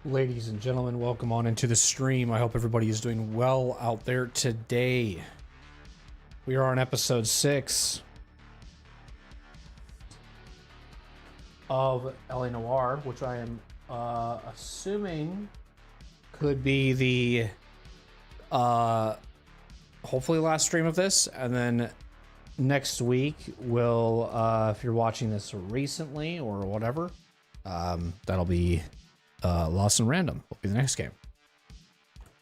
Ladies and gentlemen, welcome on into the stream. I hope everybody is doing well out there today. We are on episode 6 of Noire, which I am assuming could be the hopefully last stream of this, and then next week will if you're watching this recently or whatever, that'll be Lost and Random will be the next game.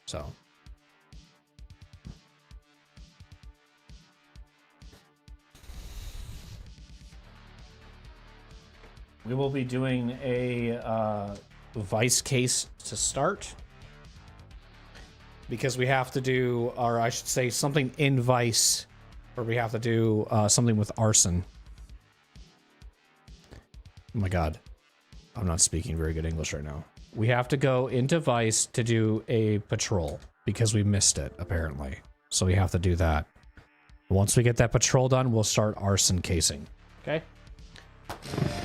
So we will be doing a Vice case to start, because we have to do, or I should say something in Vice, or we have to do something with Arson. Oh my god, I'm not speaking very good English right now. We have to go into Vice to do a patrol because we missed it, apparently. So we have to do that. Once we get that patrol done, we'll start Arson casing. Okay?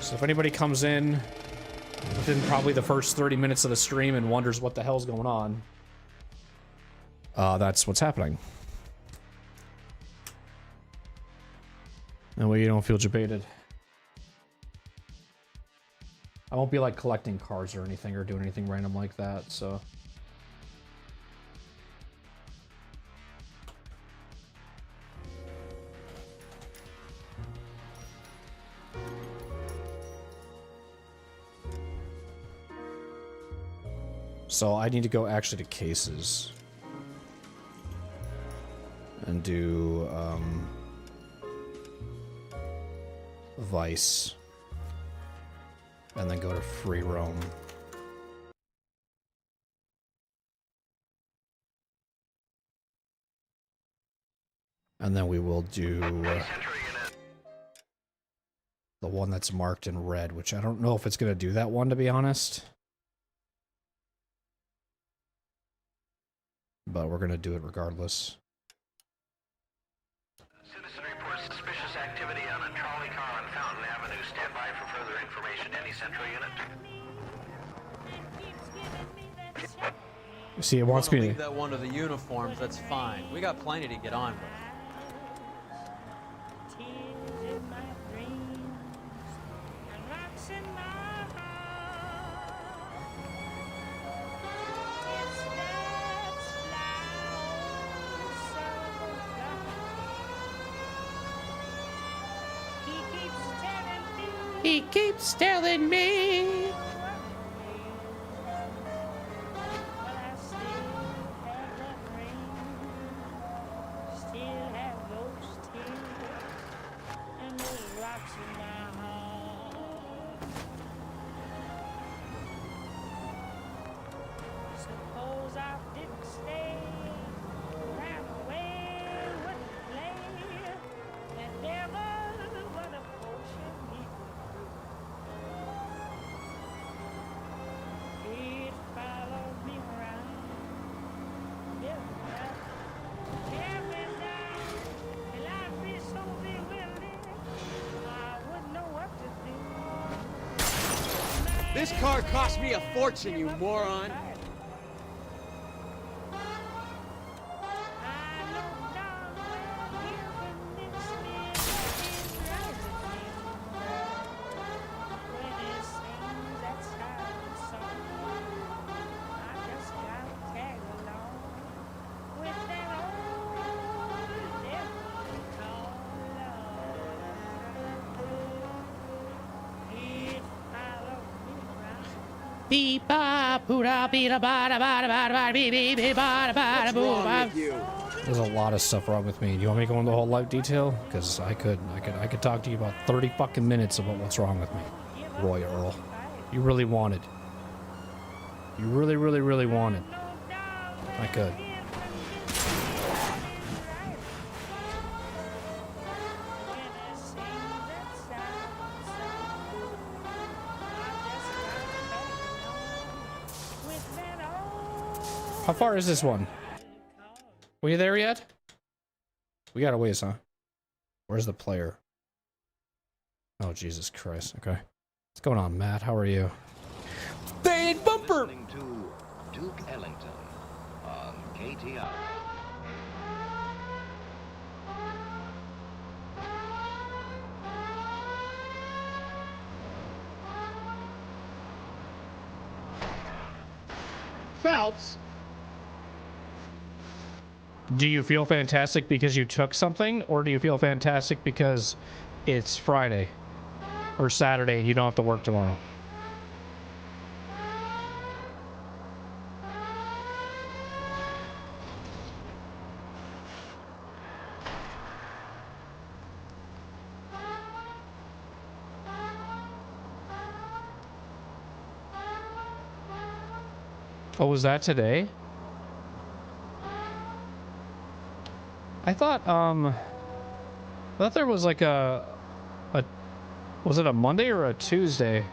So if anybody comes in within probably the first 30 minutes of the stream and wonders what the hell's going on, that's what's happening. That way you don't feel debated. I won't be like collecting cards or anything or doing anything random like that, so. So I need to go actually to cases and do Vice. And then go to free roam. And then we will do the one that's marked in red, which I don't know if it's going to do that one, to be honest. But we're going to do it regardless. Citizen reports suspicious activity on a trolley car on Fountain Avenue. Stand by for further information. Any central unit? See, it wants me to leave that one to the uniforms. That's fine. We got plenty to get on with. He keeps telling me. This car cost me a fortune, you moron! There's a lot of stuff wrong with me. Do you want me to go into the whole life detail? Because I could talk to you about 30 fucking minutes about what's wrong with me. Roy Earl. You really wanted. You really, really, really wanted. I could. How far is this one? Were you there yet? We got a ways, huh? Where's the player? Oh, Jesus Christ. Okay. What's going on, Matt? How are you? They giant bumper. Listening to Duke Ellington on KTI. Phelps! Do you feel fantastic because you took something, or do you feel fantastic because it's Friday or Saturday and you don't have to work tomorrow? Oh, was that today? I thought there was like a was it a Monday or a Tuesday?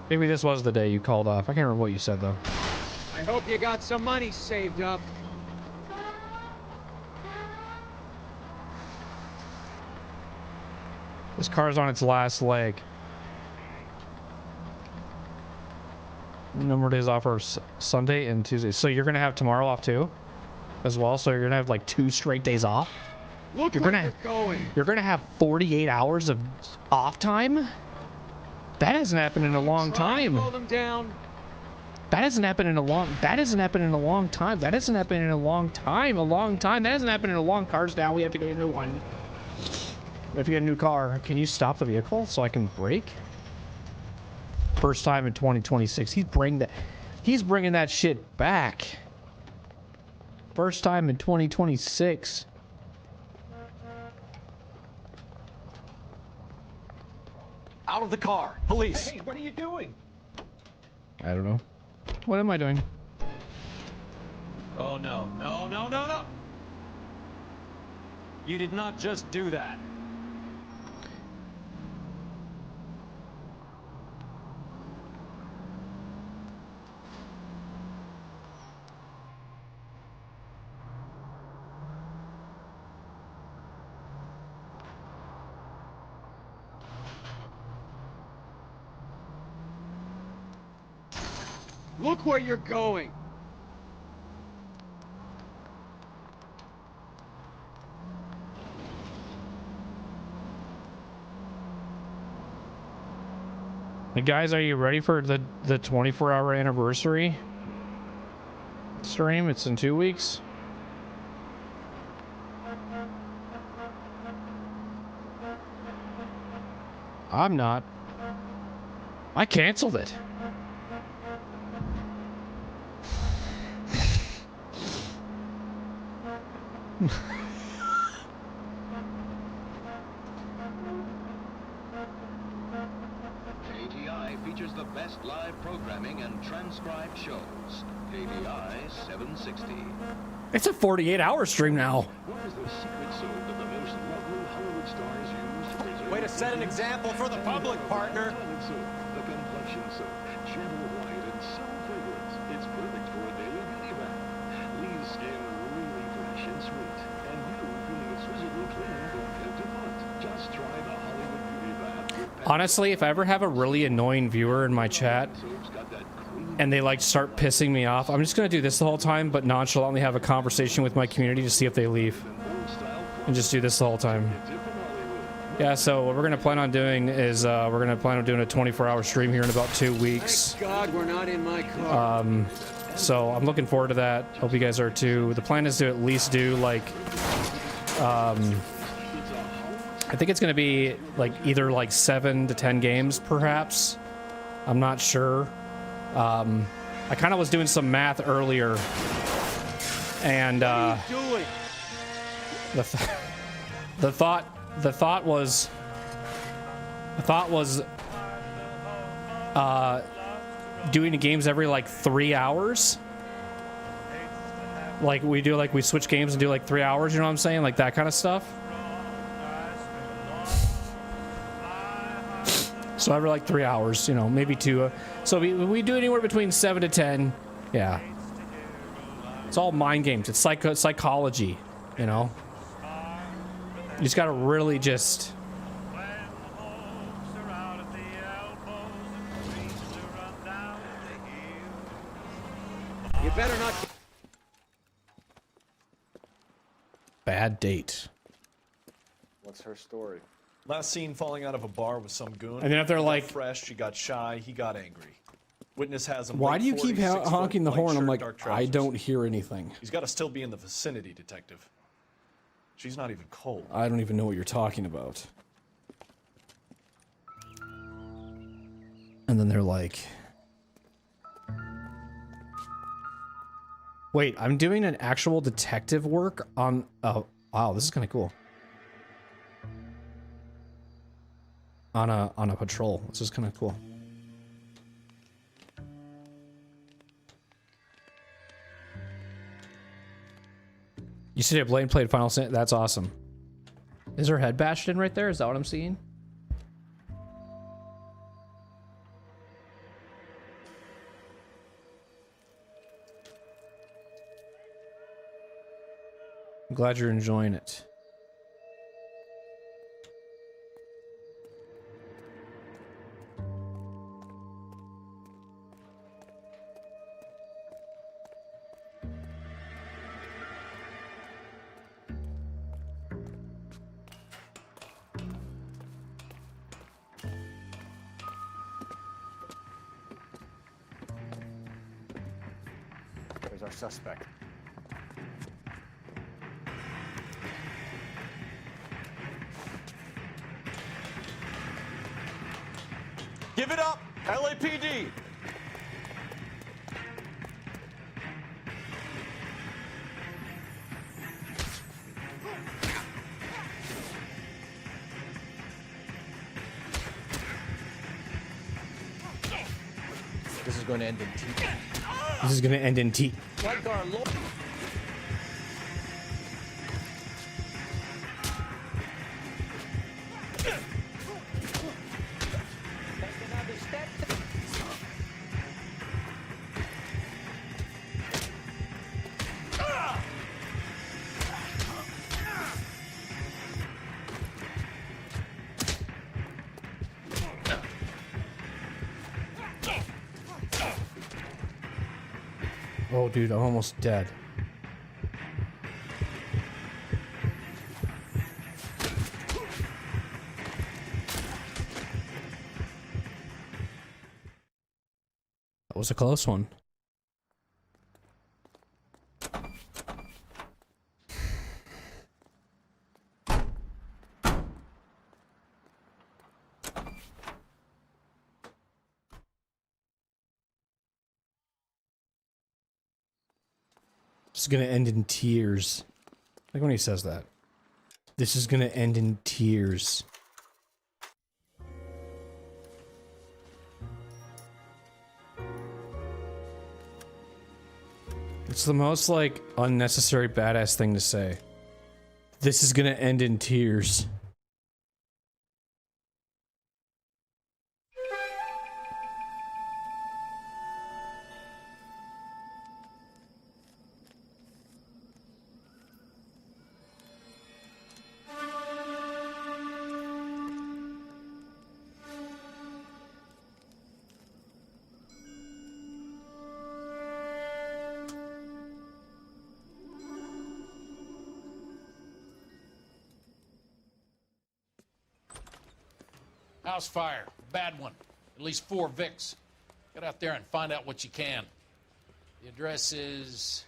Maybe this was the day you called off. I can't remember what you said though. I hope you got some money saved up. This car's on its last leg. Number of days off are Sunday and Tuesday. So you're gonna have tomorrow off too, as well. So you're gonna have like 2 straight days off. Look You're where gonna you're going. You're gonna have 48 hours of off time. That hasn't happened in a long time. Hold them down. That hasn't happened in a long. That hasn't happened in a long time. That hasn't happened in a long time. A long time. That hasn't happened in a long. Cars down. We have to get a new one. We have to get a new car. Can you stop the vehicle so I can brake? First time in 2026. He's bringing that shit back. First time in 2026. Out of the car. Police. Hey, what are you doing? I don't know. What am I doing? Oh, no. No, no, no, no. You did not just do that. Look where you're going. Hey guys, are you ready for the 24-hour anniversary stream? It's in 2 weeks. I'm not. I canceled it. KTI features the best live programming and transcribed shows. KTI 760. It's a 48-hour stream now. What is the secret soap that the most lovely Hollywood stars use to preserve? Way to set an example for the public, partner. Toilet soap, the complexion soap, gentle white and so fragrant. It's perfect for a daily beauty bath. Leaves skin really fresh and sweet, and you feeling exquisitely clean from head to foot. Just try the Hollywood beauty bath. Honestly, if I ever have a really annoying viewer in my chat Soap's got that clean and they like start pissing me off, I'm just gonna do this the whole time, but nonchalantly have a conversation with my community to see if they leave, old style and just do this the whole time. different Hollywood. Yeah, so what we're gonna plan on doing is we're gonna plan on doing a 24-hour stream here in about 2 weeks. Thank God we're not in my car. So I'm looking forward to that. Hope you guys are too. The plan is to at least do like, I think it's gonna be like either like 7 to 10 games, perhaps. I'm not sure. I kind of was doing some math earlier, and What are you doing? the thought was doing the games every like 3 hours. Like we switch games and do like 3 hours, you know what I'm saying? Like that kind of stuff. So every like 3 hours, you know, maybe 2. So we do anywhere between 7 to 10. Yeah. It's all mind games. It's psychology, you know. You just gotta really just... You better not. Bad date. What's her story? Last seen falling out of a bar with some goon. And then if they're He got like... fresh, she got shy, he got angry. Witness has him. Why late do you keep 40s, 6 honking the foot, horn? white I'm shirt, like, dark I trousers. don't hear anything. He's got to still be in the vicinity, detective. She's not even cold. I don't even know what you're talking about. And then they're like... Wait, I'm doing an actual detective work on... Oh, wow, this is kind of cool. On a patrol. This is kind of cool. You said Blaine played Final Fantasy. That's awesome. Is her head bashed in right there? Is that what I'm seeing? I'm glad you're enjoying it. Where's our suspect? Give it up! LAPD! This is going to end in T. This is gonna end in T. Like our Lord. Oh, dude, I'm almost dead. That was a close one. This is gonna end in tears. Like when he says that. This is gonna end in tears. It's the most, like, unnecessary badass thing to say. This is gonna end in tears. House fire. Bad one. At least 4 Vicks. Get out there and find out what you can. The address is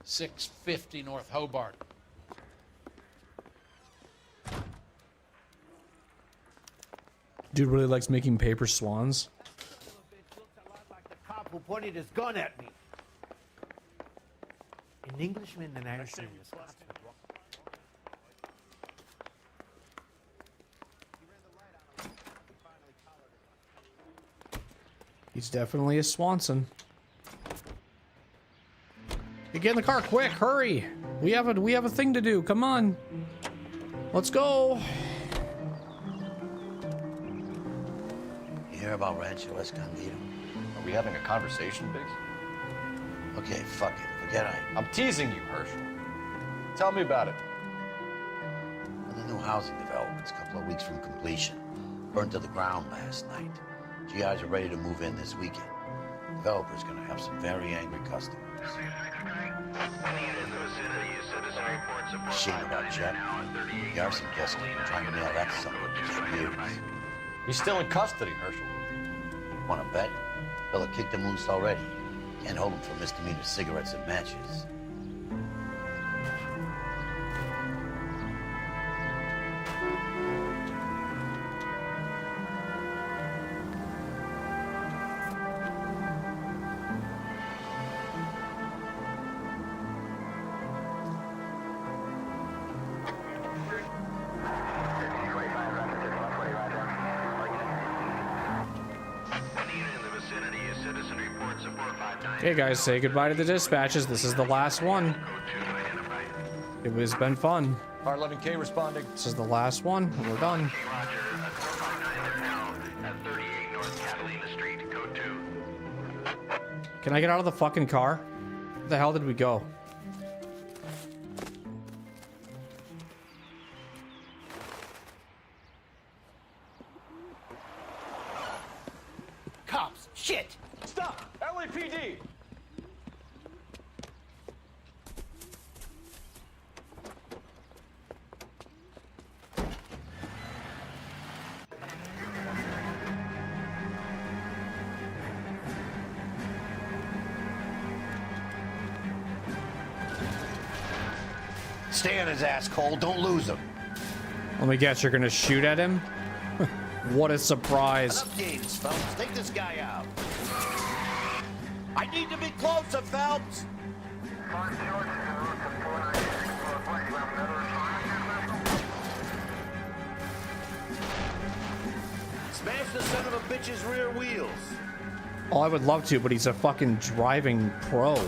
650 North Hobart. Dude really likes making paper swans. Like the cop who pointed his gun at me. An Englishman and Irishman in Wisconsin. He's definitely a Swanson. You get in the car quick, hurry! We have a thing to do. Come on. Let's go. You hear about Rancho Escondido? Are we having a conversation, Biggs? Okay, fuck it. Forget I. I'm teasing you, Herschel. Tell me about it. housing developments a couple of weeks from completion. Burned to the ground last night. GIs are ready to move in this weekend. Developer's gonna have some very angry customers. Shame about Jet. The Arson guest trying to nail that son of a bitch for years. He's still in custody, Herschel. Wanna bet? Fella kicked him loose already. Can't hold him for misdemeanor cigarettes and matches. Okay, guys, say goodbye to the dispatches. This is the last one. It has been fun. R11K responding. This is the last one, and we're done. Can I get out of the fucking car? Where the hell did we go? Cops! Shit! Stop! LAPD! Stay on his ass, Cole. Don't lose him. Let me guess, you're gonna shoot at him? What a surprise. Enough games, Phelps. Take this guy out. I need to be closer, Phelps. Smash the son of a bitch's rear wheels. Oh, I would love to, but he's a fucking driving pro.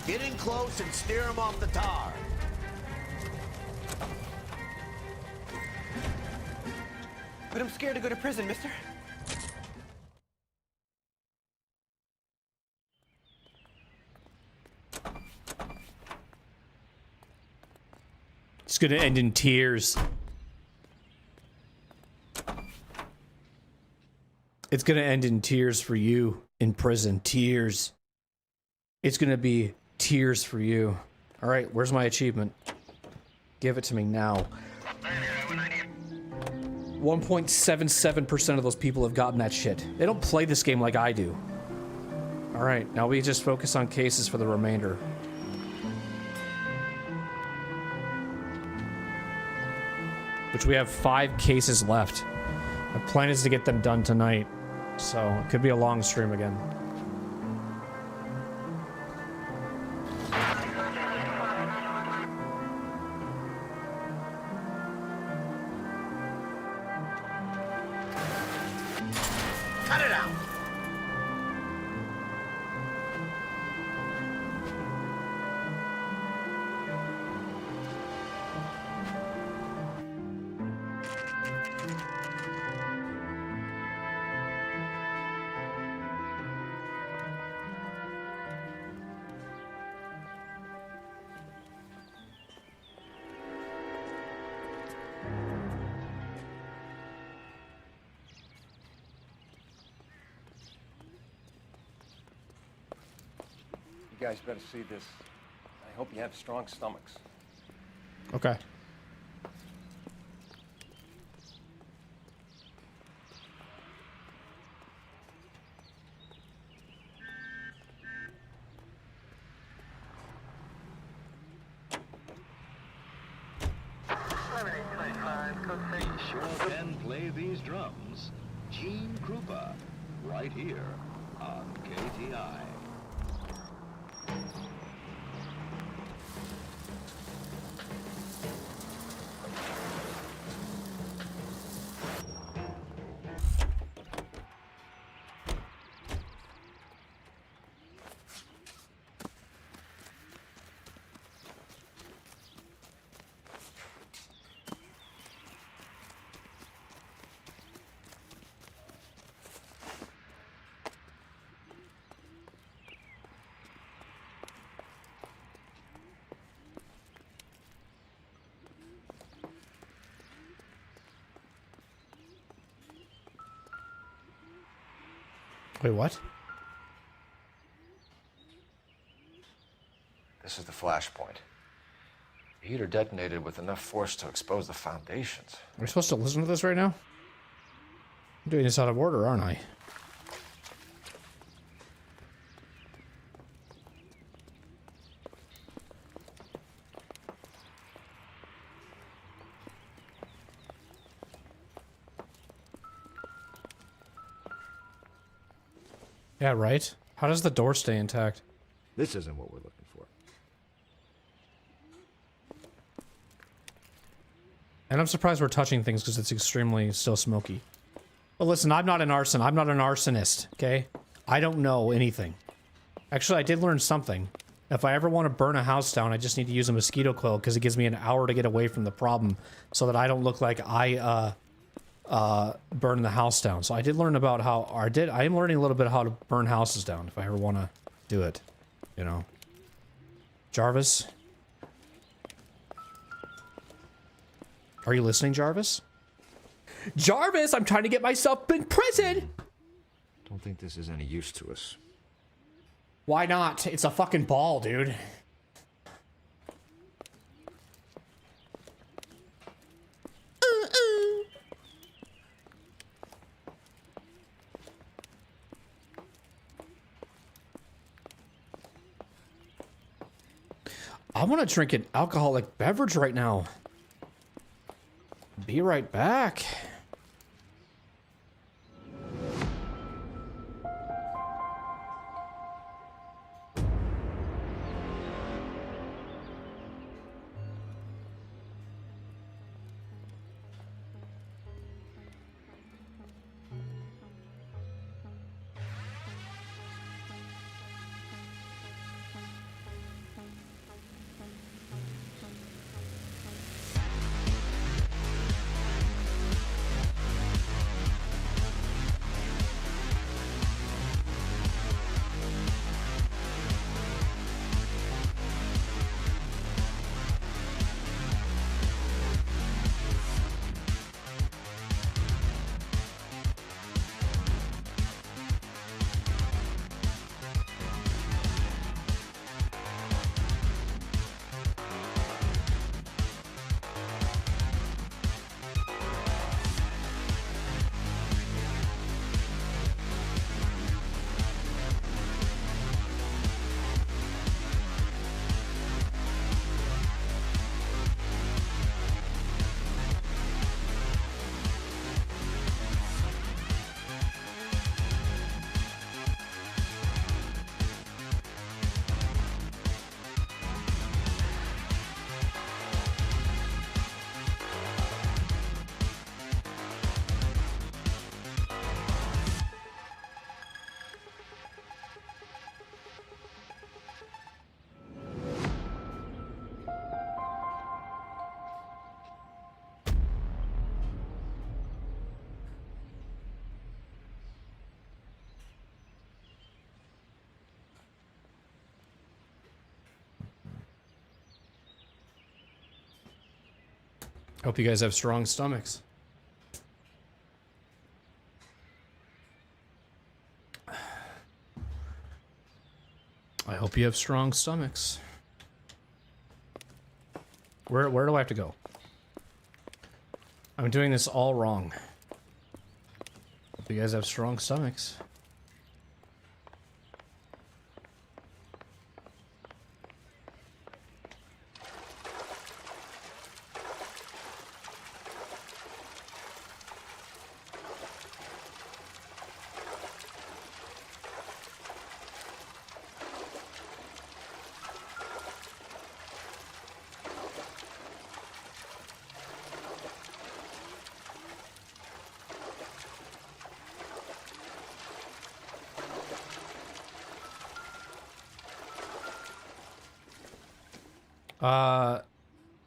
Get in close and steer him off the tar. But I'm scared to go to prison, mister. It's gonna end in tears. It's gonna end in tears for you in prison. Tears. It's gonna be tears for you. All right, where's my achievement? Give it to me now. 1.77% of those people have gotten that shit. They don't play this game like I do. All right, now we just focus on cases for the remainder. Which we have 5 cases left. My plan is to get them done tonight. So it could be a long stream again. Cut it out. You guys better see this. I hope you have strong stomachs. Okay. He sure can play these drums. Gene Krupa, right here on KTI. Wait, what? This is the flashpoint. The heater detonated with enough force to expose the foundations. Are we supposed to listen to this right now? I'm doing this out of order, aren't I? Yeah, right? How does the door stay intact? This isn't what we're looking for. And I'm surprised we're touching things because it's extremely still smoky. But listen, I'm not an arson. I'm not an arsonist, okay? I don't know anything. Actually, I did learn something. If I ever want to burn a house down, I just need to use a mosquito coil because it gives me an hour to get away from the problem so that I don't look like I burn the house down. So I did learn about how I am learning a little bit how to burn houses down if I ever want to do it, you know. Jarvis? Are you listening, Jarvis? Jarvis, I'm trying to get myself in prison! Don't think this is any use to us. Why not? It's a fucking ball, dude. I want to drink an alcoholic beverage right now. Be right back. Hope you guys have strong stomachs. I hope you have strong stomachs. Where do I have to go? I'm doing this all wrong. Hope you guys have strong stomachs.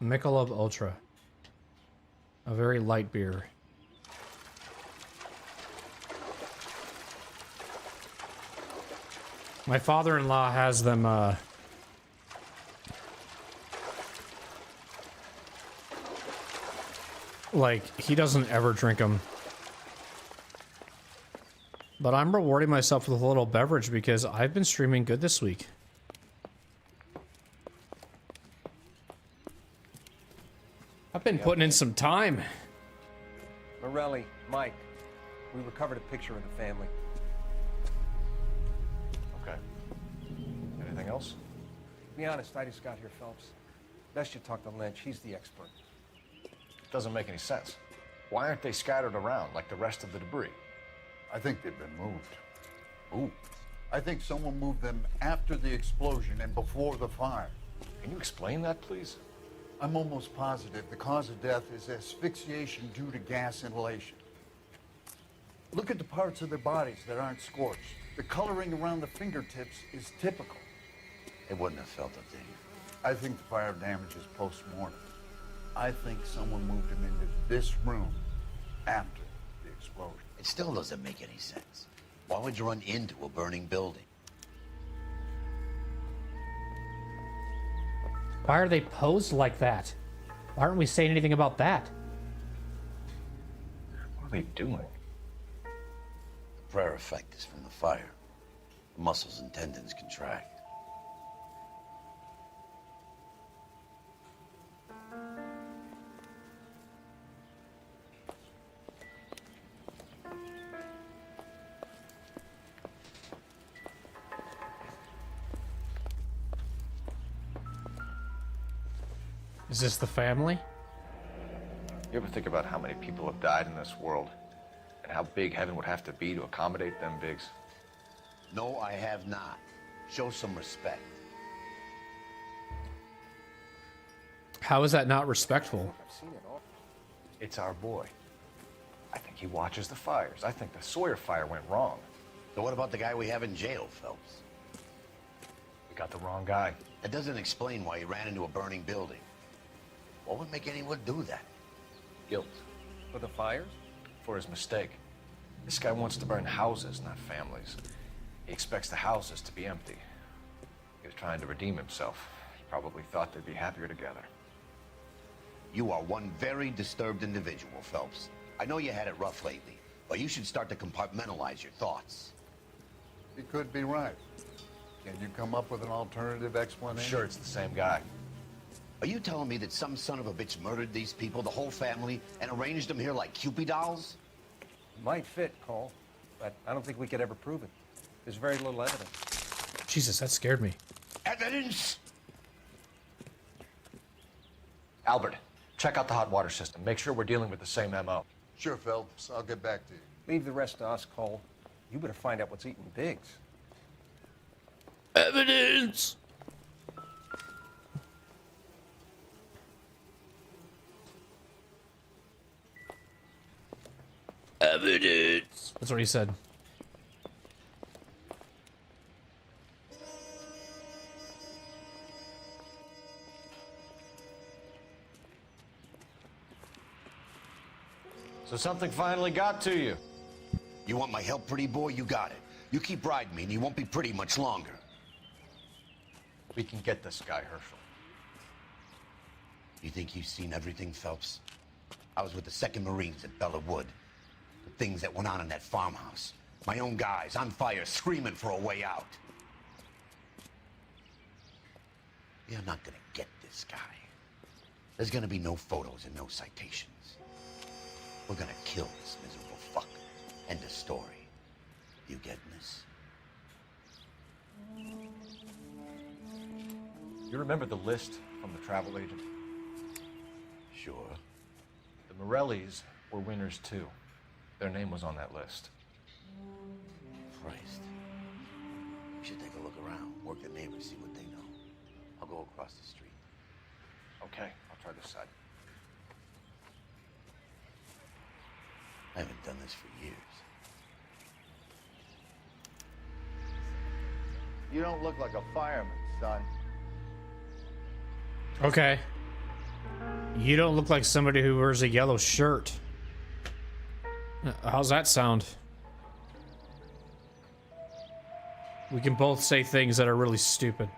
Michelob Ultra. A very light beer. My father-in-law has them, like, he doesn't ever drink them. But I'm rewarding myself with a little beverage because I've been streaming good this week. I've been putting in some time. Morelli, Mike, we recovered a picture of the family. Okay. Anything else? To be honest, I just got here, Phelps. Best you talk to Lynch. He's the expert. Doesn't make any sense. Why aren't they scattered around like the rest of the debris? I think they've been moved. Ooh. I think someone moved them after the explosion and before the fire. Can you explain that, please? I'm almost positive the cause of death is asphyxiation due to gas inhalation. Look at the parts of their bodies that aren't scorched. The coloring around the fingertips is typical. They wouldn't have felt a thing. I think the fire damage is post-mortem. I think someone moved them into this room after the explosion. It still doesn't make any sense. Why would you run into a burning building? Why are they posed like that? Why aren't we saying anything about that? What are they doing? The prayer effect is from the fire. The muscles and tendons contract. Is this the family? You ever think about how many people have died in this world? And how big heaven would have to be to accommodate them bigs? No, I have not. Show some respect. How is that not respectful? I've seen it all. It's our boy. I think he watches the fires. I think the Sawyer fire went wrong. So what about the guy we have in jail, Phelps? We got the wrong guy. That doesn't explain why he ran into a burning building. What would make anyone do that? Guilt. For the fires? For his mistake. This guy wants to burn houses, not families. He expects the houses to be empty. He was trying to redeem himself. He probably thought they'd be happier together. You are one very disturbed individual, Phelps. I know you had it rough lately, but you should start to compartmentalize your thoughts. He could be right. Can you come up with an alternative I'm explanation? sure it's the same guy. Are you telling me that some son of a bitch murdered these people, the whole family, and arranged them here like Cupid dolls? Might fit, Cole, but I don't think we could ever prove it. There's very little evidence. Jesus, that scared me. Evidence? Albert, check out the hot water system. Make sure we're dealing with the same MO. Sure, Phelps. I'll get back to you. Leave the rest to us, Cole. You better find out what's eating Biggs. Evidence! Evidence! That's what he said. So something finally got to you. You want my help, pretty boy? You got it. You keep riding me and you won't be pretty much longer. We can get this guy, Herschel. You think you've seen everything, Phelps? I was with the 2nd Marines at Bella Wood. The things that went on in that farmhouse. My own guys on fire, screaming for a way out. You're not gonna get this guy. There's gonna be no photos and no citations. We're gonna kill this miserable fuck. End of story. You getting this? You remember the list from the travel agent? Sure. The Morellis were winners too. Their name was on that list. Christ. We should take a look around, work the neighbors, see what they know. I'll go across the street. Okay, I'll try this side. I haven't done this for years. You don't look like a fireman, son. Okay. You don't look like somebody who wears a yellow shirt. How's that sound? We can both say things that are really stupid.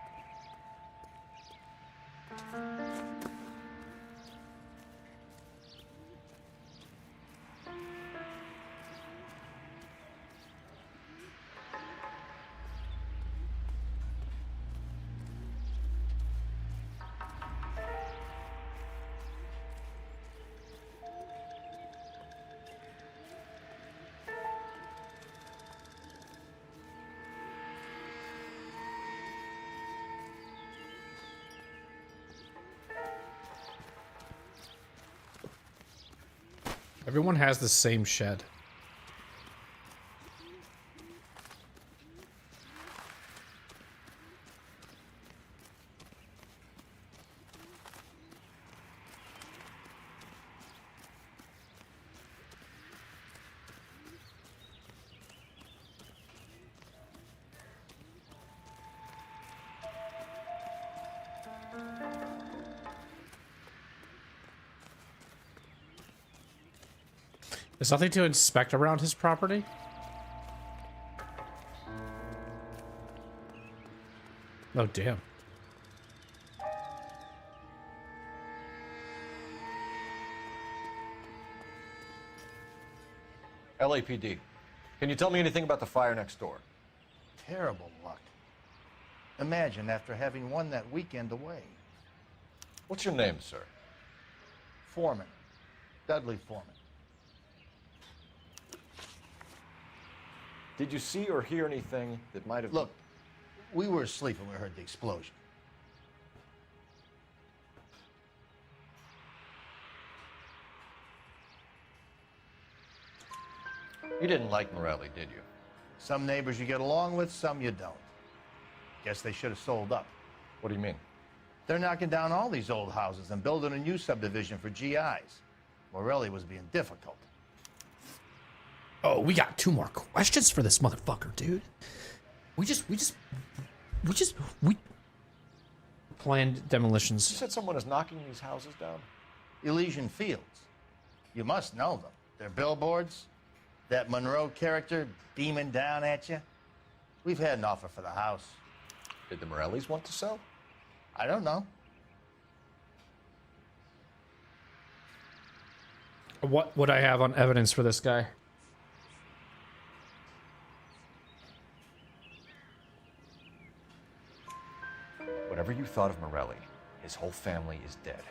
Everyone has the same shed. There's nothing to inspect around his property? Oh, damn. LAPD. Can you tell me anything about the fire next door? Terrible luck. Imagine after having won that weekend away. What's your name, sir? Foreman. Dudley Foreman. Did you see or hear anything that might have... Look, we were asleep when we heard the explosion. You didn't like Morelli, did you? Some neighbors you get along with, some you don't. Guess they should have sold up. What do you mean? They're knocking down all these old houses and building a new subdivision for GIs. Morelli was being difficult. Oh, we got 2 more questions for this motherfucker, dude. We planned demolitions. You said someone is knocking these houses down? Elysian Fields. You must know them. They're billboards. That Monroe character beaming down at you. We've had an offer for the house. Did the Morellis want to sell? I don't know. What would I have on evidence for this guy? Whatever you thought of Morelli, his whole family is dead.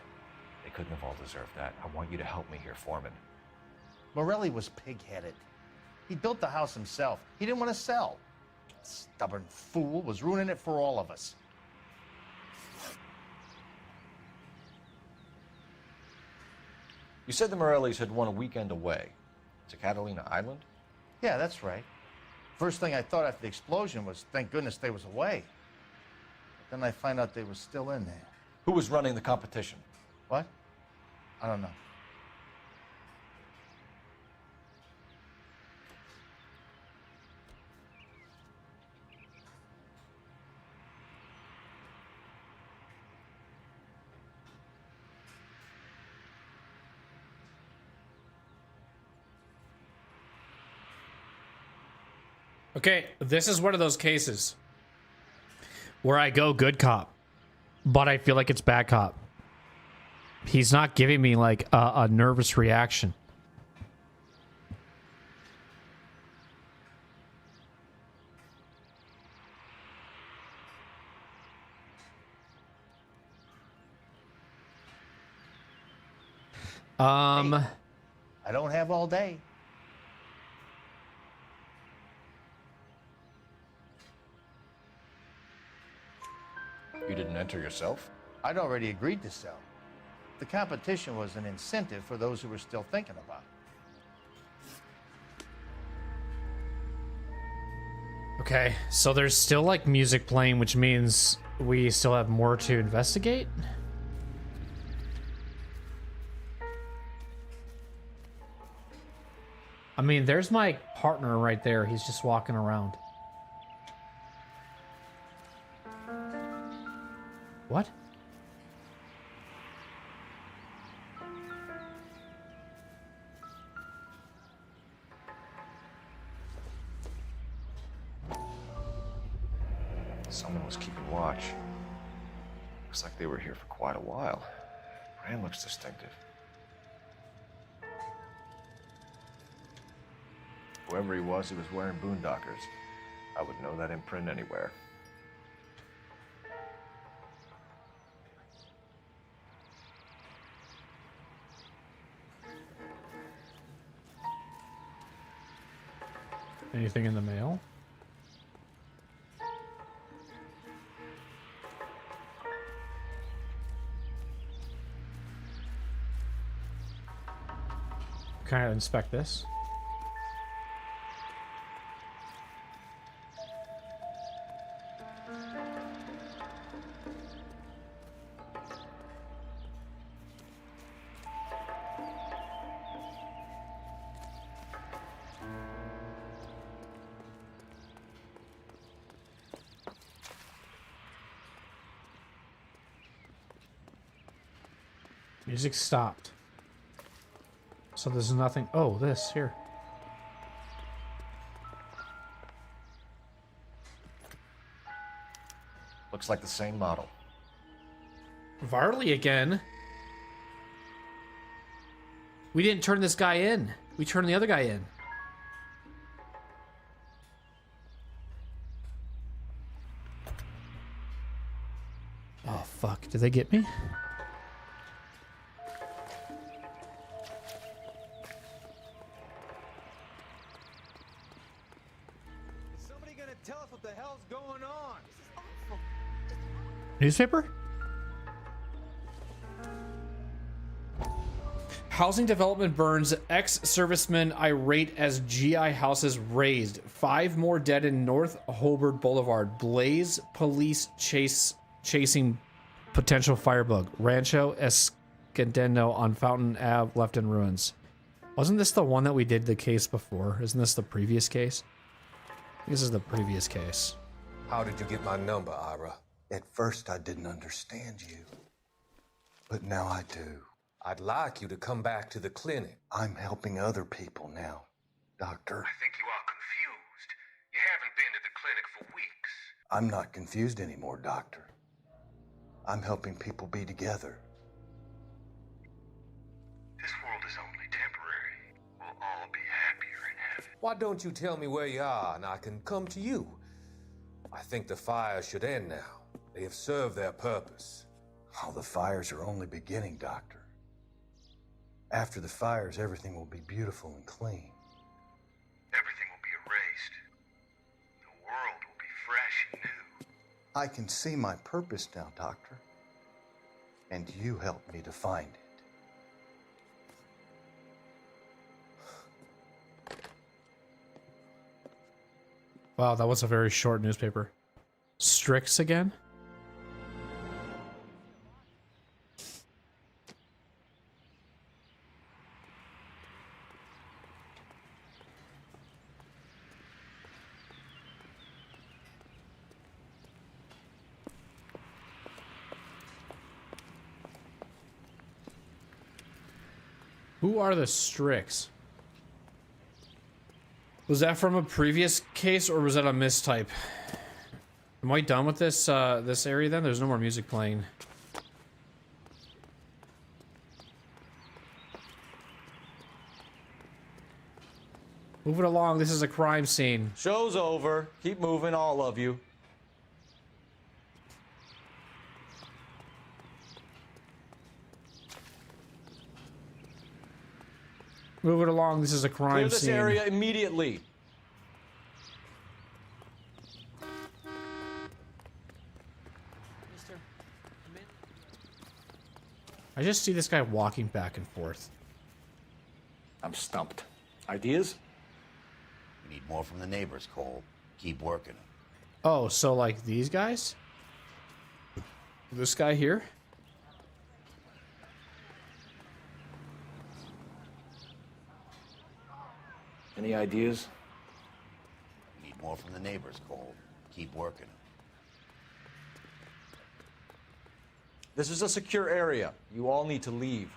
They couldn't have all deserved that. I want you to help me here, Foreman. Morelli was pig-headed. He built the house himself. He didn't want to sell. Stubborn fool was ruining it for all of us. You said the Morellis had won a weekend away to Catalina Island? Yeah, that's right. First thing I thought after the explosion was, thank goodness they was away. But then I find out they were still in there. Who was running the competition? What? I don't know. Okay, this is one of those cases where I go good cop, but I feel like it's bad cop. He's not giving me like a nervous reaction. Hey, I don't have all day. You didn't enter yourself? I'd already agreed to sell. The competition was an incentive for those who were still thinking about it. Okay, so there's still like music playing, which means we still have more to investigate. I mean, there's my partner right there. He's just walking around. What? Someone was keeping watch. Looks like they were here for quite a while. Brand looks distinctive. Whoever he was wearing boondockers. I would know that imprint anywhere. Anything in the mail? Can I inspect this? Music stopped. So there's nothing. Oh, this here. Looks like the same model. Varley again. We didn't turn this guy in. We turned the other guy in. Oh, fuck. Did they get me? Tell us what the hell's going on. This is awful. Newspaper? Housing development burns. Ex-servicemen irate as GI houses razed. 5 more dead in North Hobart Boulevard. Blaze police chasing potential firebug. Rancho Escondendo on Fountain Ave left in ruins. Wasn't this the one that we did the case before? Isn't this the previous case? This is the previous case. How did you get my number, Ira? At first, I didn't understand you. But now I do. I'd like you to come back to the clinic. I'm helping other people now, Doctor. I think you are confused. You haven't been to the clinic for weeks. I'm not confused anymore, Doctor. I'm helping people be together. This world is only temporary. We'll all be happier in heaven. Why don't you tell me where you are and I can come to you? I think the fires should end now. They have served their purpose. Oh, the fires are only beginning, Doctor. After the fires, everything will be beautiful and clean. Everything will be erased. The world will be fresh and new. I can see my purpose now, Doctor. And you helped me to find it. Wow, that was a very short newspaper. Strix again? Who are the Strix? Was that from a previous case or was that a mistype? Am I done with this this area then? There's no more music playing. Move it along, this is a crime scene. Show's over. Keep moving, all of you. Move it along, this is a crime Clear this scene. area immediately. I just see this guy walking back and forth. I'm stumped. Ideas? We need more from the neighbors, Cole. Keep working. Oh, so like these guys? This guy here? Any ideas? We need more from the neighbors, Cole. Keep working. This is a secure area. You all need to leave.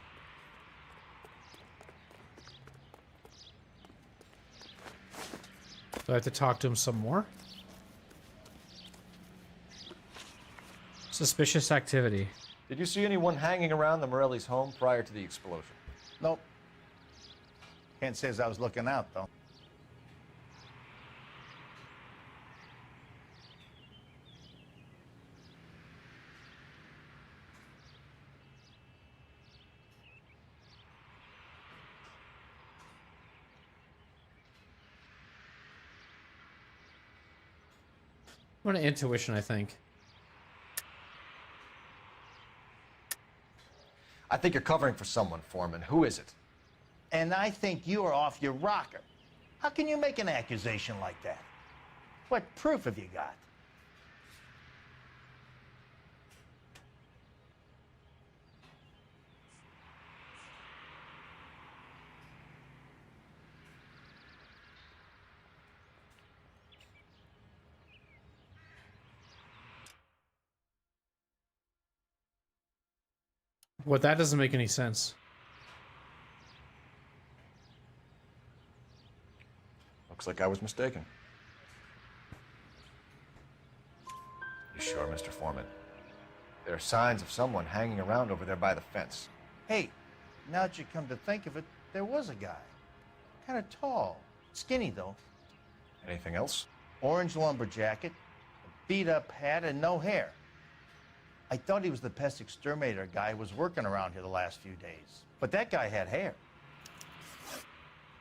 Do I have to talk to him some more? Suspicious activity. Did you see anyone hanging around the Morelli's home prior to the explosion? Nope. Can't say as I was looking out, though. What an intuition, I think. I think you're covering for someone, Foreman. Who is it? And I think you are off your rocker. How can you make an accusation like that? What proof have you got? What, that doesn't make any sense. Looks like I was mistaken. You sure, Mr. Foreman? There are signs of someone hanging around over there by the fence. Hey, now that you come to think of it, there was a guy. Kind of tall. Skinny, though. Anything else? Orange lumber jacket, a beat-up hat, and no hair. I thought he was the pest exterminator guy who was working around here the last few days. But that guy had hair.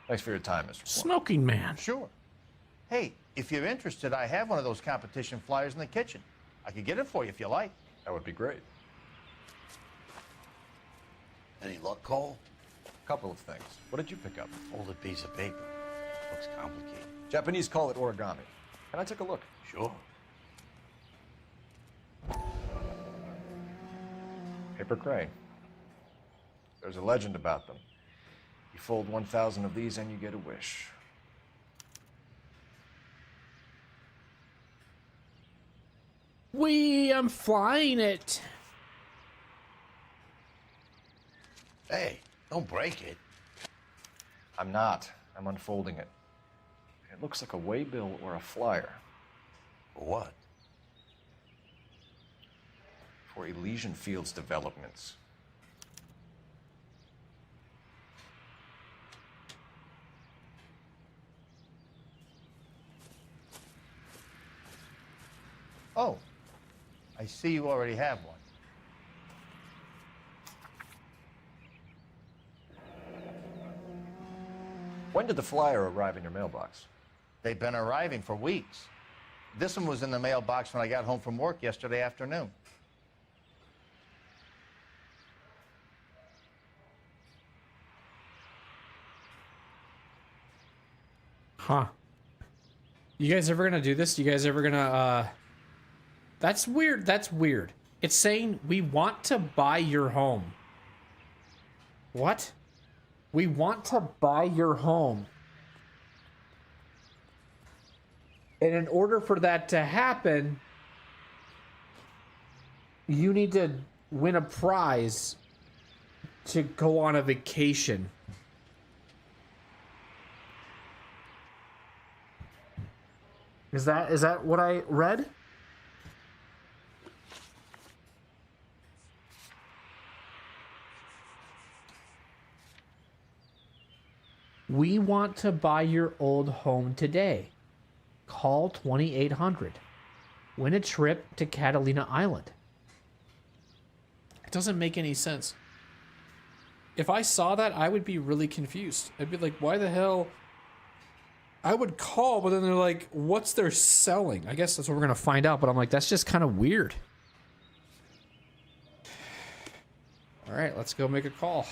Thanks for your time, Mr. Foreman. Smoking man. Sure. Hey, if you're interested, I have one of those competition flyers in the kitchen. I could get it for you if you like. That would be great. Any luck, Cole? A couple of things. What did you pick up? Folded piece of paper. Looks complicated. Japanese call it origami. Can I take a look? Sure. Paper crane. There's a legend about them. You fold 1,000 of these and you get a wish. I'm flying it. Hey, don't break it. I'm not. I'm unfolding it. It looks like a waybill or a flyer. For what? For Elysian Fields developments. Oh, I see you already have one. When did the flyer arrive in your mailbox? They've been arriving for weeks. This one was in the mailbox when I got home from work yesterday afternoon. Huh. You guys ever gonna do this? You guys ever gonna, That's weird. That's weird. It's saying, we want to buy your home. What? We want to buy your home. And in order for that to happen, you need to win a prize to go on a vacation. Is that what I read? We want to buy your old home today. Call 2800. Win a trip to Catalina Island. It doesn't make any sense. If I saw that, I would be really confused. I'd be like, why the hell? I would call, but then they're like, what's they're selling? I guess that's what we're going to find out, but I'm like, that's just kind of weird. All right, let's go make a call.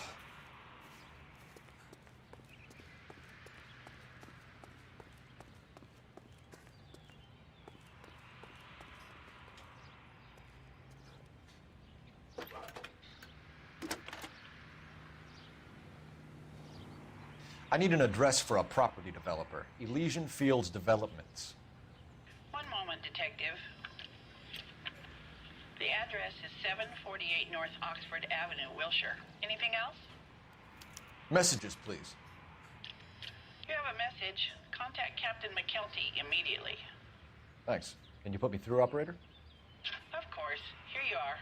I need an address for a property developer. Elysian Fields Developments. One moment, Detective. The address is 748 North Oxford Avenue, Wilshire. Anything else? Messages, please. You have a message. Contact Captain McKelty immediately. Thanks. Can you put me through, operator? Of course. Here you are.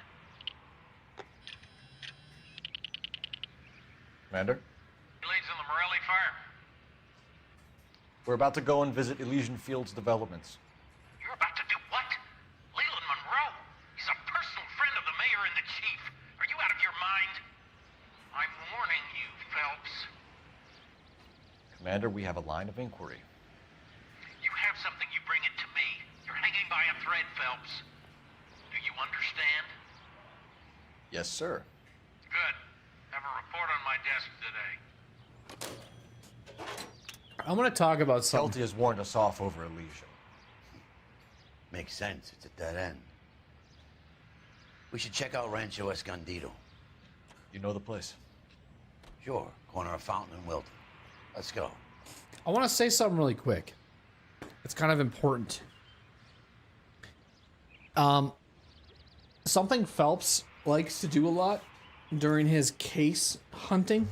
Commander? Leads on the Morelli fire. We're about to go and visit Elysian Fields Developments. You're about to do what? Leland Monroe. He's a personal friend of the mayor and the chief. Are you out of your mind? I'm warning you, Phelps. Commander, we have a line of inquiry. You have something, you bring it to me. You're hanging by a thread, Phelps. Do you understand? Yes, sir. Good. Have a report on my desk today. I want to talk about something. Kelty has warned us off over Elysium. Makes sense. It's at that end. We should check out Rancho Escondido. You know the place? Sure. Corner of Fountain and Wilton. Let's go. I want to say something really quick. It's kind of important. Something Phelps likes to do a lot during his case hunting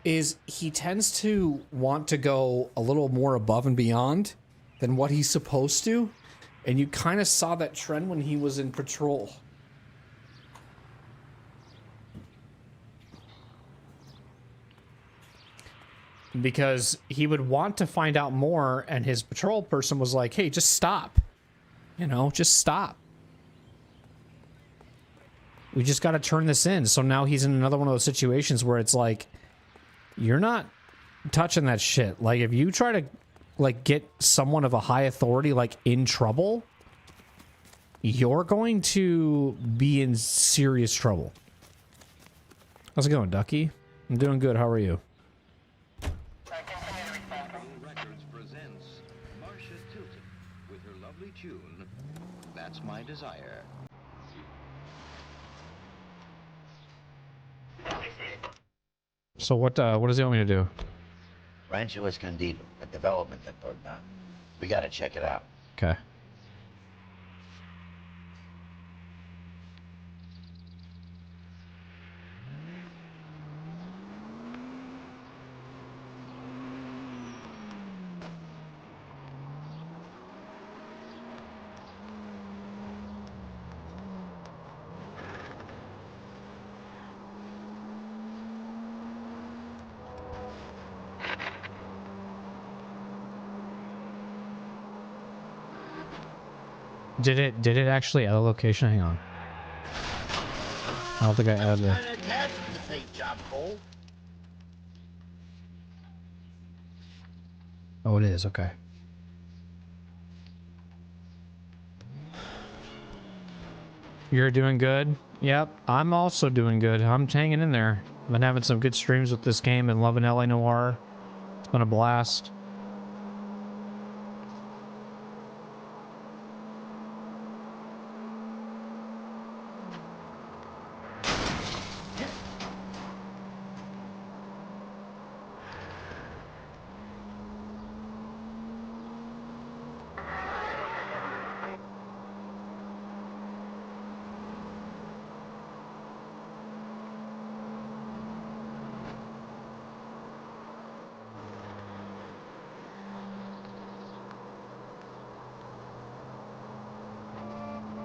is he tends to want to go a little more above and beyond than what he's supposed to. And you kind of saw that trend when he was in patrol. Because he would want to find out more, and his patrol person was like, hey, just stop. You know, just stop. We just got to turn this in. So now he's in another one of those situations where it's like, you're not touching that shit. Like, if you try to, like, get someone of a high authority, like, in trouble, you're going to be in serious trouble. How's it going, Ducky? I'm doing good. How are you? Records presents Marcia Tilton with her lovely tune, That's My Desire. So what does he want me to do? Rancho Escondido, a development that burned down. We gotta check it out. Okay. Did it actually add a location? Hang on. I don't think I added it. Oh, it is. Okay. You're doing good? Yep, I'm also doing good. I'm hanging in there. I've been having some good streams with this game and loving LA Noire. It's been a blast.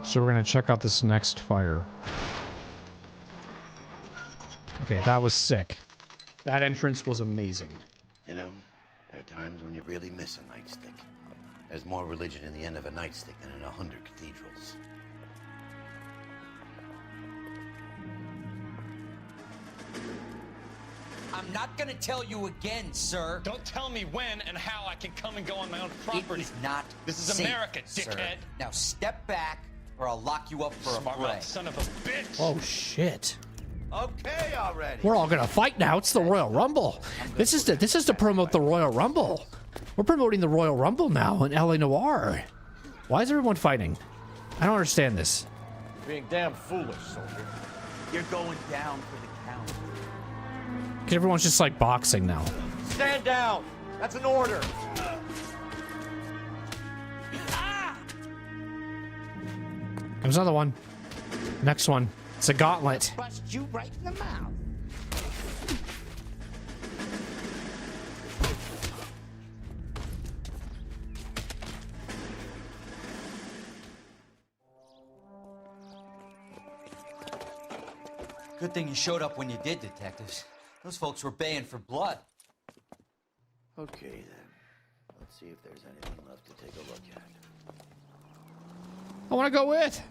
So we're gonna check out this next fire. Okay, that was sick. That entrance was amazing. You know, there are times when you really miss a nightstick. There's more religion in the end of a nightstick than in 100 cathedrals. I'm not gonna tell you again, sir. Don't tell me when and how I can come and go on my own property. It is not This is safe, America, sir. dickhead. Now step back, or I'll lock you up for Smart a fray. mouth son of a bitch. Oh shit. Okay, already. We're all gonna fight now. It's the Royal Rumble. This is to promote the Royal Rumble. We're promoting the Royal Rumble now in LA Noire. Why is everyone fighting? I don't understand this. You're being damn foolish, soldier. You're going down for the count. Cause everyone's just like boxing now. Stand down! That's an order! There's another one. Next one. It's a gauntlet. Bust you right in the mouth. Good thing you showed up when you did, detectives. Those folks were baying for blood. Okay, then. Let's see if there's anything left to take a look at. I want to go with.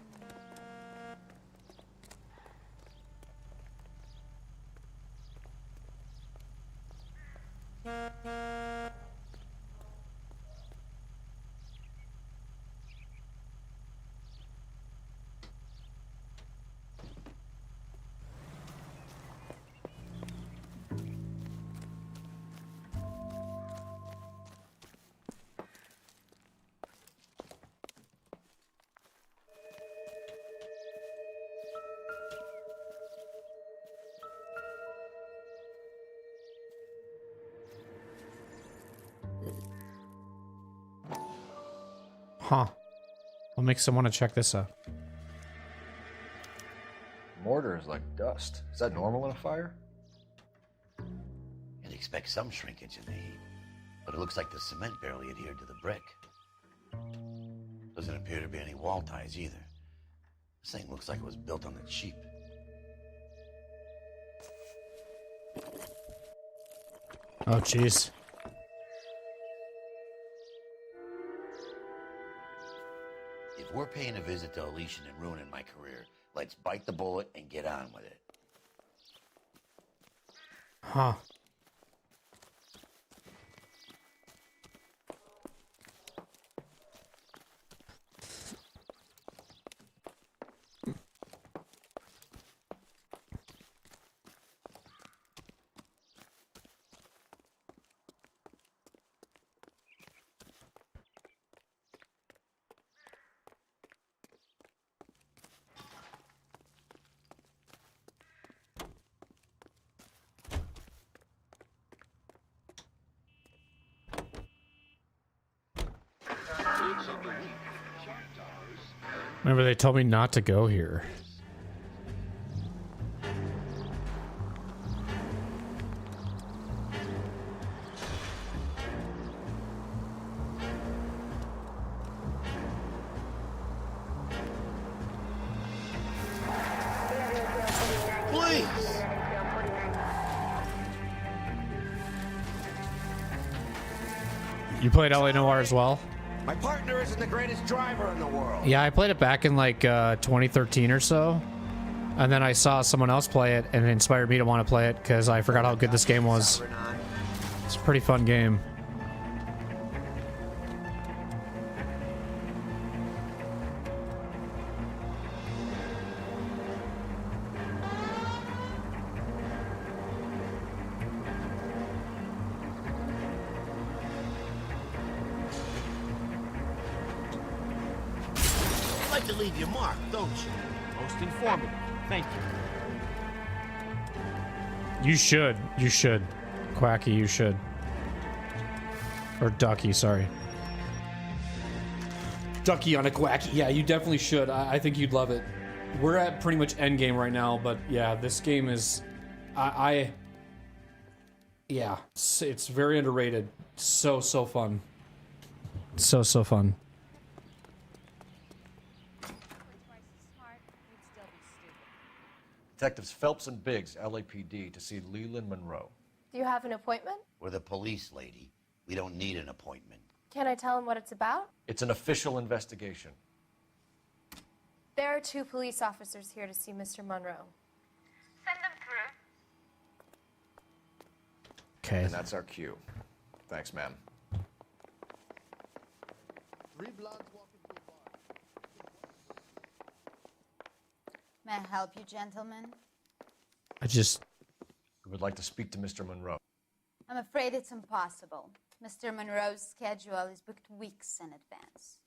Huh. What makes them want to check this out? Mortar is like dust. Is that normal in a fire? You'd expect some shrinkage in the heat, but it looks like the cement barely adhered to the brick. Doesn't appear to be any wall ties either. This thing looks like it was built on the cheap. Oh, jeez. If we're paying a visit to Elysian and ruining my career, let's bite the bullet and get on with it. Huh. Remember, they told me not to go here. Please! You played LA Noire as well? My partner isn't the greatest driver in the world. Yeah, I played it back in like 2013 or so. And then I saw someone else play it and it inspired me to want to play it because I forgot how good this game was. It's a pretty fun game. You like to leave your mark, don't you? Most informative. Thank you. You should. You should. Quacky, you should. Or Ducky, sorry. Ducky on a Quacky. Yeah, you definitely should. I think you'd love it. We're at pretty much endgame right now, but yeah, this game is... Yeah, it's very underrated. So fun. So fun. Detectives Phelps and Biggs, LAPD, to see Leland Monroe. Do you have an appointment? We're the police, lady. We don't need an appointment. Can I tell him what it's about? It's an official investigation. There are 2 police officers here to see Mr. Monroe. Send them through. Okay. And that's our cue. Thanks, ma'am. 3 blondes walking through a bar. May I help you, gentlemen? We would like to speak to Mr. Monroe. I'm afraid it's impossible. Mr. Monroe's schedule is booked weeks in advance.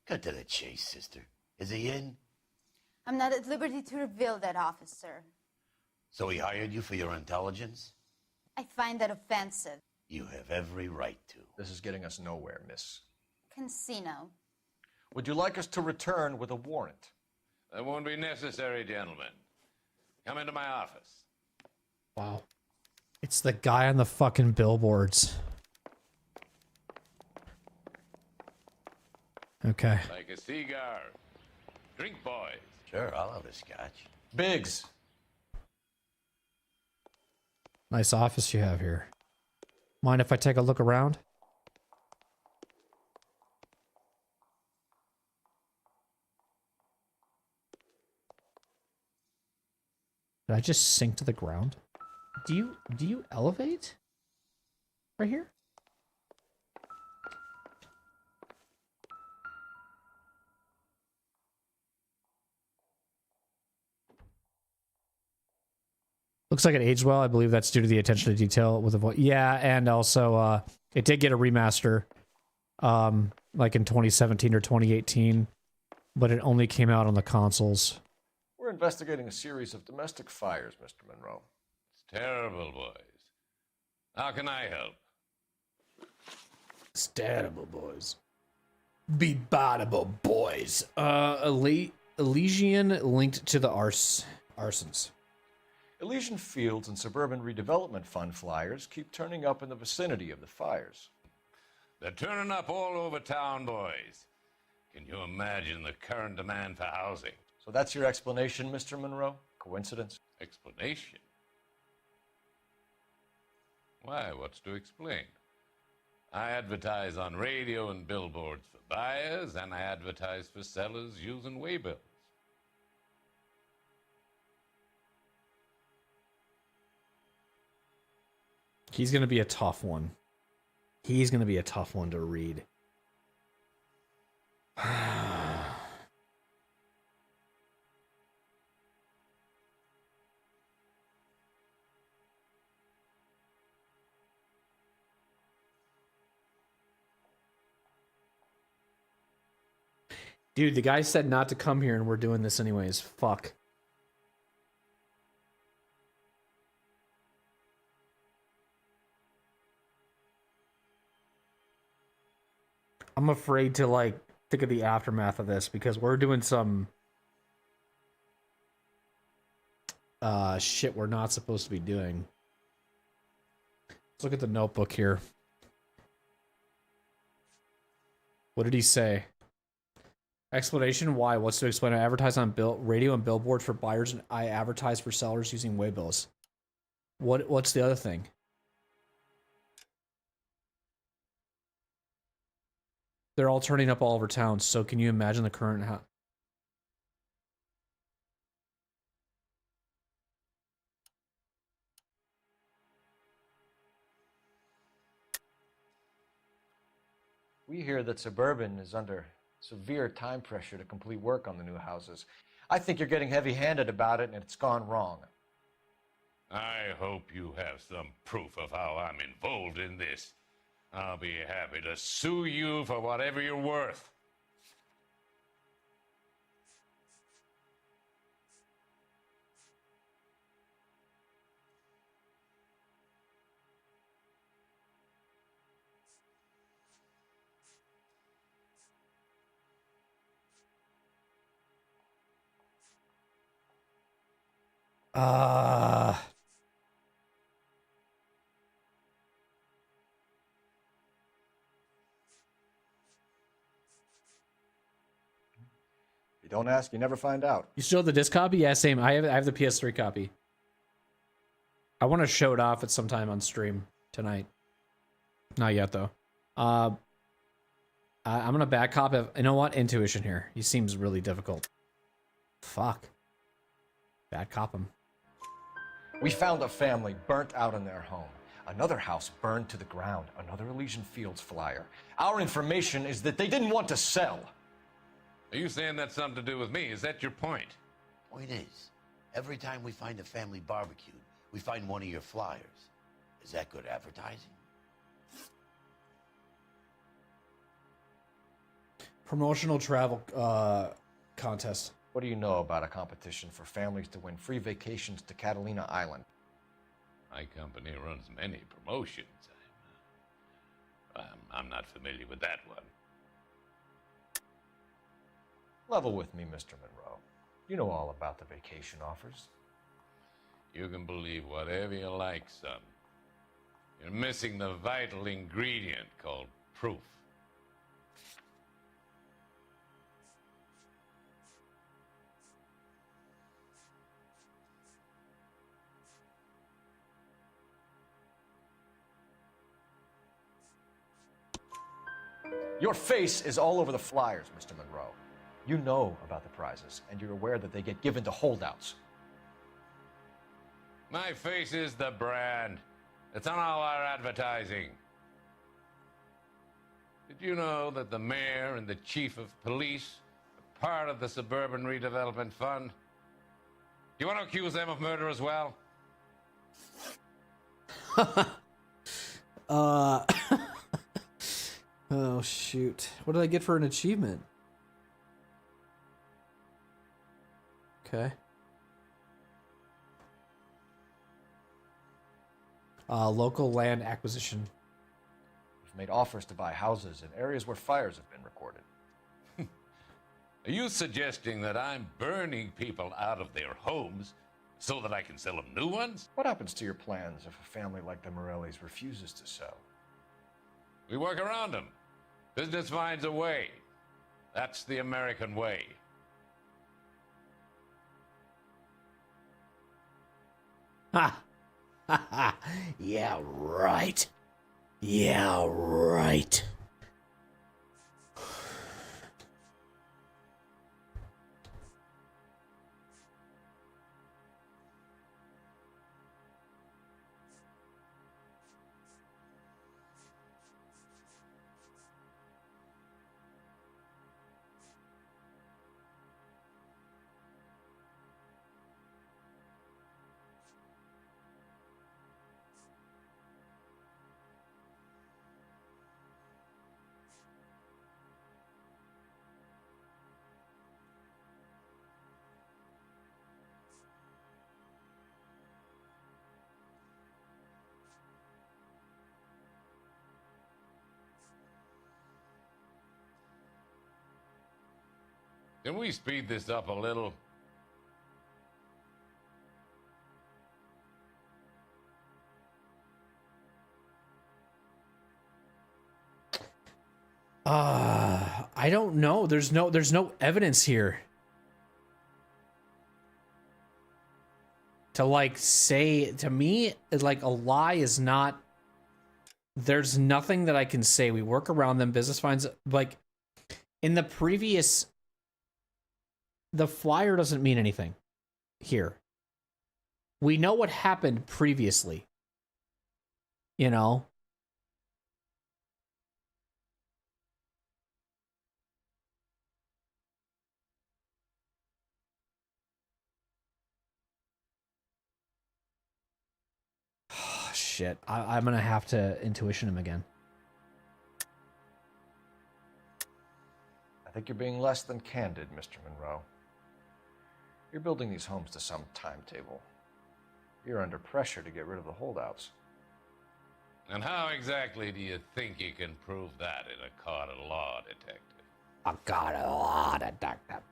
Cut to the chase, sister. Is he in? I'm not at liberty to reveal that, officer. So he hired you for your intelligence? I find that offensive. You have every right to. This is getting us nowhere, miss. Casino. Would you like us to return with a warrant? That won't be necessary, gentlemen. Come into my office. Wow. It's the guy on the fucking billboards. Okay. Like a cigar. Drink, boys. Sure, I'll have a scotch. Biggs. Nice office you have here. Mind if I take a look around? Did I just sink to the ground? Do you elevate? Right here? Looks like it aged well. I believe that's due to the attention to detail with the voice. Yeah, and also it did get a remaster, like in 2017 or 2018, but it only came out on the consoles. We're investigating a series of domestic fires, Mr. Monroe. It's terrible, boys. How can I help? Stabbable boys. Beatable boys. Elysian linked to the arsons. Elysian Fields and Suburban Redevelopment Fund flyers keep turning up in the vicinity of the fires. They're turning up all over town, boys. Can you imagine the current demand for housing? So that's your explanation, Mr. Monroe? Coincidence? Explanation? Why, what's to explain? I advertise on radio and billboards for buyers, and I advertise for sellers using waybills. He's going to be a tough one. He's going to be a tough one to read. Dude, the guy said not to come here and we're doing this anyways. Fuck. I'm afraid to, like, think of the aftermath of this because we're doing some shit we're not supposed to be doing. Let's look at the notebook here. What did he say? Explanation why? What's to explain? I advertise on radio and billboards for buyers, and I advertise for sellers using waybills. What's the other thing? They're all turning up all over town, so can you imagine the current We hear that Suburban is under severe time pressure to complete work on the new houses. I think you're getting heavy-handed about it, and it's gone wrong. I hope you have some proof of how I'm involved in this. I'll be happy to sue you for whatever you're worth. You don't ask, you never find out. You still have the disc copy? Yeah, same. I have the PS3 copy. I want to show it off at some time on stream tonight. Not yet though. I'm gonna back cop of, you know what? Intuition here. He seems really difficult. Fuck. Bad cop him. We found a family burnt out in their home. Another house burned to the ground. Another Elysian Fields flyer. Our information is that they didn't want to sell. Are you saying that's something to do with me? Is that your point? Point is, every time we find a family barbecued, we find one of your flyers. Is that good advertising? Promotional travel contest. What do you know about a competition for families to win free vacations to Catalina Island? My company runs many promotions. I'm not familiar with that one. Level with me, Mr. Monroe. You know all about the vacation offers. You can believe whatever you like, son. You're missing the vital ingredient called proof. Your face is all over the flyers, Mr. Monroe. You know about the prizes, and you're aware that they get given to holdouts. My face is the brand. It's on all our advertising. Did you know that the mayor and the chief of police are part of the Suburban Redevelopment Fund? Do you want to accuse them of murder as well? Oh, shoot. What did I get for an achievement? Okay. You've Local land acquisition. made offers to buy houses in areas where fires have been recorded. Are you suggesting that I'm burning people out of their homes so that I can sell them new ones? What happens to your plans if a family like the Morellis refuses to sell? We work around them. Business finds a way. That's the American way. Ha! Ha ha! Yeah, right. Yeah, right. Can we speed this up a little? I don't know. There's no evidence here to like say to me like a lie is not. There's nothing that I can say. We work around them. Business finds like in the previous. The flyer doesn't mean anything here. We know what happened previously. You know? Oh, shit. I'm gonna have to intuition him again. I think you're being less than candid, Mr. Monroe. You're building these homes to some timetable. You're under pressure to get rid of the holdouts. And how exactly do you think you can prove that in a court of law, detective? A court of law, detective.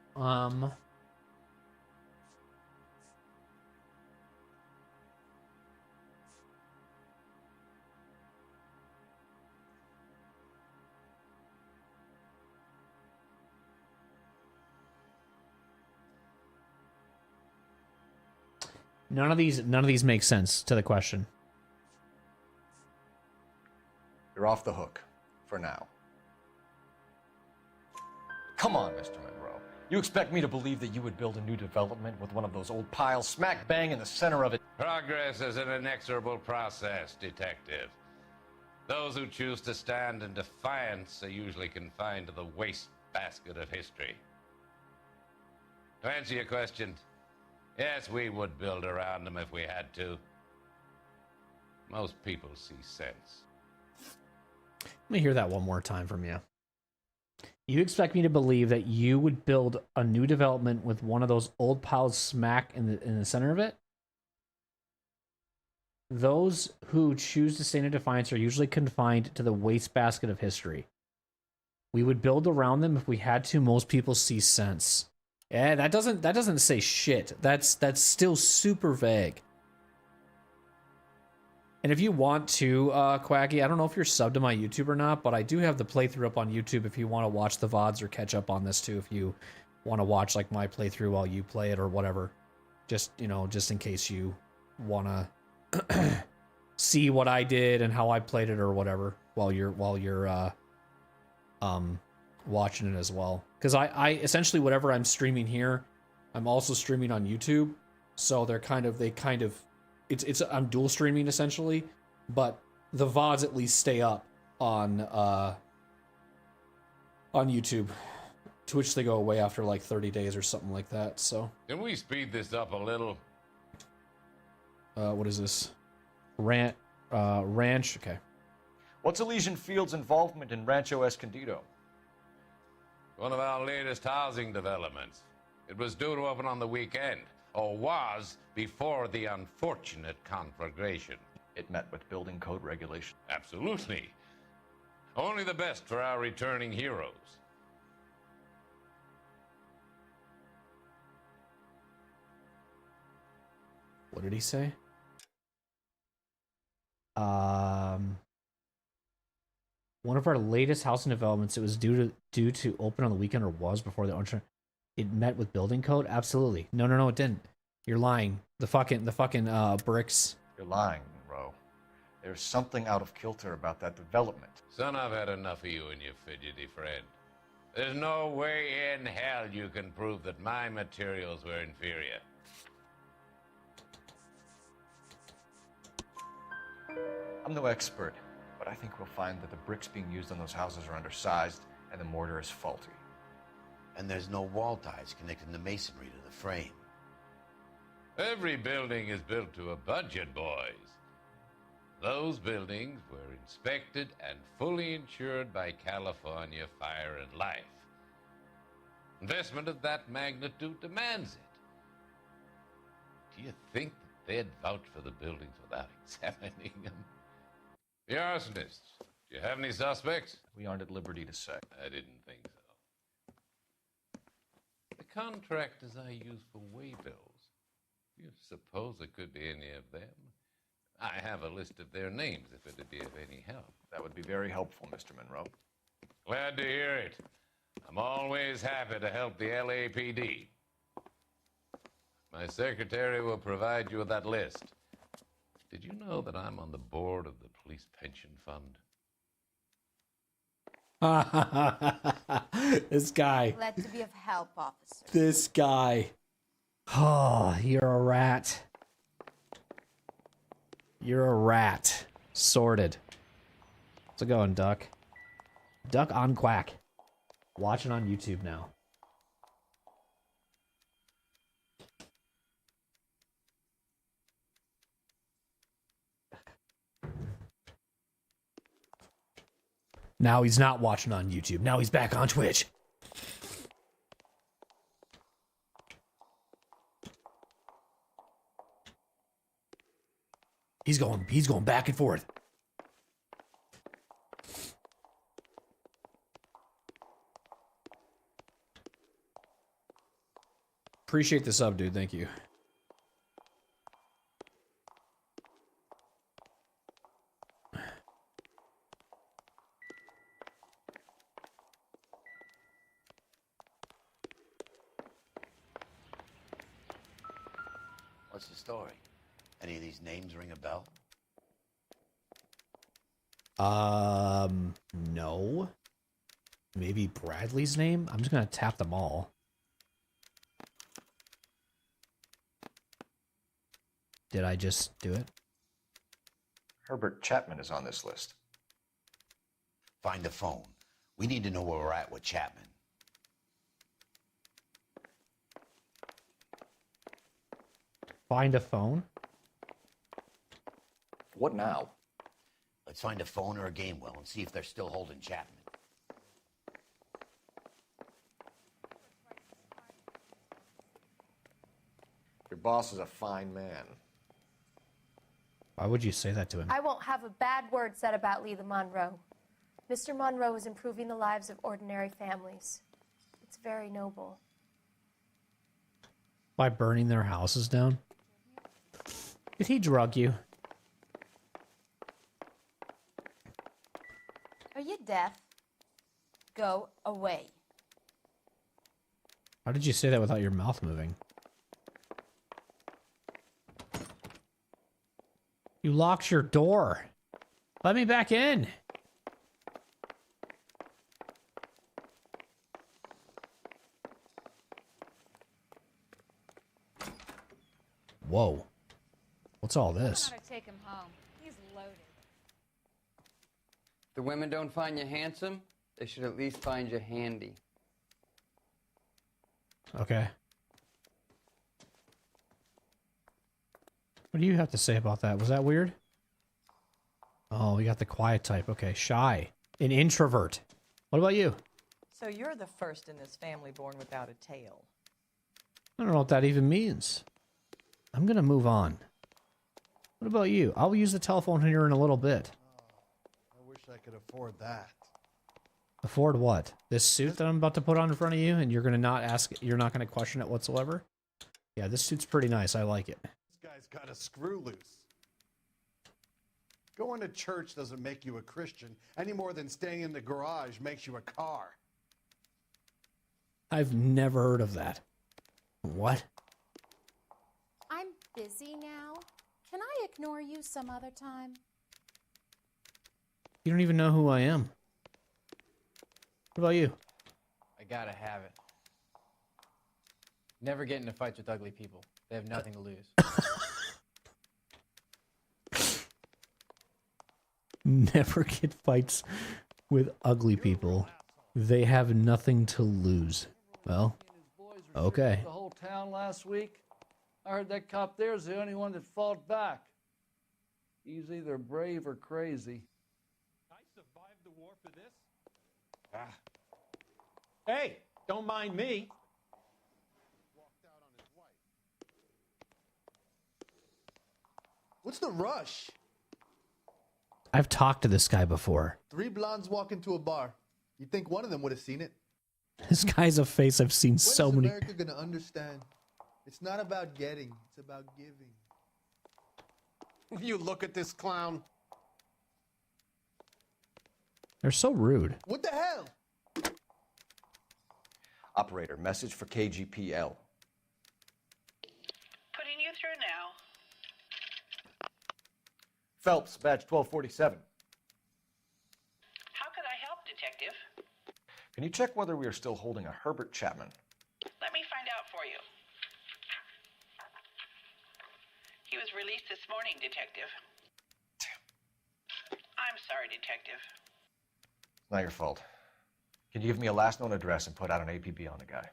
None of these make sense to the question. You're off the hook, for now. Come on, Mr. Monroe. You expect me to believe that you would build a new development with one of those old piles smack bang in the center of it? Progress is an inexorable process, detective. Those who choose to stand in defiance are usually confined to the wastebasket of history. To answer your question, yes, we would build around them if we had to. Most people see sense. Let me hear that one more time from you. You expect me to believe that you would build a new development with one of those old piles smack in the center of it? Those who choose to stand in defiance are usually confined to the wastebasket of history. We would build around them if we had to. Most people see sense. Yeah, that doesn't say shit. That's still super vague. And if you want to, Quacky, I don't know if you're subbed to my YouTube or not, but I do have the playthrough up on YouTube if you want to watch the VODs or catch up on this too, if you want to watch like my playthrough while you play it or whatever. Just, you know, just in case you want to see what I did and how I played it or whatever while you're watching it as well. Because I essentially whatever I'm streaming here, I'm also streaming on YouTube. So they kind of it's I'm dual streaming essentially, but the VODs at least stay up on YouTube. Twitch they go away after like 30 days or something like that. So can we speed this up a little? What is this? Ranch. Okay. What's Elysian Field's involvement in Rancho Escondido? One of our latest housing developments. It was due to open on the weekend, or was before the unfortunate conflagration. It met with building code regulations. Absolutely. Only the best for our returning heroes. What did he say? One of our latest housing developments, it was due to open on the weekend, or was before the owner. It met with building code? Absolutely. No, it didn't. You're lying. The fucking bricks. You're lying, Monroe. There's something out of kilter about that development. Son, I've had enough of you and your fidgety friend. There's no way in hell you can prove that my materials were inferior. I'm no expert, but I think we'll find that the bricks being used on those houses are undersized and the mortar is faulty. And there's no wall ties connecting the masonry to the frame. Every building is built to a budget, boys. Those buildings were inspected and fully insured by California Fire and Life. Investment of that magnitude demands it. Do you think that they'd vouch for the buildings without examining them? The arsonists, do you have any suspects? We aren't at liberty to say. I didn't think so. The contractors I use for way bills, do you suppose it could be any of them? I have a list of their names if it'd be of any help. That would be very helpful, Mr. Monroe. Glad to hear it. I'm always happy to help the LAPD. My secretary will provide you with that list. Did you know that I'm on the board of the police pension fund? This guy. Glad to be of help, officer. This guy. Oh, you're a rat. You're a rat. Sorted. How's it going, Duck? Duck on Quack. Watching on YouTube now. Now he's not watching on YouTube. Now he's back on Twitch. He's going back and forth. Appreciate the sub, dude. Thank you. What's the story? Any of these names ring a bell? No. Maybe Bradley's name? I'm just gonna tap them all. Did I just do it? Herbert Chapman is on this list. Find the phone. We need to know where we're at with Chapman. Find a phone? What now? Let's find a phone or a game well and see if they're still holding Chapman. Your boss is a fine man. Why would you say that to him? I won't have a bad word said about Leland Monroe. Mr. Monroe is improving the lives of ordinary families. It's very noble. By burning their houses down? Did he drug you? Are you deaf? Go away. How did you say that without your mouth moving? You locked your door. Let me back in. Whoa. What's all this? I'm gonna take him home. He's loaded. The women don't find you handsome, they should at least find you handy. Okay. What do you have to say about that? Was that weird? Oh, we got the quiet type. Okay, shy. An introvert. What about you? So you're the first in this family born without a tail. I don't know what that even means. I'm gonna move on. What about you? I'll use the telephone here in a little bit. I wish I could afford that. Afford what? This suit that I'm about to put on in front of you, and you're gonna not ask. You're not gonna question it whatsoever. Yeah, this suit's pretty nice. I like it. This guy's got a screw loose. Going to church doesn't make you a Christian any more than staying in the garage makes you a car. I've never heard of that. What? I'm busy now. Can I ignore you some other time? You don't even know who I am. What about you? I gotta have it. Never get into fights with ugly people. They have nothing to lose. Never get fights with ugly people. They have nothing to lose. Well, okay. The whole town last week. I heard that cop there's the only one that fought back. He's either brave or crazy. I survived the war for this? Ah. Hey, don't mind me. What's the rush? I've talked to this guy before. 3 blondes walk into a bar. You'd think one of them would have seen it. This guy's a face I've seen so many. When is America gonna understand? It's not about getting, it's about giving. You look at this clown. They're so rude. What the hell? Operator, message for KGPL. Putting you through now. Phelps, badge 1247. How could I help, Detective? Can you check whether we are still holding a Herbert Chapman? Let me find out for you. He was released this morning, Detective. I'm sorry, Detective. Not your fault. Can you give me a last known address and put out an APB on the guy?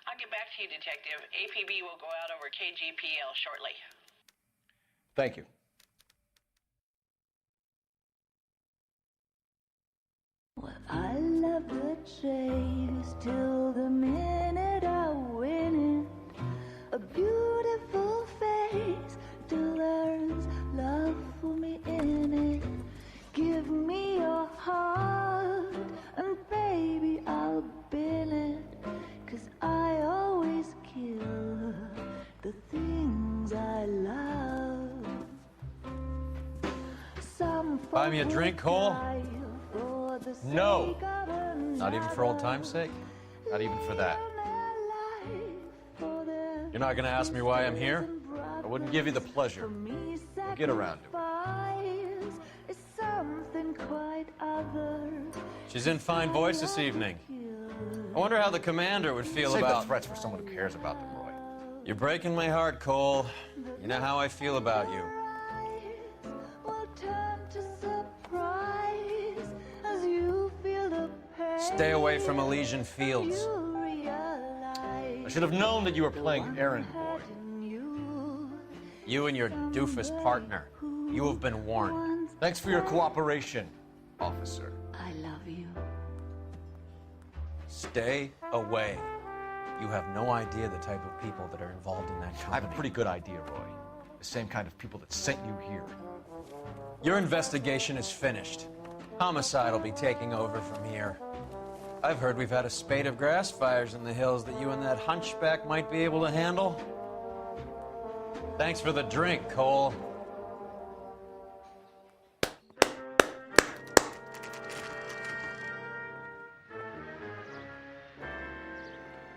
I'll get back to you, Detective. APB will go out over KGPL shortly. Thank you. I love the chase till the minute I win it. A beautiful face till there's love for me in it. Give me your heart and baby I'll bill it. 'Cause I always kill the things I love. Some Buy me a drink, Cole? No. Not even for old time's sake? Not even for that. You're not going to ask me why I'm here? I wouldn't give you the pleasure. We'll get around to it. She's in fine voice this evening. I wonder how the commander would feel Save about... the threats for someone who cares about them, Roy. You're breaking my heart, Cole. You know how I feel about you. Stay away from Elysian Fields. I should have known that you were playing errand boy. You and your doofus partner. You have been warned. Thanks for your cooperation, officer. I love you. Stay away. You have no idea the type of people that are involved in that company. I have a pretty good idea, Roy. The same kind of people that sent you here. Your investigation is finished. Homicide will be taking over from here. I've heard we've had a spate of grass fires in the hills that you and that hunchback might be able to handle. Thanks for the drink, Cole.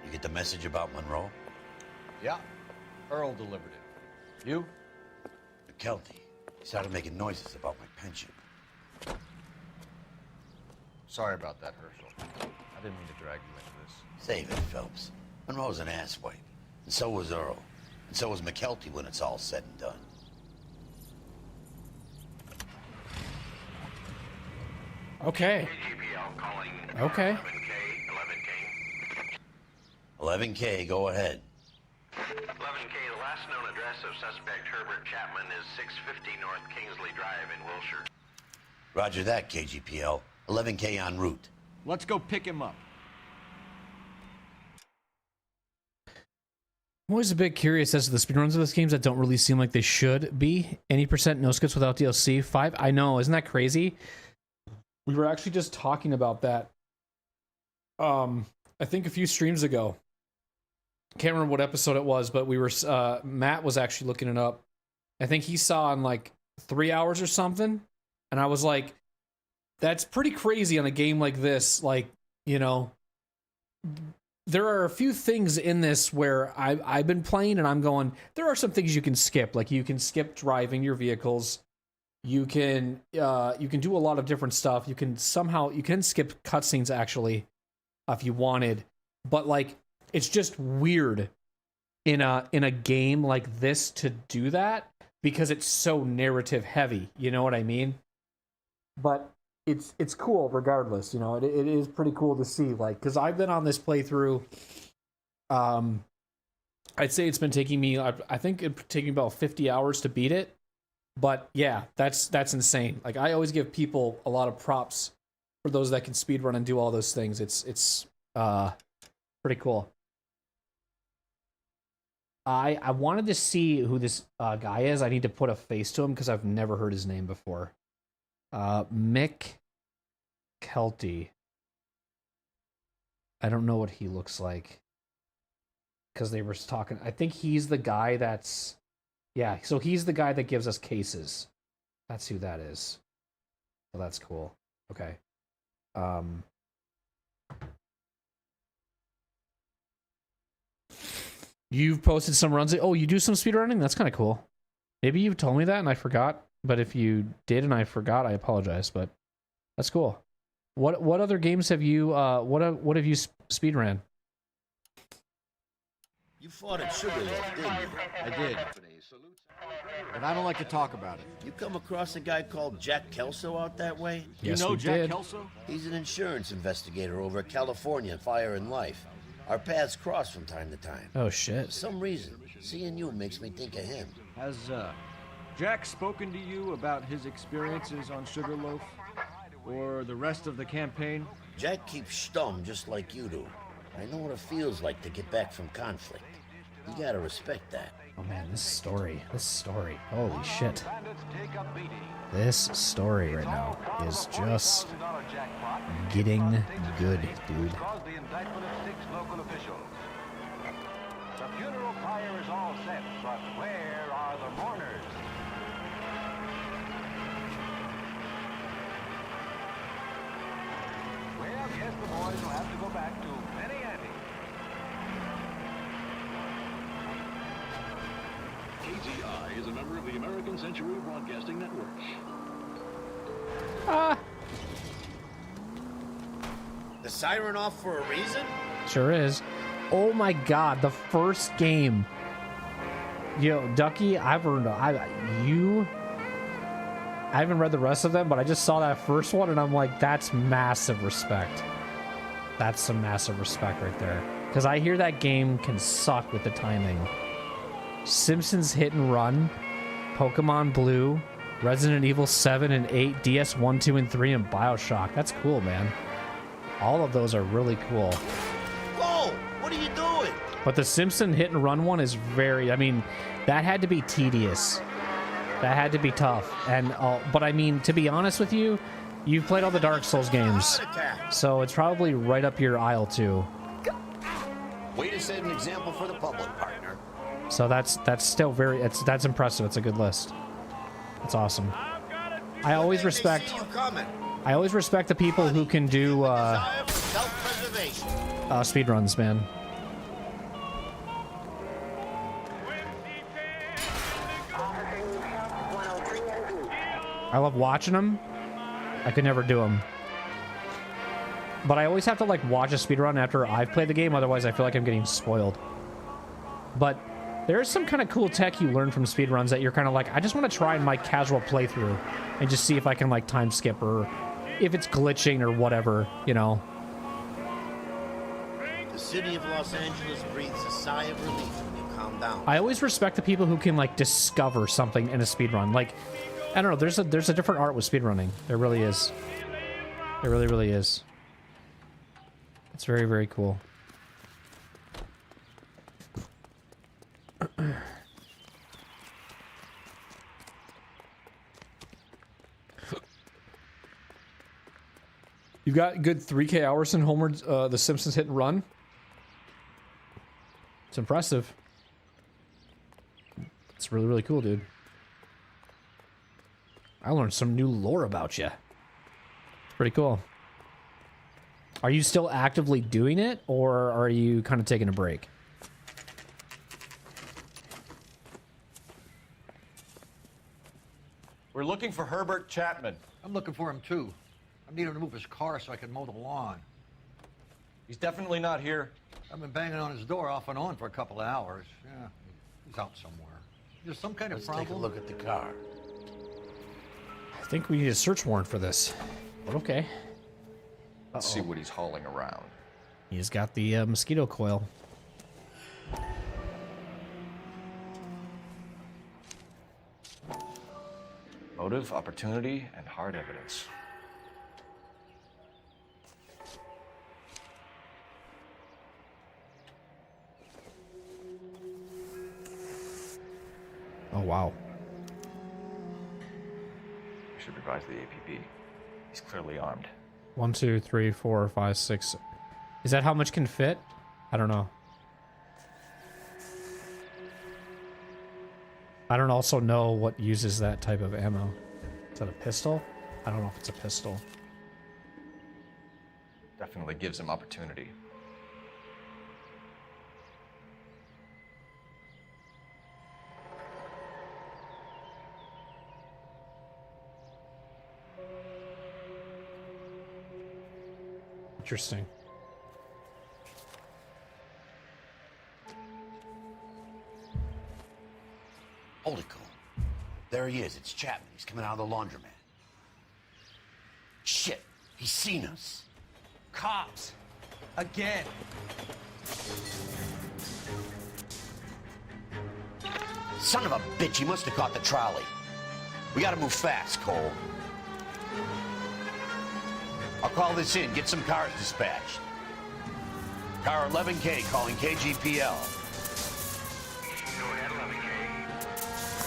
You get the message about Monroe? Yeah, Earl delivered it. You? McKelty. He started making noises about my pension. Sorry about that, Herschel. I didn't mean to drag you into this. Save it, Phelps. Monroe's an asswipe. And so was Earl. And so was McKelty when it's all said and done. Okay. Okay. 11K, go ahead. 11K, the last known address of suspect Herbert Chapman is 650 North Kingsley Drive in Wilshire. Roger that, KGPL. 11K en route. Let's go pick him up. I'm always a bit curious as to the speedruns of those games that don't really seem like they should be. Any percent no skips without DLC. 5. I know, isn't that crazy? We were actually just talking about that. I think a few streams ago. Can't remember what episode it was, but we were Matt was actually looking it up. I think he saw in like 3 hours or something, and I was like, that's pretty crazy on a game like this. Like, you know, there are a few things in this where I've been playing and I'm going, there are some things you can skip. Like you can skip driving your vehicles. You can do a lot of different stuff. You can skip cutscenes actually, if you wanted. But like, it's just weird in a game like this to do that because it's so narrative heavy. You know what I mean? But it's cool regardless. You know, it is pretty cool to see. Like, because I've been on this playthrough. I'd say it's been taking me. I think it's taking about 50 hours to beat it. But yeah, that's insane. Like, I always give people a lot of props for those that can speedrun and do all those things. It's pretty cool. I wanted to see who this guy is. I need to put a face to him because I've never heard his name before. Mick Kelty. I don't know what he looks like because they were talking. I think he's the guy that's... Yeah, so he's the guy that gives us cases. That's who that is. Well, that's cool. Okay. You've posted some runs. Oh, you do some speedrunning? That's kind of cool. Maybe you've told me that and I forgot. But if you did and I forgot, I apologize. But that's cool. What other games have you what have you speedran? You fought at Sugarloaf, didn't you? I did. But I don't like to talk about it. You come across a guy called Jack Kelso out that way? Yes, you know we Jack did. Kelso? He's an insurance investigator over at California Fire and Life. Our paths cross from time to time. Oh, shit. For some reason, seeing you makes me think of him. Has Jack spoken to you about his experiences on Sugarloaf? Or the rest of the campaign? Jack keeps stum just like you do. I know what it feels like to get back from conflict. You gotta respect that. Oh man, this story. Holy shit. This story right now is just getting good, dude. The funeral pyre is all set, but where are the mourners? Well, yes, the boys will have to go back to Penny Ante. KTI is a member of the American Century Broadcasting Network. The siren off for a reason? Sure is. Oh my god, the first game. Yo, Ducky, I haven't read the rest of them, but I just saw that first one and I'm like, that's massive respect. That's some massive respect right there. Because I hear that game can suck with the timing. Simpsons Hit and Run, Pokemon Blue, Resident Evil 7 and 8, DS 1, 2, and 3, and Bioshock. That's cool, man. All of those are really cool. Whoa! What are you doing? But the Simpson Hit and Run one is very... I mean, that had to be tedious. That had to be tough. And but I mean, to be honest with you, you've played all the Dark Souls games. So it's probably right up your aisle, too. Way to set an example for the public, partner. So that's still very... That's impressive. It's a good list. That's awesome. I always respect... I always respect the people who can do speedruns, man. I love watching them. I could never do them. But I always have to like watch a speedrun after I've played the game, otherwise I feel like I'm getting spoiled. But there's some kind of cool tech you learn from speedruns that you're kind of like, I just want to try in my casual playthrough and just see if I can like time skip or if it's glitching or whatever, you know. The city of Los Angeles breathes a sigh of relief when you calm down. I always respect the people who can like discover something in a speedrun. Like, I don't know, there's a different art with speedrunning. There really is. There really, really is. It's very, very cool. You've got good 3K hours in Homer, The Simpsons Hit and Run. It's impressive. It's really, really cool, dude. I learned some new lore about you. Pretty cool. Are you still actively doing it, or are you kind of taking a break? We're looking for Herbert Chapman. I'm looking for him too. I need him to move his car so I can mow the lawn. He's definitely not here. I've been banging on his door off and on for a couple of hours. Yeah, he's out somewhere. There's some kind of problem. Let's take a look at the car. I think we need a search warrant for this. But okay. Let's see what he's hauling around. He's got the mosquito coil. Motive, opportunity, and hard evidence. Oh, wow. We should revise the APB. He's clearly armed. 1, 2, 3, 4, 5, 6. Is that how much can fit? I don't know. I don't also know what uses that type of ammo. Is that a pistol? I don't know if it's a pistol. Definitely gives him opportunity. Interesting. Hold it, Cole. There he is. It's Chapman. He's coming out of the laundromat. Shit. He's seen us. Cops. Again. Son of a bitch. He must have caught the trolley. We gotta move fast, Cole. I'll call this in. Get some cars dispatched. Car 11K calling KGPL.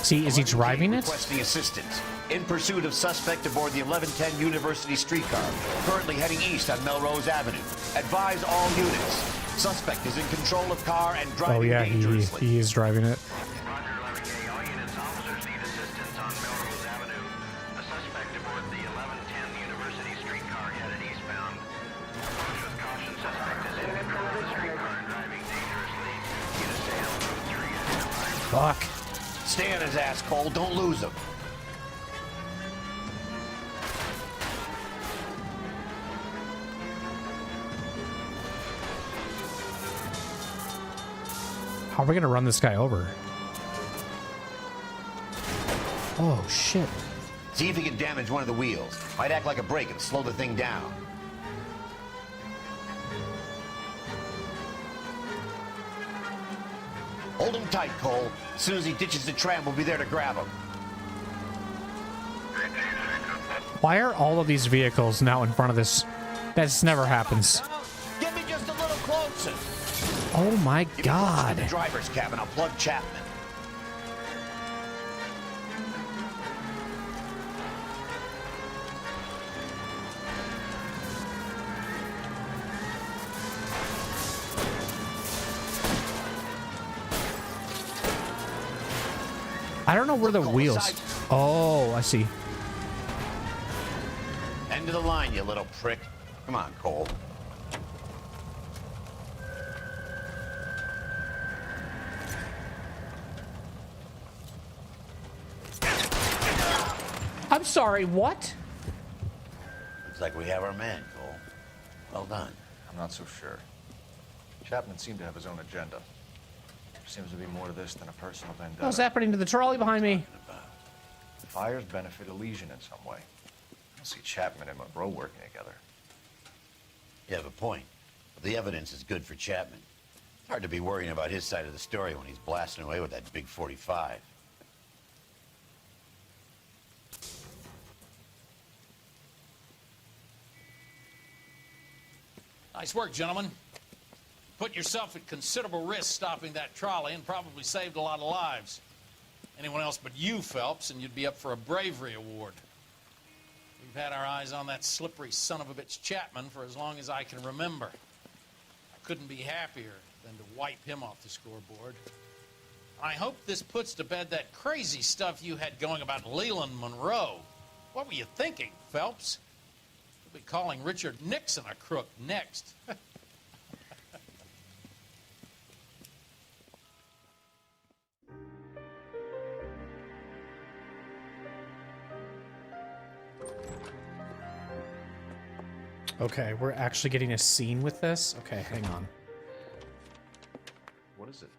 See, is he driving it? Requesting assistance. In pursuit of suspect aboard the 1110 University streetcar. Currently heading east on Melrose Avenue. Advise all units. Suspect is in control of car and driving Oh yeah, dangerously. he is driving it. Fuck. Stay on his ass, Cole. Don't lose him. How are we gonna run this guy over? Oh shit. See if he can damage one of the wheels. Might act like a brake and slow the thing down. Hold him tight, Cole. As soon as he ditches the tram, we'll be there to grab him. Why are all of these vehicles now in front of this? That never happens. Get me just a little closer. Oh my Give me god. the driver's cabin. I'll plug Chapman. I don't know where the wheels. Oh, I see. End of the line, you little prick. Come on, Cole. I'm sorry, what? Looks like we have our man, Cole. Well done. I'm not so sure. Chapman seemed to have his own agenda. There seems to be more to this than a personal vendetta. What's happening to the trolley behind me? The fires benefit Elysian in some way. I don't see Chapman and Monroe working together. You have a point. But the evidence is good for Chapman. It's hard to be worrying about his side of the story when he's blasting away with that big 45. Nice work, gentlemen. Put yourself at considerable risk stopping that trolley and probably saved a lot of lives. Anyone else but you, Phelps, and you'd be up for a bravery award. We've had our eyes on that slippery son of a bitch Chapman for as long as I can remember. I couldn't be happier than to wipe him off the scoreboard. I hope this puts to bed that crazy stuff you had going about Leland Monroe. What were you thinking, Phelps? You'll be calling Richard Nixon a crook next. Okay, we're actually getting a scene with this? Okay, hang on. What is it?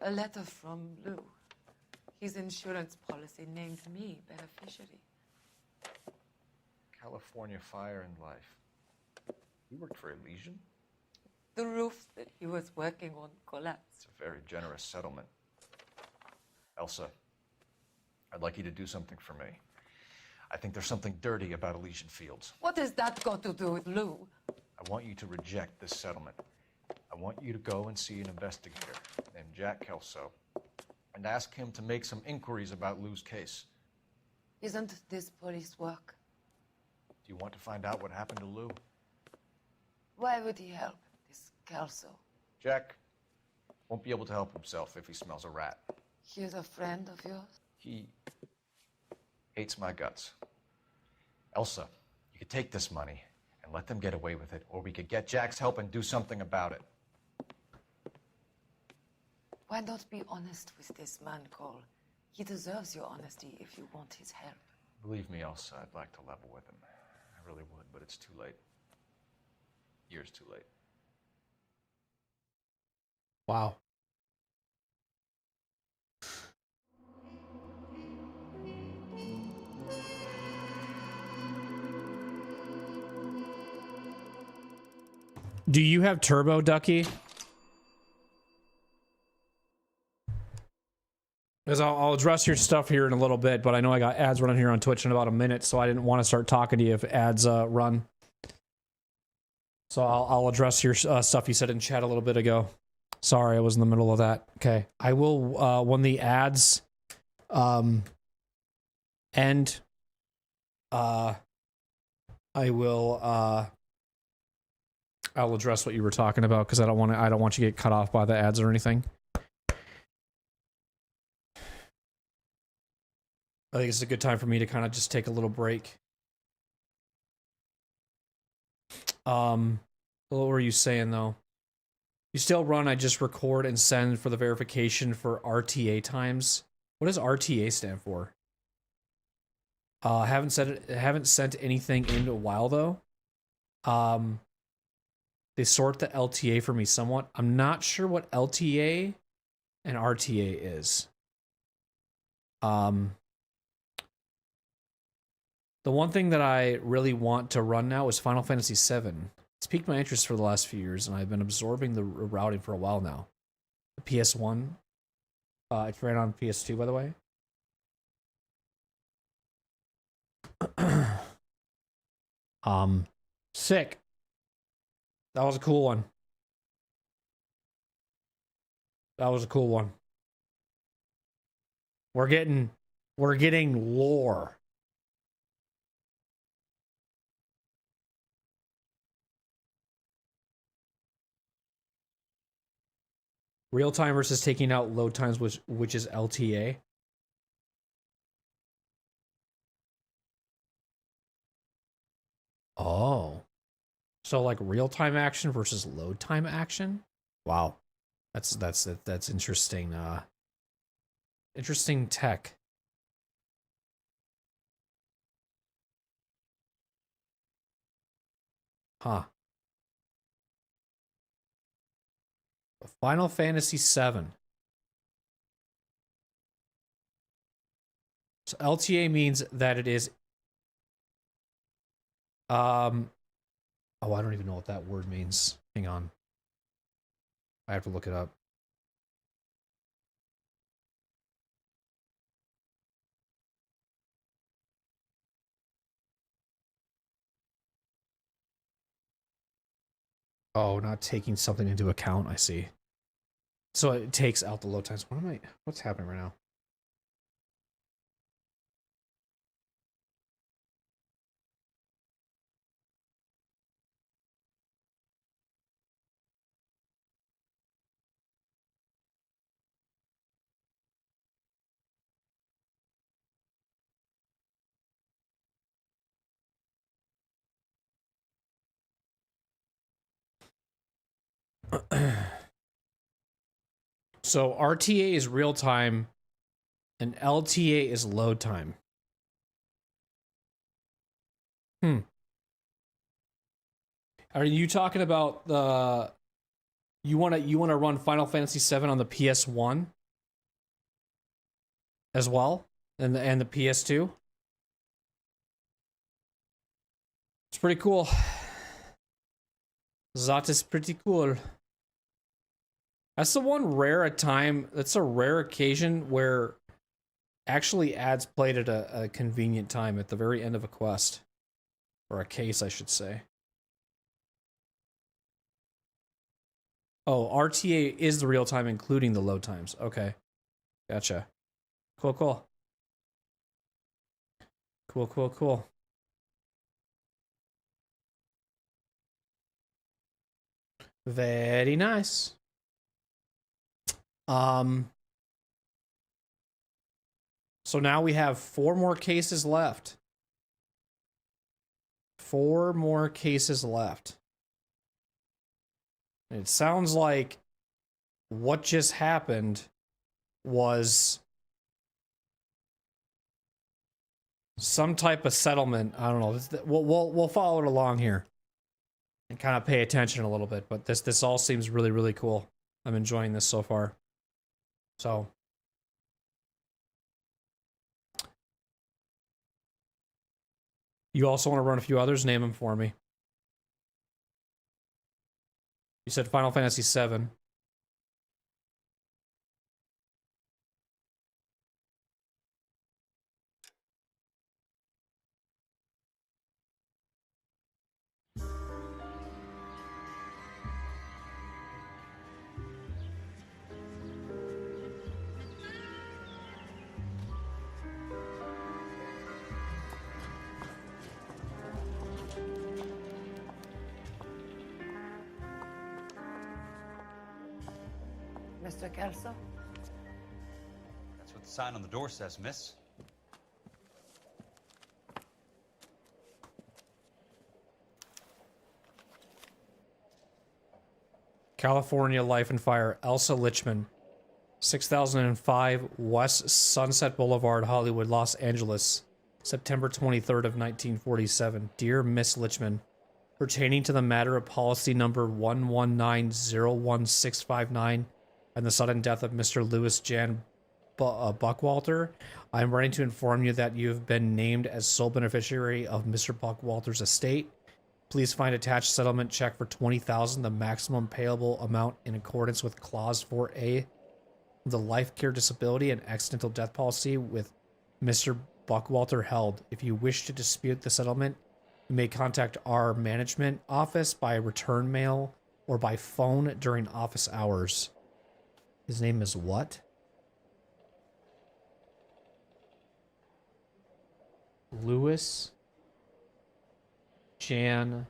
A letter from Lou. His insurance policy named me beneficiary. California Fire and Life. You worked for Elysian? The roof that he was working on collapsed. It's a very generous settlement. Elsa, I'd like you to do something for me. I think there's something dirty about Elysian Fields. What has that got to do with Lou? I want you to reject this settlement. I want you to go and see an investigator named Jack Kelso and ask him to make some inquiries about Lou's case. Isn't this police work? Do you want to find out what happened to Lou? Why would he help, this Kelso? Jack won't be able to help himself if he smells a rat. He's a friend of yours? He hates my guts. Elsa, you could take this money and let them get away with it, or we could get Jack's help and do something about it. Why not be honest with this man, Cole? He deserves your honesty if you want his help. Believe me, Elsa, I'd like to level with him. I really would, but it's too late. Years too late. Wow. Do you have turbo, Ducky? Because I'll address your stuff here in a little bit, but I know I got ads running here on Twitch in about a minute, so I didn't want to start talking to you if ads run. So I'll address your stuff you said in chat a little bit ago. Sorry, I was in the middle of that. Okay, I will when the ads end. I'll address what you were talking about because I don't want you to get cut off by the ads or anything. I think it's a good time for me to kind of just take a little break. What were you saying though? You still run, I just record and send for the verification for RTA times. What does RTA stand for? Haven't sent anything in a while though. They sort the LTA for me somewhat. I'm not sure what LTA and RTA is. The one thing that I really want to run now is Final Fantasy VII. It's piqued my interest for the last few years, and I've been absorbing the routing for a while now. The PS1. It's ran on PS2, by the way. Sick. That was a cool one. That was a cool one. We're getting lore. Real time versus taking out load times, which is LTA. Oh. So like real time action versus load time action? Wow. That's interesting. Interesting tech. Huh. Final Fantasy VII. So LTA means that it is oh, I don't even know what that word means. Hang on. I have to look it up. Oh, not taking something into account, I see. So it takes out the load times. What's happening right now? So RTA is real time and LTA is load time. Are you talking about the you want to run Final Fantasy VII on the PS1 as well and the PS2? It's pretty cool. That is pretty cool. That's the one rare time. That's a rare occasion where actually ads played at a convenient time at the very end of a quest. Or a case, I should say. Oh, RTA is the real time, including the load times. Okay. Gotcha. Cool, cool. Cool, cool, cool. Very nice. So now we have 4 more cases left. 4 more cases left. It sounds like what just happened was some type of settlement. I don't know. We'll follow it along here and kind of pay attention a little bit. But this all seems really, really cool. I'm enjoying this so far. So you also want to run a few others? Name them for me. You said Final Fantasy VII. Mr. Kelso? That's what the sign on the door says, miss. California Life and Fire, Elsa Lichman, 6005 West Sunset Boulevard, Hollywood, Los Angeles, September 23rd of 1947. Dear Miss Lichman, pertaining to the matter of policy number 119016559 and the sudden death of Mr. Louis Jan Buckwalter, I am writing to inform you that you have been named as sole beneficiary of Mr. Buckwalter's estate. Please find attached settlement check for $20,000, the maximum payable amount in accordance with Clause 4A of the Life Care Disability and Accidental Death Policy with Mr. Buckwalter held. If you wish to dispute the settlement, you may contact our management office by return mail or by phone during office hours. His name is what? Louis Jan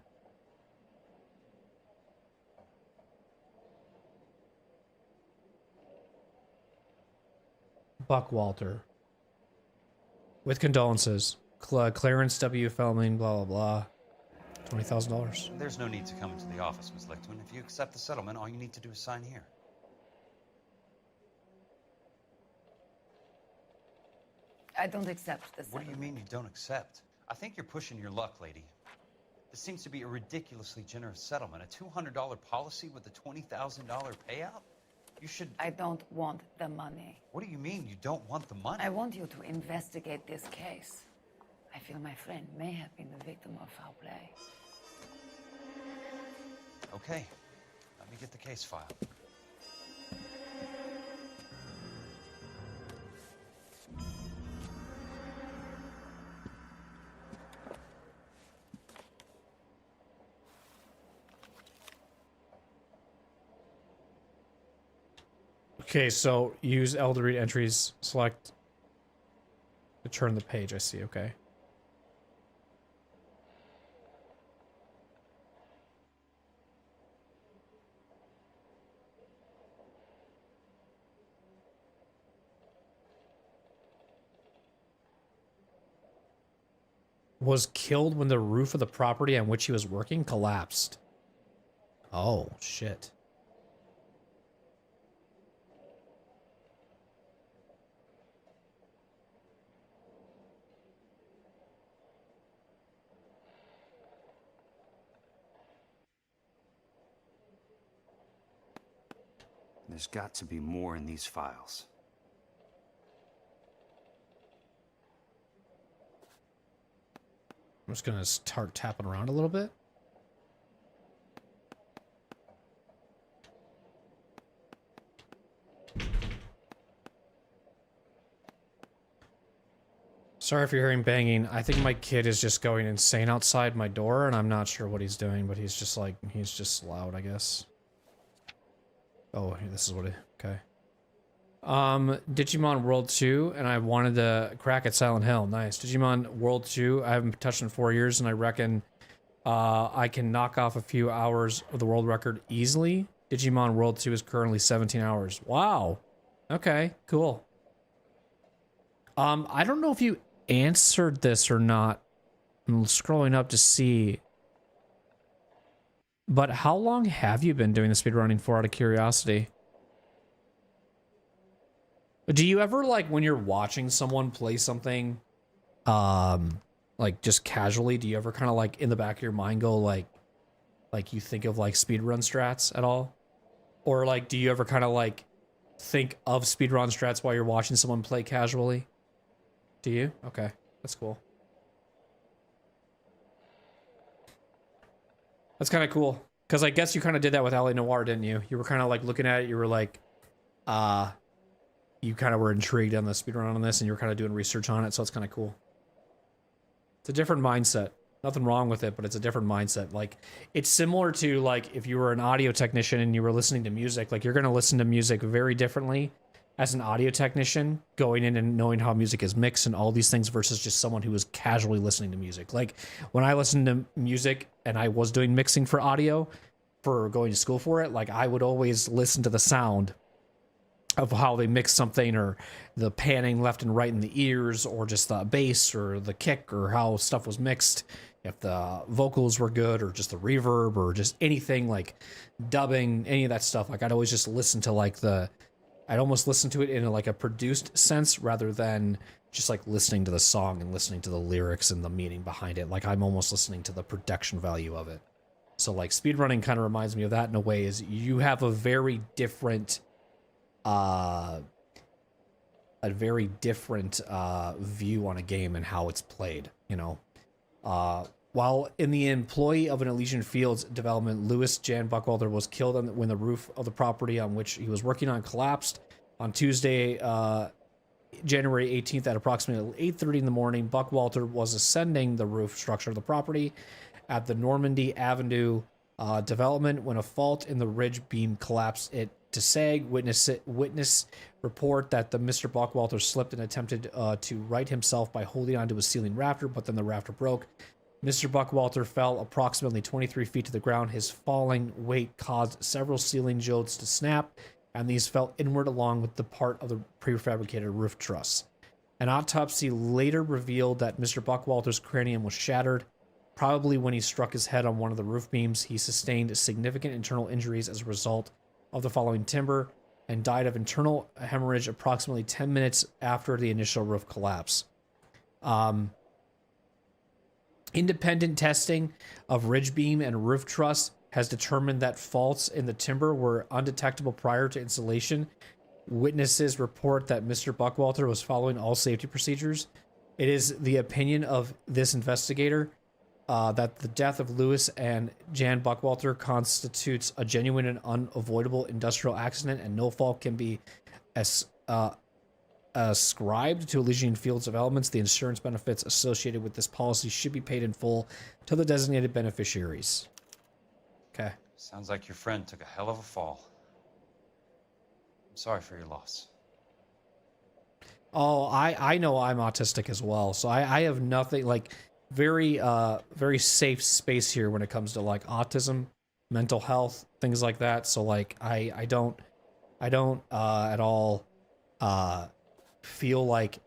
Buckwalter. With condolences. Clarence W. Felming, blah, blah, blah. $20,000. There's no need to come into the office, Miss Lichtman. If you accept the settlement, all you need to do is sign here. I don't accept this. What do you mean you don't accept? I think you're pushing your luck, lady. This seems to be a ridiculously generous settlement. A $200 policy with a $20,000 payout? You should... I don't want the money. What do you mean you don't want the money? I want you to investigate this case. I feel my friend may have been the victim of foul play. Okay. Let me get the case file. Okay, so use L to read entries, select to turn the page, I see, okay. Was killed when the roof of the property on which he was working collapsed. Oh, shit. There's got to be more in these files. I'm just gonna start tapping around a little bit. Sorry if you're hearing banging. I think my kid is just going insane outside my door, and I'm not sure what he's doing, but he's just loud, I guess. Oh, this is what it, okay. Digimon World 2, and I wanted to crack at Silent Hill. Nice. Digimon World 2, I haven't touched in 4 years, and I reckon I can knock off a few hours of the world record easily. Digimon World 2 is currently 17 hours. Wow. Okay, cool. I don't know if you answered this or not. I'm scrolling up to see. But how long have you been doing the speedrunning for, out of curiosity? Do you ever, like, when you're watching someone play something, like, just casually, do you ever kind of, like, in the back of your mind go, like you think of, like, speedrun strats at all? Or, like, do you ever kind of, like, think of speedrun strats while you're watching someone play casually? Do you? Okay, that's cool. That's kind of cool. Because I guess you kind of did that with LA Noire, didn't you? You were kind of, like, looking at it, you were like, you kind of were intrigued on the speedrun on this, and you were kind of doing research on it, so it's kind of cool. It's a different mindset. Nothing wrong with it, but it's a different mindset. Like, it's similar to, like, if you were an audio technician and you were listening to music, like, you're going to listen to music very differently as an audio technician, going in and knowing how music is mixed and all these things versus just someone who is casually listening to music. Like, when I listened to music and I was doing mixing for audio, for going to school for it, like, I would always listen to the sound of how they mix something, or the panning left and right in the ears, or just the bass or the kick, or how stuff was mixed, if the vocals were good, or just the reverb, or just anything, like dubbing, any of that stuff. Like, I'd always just listen to, like, I'd almost listen to it in like a produced sense rather than just like listening to the song and listening to the lyrics and the meaning behind it. Like, I'm almost listening to the production value of it. So, like, speedrunning kind of reminds me of that in a way, is you have a very different view on a game and how it's played, you know. While in the employee of an Elysian Fields development, Louis Jan Buckwalter was killed when the roof of the property on which he was working on collapsed on Tuesday, January 18th at approximately 8:30 in the morning. Buckwalter was ascending the roof structure of the property at the Normandy Avenue development when a fault in the ridge beam collapsed it to sag. Witness report that the Mr. Buckwalter slipped and attempted to right himself by holding onto a ceiling rafter, but then the rafter broke. Mr. Buckwalter fell approximately 23 feet to the ground. His falling weight caused several ceiling joists to snap, and these fell inward along with the part of the prefabricated roof truss. An autopsy later revealed that Mr. Buckwalter's cranium was shattered, probably when he struck his head on one of the roof beams. He sustained significant internal injuries as a result of the falling timber and died of internal hemorrhage approximately 10 minutes after the initial roof collapse. Independent testing of ridge beam and roof truss has determined that faults in the timber were undetectable prior to installation. Witnesses report that Mr. Buckwalter was following all safety procedures. It is the opinion of this investigator that the death of Louis and Jan Buckwalter constitutes a genuine and unavoidable industrial accident, and no fault can be ascribed to Elysian Fields developments. The insurance benefits associated with this policy should be paid in full to the designated beneficiaries. Okay. Sounds like your friend took a hell of a fall. I'm sorry for your loss. Oh, I know I'm autistic as well, so I have nothing, like, very safe space here when it comes to, like, autism, mental health, things like that. So, like, I don't at all feel like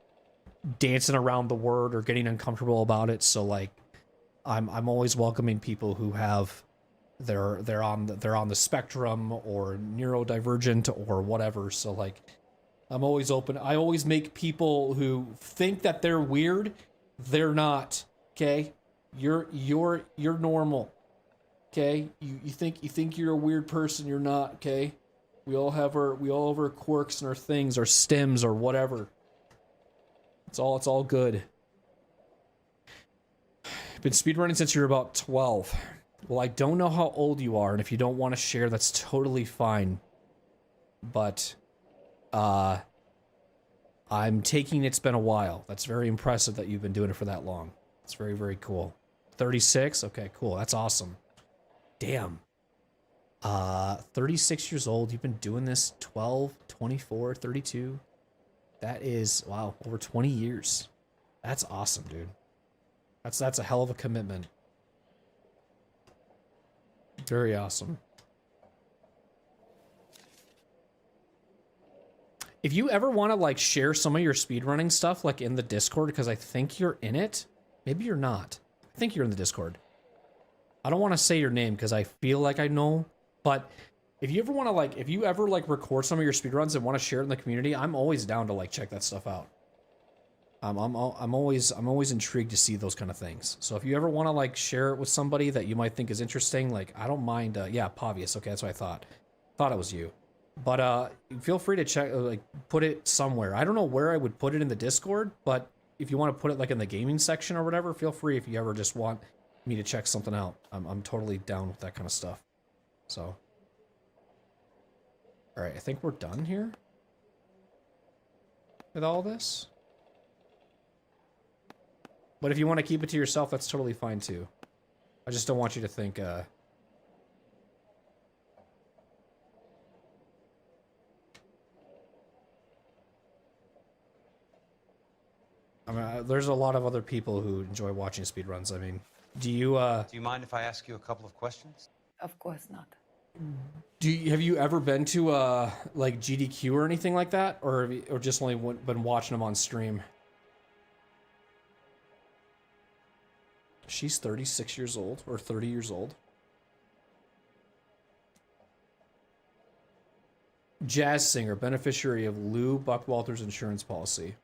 dancing around the word or getting uncomfortable about it. So, like, I'm always welcoming people who have they're on the spectrum or neurodivergent or whatever. So, like, I'm always open. I always make people who think that they're weird, they're not. Okay, you're normal. Okay, you think you're a weird person, you're not. Okay, We all have our quirks and our things, our stims or whatever. It's all good. Been speedrunning since you're about 12. Well, I don't know how old you are, and if you don't want to share, that's totally fine. But, I'm taking it's been a while. That's very impressive that you've been doing it for that long. It's very, very cool. 36? Okay, cool. That's awesome. Damn. 36 years old. You've been doing this 12, 24, 32. That is, wow, over 20 years. That's awesome, dude. That's a hell of a commitment. Very awesome. If you ever want to like share some of your speedrunning stuff like in the Discord, because I think you're in it. Maybe you're not. I think you're in the Discord. I don't want to say your name because I feel like I know, but if you ever want to like, if you ever like record some of your speedruns and want to share it in the community, I'm always down to like check that stuff out. I'm always intrigued to see those kind of things. So if you ever want to like share it with somebody that you might think is interesting, like I don't mind. Yeah, Pavius. Okay, that's what I thought. Thought it was you. But feel free to check, like put it somewhere. I don't know where I would put it in the Discord, but if you want to put it like in the gaming section or whatever, feel free if you ever just want me to check something out. I'm totally down with that kind of stuff. So, all right, I think we're done here with all this. But if you want to keep it to yourself, that's totally fine too. I just don't want you to think, I mean, there's a lot of other people who enjoy watching speedruns. I mean, do you mind if I ask you a couple of questions? Of course not. Have you ever been to like GDQ or anything like that, or just only been watching them on stream? She's 36 years old or 30 years old. Jazz singer, beneficiary of Lou Buckwalter's insurance policy.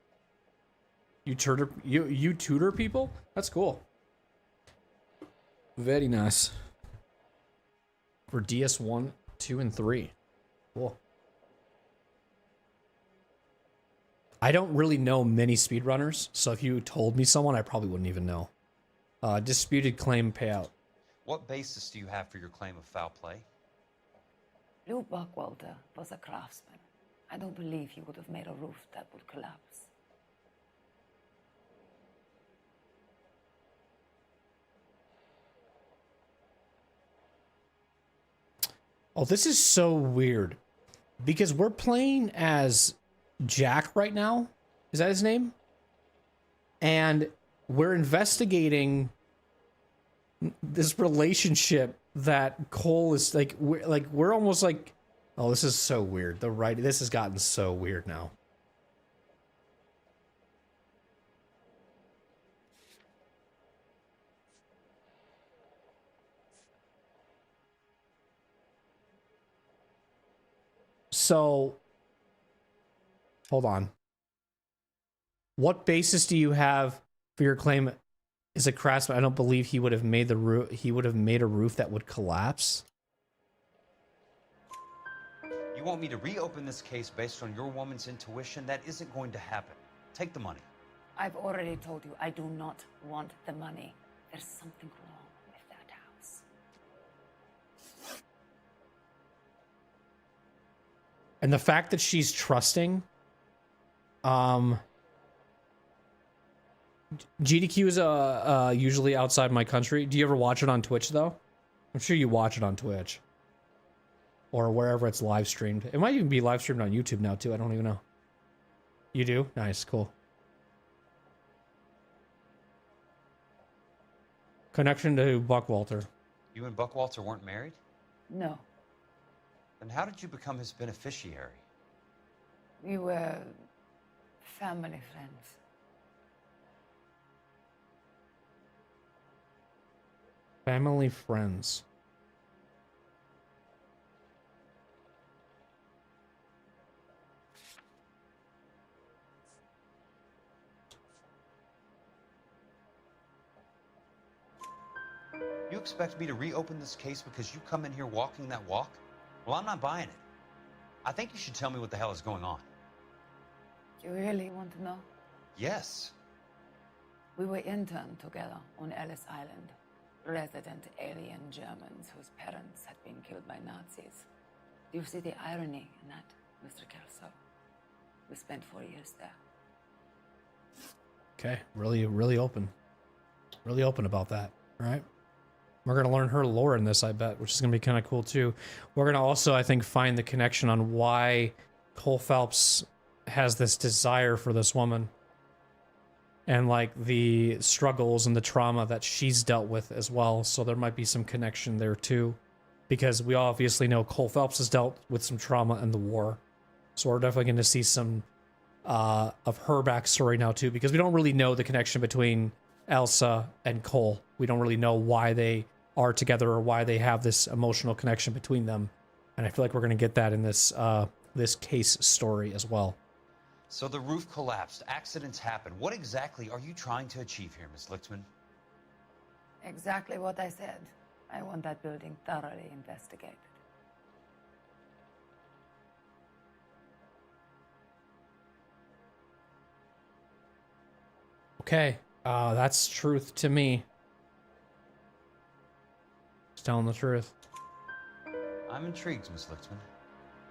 You tutor people? That's cool. Very nice. For DS1, 2, and 3. Cool. I don't really know many speedrunners, so if you told me someone, I probably wouldn't even know. Disputed claim payout. What basis do you have for your claim of foul play? Lou Buckwalter was a craftsman. I don't believe he would have made a roof that would collapse. Oh, this is so weird. Because we're playing as Jack right now. Is that his name? And we're investigating this relationship that Cole is like we're almost like, oh, this is so weird. This has gotten so weird now. So, hold on. What basis do you have for your claim as a craftsman? I don't believe he would have made the roof. He would have made a roof that would collapse. You want me to reopen this case based on your woman's intuition? That isn't going to happen. Take the money. I've already told you I do not want the money. There's something wrong with that house. And the fact that she's trusting, GDQ is usually outside my country. Do you ever watch it on Twitch though? I'm sure you watch it on Twitch or wherever it's live streamed. It might even be live streamed on YouTube now too. I don't even know. You do? Nice, cool. Connection to Buckwalter. You and Buckwalter weren't married? No. Then how did you become his beneficiary? We were family friends. Family friends. You expect me to reopen this case because you come in here walking that walk? Well, I'm not buying it. I think you should tell me what the hell is going on. You really want to know? Yes. We were interned together on Ellis Island. Resident alien Germans whose parents had been killed by Nazis. Do you see the irony in that, Mr. Kelso? We spent 4 years there. Okay, really open. Really open about that, right? We're going to learn her lore in this, I bet, which is going to be kind of cool, too. We're going to also, I think, find the connection on why Cole Phelps has this desire for this woman. And, like, the struggles and the trauma that she's dealt with as well. So there might be some connection there, too. Because we obviously know Cole Phelps has dealt with some trauma in the war. So we're definitely going to see some of her backstory now, too. Because we don't really know the connection between Elsa and Cole. We don't really know why they are together or why they have this emotional connection between them. And I feel like we're going to get that in this this case story as well. So the roof collapsed. Accidents happen. What exactly are you trying to achieve here, Miss Lichtman? Exactly what I said. I want that building thoroughly investigated. Okay, that's truth to me. Just telling the truth. I'm intrigued, Miss Lichtman.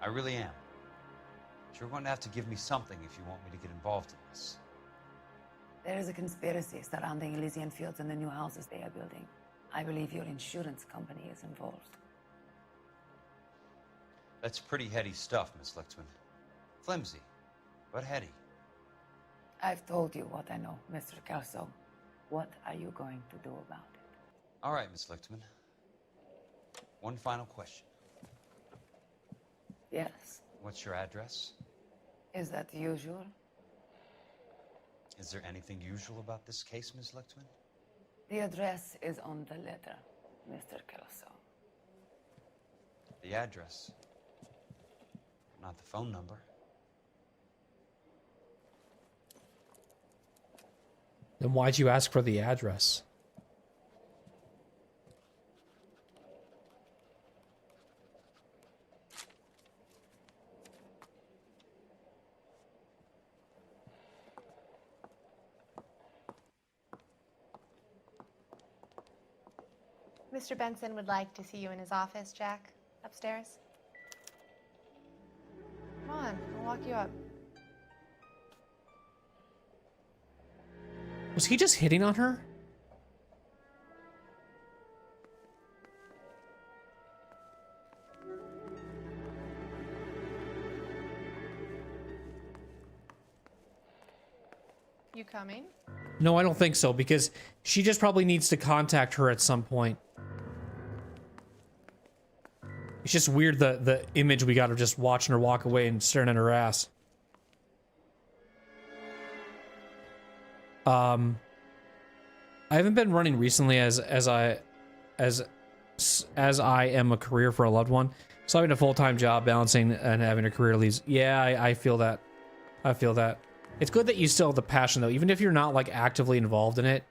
I really am. But you're going to have to give me something if you want me to get involved in this. There is a conspiracy surrounding Elysian Fields and the new houses they are building. I believe your insurance company is involved. That's pretty heady stuff, Miss Lichtman. Flimsy, but heady. I've told you what I know, Mr. Kelso. What are you going to do about it? All right, Miss Lichtman. One final question. Yes. What's your address? Is that usual? Is there anything usual about this case, Miss Lichtman? The address is on the letter, Mr. Kelso. The address. Not the phone number. Then why'd you ask for the address? Mr. Benson would like to see you in his office, Jack. Upstairs. Come on, I'll walk you up. Was he just hitting on her? You coming? No, I don't think so, because she just probably needs to contact her at some point. It's just weird, the image we got of just watching her walk away and staring at her ass. I haven't been running recently as I am a career for a loved one. So having a full-time job, balancing and having a career leaves. Yeah, I feel that. I feel that. It's good that you still have the passion though, even if you're not like actively involved in it.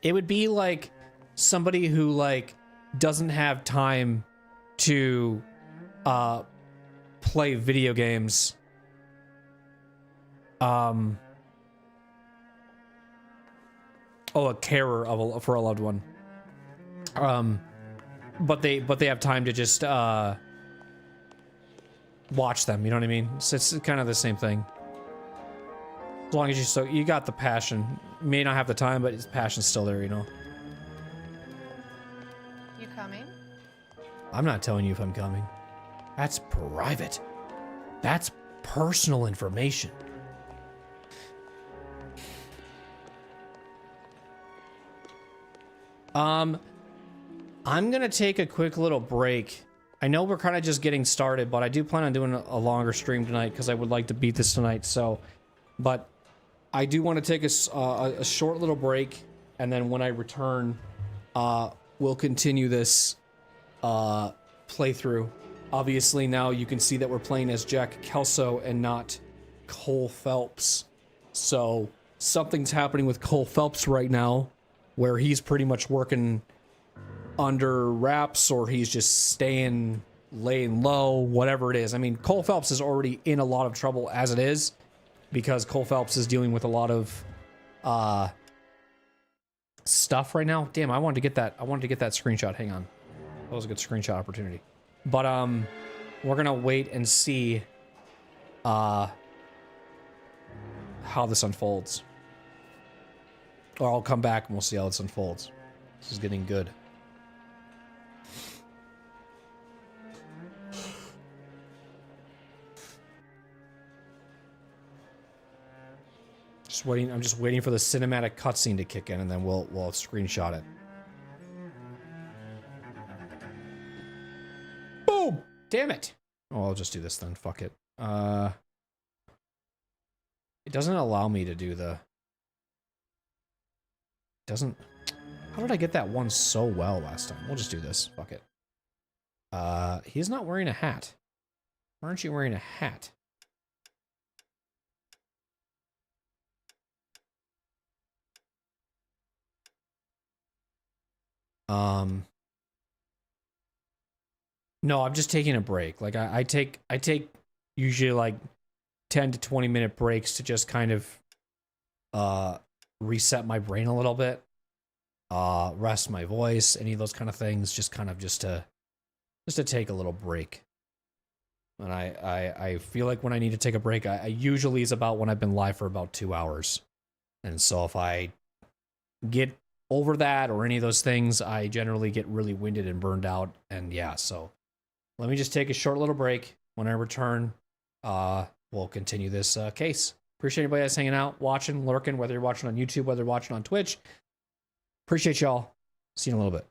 It would be like somebody who like doesn't have time to play video games. A carer of for a loved one. But they have time to just watch them, you know what I mean? So it's kind of the same thing. As long as you got the passion. You may not have the time, but his passion's still there, you know. You coming? I'm not telling you if I'm coming. That's private. That's personal information. I'm gonna take a quick little break. I know we're kind of just getting started, but I do plan on doing a longer stream tonight because I would like to beat this tonight. So, but I do want to take a short little break, and then when I return, we'll continue this playthrough. Obviously, now you can see that we're playing as Jack Kelso and not Cole Phelps. So something's happening with Cole Phelps right now, where he's pretty much working under wraps, or he's just staying laying low, whatever it is. I mean, Cole Phelps is already in a lot of trouble as it is because Cole Phelps is dealing with a lot of stuff right now. Damn, I wanted to get that screenshot. Hang on. That was a good screenshot opportunity. But we're gonna wait and see how this unfolds. Or I'll come back and we'll see how this unfolds. This is getting good. Just waiting. I'm just waiting for the cinematic cutscene to kick in, and then we'll screenshot it. Boom! Damn it! Oh, I'll just do this then. Fuck it. It doesn't allow me to do the. Doesn't. How did I get that one so well last time? We'll just do this. Fuck it. He's not wearing a hat. Why aren't you wearing a hat? No, I'm just taking a break. Like I take usually like 10 to 20 minute breaks to just kind of reset my brain a little bit, rest my voice, any of those kind of things, just to take a little break. And I feel like when I need to take a break, I usually is about when I've been live for about 2 hours. And so if I get over that or any of those things, I generally get really winded and burned out. And yeah, so let me just take a short little break. When I return, we'll continue this case. Appreciate anybody that's hanging out, watching, lurking, whether you're watching on YouTube, whether you're watching on Twitch. Appreciate y'all. See you in a little bit.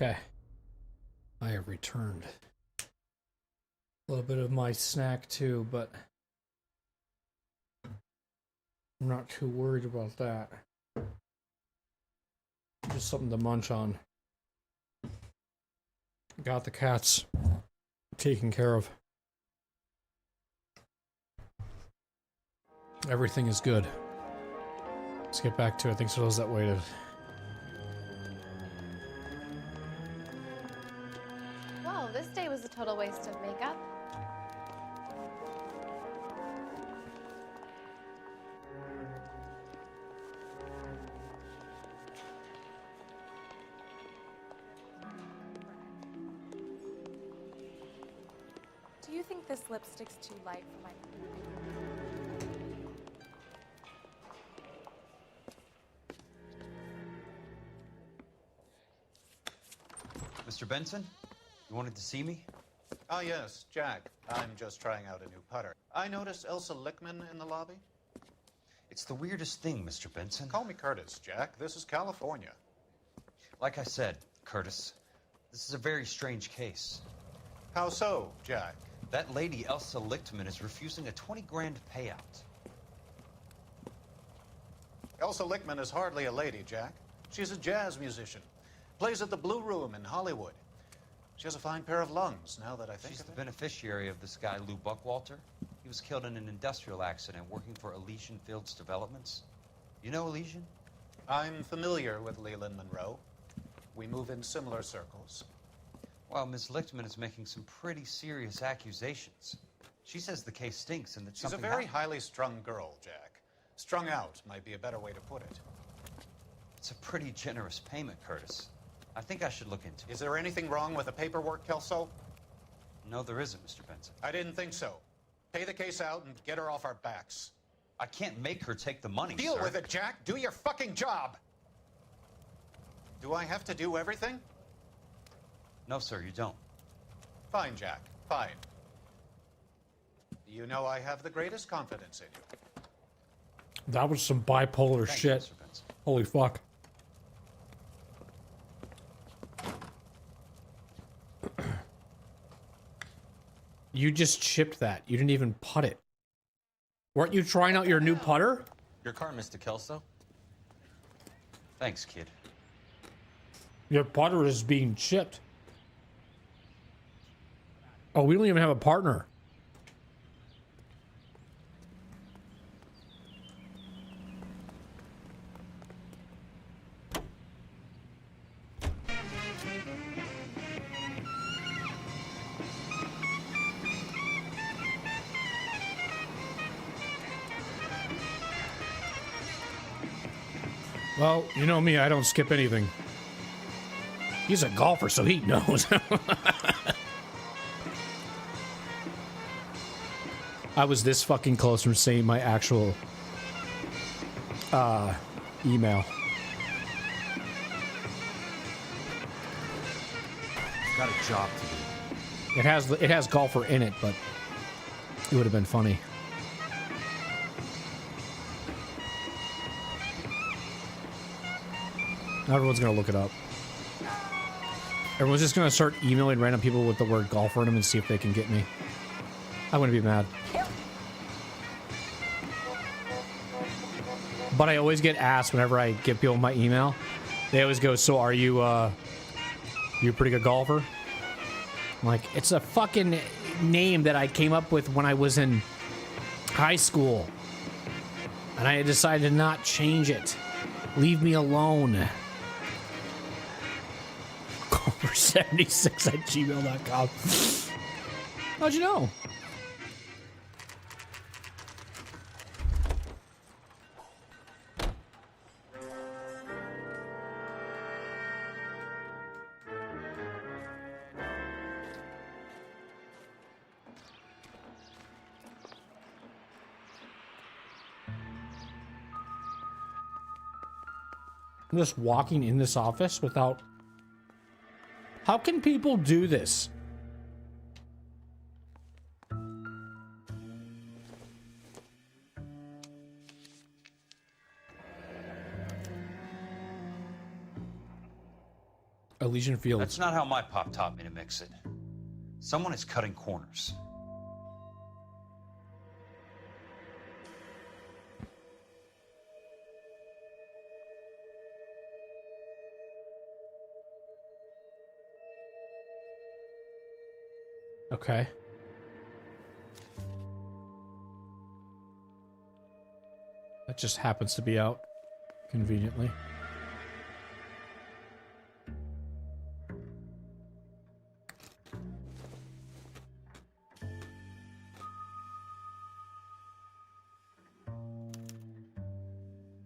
Okay. I have returned. A little bit of my snack too, but I'm not too worried about that. Just something to munch on. Got the cats taken care of. Everything is good. Let's get back to it. Thanks for those that waited. Whoa, this day was a total waste of makeup. Do you think this lipstick's too light for my... Mr. Benson, you wanted to see me? Ah, yes, Jack. I'm just trying out a new putter. I noticed Elsa Lickman in the lobby. It's the weirdest thing, Mr. Benson. Call me Curtis, Jack. This is California. Like I said, Curtis, this is a very strange case. How so, Jack? That lady, Elsa Lichtman, is refusing a 20 grand payout. Elsa Lickman is hardly a lady, Jack. She's a jazz musician. Plays at the Blue Room in Hollywood. She has a fine pair of lungs, now that I think She's of the it. beneficiary of this guy, Lou Buckwalter. He was killed in an industrial accident working for Elysian Fields Developments. You know Elysian? I'm familiar with Leland Monroe. We move in similar circles. Well, Ms. Lichtman is making some pretty serious accusations. She says the case stinks and that She's a something very happened. highly strung girl, Jack. Strung out might be a better way to put it. It's a pretty generous payment, Curtis. I think I should look into it. Is there anything wrong with the paperwork, Kelso? No, there isn't, Mr. Benson. I didn't think so. Pay the case out and get her off our backs. I can't make her take the money, Deal sir. with it, Jack. Do your fucking job. Do I have to do everything? No, sir, you don't. Fine, Jack. Fine. You know I have the greatest confidence in you. That was some bipolar Thank you, shit. Mr. Benson. Holy fuck. You just chipped that. You didn't even putt it. Weren't you trying out your new putter? Your car, Mr. Kelso. Thanks, kid. Your putter is being chipped. Oh, we don't even have a partner. Well, you know me, I don't skip anything. He's a golfer, so he knows. I was this fucking close from saying my actual email. Got a job to do. It has golfer in it, but it would have been funny. Everyone's gonna look it up. Everyone's just gonna start emailing random people with the word golfer in them and see if they can get me. I wouldn't be mad. But I always get asked whenever I give people my email. They always go, "So are you you a pretty good golfer?" I'm like, it's a fucking name that I came up with when I was in high school. And I decided to not change it. Leave me alone. Golfer76@gmail.com. How'd you know? I'm just walking in this office without... How can people do this? Elysian Fields. That's not how my pop taught me to mix it. Someone is cutting corners. Okay. That just happens to be out conveniently.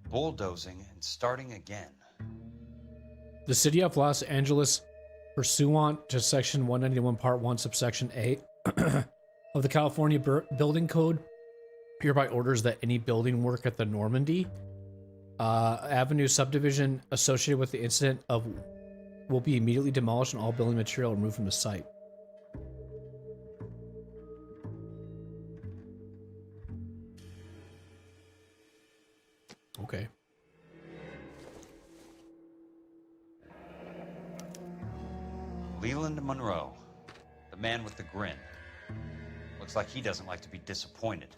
Bulldozing and starting again. The City of Los Angeles, pursuant to Section 191, Part 1, Subsection A of the California Building Code, hereby orders that any building work at the Normandy Avenue subdivision associated with the incident will be immediately demolished and all building material removed from the site. Okay. Leland Monroe, the man with the grin. Looks like he doesn't like to be disappointed.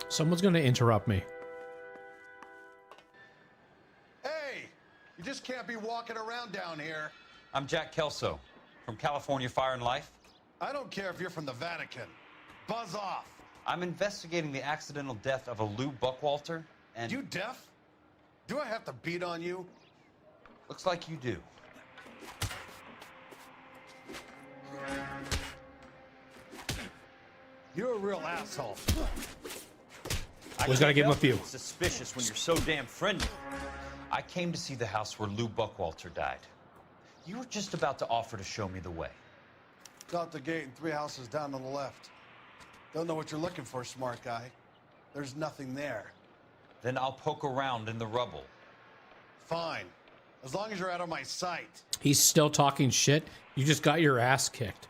Someone's going to interrupt me. Hey, you just can't be walking around down here. I'm Jack Kelso from California Fire and Life. I don't care if you're from the Vatican. Buzz off. I'm investigating the accidental death of a Lou Buckwalter and... You deaf? Do I have to beat on you? Looks like you do. You're a real asshole. Always gotta give him a few. Suspicious when you're so damn friendly. I came to see the house where Lou Buckwalter died. You were just about to offer to show me the way. It's out the gate and 3 houses down on the left. Don't know what you're looking for, smart guy. There's nothing there. Then I'll poke around in the rubble. Fine. As long as you're out of my sight. He's still talking shit. You just got your ass kicked.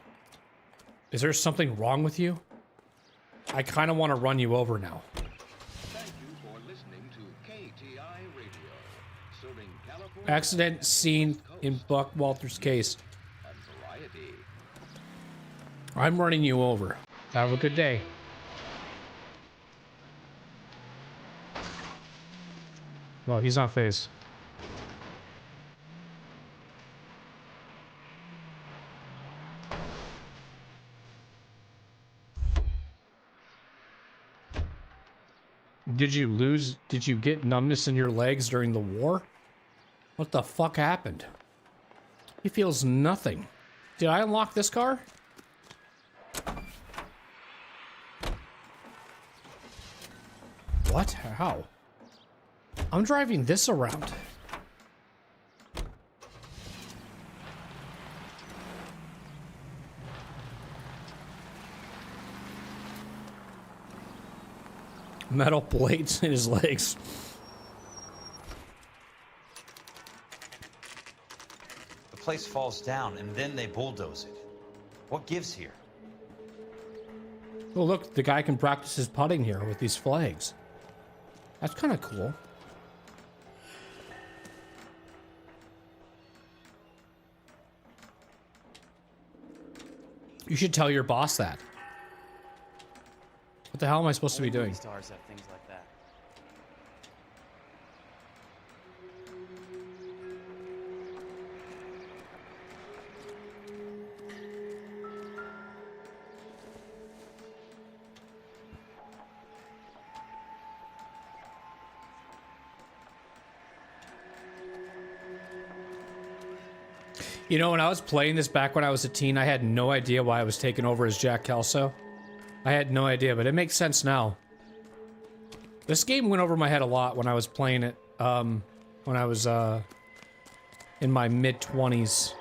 Is there something wrong with you? I kind of want to run you over now. Thank you for listening to KTI Radio, serving California. Accident scene in Buckwalter's case. And variety. I'm running you over. Have a good day. Well, he's not phased. Did you get numbness in your legs during the war? What the fuck happened? He feels nothing. Did I unlock this car? What? How? I'm driving this around. Metal plates in his legs. The place falls down and then they bulldoze it. What gives here? Oh, look, the guy can practice his putting here with these flags. That's kind of cool. You should tell your boss that. What the hell am I supposed to be doing? Stars have things like that. You know, when I was playing this back when I was a teen, I had no idea why I was taken over as Jack Kelso. I had no idea, but it makes sense now. This game went over my head a lot when I was playing it, when I was, in my mid-20s.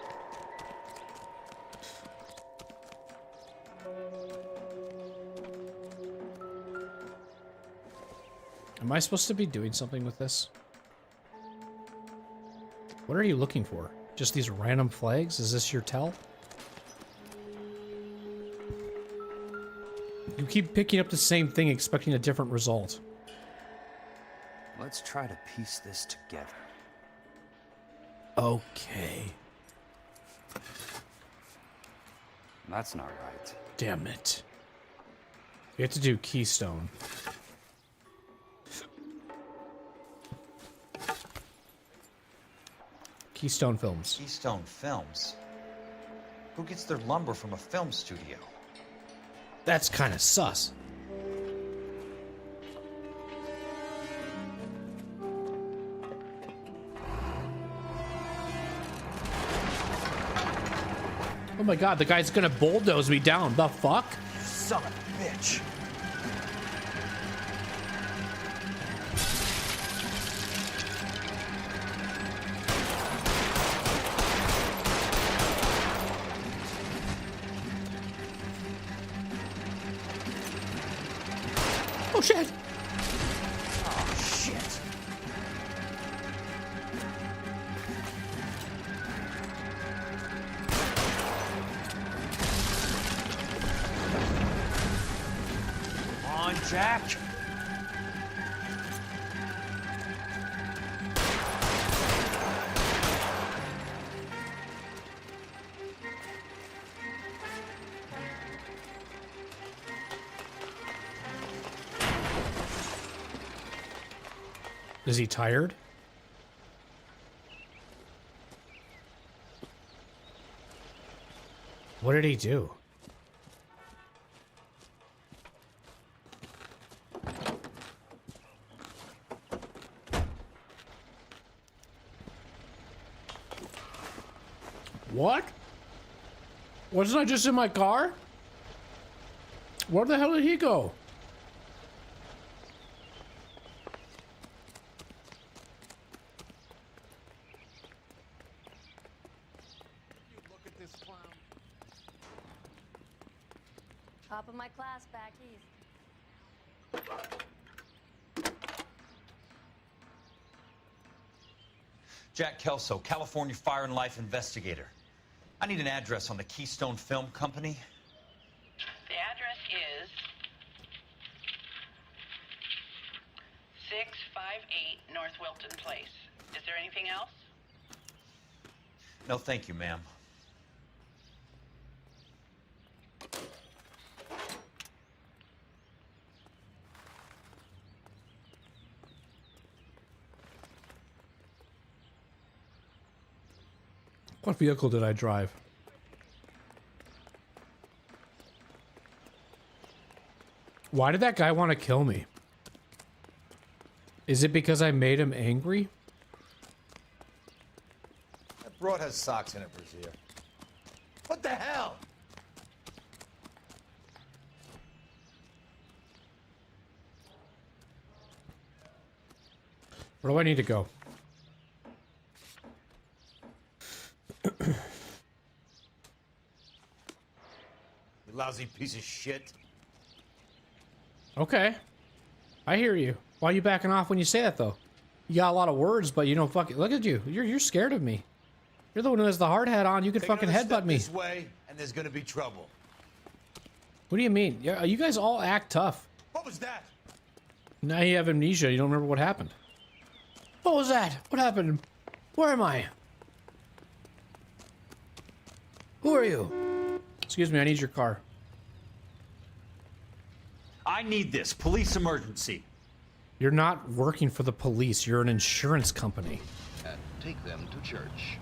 Am I supposed to be doing something with this? What are you looking for? Just these random flags? Is this your tell? You keep picking up the same thing, expecting a different result. Let's try to piece this together. Okay. That's not right. Damn it. We have to do Keystone. Keystone Films. Keystone Films? Who gets their lumber from a film studio? That's kind of sus. Oh my god, the guy's gonna bulldoze me down. The fuck? Son of a bitch. Oh shit! Oh shit. Come on, Jack. Is he tired? What did he do? What? Wasn't I just in my car? Where the hell did he go? Top of my class back east. Jack Kelso, California Fire and Life investigator. I need an address on the Keystone Film Company. The address is 658 North Wilton Place. Is there anything else? No, thank you, ma'am. What vehicle did I drive? Why did that guy want to kill me? Is it because I made him angry? That broad has socks in it, Brazier. What the hell? Where do I need to go? You lousy piece of shit. Okay. I hear you. Why are you backing off when you say that, though? You got a lot of words, but you don't fucking... Look at you. You're scared of me. You're the one who has the hard hat on. You could Take fucking another headbutt step me. this way, and there's gonna be trouble. What do you mean? Yeah, you guys all act tough. What was that? Now you have amnesia. You don't remember what happened. What was that? What happened? Where am I? Who are you? Excuse me, I need your car. I need this. Police emergency. You're not working for the police. You're an insurance company. And take them to church.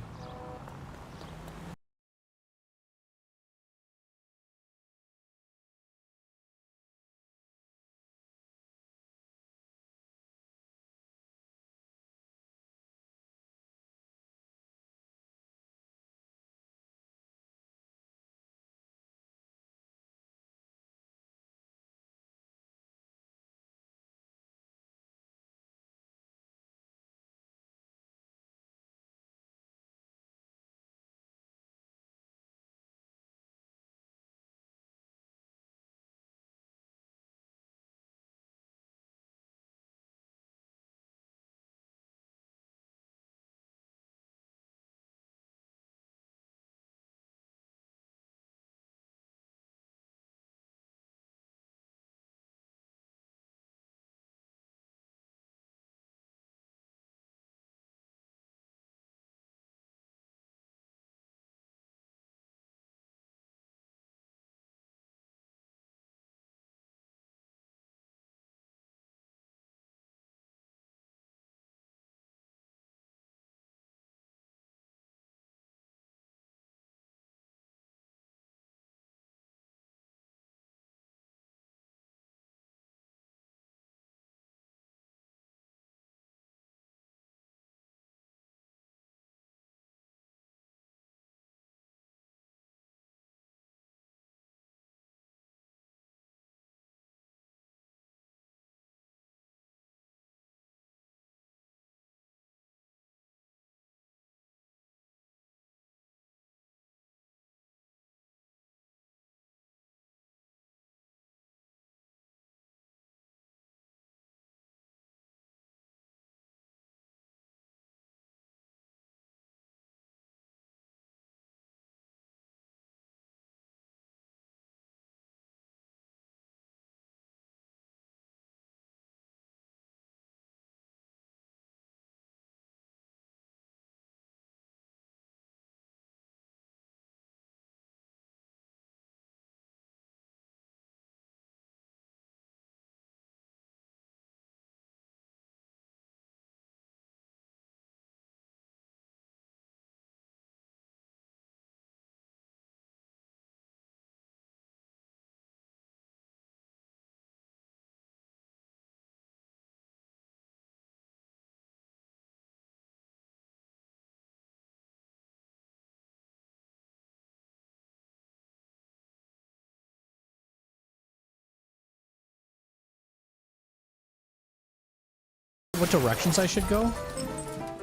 what directions I should go?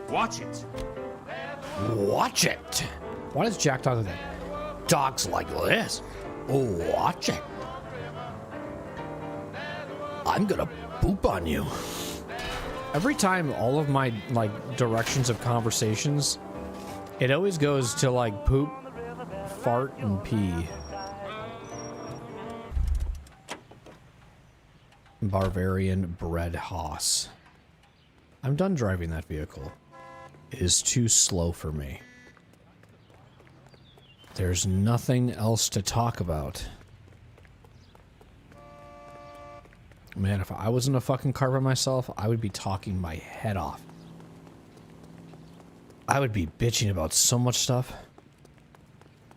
Watch it. Watch it. Why does Jack talk like that? Dogs like this. Watch it. I'm gonna poop on you. Every time all of my like directions of conversations, it always goes to like poop, fart, and pee. Bavarian bred Haas. I'm done driving that vehicle. It is too slow for me. There's nothing else to talk about. Man, if I was in a fucking car by myself, I would be talking my head off. I would be bitching about so much stuff.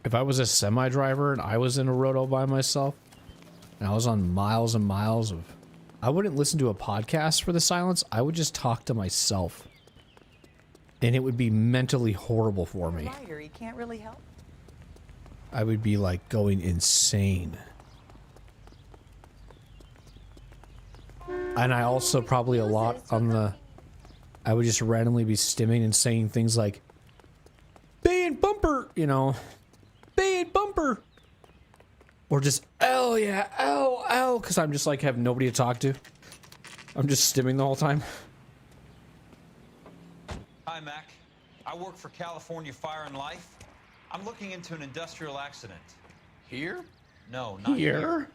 If I was a semi-driver and I was in a roto by myself, and I was on miles and miles of... I wouldn't listen to a podcast for the silence. I would just talk to myself. And it would be mentally horrible for me. He can't really help. I would be like going insane. And I also probably a lot on the... I would just randomly be stimming and saying things like, bay and bumper, you know, bay and bumper. Or just, L, yeah, L, L, because I'm just like, have nobody to talk to. I'm just stimming the whole time. Hi, Mac. I work for California Fire and Life. I'm looking into an industrial accident. Here? No, not Here? here.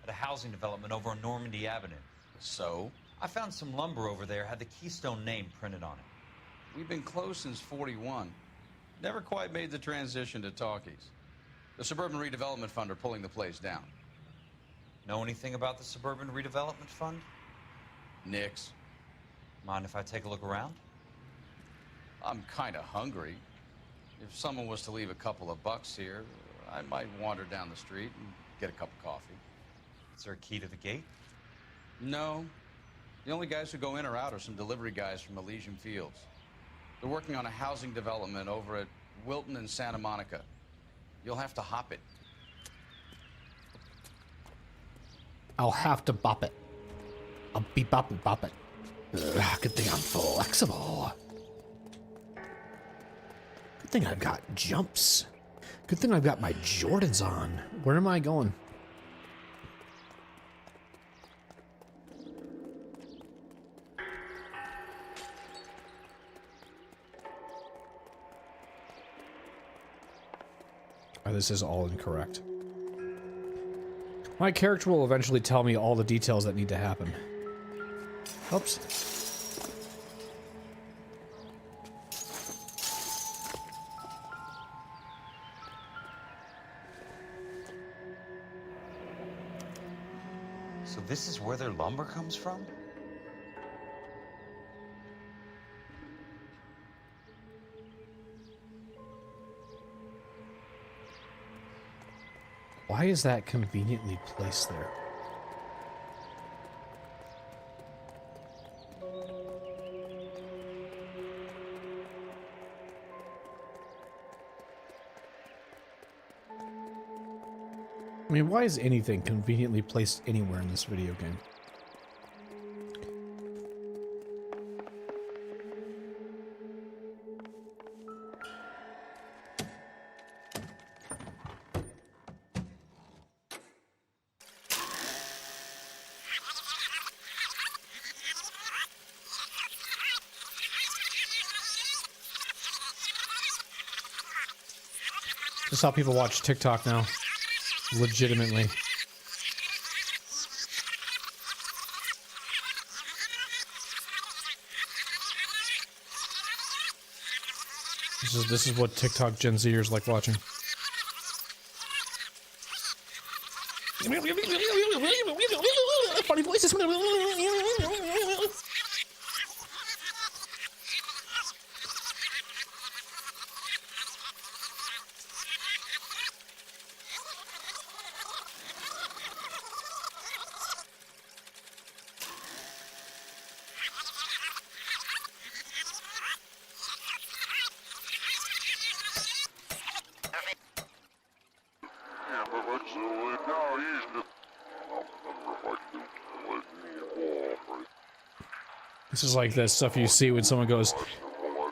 At a housing development over on Normandy Avenue. So? I found some lumber over there, had the Keystone name printed on it. We've been closed since 41. Never quite made the transition to talkies. The Suburban Redevelopment Fund are pulling the place down. Know anything about the Suburban Redevelopment Fund? Nix. Mind if I take a look around? I'm kind of hungry. If someone was to leave a couple of bucks here, I might wander down the street and get a cup of coffee. Is there a key to the gate? No. The only guys who go in or out are some delivery guys from Elysian Fields. They're working on a housing development over at Wilton and Santa Monica. You'll have to hop it. I'll have to bop it. I'll be bop it. Ugh, good thing I'm flexible. Good thing I've got jumps. Good thing I've got my Jordans on. Where am I going? Oh, this is all incorrect. My character will eventually tell me all the details that need to happen. Oops. So this is where their lumber comes from? Why is that conveniently placed there? I mean, why is anything conveniently placed anywhere in this video game? This is how people watch TikTok now. Legitimately. This is what TikTok Gen Zers like watching. Funny voices. This is like the stuff you see when someone goes,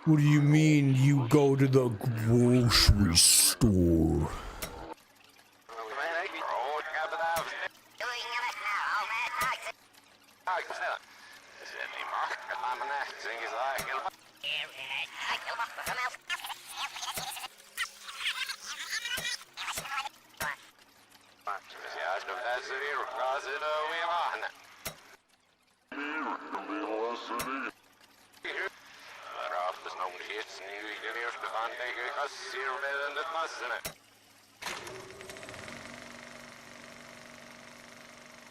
"What do you mean you go to the grocery store?"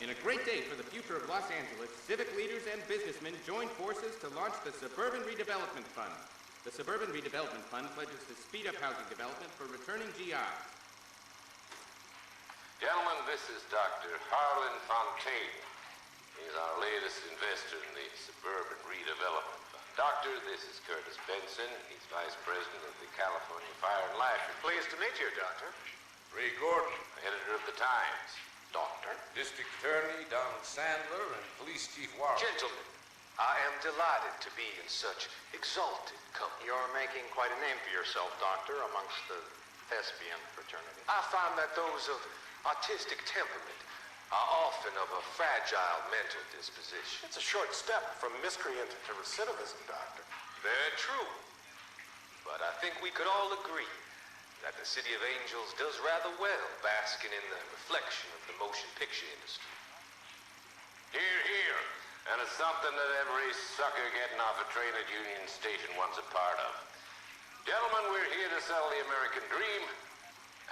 In a great day for the future of Los Angeles, civic leaders and businessmen joined forces to launch the Suburban Redevelopment Fund. The Suburban Redevelopment Fund pledges to speed up housing development for returning GIs. Gentlemen, this is Dr. Harlan Fontaine. He's our latest investor in the Suburban Redevelopment Fund. Doctor, this is Curtis Benson. He's Vice President of the California Fire and Life. Pleased to meet you, Doctor. Ray Gordon, editor of the Times. Doctor. District Attorney Donald Sandler and Police Chief Warren. Gentlemen, I am delighted to be in such exalted company. You're making quite a name for yourself, Doctor, amongst the thespian fraternity. I find that those of artistic temperament are often of a fragile mental disposition. It's a short step from miscreant to recidivism, Doctor. Very true. But I think we could all agree that the City of Angels does rather well basking in the reflection of the motion picture industry. Hear, hear. And it's something that every sucker getting off a train at Union Station wants a part of. Gentlemen, we're here to sell the American dream,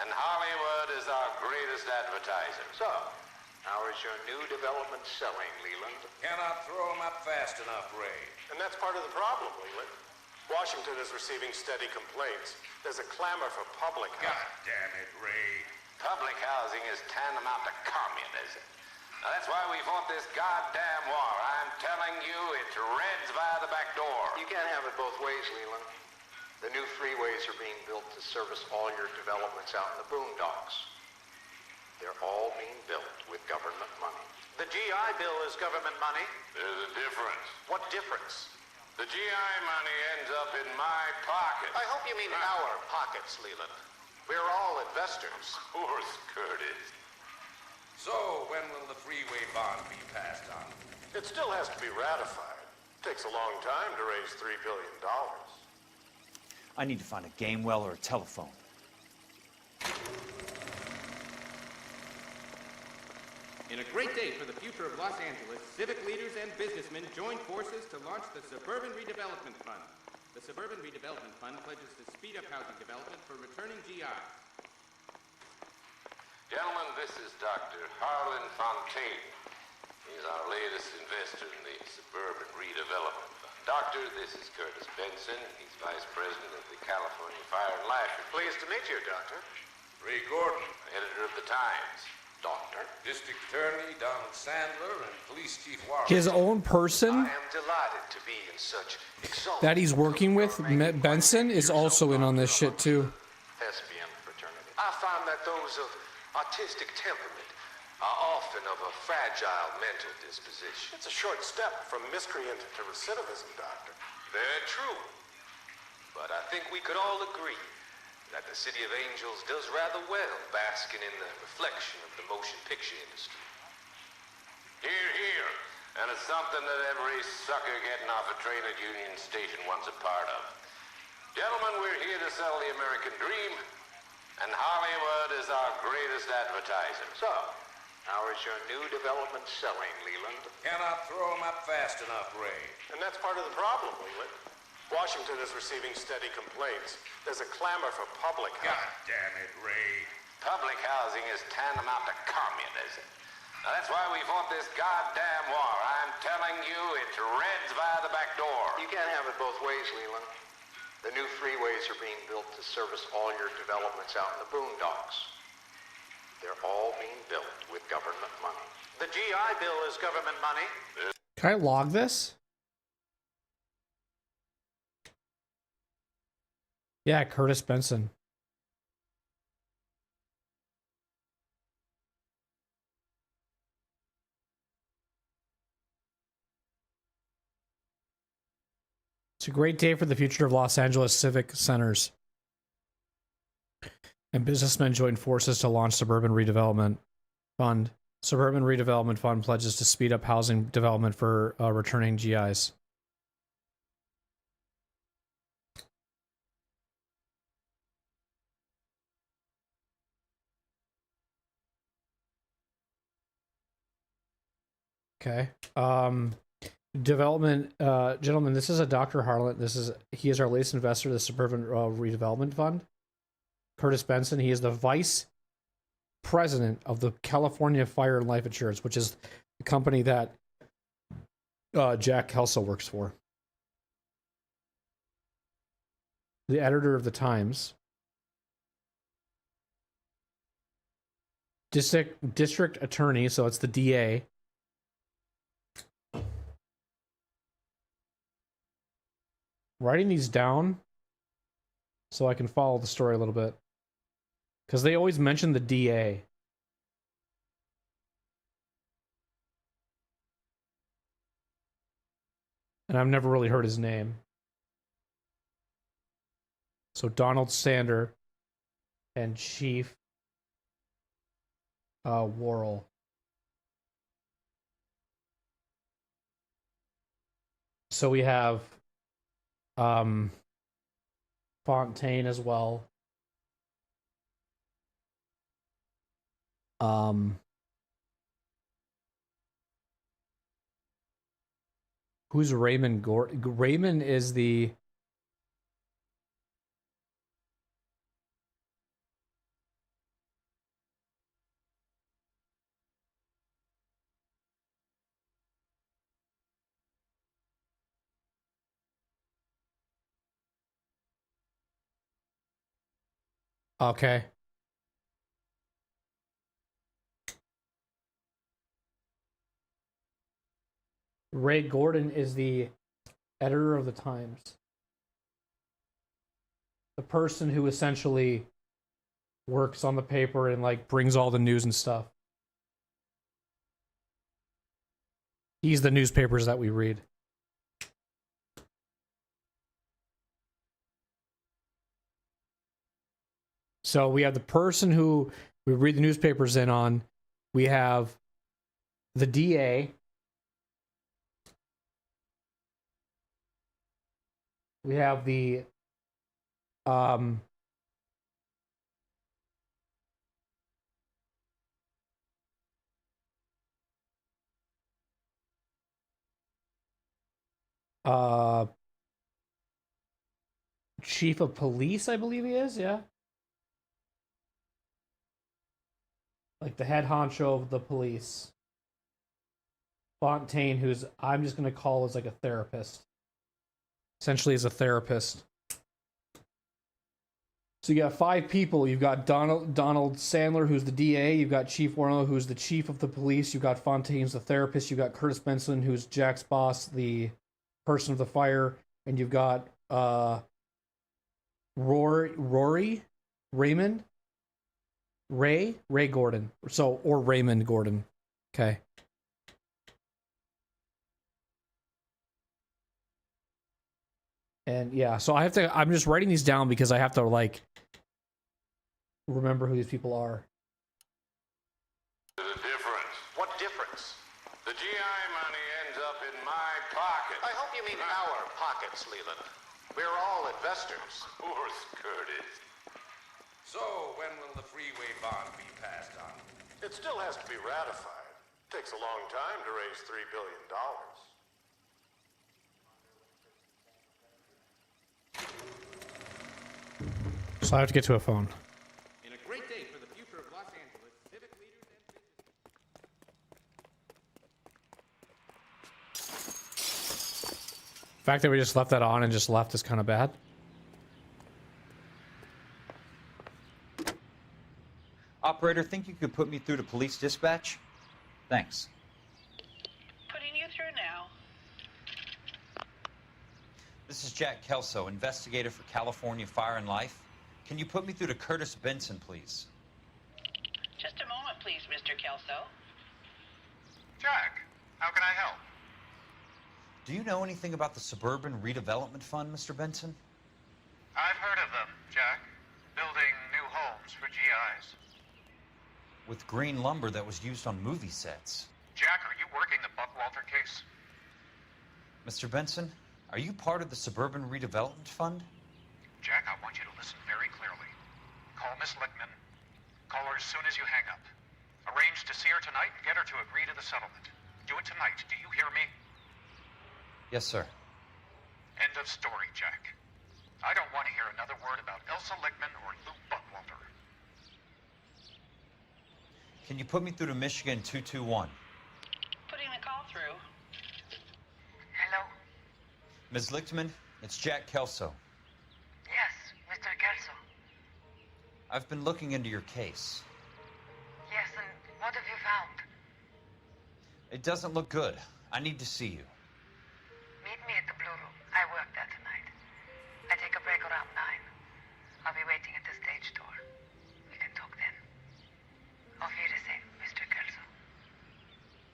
and Hollywood is our greatest advertiser. So, how is your new development selling, Leland? Cannot throw 'em up fast enough, Ray. And that's part of the problem, Leland. Washington is receiving steady complaints. There's a clamor for public housing. God damn it, Ray. Public housing is tantamount to communism. Now, that's why we fought this goddamn war. I'm telling you, it's Reds via the back door. You can't have it both ways, Leland. The new freeways are being built to service all your developments out in the boondocks. They're all being built with government money. The GI Bill is government money? There's a difference. What difference? The GI money ends up in my pocket. I hope you mean our pockets, Leland. We're all investors. Of course, Curtis. So, when will the freeway bond be passed on? It still has to be ratified. It takes a long time to raise $3 billion. I need to find a game well or a telephone. In a great day for the future of Los Angeles, civic leaders and businessmen joined forces to launch the Suburban Redevelopment Fund. The Suburban Redevelopment Fund pledges to speed up housing development for returning GIs. Gentlemen, this is Dr. Harlan Fontaine. He's our latest investor in the Suburban Redevelopment Fund. Doctor, this is Curtis Benson. He's Vice President of the California Fire and Life. Pleased to meet you, Doctor. Ray Gordon, editor of the Times. Doctor. District Attorney Donald Sandler and Police Chief Warren. His own person I am delighted to be in such exalted that he's working with, Benson, is also in on this shit too. thespian fraternity. I find that those of artistic temperament are often of a fragile mental disposition. It's a short step from miscreant to recidivism, Doctor. Very true. But I think we could all agree that the City of Angels does rather well basking in the reflection of the motion picture industry. Hear, hear. And it's something that every sucker getting off a train at Union Station wants a part of. Gentlemen, we're here to sell the American dream, and Hollywood is our greatest advertiser. So, how is your new development selling, Leland? Cannot throw 'em up fast enough, Ray. And that's part of the problem, Leland. Washington is receiving steady complaints. There's a clamor for public housing. God damn it, Ray. Public housing is tantamount to communism. Now, that's why we fought this goddamn war. I'm telling you, it's Reds via the back door. You can't have it both ways, Leland. The new freeways are being built to service all your developments out in the boondocks. They're all being built with government money. The GI Bill is government money. Can I log this? Yeah, Curtis Benson. It's a great day for the future of Los Angeles civic centers. And businessmen join forces to launch Suburban Redevelopment Fund. Suburban Redevelopment Fund pledges to speed up housing development for returning GIs. Okay. Development, gentlemen, this is a Dr. Harlan. He is our latest investor, the Suburban Redevelopment Fund. Curtis Benson. He is the vice president of the California Fire and Life Insurance, which is the company that Jack Kelso works for. The editor of the Times. District attorney, so it's the DA. Writing these down so I can follow the story a little bit. Because they always mention the DA. And I've never really heard his name. So Donald Sander and Chief Worrell. So we have Fontaine as well. Who's Raymond Gordon? Raymond is the okay. Ray Gordon is the editor of the Times. The person who essentially works on the paper and like brings all the news and stuff. He's the newspapers that we read. So we have the person who we read the newspapers in on. We have the DA. We have the chief of police, I believe he is, yeah. Like the head honcho of the police. Fontaine, who's I'm just gonna call as like a therapist. Essentially as a therapist. So you got 5 people. You've got Donald Sandler, who's the DA. You've got Chief Warren, who's the chief of the police. You've got Fontaine, who's the therapist. You've got Curtis Benson, who's Jack's boss, the person of the fire. And you've got Ray Gordon. Or Raymond Gordon. Okay. And yeah, so I'm just writing these down because I have to like remember who these people are. The difference. What difference? The GI money ends up in my pocket. I hope you mean our pockets, Leland. We're all investors. Of course, Curtis. So, when will the freeway bond be passed on? It still has to be ratified. Takes a long time to raise $3 billion. So I have to get to a phone. In a great day for the future of Los Angeles, civic leaders and business. The fact that we just left that on and just left is kind of bad. Operator, think you could put me through to police dispatch? Thanks. Putting you through now. This is Jack Kelso, investigator for California Fire and Life. Can you put me through to Curtis Benson, please? Just a moment, please, Mr. Kelso. Jack, how can I help? Do you know anything about the Suburban Redevelopment Fund, Mr. Benson? I've heard of them, Jack. Building new homes for GIs. With green lumber that was used on movie sets. Jack, are you working the Buckwalter case? Mr. Benson, are you part of the Suburban Redevelopment Fund? Jack, I want you to listen very clearly. Call Miss Lickman. Call her as soon as you hang up. Arrange to see her tonight and get her to agree to the settlement. Do it tonight. Do you hear me? Yes, sir. End of story, Jack. I don't want to hear another word about Elsa Lickman or Lou Buckwalter. Can you put me through to Michigan 221? Putting the call through. Hello? Ms. Lichtman, it's Jack Kelso. Yes, Mr. Kelso. I've been looking into your case. Yes, and what have you found? It doesn't look good. I need to see you. Meet me at the Blue Room. I work there tonight. I take a break around 9. I'll be waiting at the stage door. We can talk then. Auf Wiedersehen, Mr. Kelso.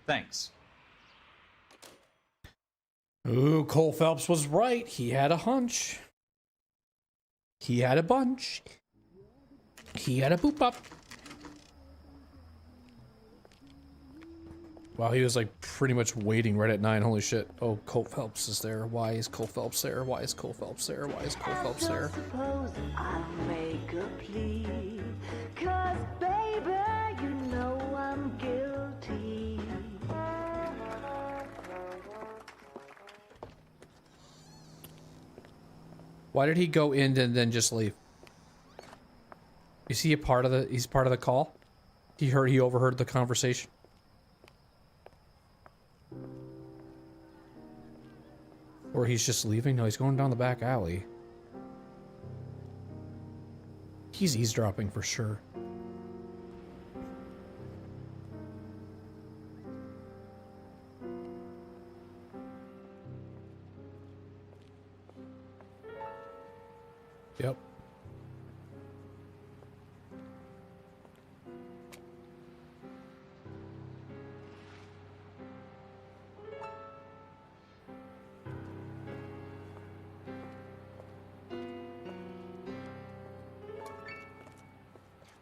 Thanks. Ooh, Cole Phelps was right. He had a hunch. He had a bunch. He had a boop up. Wow, he was like pretty much waiting right at 9. Holy shit. Oh, Cole Phelps is there. Why is Cole Phelps there? Why is Cole Phelps there? Why is Cole Phelps there? Suppose I'll make a plea, 'cause baby, you know I'm guilty. Why did he go in and then just leave? Is he a part of the, he's part of the call? He overheard the conversation? Or he's just leaving? No, he's going down the back alley. He's eavesdropping for sure. Yep.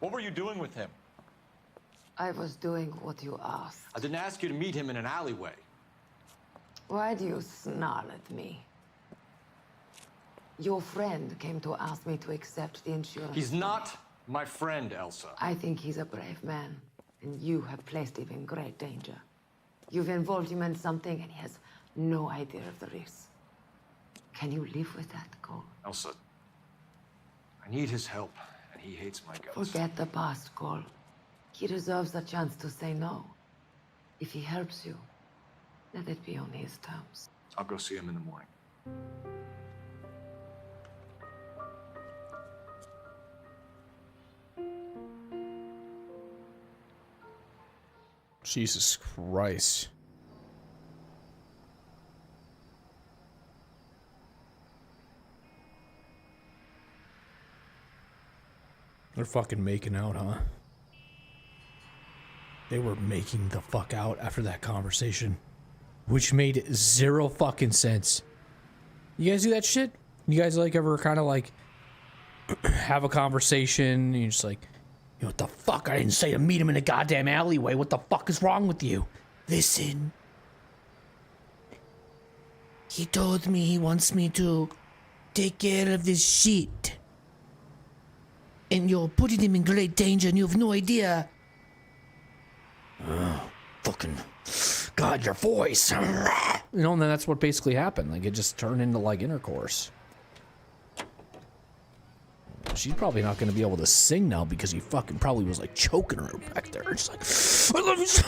What were you doing with him? I was doing what you asked. I didn't ask you to meet him in an alleyway. Why do you snarl at me? Your friend came to ask me to accept the insurance. He's not my friend, Elsa. I think he's a brave man, and you have placed him in great danger. You've involved him in something, and he has no idea of the risk. Can you live with that, Cole? Elsa, I need his help, and he hates my guts. Forget the past, Cole. He deserves a chance to say no. If he helps you, let it be on his terms. I'll go see him in the morning. Jesus Christ. They're fucking making out, huh? They were making the fuck out after that conversation, which made zero fucking sense. You guys do that shit? You guys like ever kind of like have a conversation and you're just like, you know, what the fuck? I didn't say to meet him in a goddamn alleyway. What the fuck is wrong with you? Listen. He told me he wants me to take care of this shit. And you're putting him in great danger and you have no idea. Fucking God, your voice. You know, and then that's what basically happened. Like, it just turned into, like, intercourse. She's probably not going to be able to sing now because he fucking probably was, like, choking her back there. Just like, I love you so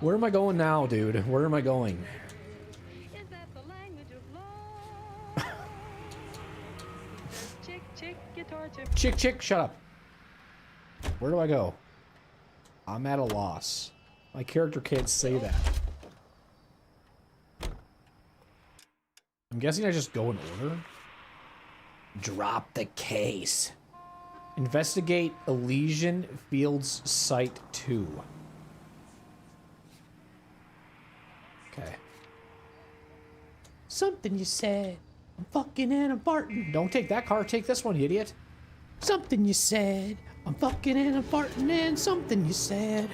Where am I going now, dude? Where am I going? Chick, shut up. Where do I go? I'm at a loss. My character can't say that. I'm guessing I just go in order. Drop the case. Investigate Elysian Fields Site 2. Okay. Something you said. I'm fucking and I'm farting. Don't take that car. Take this one, you idiot. Something you said. I'm fucking and I'm farting and something you said.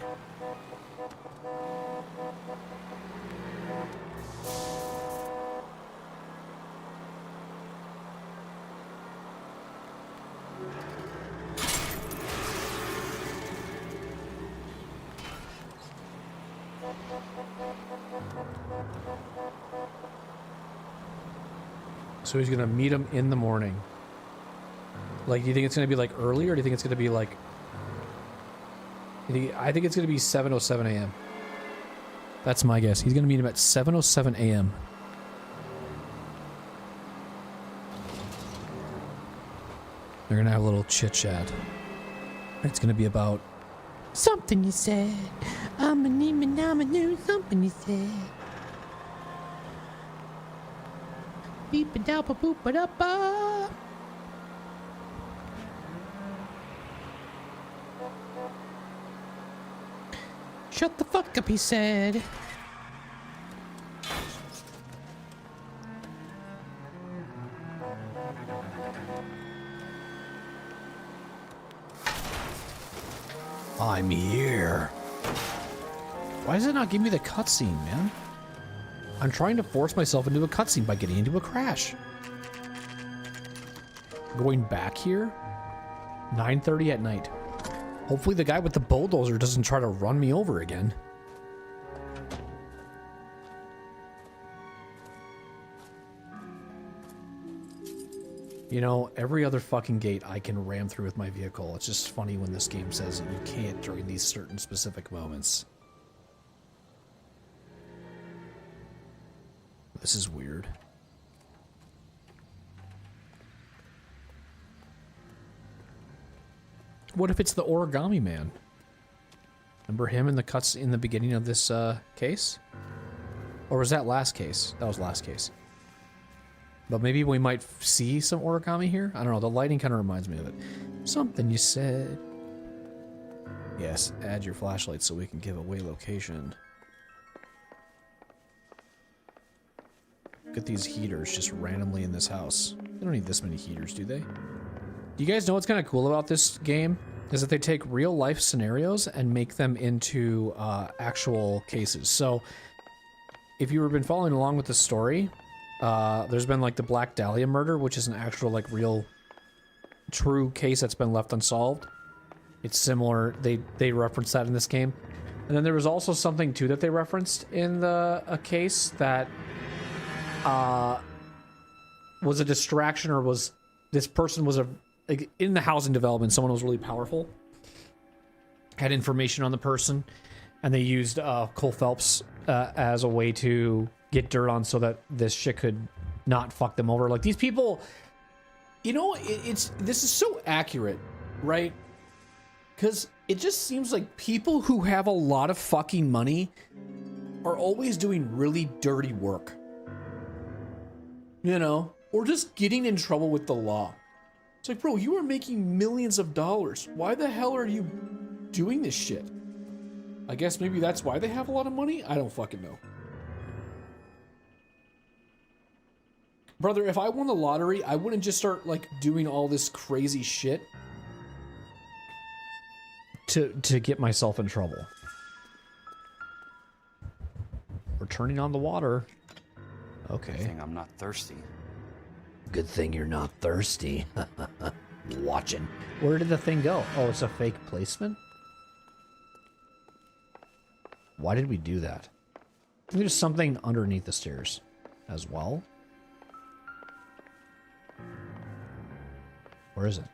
So he's gonna meet him in the morning. Like, do you think it's gonna be like early, or do you think it's gonna be like? I think it's gonna be 7:07 a.m. That's my guess. He's gonna meet him at 7:07 a.m. They're gonna have a little chit chat. It's gonna be about something you said. I'm a new something you said. Beep a da ba boop ba da ba. Shut the fuck up, he said. I'm here. Why does it not give me the cutscene, man? I'm trying to force myself into a cutscene by getting into a crash. Going back here? 9:30 at night. Hopefully the guy with the bulldozer doesn't try to run me over again. You know, every other fucking gate I can ram through with my vehicle. It's just funny when this game says that you can't during these certain specific moments. This is weird. What if it's the origami man? Remember him in the cuts in the beginning of this case? Or was that last case? That was last case. But maybe we might see some origami here? I don't know. The lighting kind of reminds me of it. Something you said. Yes, add your flashlight so we can give away location. Look at these heaters just randomly in this house. They don't need this many heaters, do they? Do you guys know what's kind of cool about this game? Is that they take real life scenarios and make them into actual cases. So, if you've been following along with the story, there's been like the Black Dahlia murder, which is an actual like real true case that's been left unsolved. It's similar. They reference that in this game. And then there was also something too that they referenced in a case that was a distraction, or was this person was in the housing development, someone was really powerful, had information on the person, and they used Cole Phelps as a way to get dirt on so that this shit could not fuck them over. Like, these people, you know, this is so accurate, right? Because it just seems like people who have a lot of fucking money are always doing really dirty work. You know? Or just getting in trouble with the law. It's like, bro, you are making millions of dollars. Why the hell are you doing this shit? I guess maybe that's why they have a lot of money? I don't fucking know. Brother, if I won the lottery, I wouldn't just start, like, doing all this crazy shit to get myself in trouble. We're turning on the water. Okay. Good thing I'm not thirsty. Good thing you're not thirsty. Watching. Where did the thing go? Oh, it's a fake placement? Why did we do that? I think there's something underneath the stairs as well. Where is it?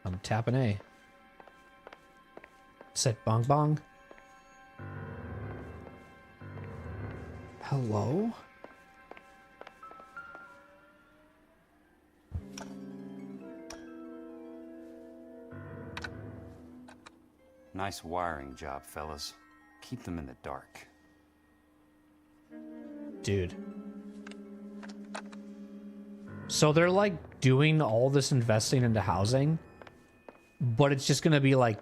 I'm tapping A. Set bong bong. Hello? Nice wiring job, fellas. Keep them in the dark. Dude. So they're like doing all this investing into housing but it's just gonna be like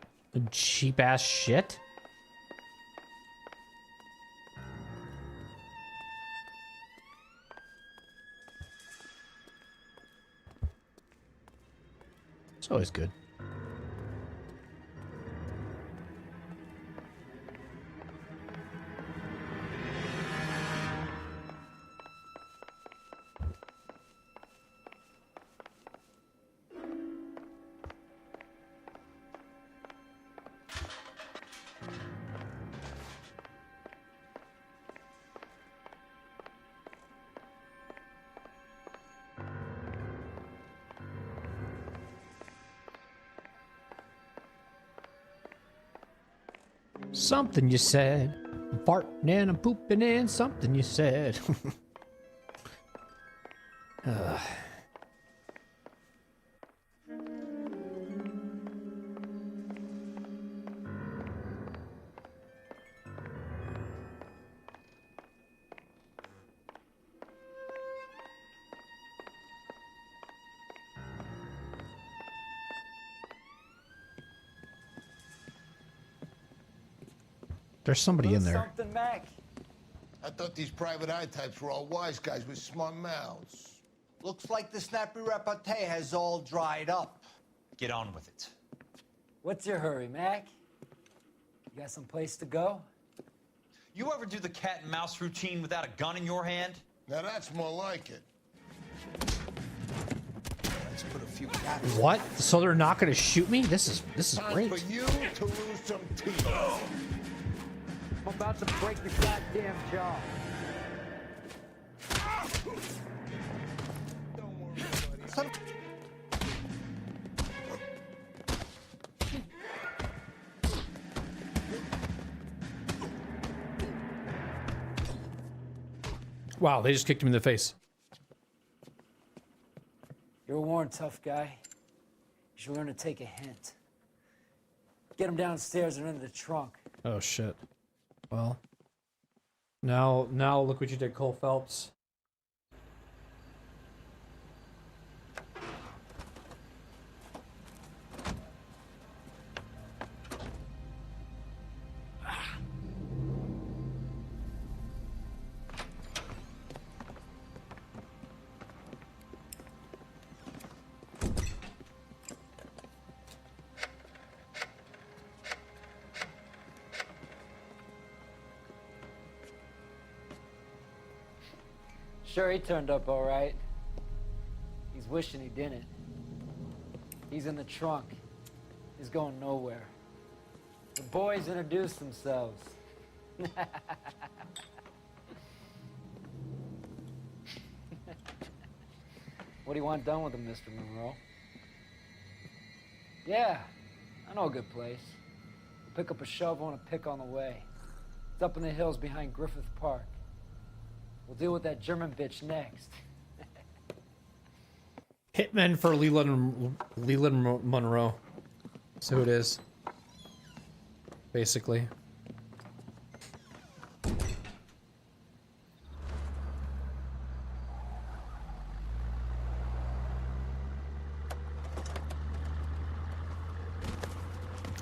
cheap ass shit. It's always good. Something you said. I'm farting and I'm pooping and something you said. There's somebody in there. Something, Mac? I thought these private eye types were all wise guys with smart mouths. Looks like the snappy repartee has all dried up. Get on with it. What's your hurry, Mac? You got some place to go? You ever do the cat and mouse routine without a gun in your hand? Now that's more like it. Let's put a few caps. What? So they're not going to shoot me? This is Time great. for you to lose some teeth. I'm about to break your goddamn jaw. Don't worry, buddy. Wow, they just kicked him in the face. You're a worn, tough guy. You should learn to take a hint. Get him downstairs and into the trunk. Oh shit. Well, now look what you did, Cole Phelps. Sure, he turned up all right. He's wishing he didn't. He's in the trunk. He's going nowhere. The boys introduced themselves. What do you want done with him, Mr. Monroe? Yeah, I know a good place. We'll pick up a shovel and a pick on the way. It's up in the hills behind Griffith Park. We'll deal with that German bitch next. Hitman for Leland Monroe. That's who it is. Basically.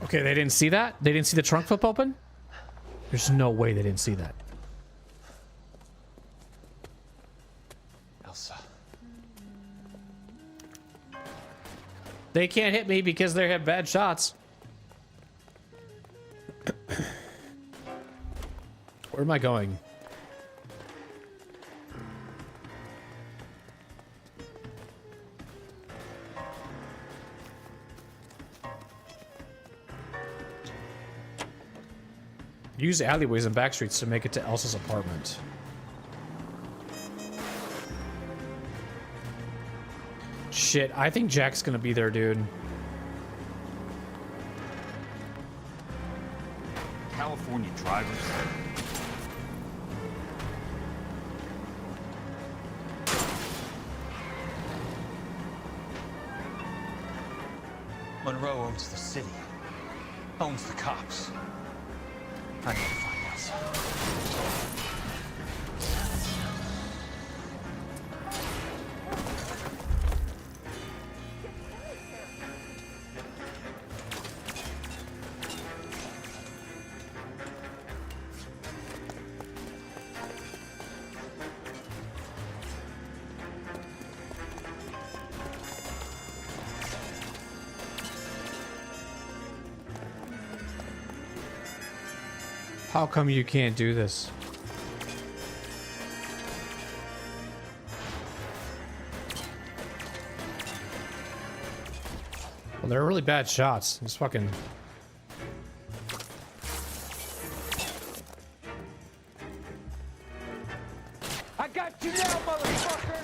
Okay, they didn't see that? They didn't see the trunk flip open? There's no way they didn't see that. They can't hit me because they have bad shots. Where am I going? Use alleyways and back streets to make it to Elsa's apartment. Shit, I think Jack's gonna be there, dude. California drivers. Monroe owns the city. Owns the cops. I need to find Elsa. How come you can't do this? Well, they're really bad shots. Just fucking... I got you now, motherfucker!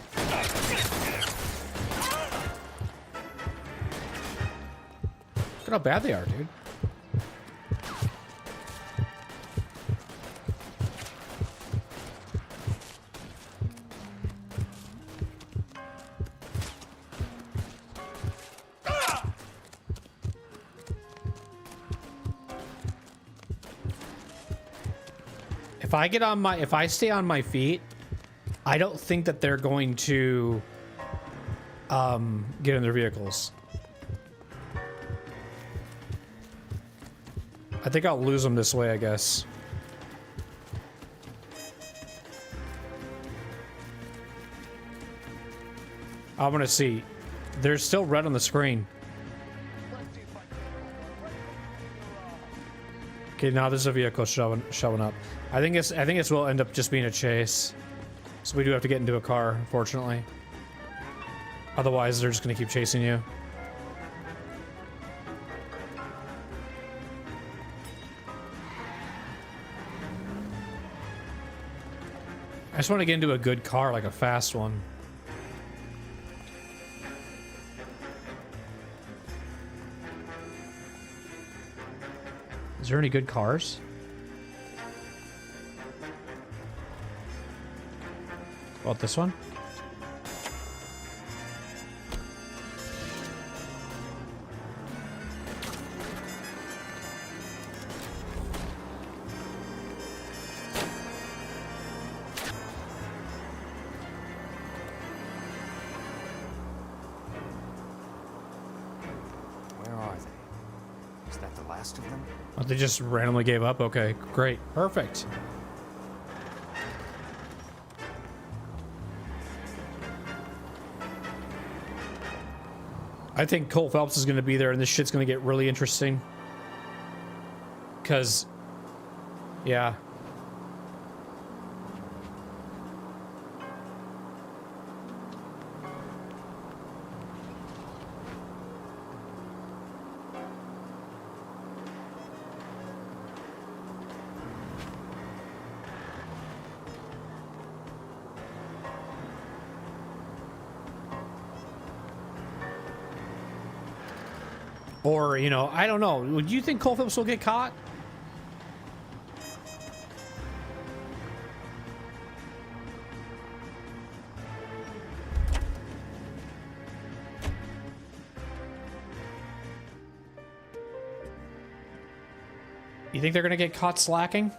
Look at how bad they are, dude. If I stay on my feet, I don't think that they're going to get in their vehicles. I think I'll lose them this way, I guess. I want to see. There's still red on the screen. Okay, now there's a vehicle showing up. I think this will end up just being a chase. So we do have to get into a car, unfortunately. Otherwise, they're just gonna keep chasing you. I just want to get into a good car, like a fast one. Is there any good cars? About this one? Where are they? Is that the last of them? Oh, they just randomly gave up? Okay, great. Perfect. I think Cole Phelps is going to be there, and this shit's going to get really interesting. Because, yeah. Or, you know, I don't know. Would you think Cole Phelps will get caught? You think they're gonna get caught slacking?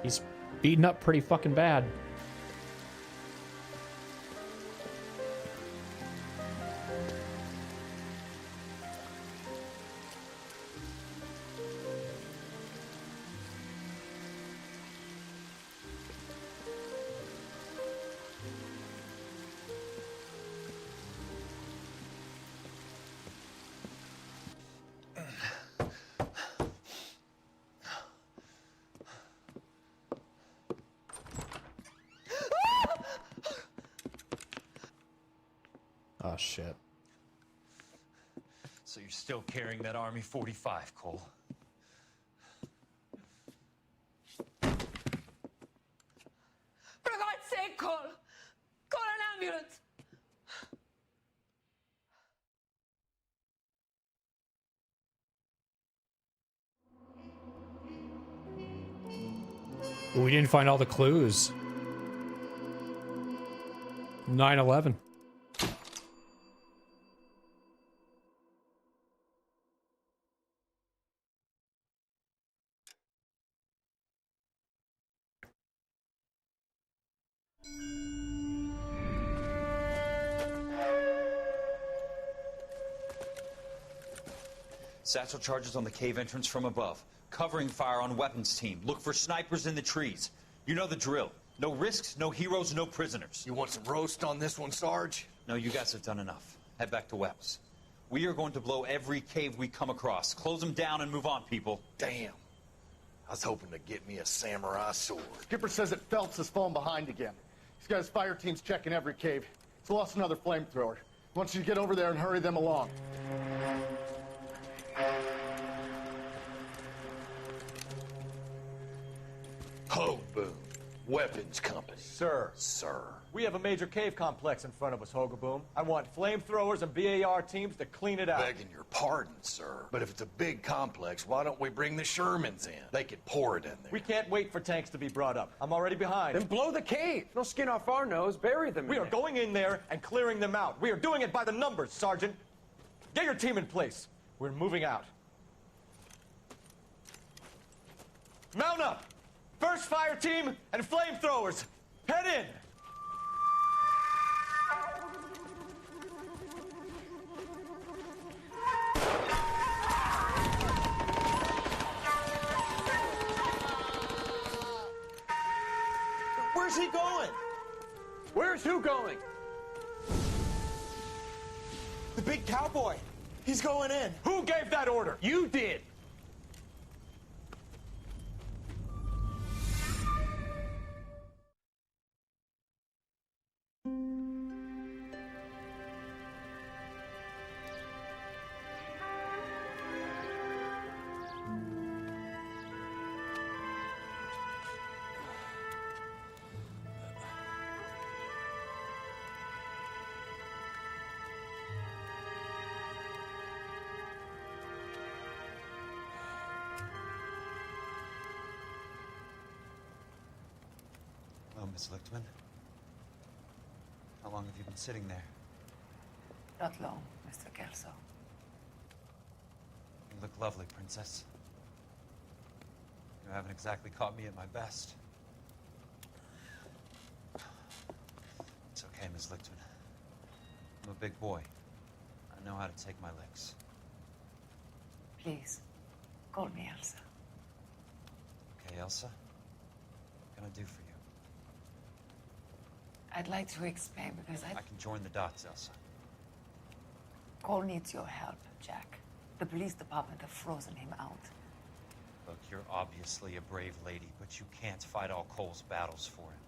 He's beaten up pretty fucking bad. Oh, shit. So you're still carrying that Army 45, Cole? For God's sake, Cole! Call an ambulance! We didn't find all the clues. 9/11. Satchel charges on the cave entrance from above. Covering fire on weapons team. Look for snipers in the trees. You know the drill. No risks, no heroes, no prisoners. You want some roast on this one, Sarge? No, you guys have done enough. Head back to Webb's. We are going to blow every cave we come across. Close them down and move on, people. Damn. I was hoping to get me a samurai sword. Skipper says that Phelps has fallen behind again. He's got his fire teams checking every cave. He's lost another flamethrower. He wants you to get over there and hurry them along. Ho, boom. Weapons company. Sir. Sir. We have a major cave complex in front of us, Hogaboom. I want flamethrowers and BAR teams to clean it out. Begging your pardon, sir. But if it's a big complex, why don't we bring the Shermans in? They could pour it in there. We can't wait for tanks to be brought up. I'm already behind. Then blow the cave. No skin off our nose. Bury them in We are there. going in there and clearing them out. We are doing it by the numbers, Sergeant. Get your team in place. We're moving out. Mount up! First fire team and flamethrowers. Head in! Where's he going? Where's who going? The big cowboy. He's going in. Who gave that order? You did. Hello, Miss Lichtman. How long have you been sitting there? Not long, Mr. Kelso. You look lovely, Princess. You haven't exactly caught me at my best. It's okay, Miss Lichtman. I'm a big boy. I know how to take my licks. Please, call me Elsa. Okay, Elsa? What can I do for you? I'd like to explain because I can join the dots, Elsa. Cole needs your help, Jack. The police department have frozen him out. Look, you're obviously a brave lady, but you can't fight all Cole's battles for him.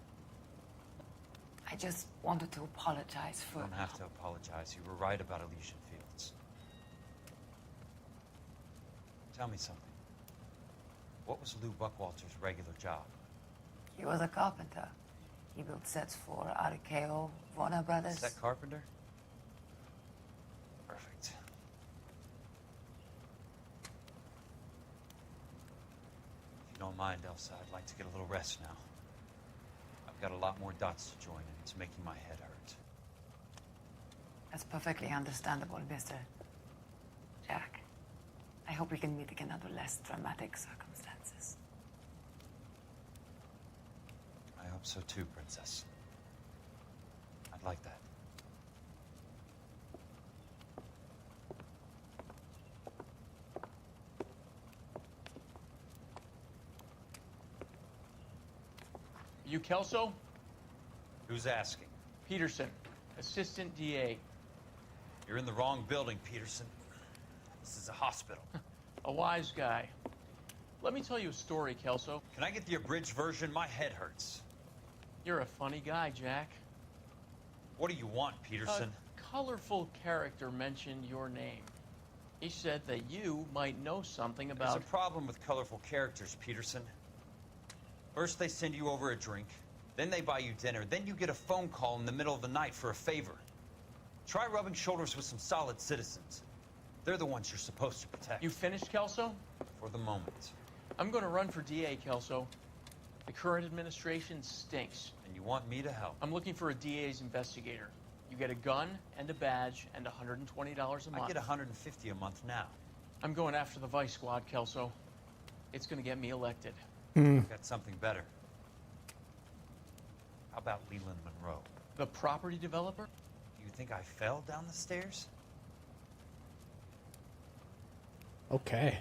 I just wanted to apologize for... You don't have to apologize. You were right about Elysian Fields. Tell me something. What was Lou Buckwalter's regular job? He was a carpenter. He built sets for RKO, Warner Brothers. Set carpenter? Perfect. If you don't mind, Elsa, I'd like to get a little rest now. I've got a lot more dots to join, and it's making my head hurt. That's perfectly understandable, Mr. Jack. I hope we can meet again under less dramatic circumstances. I hope so too, Princess. I'd like that. You Kelso? Who's asking? Peterson, assistant DA. You're in the wrong building, Peterson. This is a hospital. A wise guy. Let me tell you a story, Kelso. Can I get the abridged version? My head hurts. You're a funny guy, Jack. What do you want, Peterson? A colorful character mentioned your name. He said that you might know something about... There's a problem with colorful characters, Peterson. First they send you over a drink, then they buy you dinner, then you get a phone call in the middle of the night for a favor. Try rubbing shoulders with some solid citizens. They're the ones you're supposed to protect. You finished, Kelso? For the moment. I'm going to run for DA, Kelso. The current administration stinks. And you want me to help? I'm looking for a DA's investigator. You get a gun and a badge and $120 a month. I get $150 a month now. I'm going after the Vice Squad, Kelso. It's going to get me elected. I've got something better. How about Leland Monroe? The property developer? Do you think I fell down the stairs? Okay.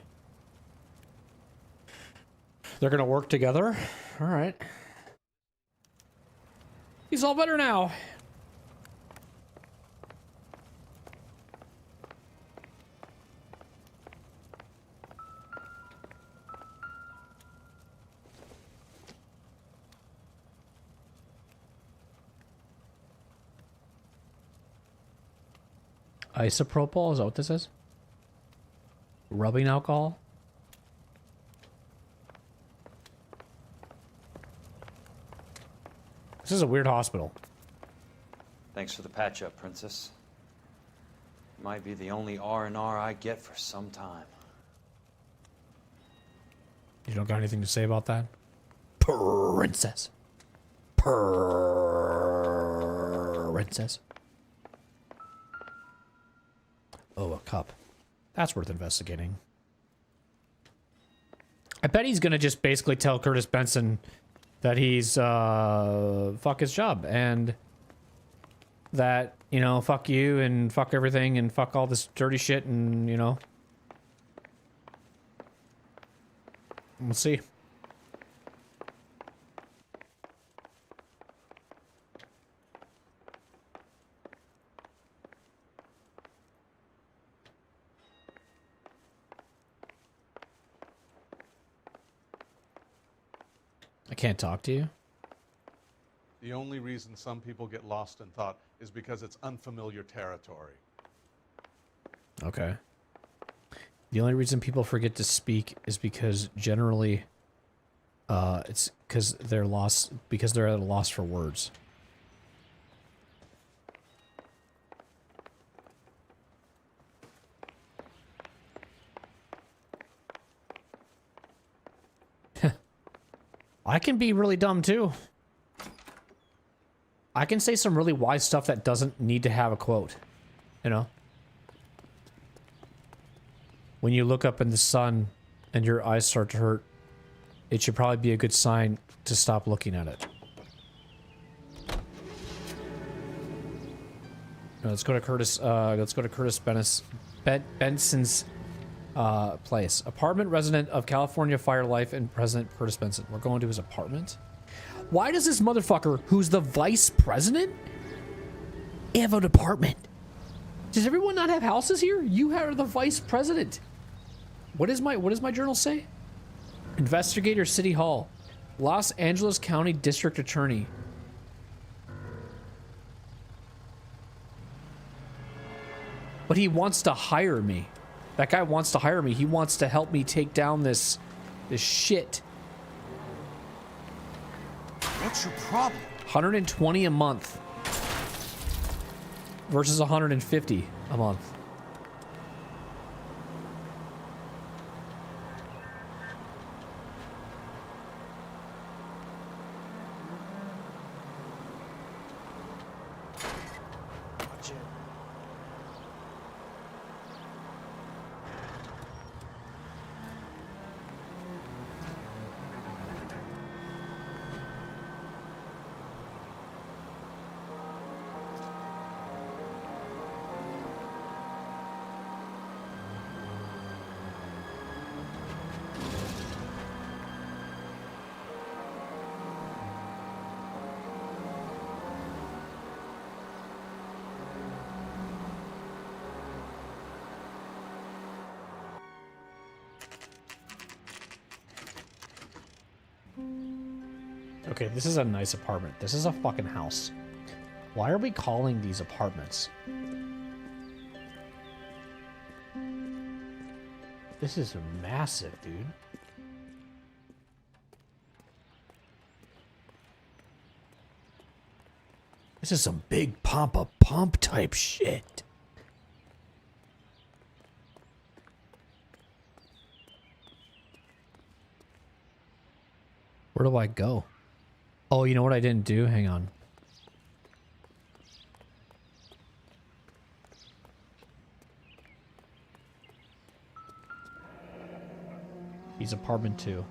They're gonna work together? Alright. He's all better now. Isopropyl, is that what this is? Rubbing alcohol? This is a weird hospital. Thanks for the patch-up, Princess. Might be the only R&R I get for some time. You don't got anything to say about that? Princess. Princess. Oh, a cup. That's worth investigating. I bet he's gonna just basically tell Curtis Benson that he's, fuck his job, and that, you know, fuck you, and fuck everything, and fuck all this dirty shit, and, you know. We'll see. I can't talk to you. The only reason some people get lost in thought is because it's unfamiliar territory. Okay. The only reason people forget to speak is because generally, it's because they're lost, because they're at a loss for words. I can be really dumb too. I can say some really wise stuff that doesn't need to have a quote, you know? When you look up in the sun and your eyes start to hurt, it should probably be a good sign to stop looking at it. Now, let's go to Curtis. Let's go to Curtis Benson's place. Apartment resident of California Fire Life and President Curtis Benson. We're going to his apartment. Why does this motherfucker, who's the vice president, have an apartment? Does everyone not have houses here? You are the vice president. What does my journal say? Investigator, City Hall, Los Angeles County District Attorney. But he wants to hire me. That guy wants to hire me. He wants to help me take down this shit. What's your problem? 120 a month versus 150 a month. Okay, this is a nice apartment. This is a fucking house. Why are we calling these apartments? This is massive, dude. This is some big Pampa Pump type shit. Where do I go? Oh, you know what I didn't do? Hang on. He's apartment 2.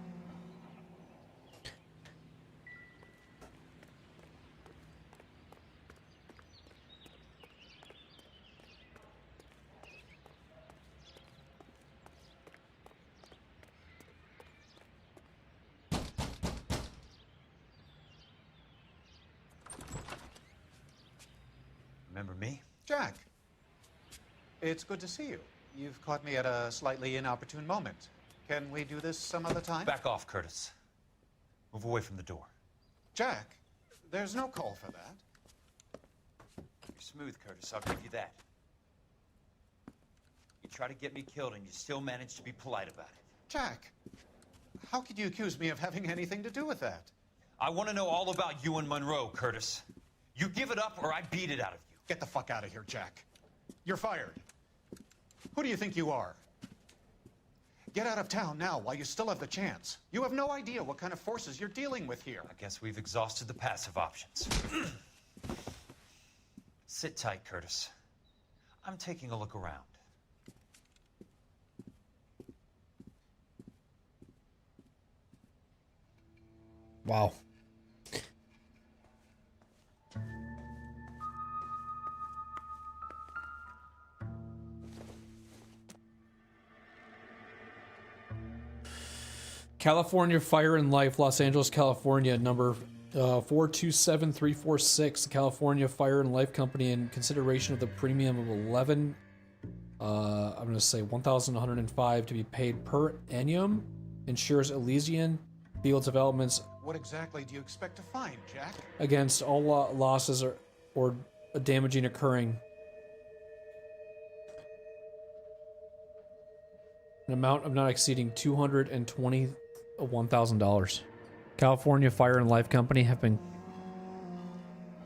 Remember me? Jack, it's good to see you. You've caught me at a slightly inopportune moment. Can we do this some other time? Back off, Curtis. Move away from the door. Jack, there's no call for that. You're smooth, Curtis. I'll give you that. try to get me killed and you still manage to be polite about it. Jack, how could you accuse me of having anything to do with that? I want to know all about you and Monroe, Curtis. You give it up or I beat it out of you. Get the fuck out of here, Jack. You're fired. Who do you think you are? Get out of town now while you still have the chance. You have no idea what kind of forces you're dealing with here. I guess we've exhausted the passive options. Sit tight, Curtis. I'm taking a look around. Wow. California Fire and Life, Los Angeles, California, number 427346. The California Fire and Life Company, in consideration of the premium of 11, I'm going to say 1,105 to be paid per annum, insures Elysian Field Developments What exactly do you expect to find, Jack? against all losses or damaging occurring. An amount of not exceeding $221,000. California Fire and Life Company have been...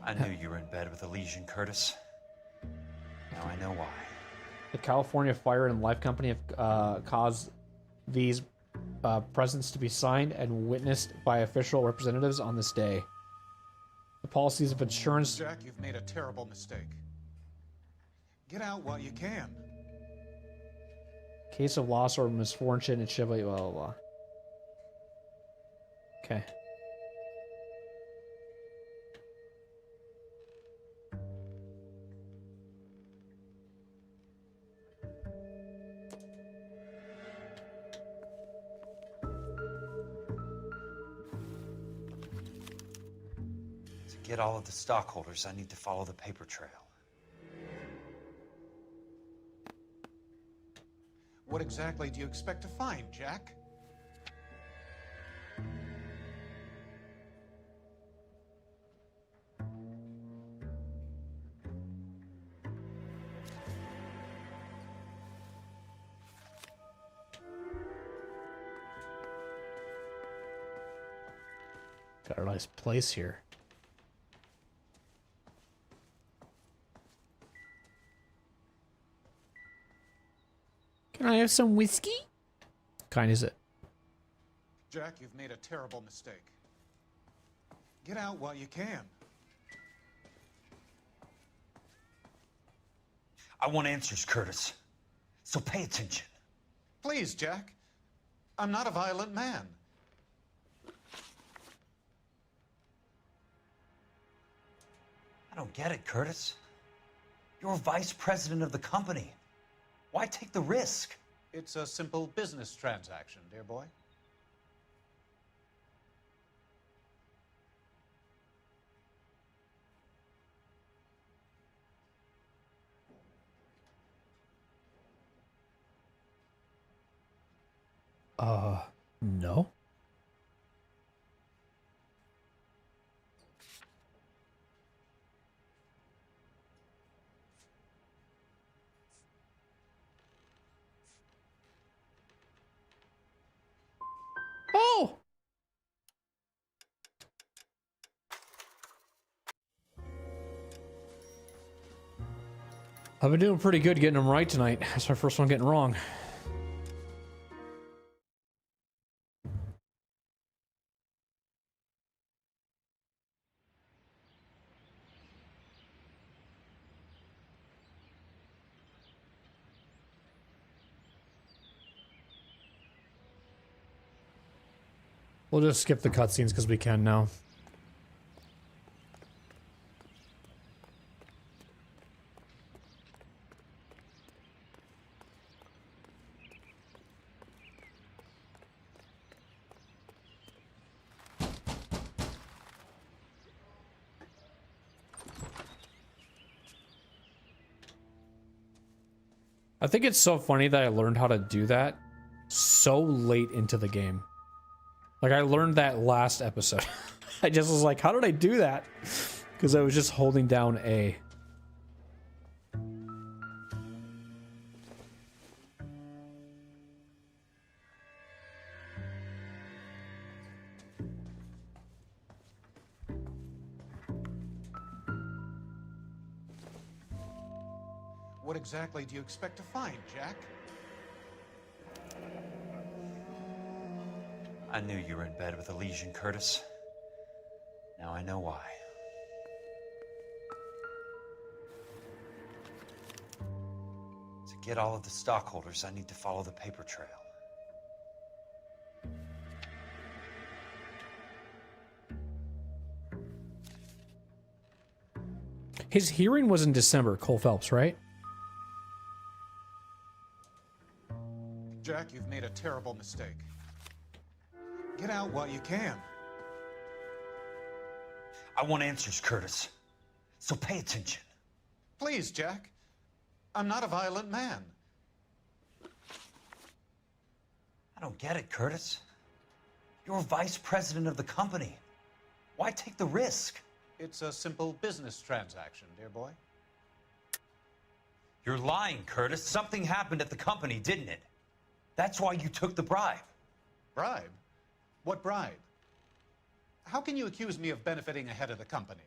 I knew you were in bed with Elysian, Curtis. Now I know why. The California Fire and Life Company have caused these presents to be signed and witnessed by official representatives on this day. The policies of insurance... Jack, you've made a terrible mistake. Get out while you can. Case of loss or misfortune, it should be blah, blah, blah. Okay. To get all of the stockholders, I need to follow the paper trail. What exactly do you expect to find, Jack? Got a nice place here. Can I have some whiskey? Kind is it? Jack, you've made a terrible mistake. Get out while you can. I want answers, Curtis. So pay attention. Please, Jack. I'm not a violent man. I don't get it, Curtis. You're vice president of the company. Why take the risk? It's a simple business transaction, dear boy. No. Oh! I've been doing pretty good getting them right tonight. That's my first one getting wrong. We'll just skip the cutscenes because we can now. I think it's so funny that I learned how to do that so late into the game. Like, I learned that last episode. I just was like, how did I do that? Because I was just holding down A. What exactly do you expect to find, Jack? I knew you were in bed with a lesion, Curtis. Now I know why. To get all of the stockholders, I need to follow the paper trail. His hearing was in December, Cole Phelps, right? Jack, you've made a terrible mistake. Get out while you can. I want answers, Curtis. So pay attention. Please, Jack. I'm not a violent man. I don't get it, Curtis. You're vice president of the company. Why take the risk? It's a simple business transaction, dear boy. You're lying, Curtis. Something happened at the company, didn't it? That's why you took the bribe. Bribe? What bribe? How can you accuse me of benefiting ahead of the company?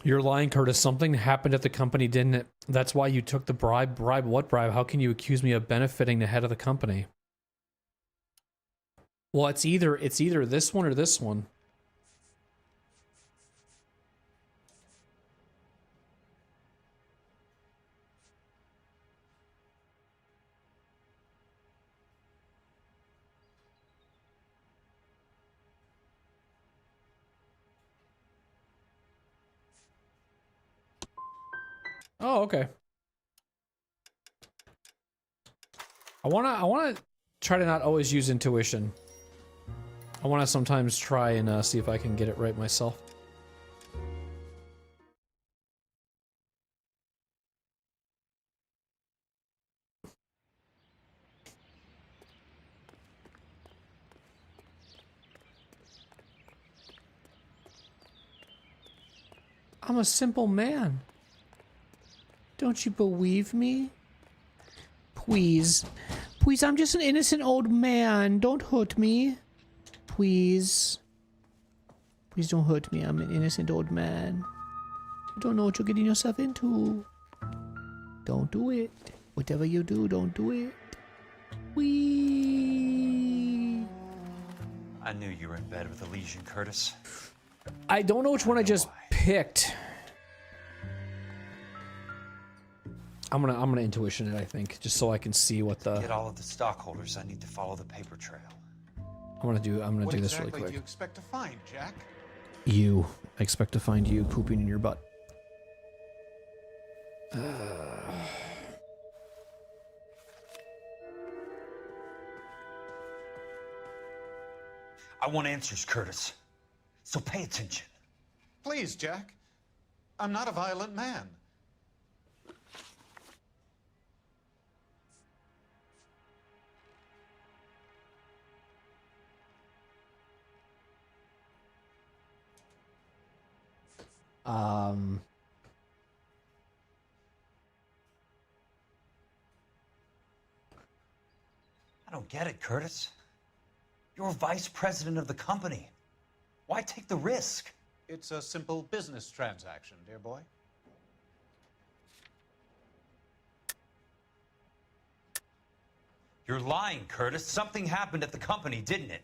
You're lying, Curtis. Something happened at the company, didn't it? That's why you took the bribe. Bribe? What bribe? How can you accuse me of benefiting the head of the company? Well, it's either this one or this one. Oh, okay. I wanna try to not always use intuition. I wanna sometimes try and see if I can get it right myself. I'm a simple man. Don't you believe me? Please. Please, I'm just an innocent old man. Don't hurt me. Please. Please don't hurt me. I'm an innocent old man. You don't know what you're getting yourself into. Don't do it. Whatever you do, don't do it. Whee! I knew you were in bed with a lesion, Curtis. I don't know which one I just picked. I'm gonna intuition it, I think, just so I can see what the. To get all of the stockholders, I need to follow the paper trail. I'm gonna do this really What exactly quick. do you expect to find, Jack? You. I expect to find you pooping in your butt. I want answers, Curtis. So pay attention. Please, Jack. I'm not a violent man. I don't get it, Curtis. You're vice president of the company. Why take the risk? It's a simple business transaction, dear boy. You're lying, Curtis. Something happened at the company, didn't it?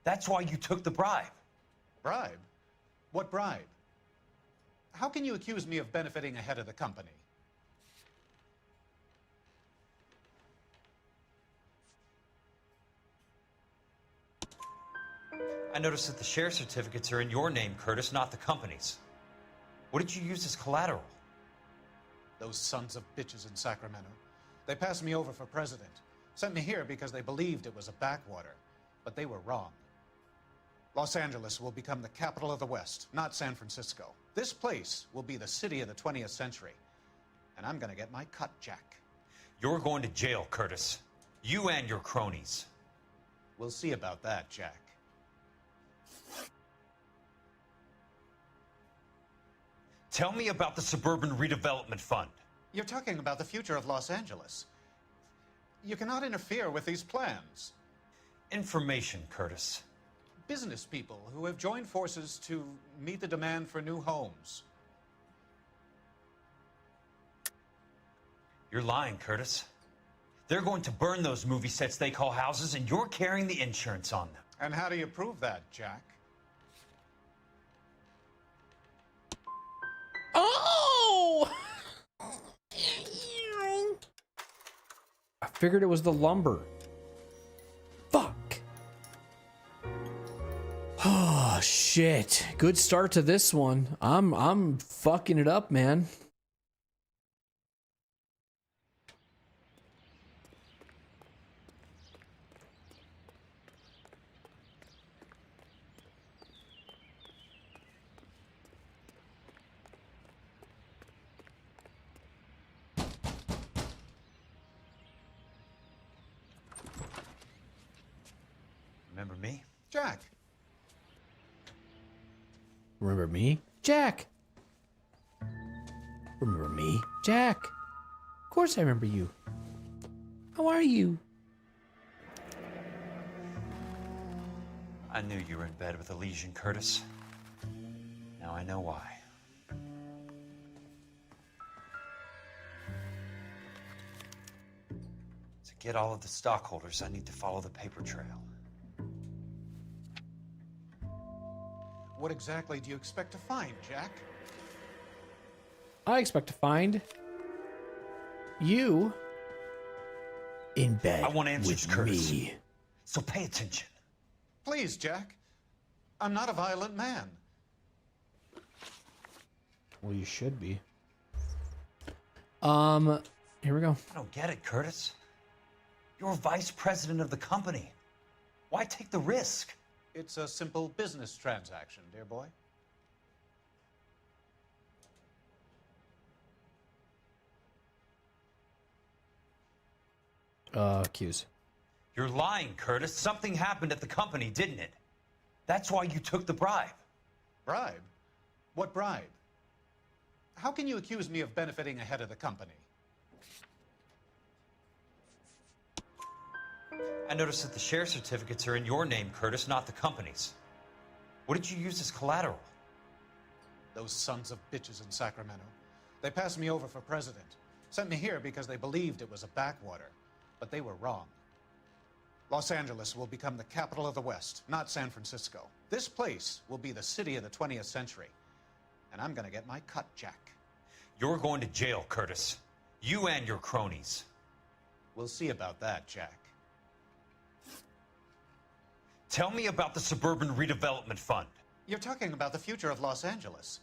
That's why you took the bribe. Bribe? What bribe? How can you accuse me of benefiting ahead of the company? I noticed that the share certificates are in your name, Curtis, not the company's. What did you use as collateral? Those sons of bitches in Sacramento. They passed me over for president. Sent me here because they believed it was a backwater. But they were wrong. Los Angeles will become the capital of the West, not San Francisco. This place will be the city of the 20th century. And I'm gonna get my cut, Jack. You're going to jail, Curtis. You and your cronies. We'll see about that, Jack. Tell me about the Suburban Redevelopment Fund. You're talking about the future of Los Angeles. You cannot interfere with these plans. Information, Curtis. Business people who have joined forces to meet the demand for new homes. You're lying, Curtis. They're going to burn those movie sets they call houses, and you're carrying the insurance on them. And how do you prove that, Jack? Oh! I figured it was the lumber. Fuck. Oh shit. Good start to this one. I'm fucking it up, man. Remember me? Jack. Remember me? Jack. Remember me? Jack. Of course I remember you. How are you? I knew you were in bed with a lesion, Curtis. Now I know why. To get all of the stockholders, I need to follow the paper trail. What exactly do you expect to find, Jack? I expect to find you in bed I want answers, with Curtis. me. So pay attention. Please, Jack. I'm not a violent man. Well, you should be. Here we go. I don't get it, Curtis. You're vice president of the company. Why take the risk? It's a simple business transaction, dear boy. Cues. You're lying, Curtis. Something happened at the company, didn't it? That's why you took the bribe. Bribe? What bribe? How can you accuse me of benefiting ahead of the company? I noticed that the share certificates are in your name, Curtis, not the company's. What did you use as collateral? Those sons of bitches in Sacramento. They passed me over for president. Sent me here because they believed it was a backwater. But they were wrong. Los Angeles will become the capital of the West, not San Francisco. This place will be the city of the 20th century. And I'm gonna get my cut, Jack. You're going to jail, Curtis. You and your cronies. We'll see about that, Jack. Tell me about the Suburban Redevelopment Fund. You're talking about the future of Los Angeles.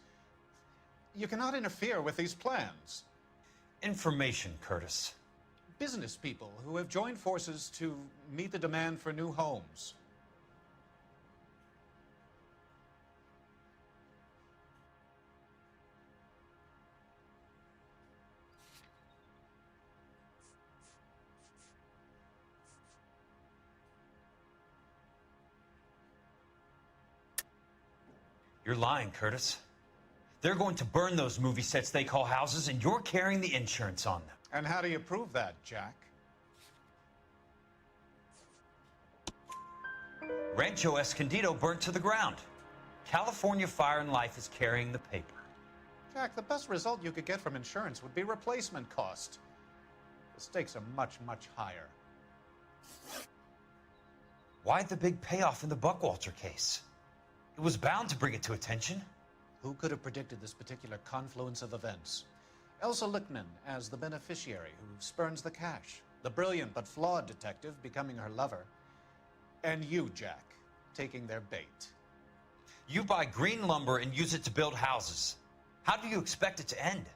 You cannot interfere with these plans. Information, Curtis. Business people who have joined forces to meet the demand for new homes. You're lying, Curtis. They're going to burn those movie sets they call houses, and you're carrying the insurance on them. And how do you prove that, Jack? Rancho Escondido burnt to the ground. California Fire and Life is carrying the paper. Jack, the best result you could get from insurance would be replacement cost. The stakes are much, much higher. Why the big payoff in the Buckwalter case? It was bound to bring it to attention. Who could have predicted this particular confluence of events? Elsa Lichtman as the beneficiary who spurns the cash. The brilliant but flawed detective becoming her lover. And you, Jack, taking their bait. You buy green lumber and use it to build houses. How do you expect it to end?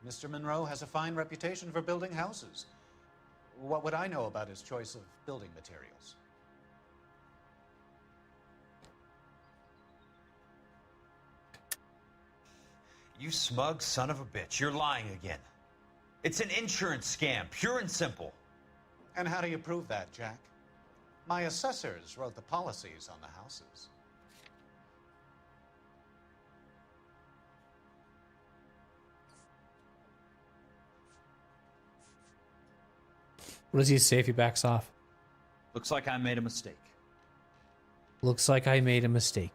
Mr. Monroe has a fine reputation for building houses. What would I know about his choice of building materials? You smug son of a bitch. You're lying again. It's an insurance scam, pure and simple. And how do you prove that, Jack? My assessors wrote the policies on the houses. What does he say if he backs off? Looks like I made a mistake. Looks like I made a mistake.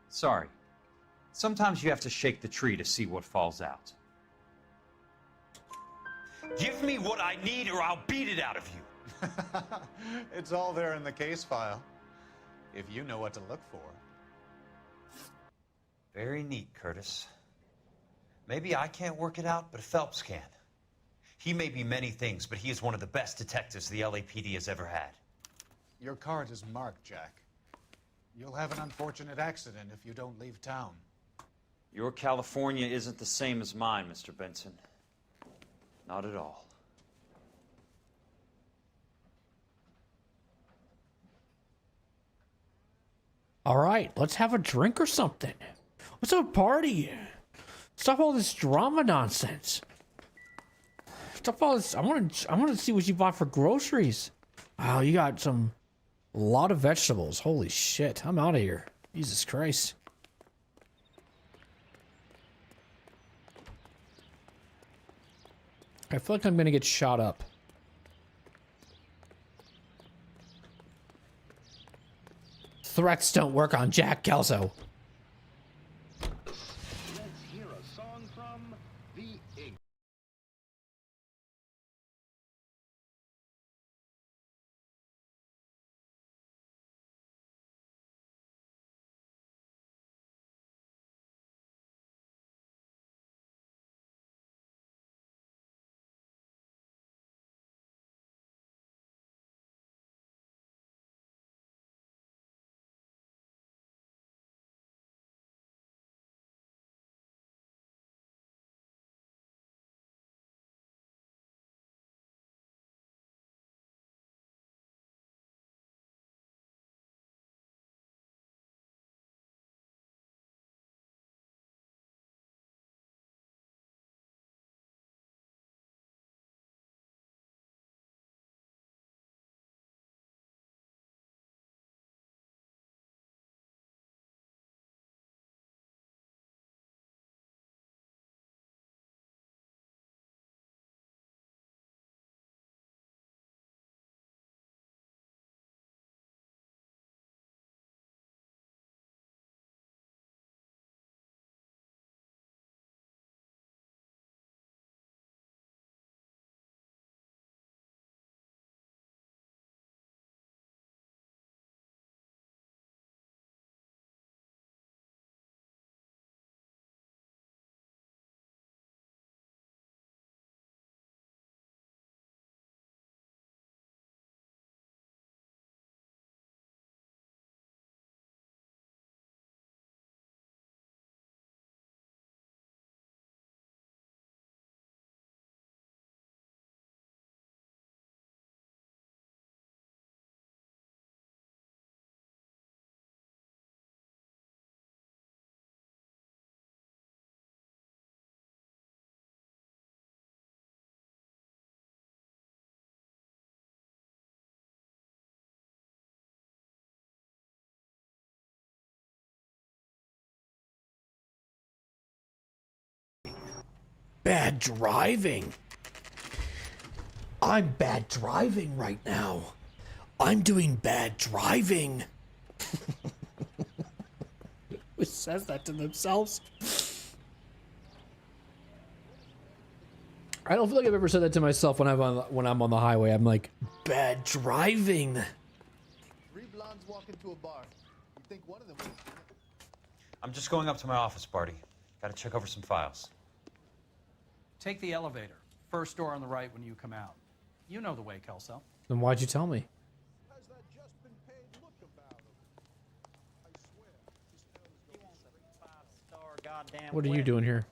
Sorry. Sometimes you have to shake the tree to see what falls out. Give me what I need or I'll beat it out of you. It's all there in the case file, if you know what to look for. Very neat, Curtis. Maybe I can't work it out, but Phelps can. He may be many things, but he is one of the best detectives the LAPD has ever had. Your card is marked, Jack. You'll have an unfortunate accident if you don't leave town. Your California isn't the same as mine, Mr. Benson. Not at all. All right, let's have a drink or something. Let's have a party. Stop all this drama nonsense. Stop all this. I want to see what you bought for groceries. Wow, you got a lot of vegetables. Holy shit, I'm out of here. Jesus Christ. I feel like I'm gonna get shot up. Threats don't work on Jack Kelso. Let's hear a song from the Ink. Bad driving. I'm bad driving right now. I'm doing bad driving. Who says that to themselves? I don't feel like I've ever said that to myself when I'm on the highway. I'm like, bad driving. 3 blondes walk into a bar. You think one of them was... I'm just going up to my office, Barty. Gotta check over some files. Take the elevator. First door on the right when you come out. You know the way, Kelso. Then why'd you tell me? What are you doing here?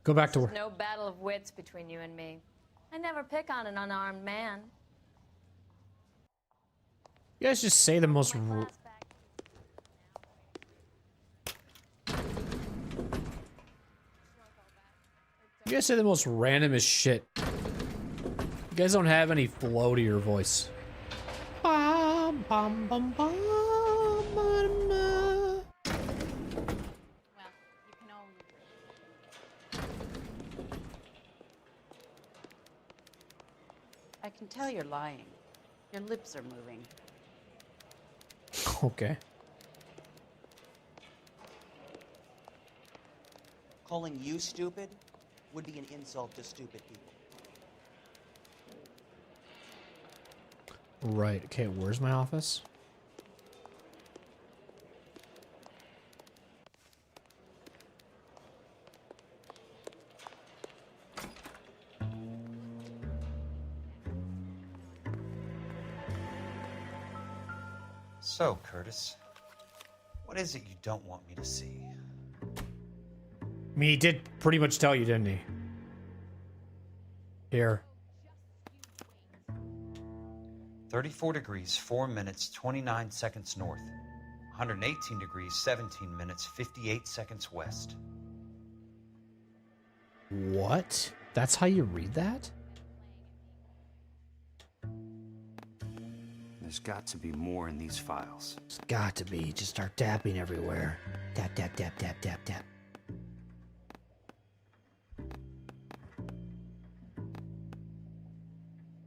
Go back to work. No battle of wits between you and me. I never pick on an unarmed man. You guys just say the most. You guys say the most randomest shit. You guys don't have any flow to your voice. Bum, bum, bum, bum, bum, bum. I can tell you're lying. Your lips are moving. Okay. Calling you stupid would be an insult to stupid people. Right. Okay, where's my office? So, Curtis, what is it you don't want me to see? I mean, he did pretty much tell you, didn't he? Here. 34 degrees, 4 minutes, 29 seconds north. 118 degrees, 17 minutes, 58 seconds west. What? That's how you read that? There's got to be more in these files. It's got to be. Just start tapping everywhere. Tap, tap, tap, tap, tap, tap.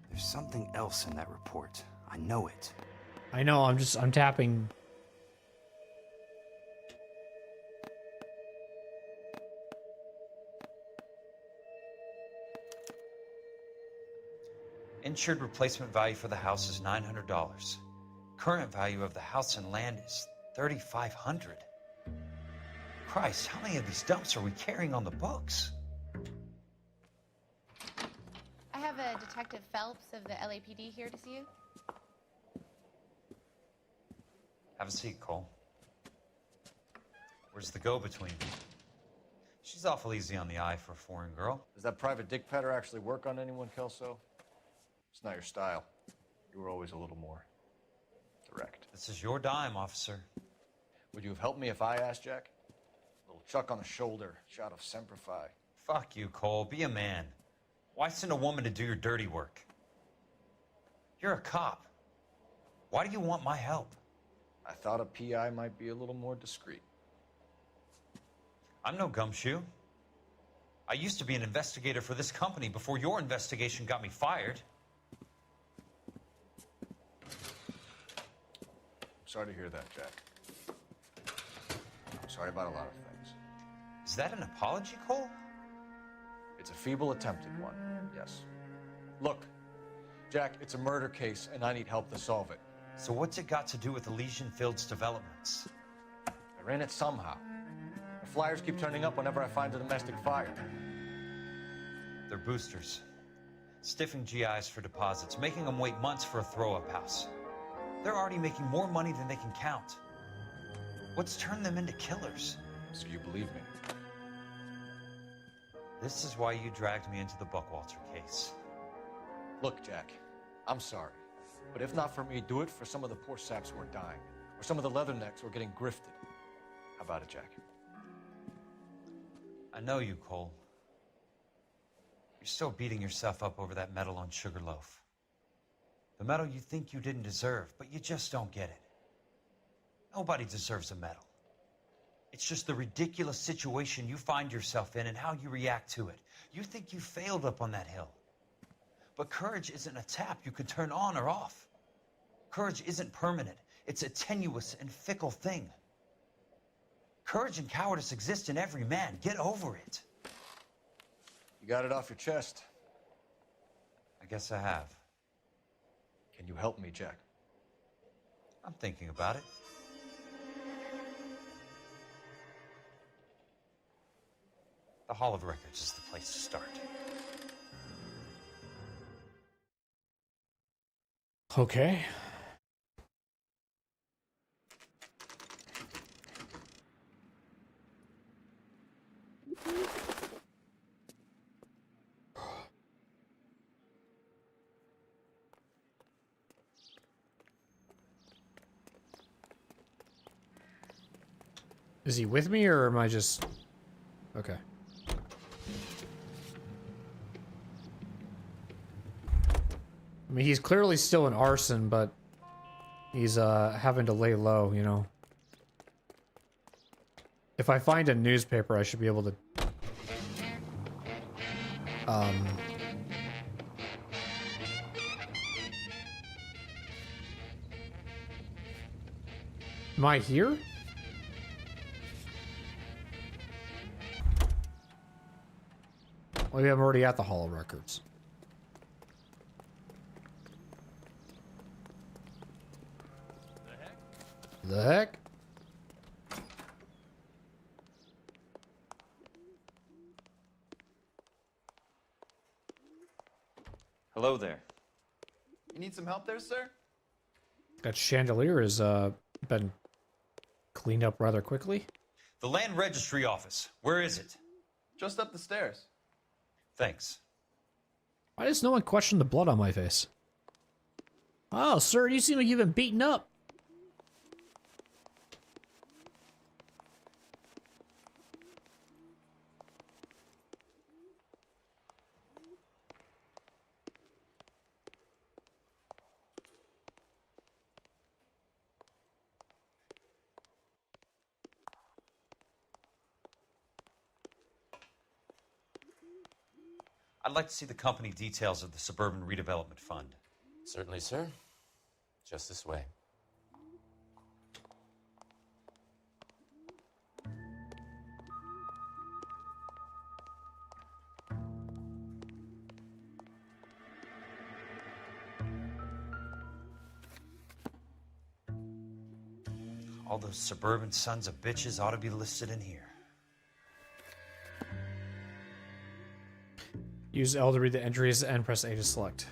There's something else in that report. I know it. I know, I'm tapping. Insured replacement value for the house is $900. Current value of the house and land is $3,500. Christ, how many of these dumps are we carrying on the books? I have a Detective Phelps of the LAPD here to see you. Have a seat, Cole. Where's the go-between? She's awful easy on the eye for a foreign girl. Does that private dick petter actually work on anyone, Kelso? It's not your style. You were always a little more direct. This is your dime, officer. Would you have helped me if I asked, Jack? A little chuck on the shoulder, shot of Semper Fi. Fuck you, Cole. Be a man. Why send a woman to do your dirty work? You're a cop. Why do you want my help? I thought a PI might be a little more discreet. I'm no gumshoe. I used to be an investigator for this company before your investigation got me fired. Sorry to hear that, Jack. I'm sorry about a lot of things. Is that an apology, Cole? It's a feeble attempted one, yes. Look, Jack, it's a murder case, and I need help to solve it. So what's it got to do with Elysian Fields developments? They're in it somehow. The flyers keep turning up whenever I find a domestic fire. They're boosters. Stiffing GIs for deposits, making them wait months for a throw-up house. They're already making more money than they can count. What's turned them into killers? So you believe me? This is why you dragged me into the Buckwalter case. Look, Jack, I'm sorry. But if not for me, do it for some of the poor saps who are dying. Or some of the leathernecks who are getting grifted. How about it, Jack? I know you, Cole. You're still beating yourself up over that medal on Sugarloaf. The medal you think you didn't deserve, but you just don't get it. Nobody deserves a medal. It's just the ridiculous situation you find yourself in and how you react to it. You think you failed up on that hill. But courage isn't a tap you can turn on or off. Courage isn't permanent. It's a tenuous and fickle thing. Courage and cowardice exist in every man. Get over it. You got it off your chest. I guess I have. Can you help me, Jack? I'm thinking about it. The Hall of Records is the place to start. Okay. Is he with me or am I just... Okay. I mean, he's clearly still in Arson, but he's having to lay low, you know. If I find a newspaper, I should be able to... Am I here? Maybe I'm already at the Hall of Records. The heck? Hello there. You need some help there, sir? That chandelier has been cleaned up rather quickly. The Land Registry Office. Where is it? Just up the stairs. Thanks. Why does no one question the blood on my face? Oh, sir, you seem like you've been beaten up. I'd like to see the company details of the Suburban Redevelopment Fund. Certainly, sir. Just this way. All those suburban sons of bitches ought to be listed in here. Use L to read the entries and press A to select.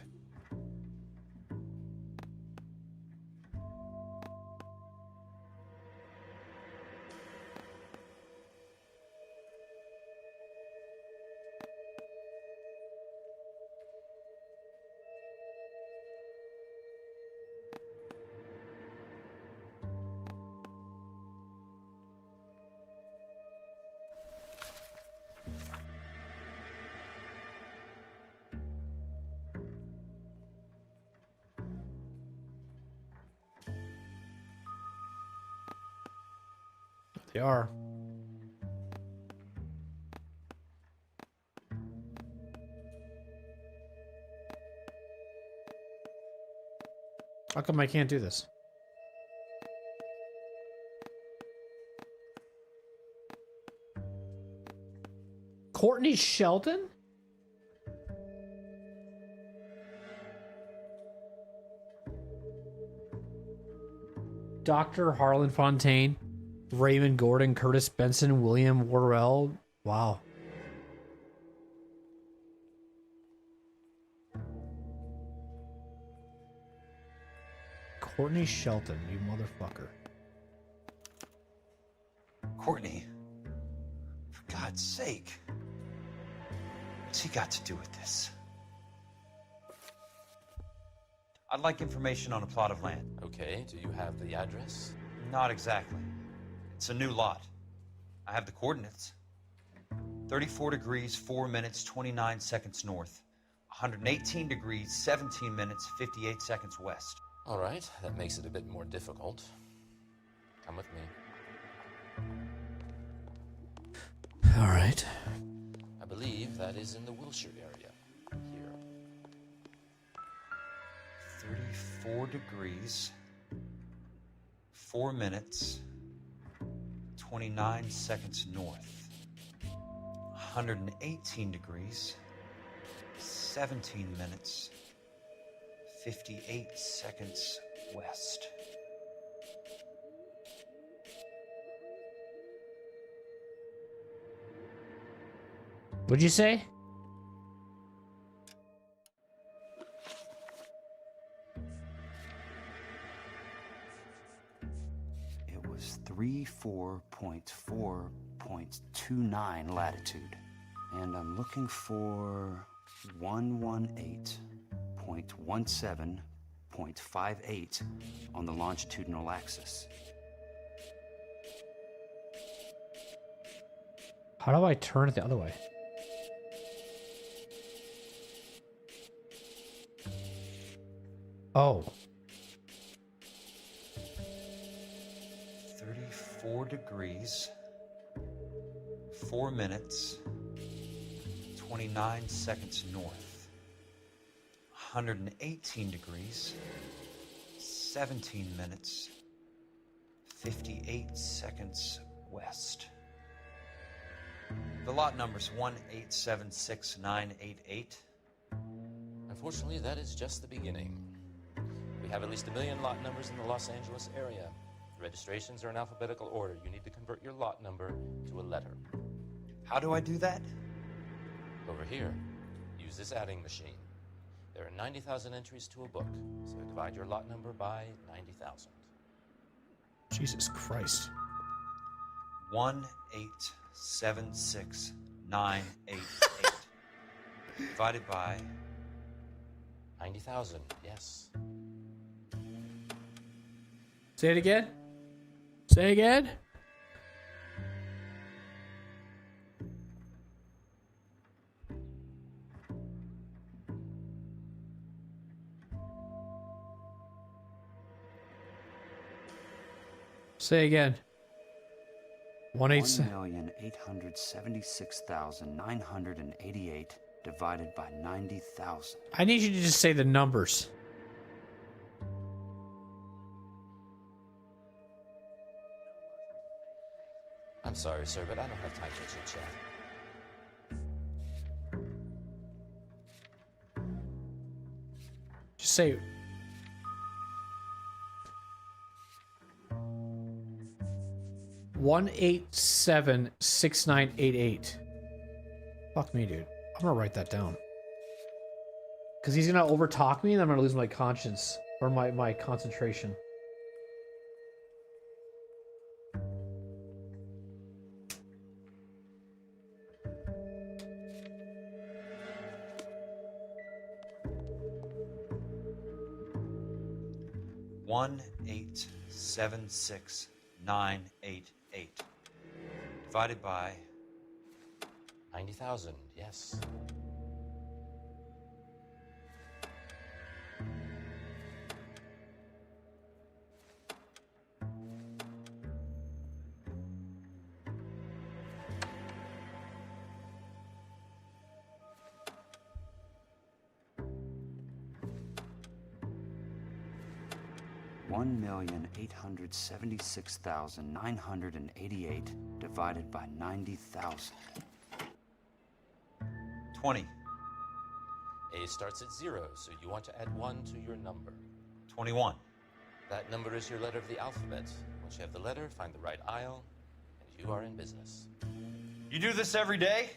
They are. How come I can't do this? Courtney Shelton? Dr. Harlan Fontaine? Raymond Gordon, Curtis Benson, William Worrell. Wow. Courtney Shelton, you motherfucker. Courtney, for God's sake, what's he got to do with this? I'd like information on a plot of land. Okay, do you have the address? Not exactly. It's a new lot. I have the coordinates. 34 degrees, 4 minutes, 29 seconds north. 118 degrees, 17 minutes, 58 seconds west. All right, that makes it a bit more difficult. Come with me. All right. I believe that is in the Wilshire area. Here. 34 degrees, 4 minutes, 29 seconds north. 118 degrees, 17 minutes, 58 seconds west. What'd you say? It was 34.4.29 latitude. And I'm looking for 118.17.58 on the longitudinal axis. How do I turn it the other way? Oh. 34 degrees, 4 minutes, 29 seconds north. 118 degrees, 17 minutes, 58 seconds west. The lot number's 1876988. Unfortunately, that is just the beginning. We have at least 1 million lot numbers in the Los Angeles area. The registrations are in alphabetical order. You need to convert your lot number to a letter. How do I do that? Over here, use this adding machine. There are 90,000 entries to a book, so divide your lot number by 90,000. Jesus Christ. 1876988 divided by 90,000, yes. Say it again. Say it again. Say again. 1,876,988 divided by 90,000. I need you to just say the numbers. I'm sorry, sir, but I don't have time for chit-chat. Just say. $1876988. Fuck me, dude. I'm gonna write that down. Because he's gonna overtalk me and I'm gonna lose my conscience. Or my concentration. One 1876988 divided by 90,000, yes. $1,876,988 divided by 90,000. 20. A starts at 0, so you want to add 1 to your number. 21. That number is your letter of the alphabet. Once you have the letter, find the right aisle, and you are in business. You do this every day?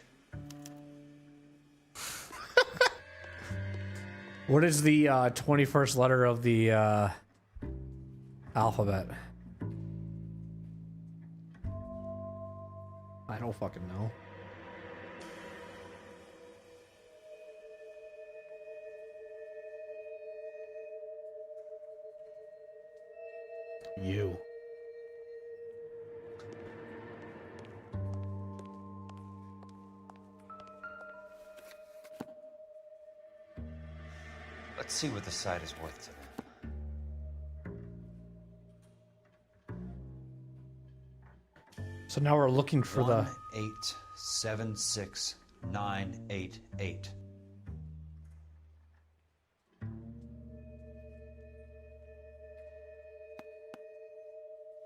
What is the 21st letter of the alphabet? I don't fucking know. You. Let's see what the site is worth to them. So now we're looking for the 1876988.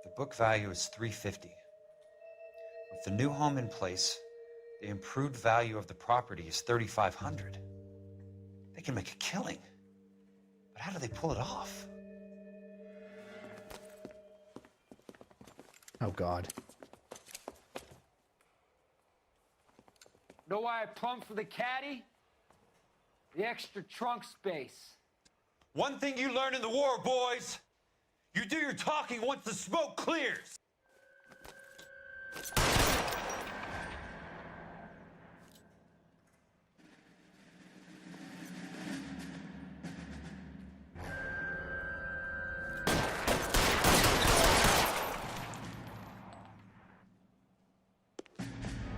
The book value is $350. With the new home in place, the improved value of the property is $3,500. They can make a killing. But how do they pull it off? Oh God. Know why I plumbed for the caddy? The extra trunk space. One thing you learn in the war, boys. You do your talking once the smoke clears.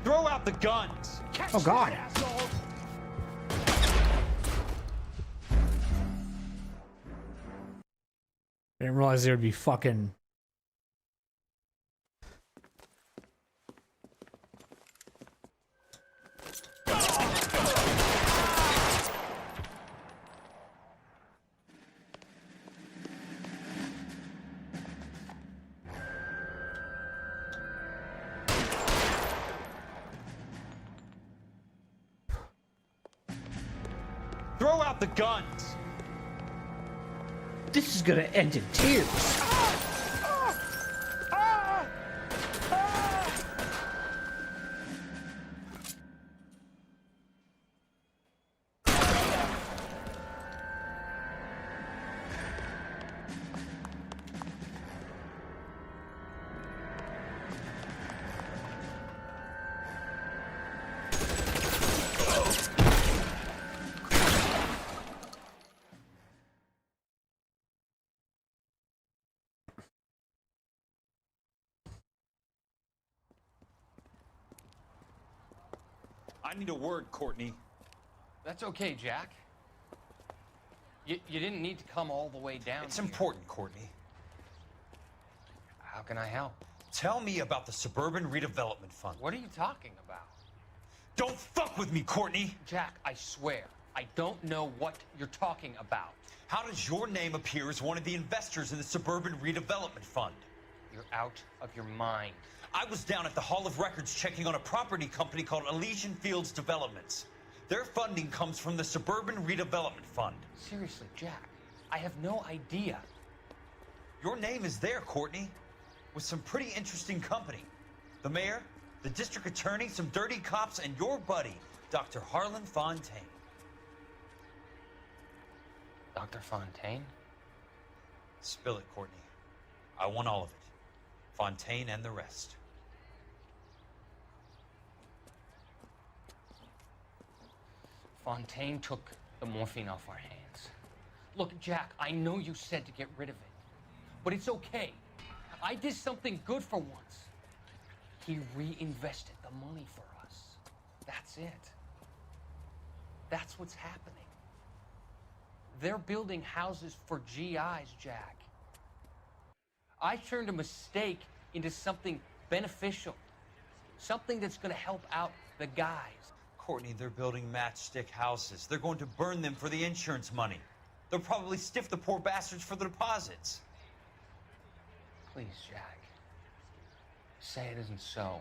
Throw out out the guns! Oh God! I didn't realize there would be fucking. Throw out the guns! This is gonna end in tears. I need a word, Courtney. That's okay, Jack. You didn't need to come all the way down It's here. important, Courtney. How can I help? Tell me about the Suburban Redevelopment Fund. What are you talking about? Don't fuck with me, Courtney! Jack, I swear, I don't know what you're talking about. How does your name appear as one of the investors in the Suburban Redevelopment Fund? You're out of your mind. I was down at the Hall of Records checking on a property company called Elysian Fields Developments. Their funding comes from the Suburban Redevelopment Fund. Seriously, Jack, I have no idea. Your name is there, Courtney, with some pretty interesting company. The mayor, the district attorney, some dirty cops, and your buddy, Dr. Harlan Fontaine. Dr. Fontaine? Spill it, Courtney. I want all of it. Fontaine and the rest. Fontaine took the morphine off our hands. Look, Jack, I know you said to get rid of it, but it's okay. I did something good for once. He reinvested the money for us. That's it. That's what's happening. They're building houses for GIs, Jack. I turned a mistake into something beneficial. Something that's gonna help out the guys. Courtney, they're building matchstick houses. They're going to burn them for the insurance money. They'll probably stiff the poor bastards for the deposits. Please, Jack. Say it isn't so.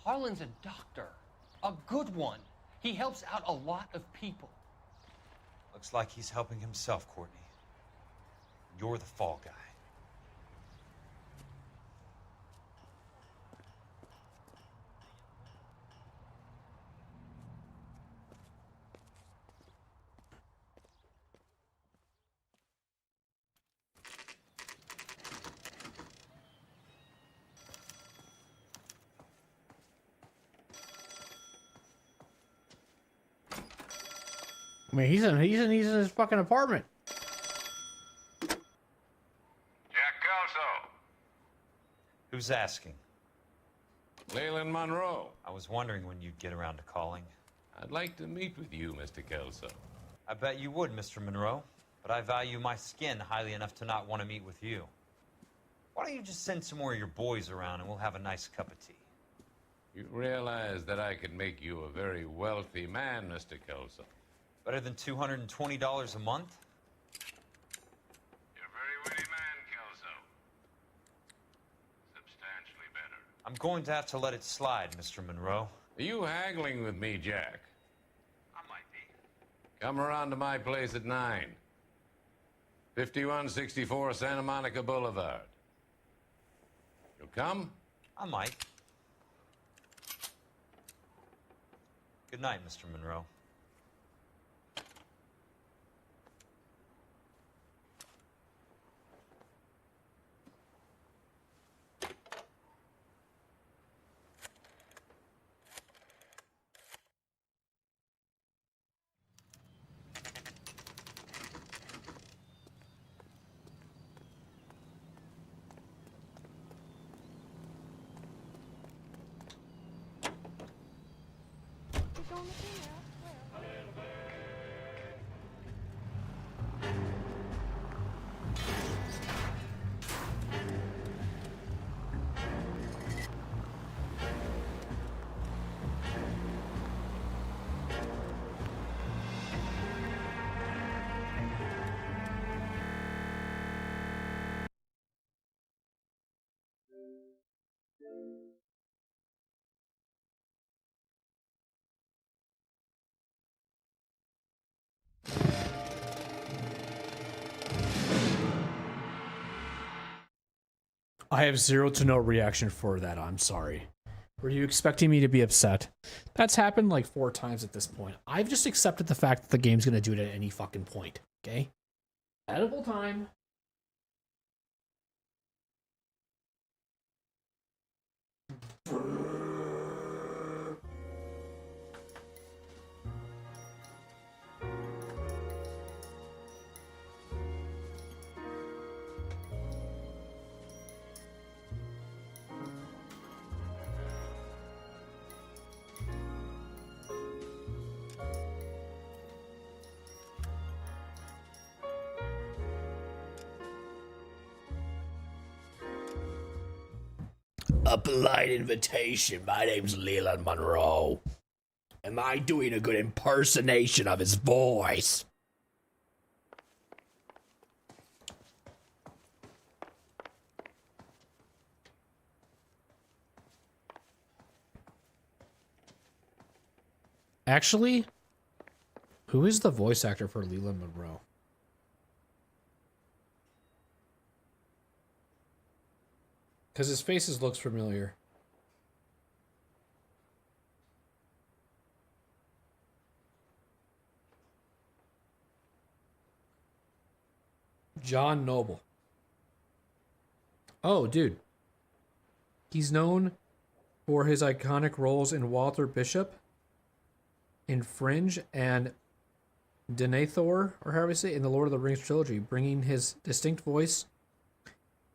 Harlan's a doctor. A good one. He helps out a lot of people. Looks like he's helping himself, Courtney. You're the fall guy. I mean, he's in his fucking apartment. Jack Kelso. Who's asking? Leland Monroe. I was wondering when you'd get around to calling. I'd like to meet with you, Mr. Kelso. I bet you would, Mr. Monroe. But I value my skin highly enough to not want to meet with you. Why don't you just send some more of your boys around and we'll have a nice cup of tea? You realize that I could make you a very wealthy man, Mr. Kelso. Better than $220 a month? You're a very witty man, Kelso. Substantially better. I'm going to have to let it slide, Mr. Monroe. Are you haggling with me, Jack? I might be. Come around to my place at 9. 5164 Santa Monica Boulevard. You'll come? I might. Good night, Mr. Monroe. I have zero to no reaction for that. I'm sorry. Were you expecting me to be upset? That's happened like 4 times at this point. I've just accepted the fact that the game's gonna do it at any fucking point. Okay? Edible time. A polite invitation. My name's Leland Monroe. Am I doing a good impersonation of his voice? Actually, who is the voice actor for Leland Monroe? Because his faces looks familiar. John Noble. Oh, dude. He's known for his iconic roles in Walter Bishop, in Fringe, and Denethor, or however you say it, in the Lord of the Rings trilogy, bringing his distinct voice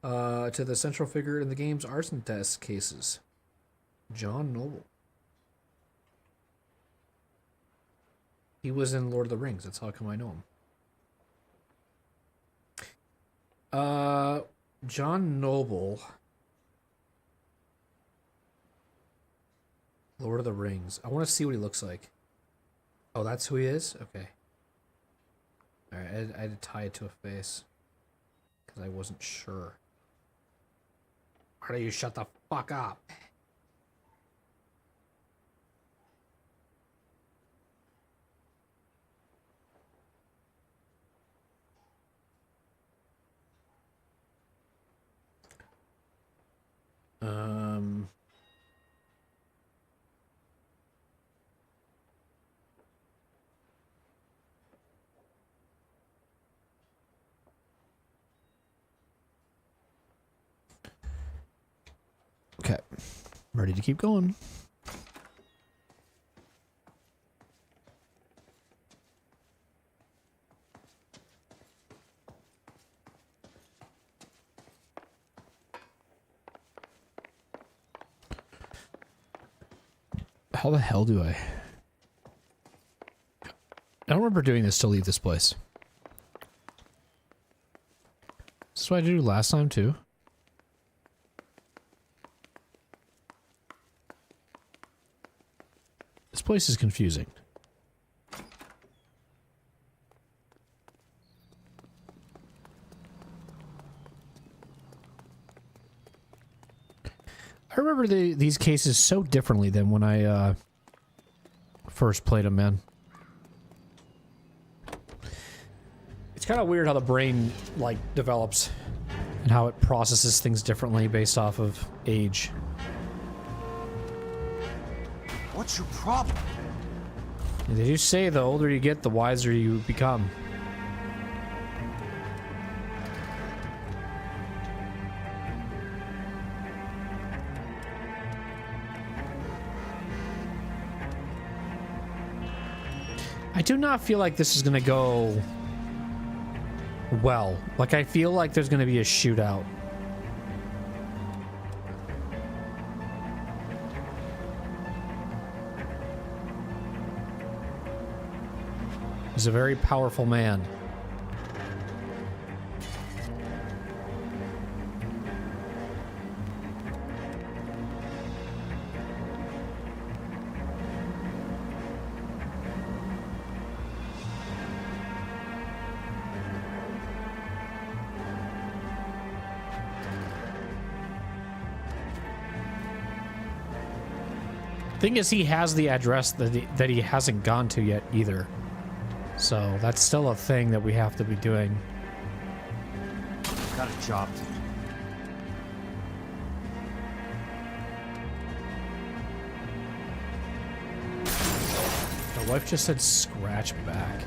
to the central figure in the game's arson test cases. John Noble. He was in Lord of the Rings. That's how come I know him. John Noble. Lord of the Rings. I want to see what he looks like. Oh, that's who he is? Okay. Alright, I had to tie it to a face. Because I wasn't sure. Why don't you shut the fuck up? Okay, ready to keep going. How the hell do I don't remember doing this to leave this place. Is this what I did last time too? This place is confusing. I remember these cases so differently than when I first played them, man. It's kind of weird how the brain like develops and how it processes things differently based off of age. What's your problem? They do say the older you get, the wiser you become. I do not feel like this is gonna go well. Like, I feel like there's gonna be a shootout. He's a very powerful man. Thing is, he has the address that he hasn't gone to yet either. So that's still a thing that we have to be doing. Got a job to do. My wife just said scratch back.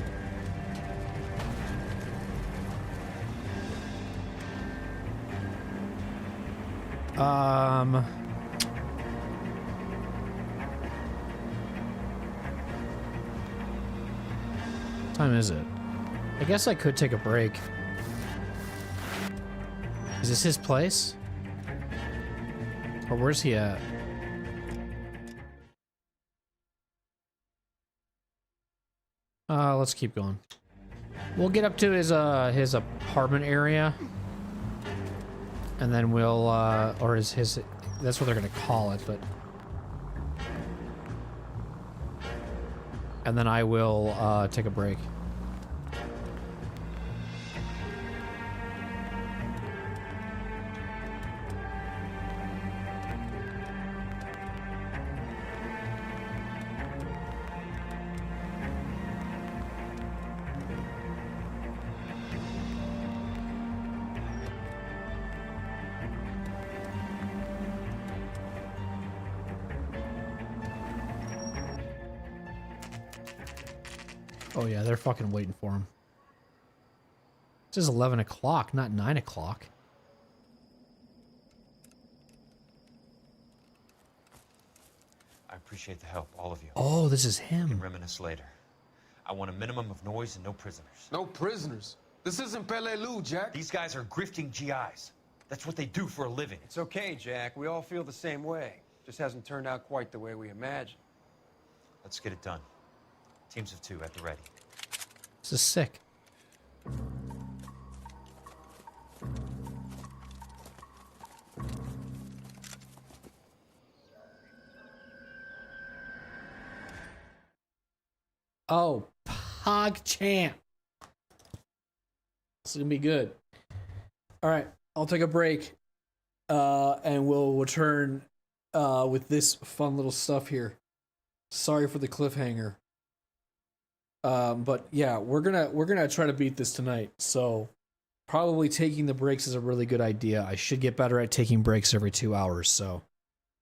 What time is it? I guess I could take a break. Is this his place? Or where's he at? Let's keep going. We'll get up to his apartment area. And then we'll, or his, that's what they're gonna call it, but. And then I will, take a break. Oh yeah, they're fucking waiting for him. This is 11 o'clock, not 9 o'clock. I appreciate the help, all of you. Oh, this is him. We can reminisce later. I want a minimum of noise and no prisoners. No prisoners? This isn't Peleliu, Jack. These guys are grifting GIs. That's what they do for a living. It's okay, Jack. We all feel the same way. Just hasn't turned out quite the way we imagined. Let's get it done. Teams of 2 at the ready. This is sick. Oh, PogChamp. This is gonna be good. All right, I'll take a break, and we'll return with this fun little stuff here. Sorry for the cliffhanger. But yeah, we're gonna try to beat this tonight. So probably taking the breaks is a really good idea. I should get better at taking breaks every 2 hours. So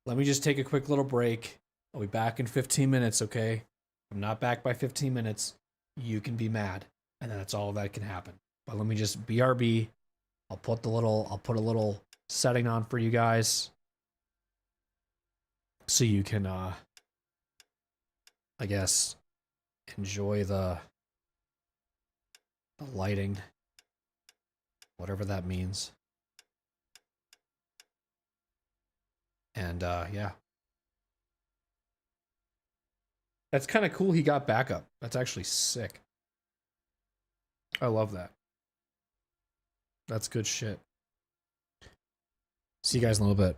let me just take a quick little break. I'll be back in 15 minutes. Okay, if I'm not back by 15 minutes, you can be mad, and that's all that can happen. But let me just BRB. I'll put a little setting on for you guys, so you can I guess enjoy the lighting, whatever that means. And yeah, that's kind of cool. He got backup. That's actually sick. I love that. That's good shit. See you guys in a little bit.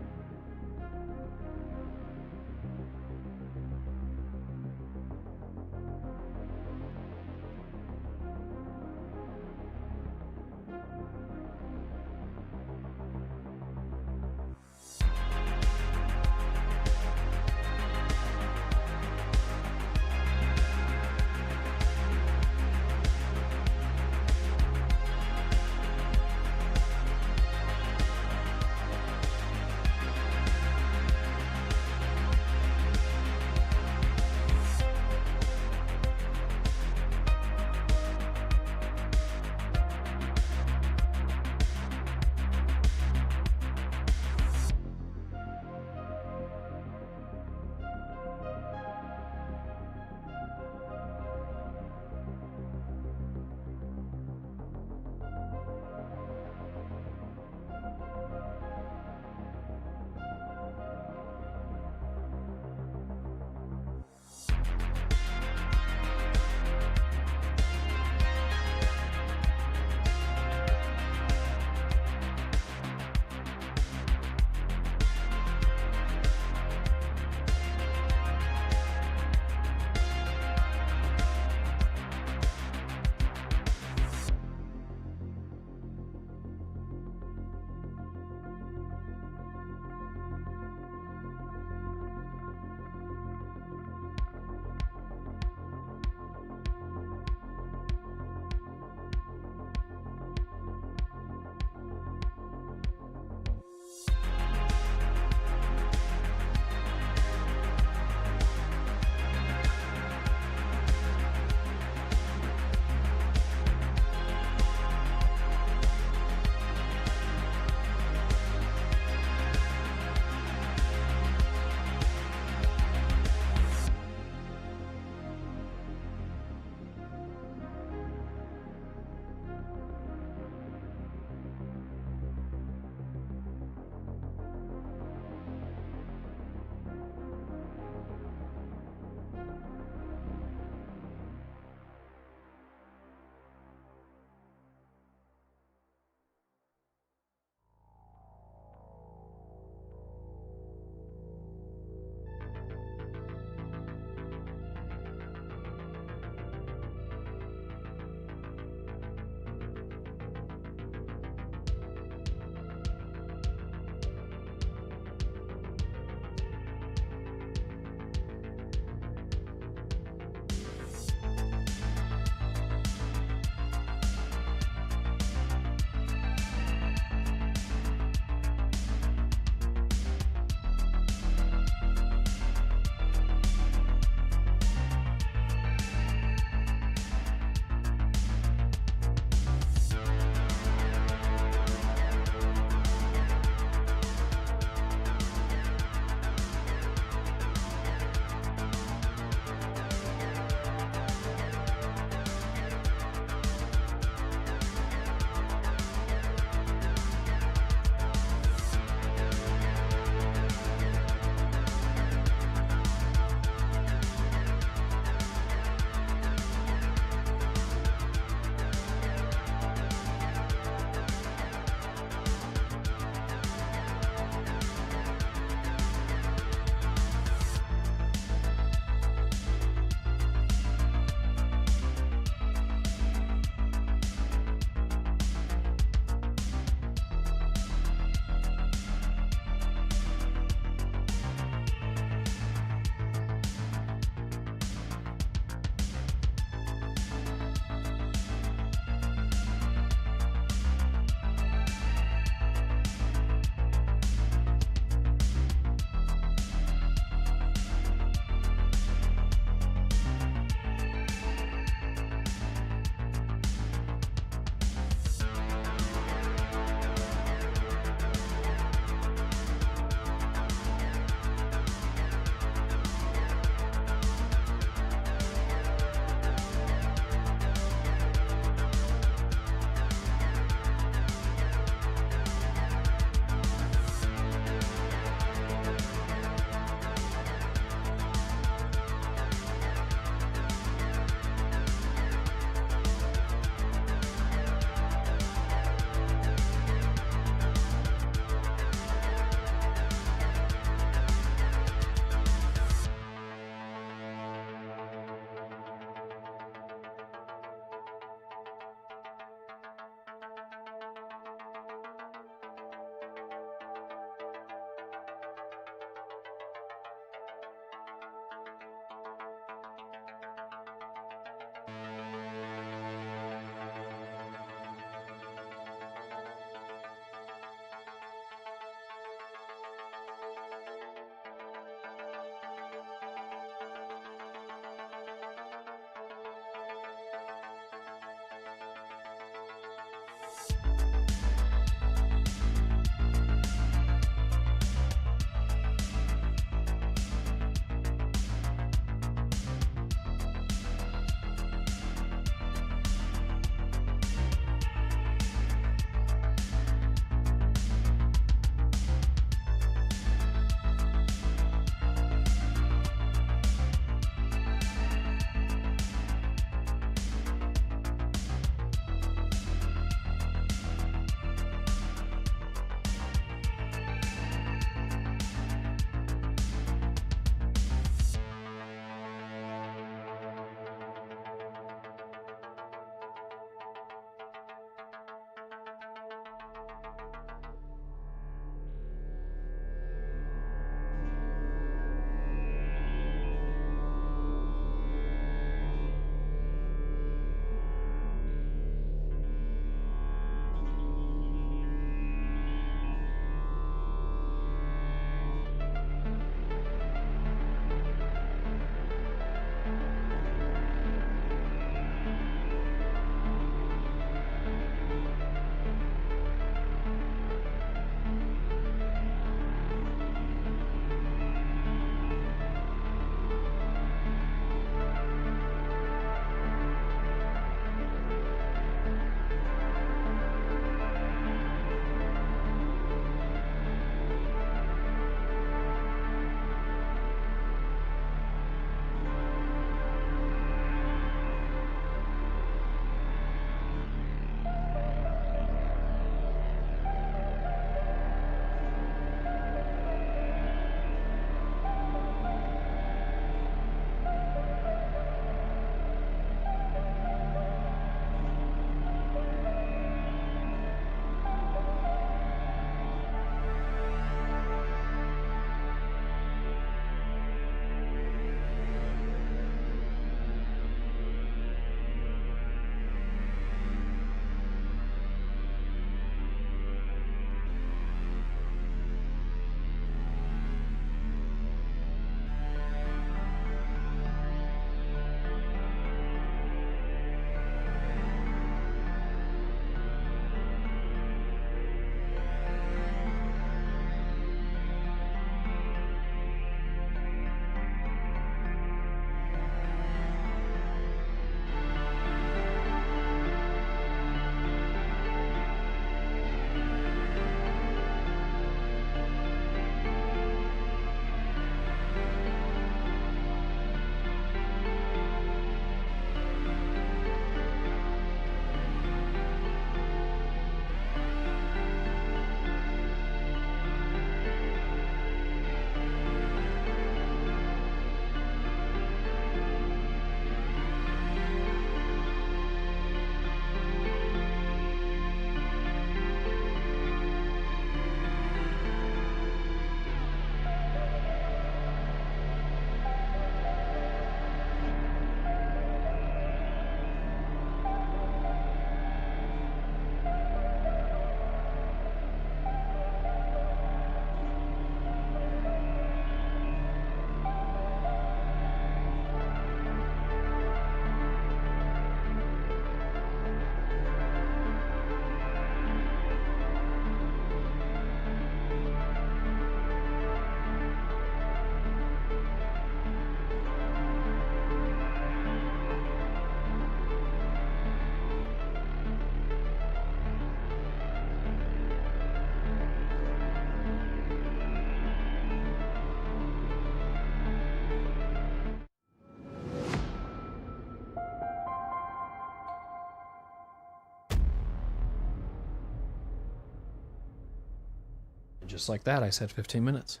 just like that, I said 15 minutes.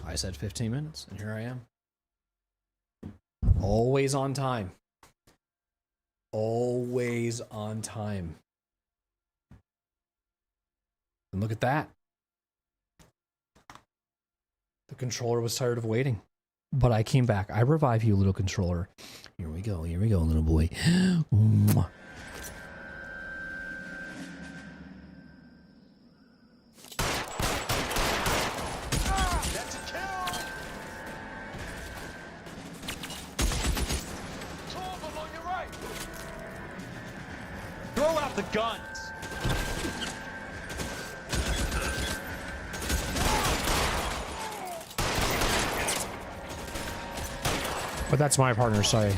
I said 15 minutes, and here I am. Always on time. Always on time. And look at that. The controller was tired of waiting. But I came back. I revive you, little controller. Here we go, little boy. Mwah. That's a kill! Two of them on your right! Throw out the guns! But that's my partner, sorry.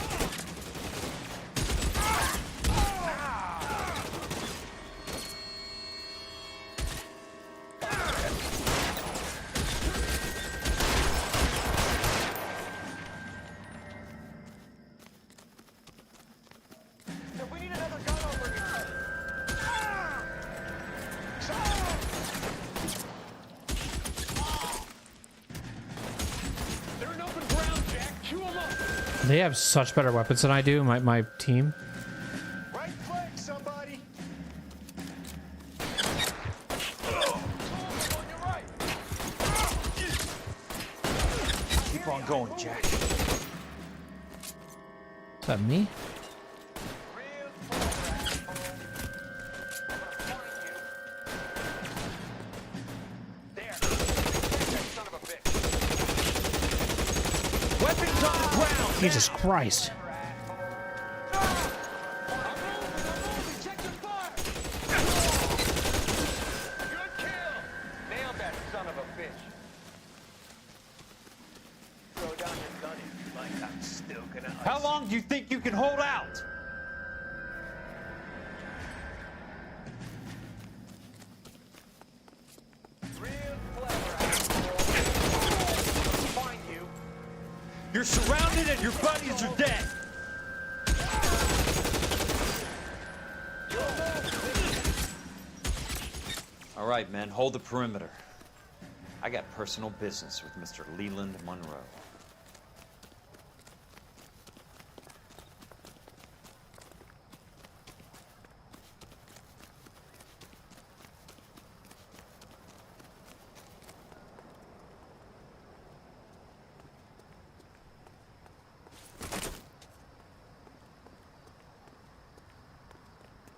They have such better weapons than I do, my team. Right flank, somebody! Keep on going, Jack. Is that me? Weapons on the ground! Jesus Christ. Nailed that son of a bitch. Throw down your gun if you like. I'm still gonna. How long do you think you can hold out? Find you. You're surrounded and your buddies are dead. All right, men, hold the perimeter. I got personal business with Mr. Leland Monroe.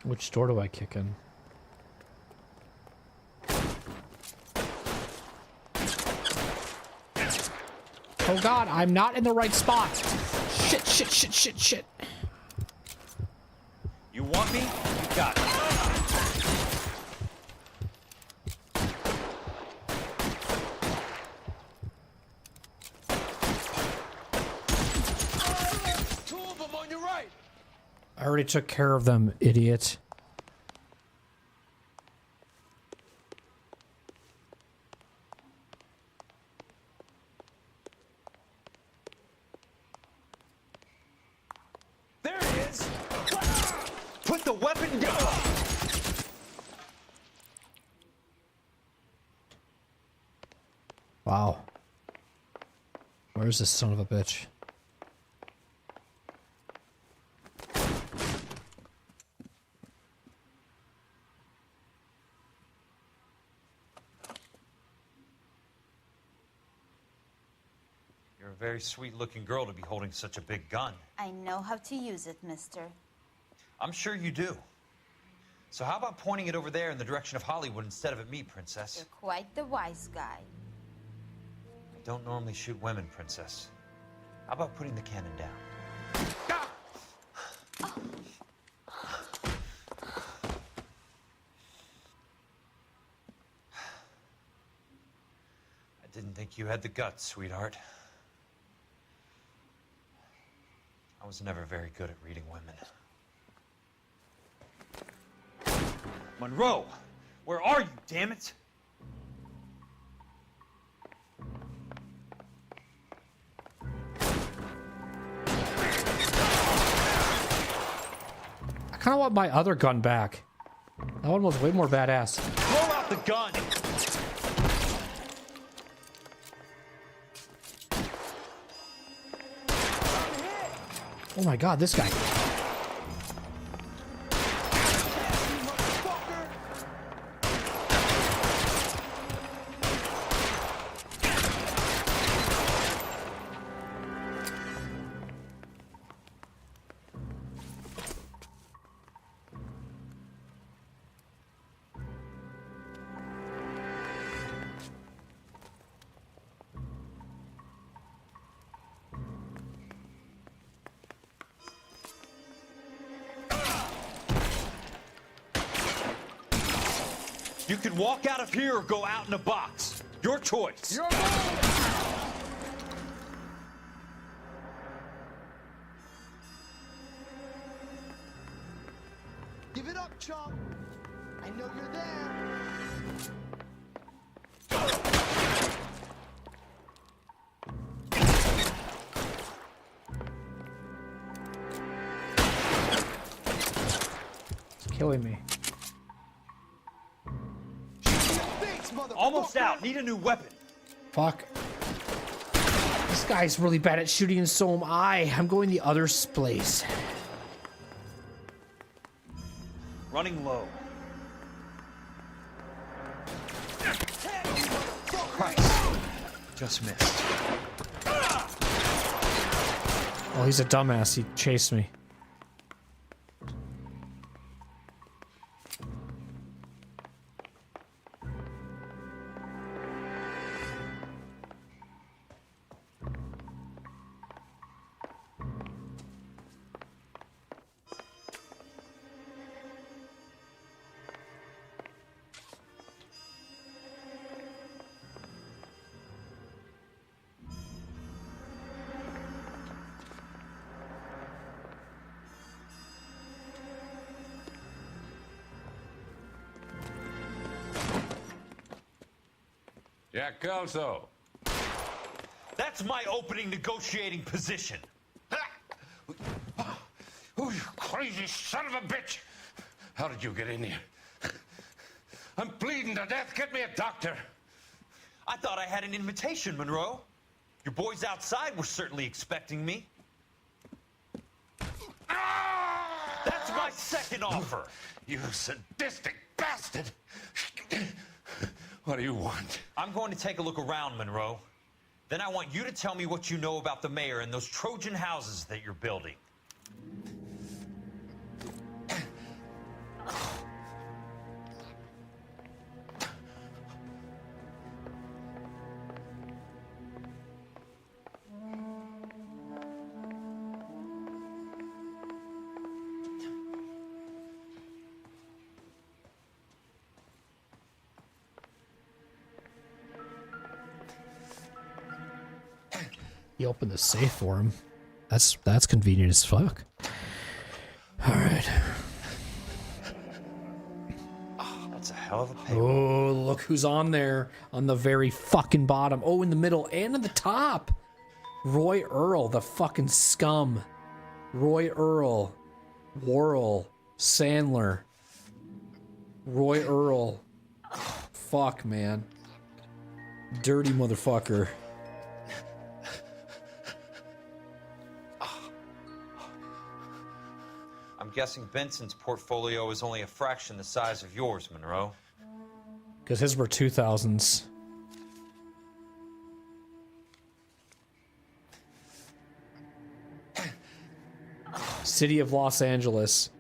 Which door do I kick in? Oh god, I'm not in the right spot. Shit, shit, shit, shit, shit. You want me? You got it. Two of them on your right! I already took care of them, idiot. There he is! Put the weapon down! Wow. Where's this son of a bitch? You're a very sweet-looking girl to be holding such a big gun. I know how to use it, mister. I'm sure you do. So how about pointing it over there in the direction of Hollywood instead of at me, Princess? You're quite the wise guy. I don't normally shoot women, Princess. How about putting the cannon down? I didn't think you had the guts, sweetheart. I was never very good at reading women. Monroe! Where are you, damn it? I kind of want my other gun back. That one was way more badass. Throw out the gun! Oh my god, this guy. You can walk out of here or go out in a box. Your choice. Give it up, chump. I know you're there. It's killing me. Almost out. Need a new weapon. Fuck. This guy's really bad at shooting, and so am I. I'm going the other place. Running low. Christ. Just missed. Oh, he's a dumbass. He chased me. Jack Kelso. That's my opening negotiating position. Oh, you crazy son of a bitch! How did you get in here? I'm bleeding to death. Get me a doctor. I thought I had an invitation, Monroe. Your boys outside were certainly expecting me. That's my second offer. You sadistic bastard! What do you want? I'm going to take a look around, Monroe. Then I want you to tell me what you know about the mayor and those Trojan houses that you're building. He opened the safe for him. That's convenient as fuck. All right. Oh, that's a hell of a payroll. Oh, look who's on there on the very fucking bottom. Oh, in the middle and at the top. Roy Earl, the fucking scum. Roy Earl. Worrell. Sandler. Roy Earl. Fuck, man. Dirty motherfucker. I'm guessing Benson's portfolio is only a fraction the size of yours, Monroe. Because his were 2000s. City of Los Angeles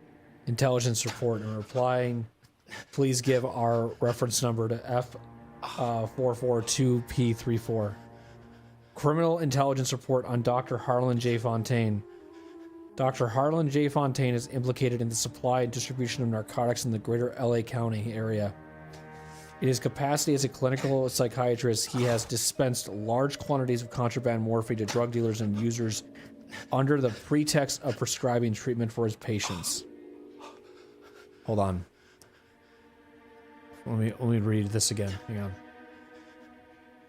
intelligence report and replying. Please give our reference number to F442P34. Criminal intelligence report on Dr. Harlan J. Fontaine. Dr. Harlan J. Fontaine is implicated in the supply and distribution of narcotics in the greater LA County area. In his capacity as a clinical psychiatrist, he has dispensed large quantities of contraband morphine to drug dealers and users under the pretext of prescribing treatment for his patients. Hold on. Let me read this again. Hang on.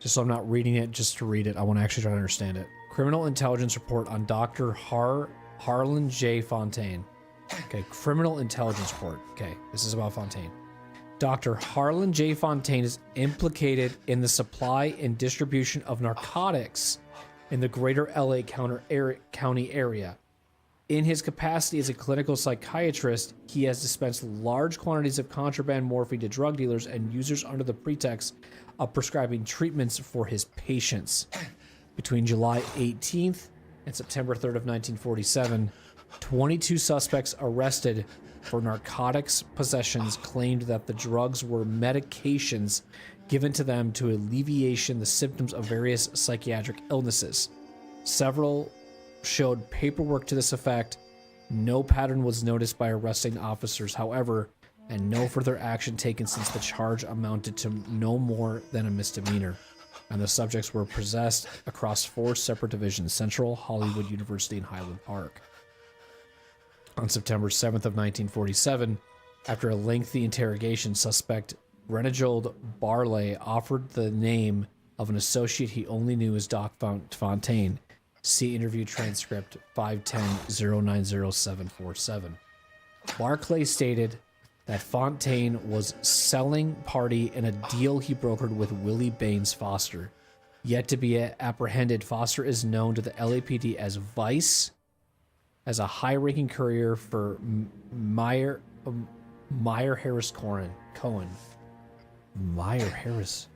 Just so I'm not reading it just to read it. I want to actually try to understand it. Criminal intelligence report on Dr. Harlan J. Fontaine. Okay, criminal intelligence report. Okay, this is about Fontaine. Dr. Harlan J. Fontaine is implicated in the supply and distribution of narcotics in the greater LA County area. In his capacity as a clinical psychiatrist, he has dispensed large quantities of contraband morphine to drug dealers and users under the pretext of prescribing treatments for his patients. Between July 18th and September 3rd of 1947, 22 suspects arrested for narcotics possessions claimed that the drugs were medications given to them to alleviation the symptoms of various psychiatric illnesses. Several showed paperwork to this effect. No pattern was noticed by arresting officers, however, and no further action taken since the charge amounted to no more than a misdemeanor, and the subjects were possessed across 4 separate divisions: Central, Hollywood, University, and Highland Park. On September 7th of 1947, after a lengthy interrogation, suspect Renigold Barley offered the name of an associate he only knew as Doc Fontaine. See interview transcript 510-090747. Barclay stated that Fontaine was selling party in a deal he brokered with Willie Baines Foster. Yet to be apprehended, Foster is known to the LAPD as Vice, as a high-ranking courier for Meyer Harris Cohen. Meyer Harris.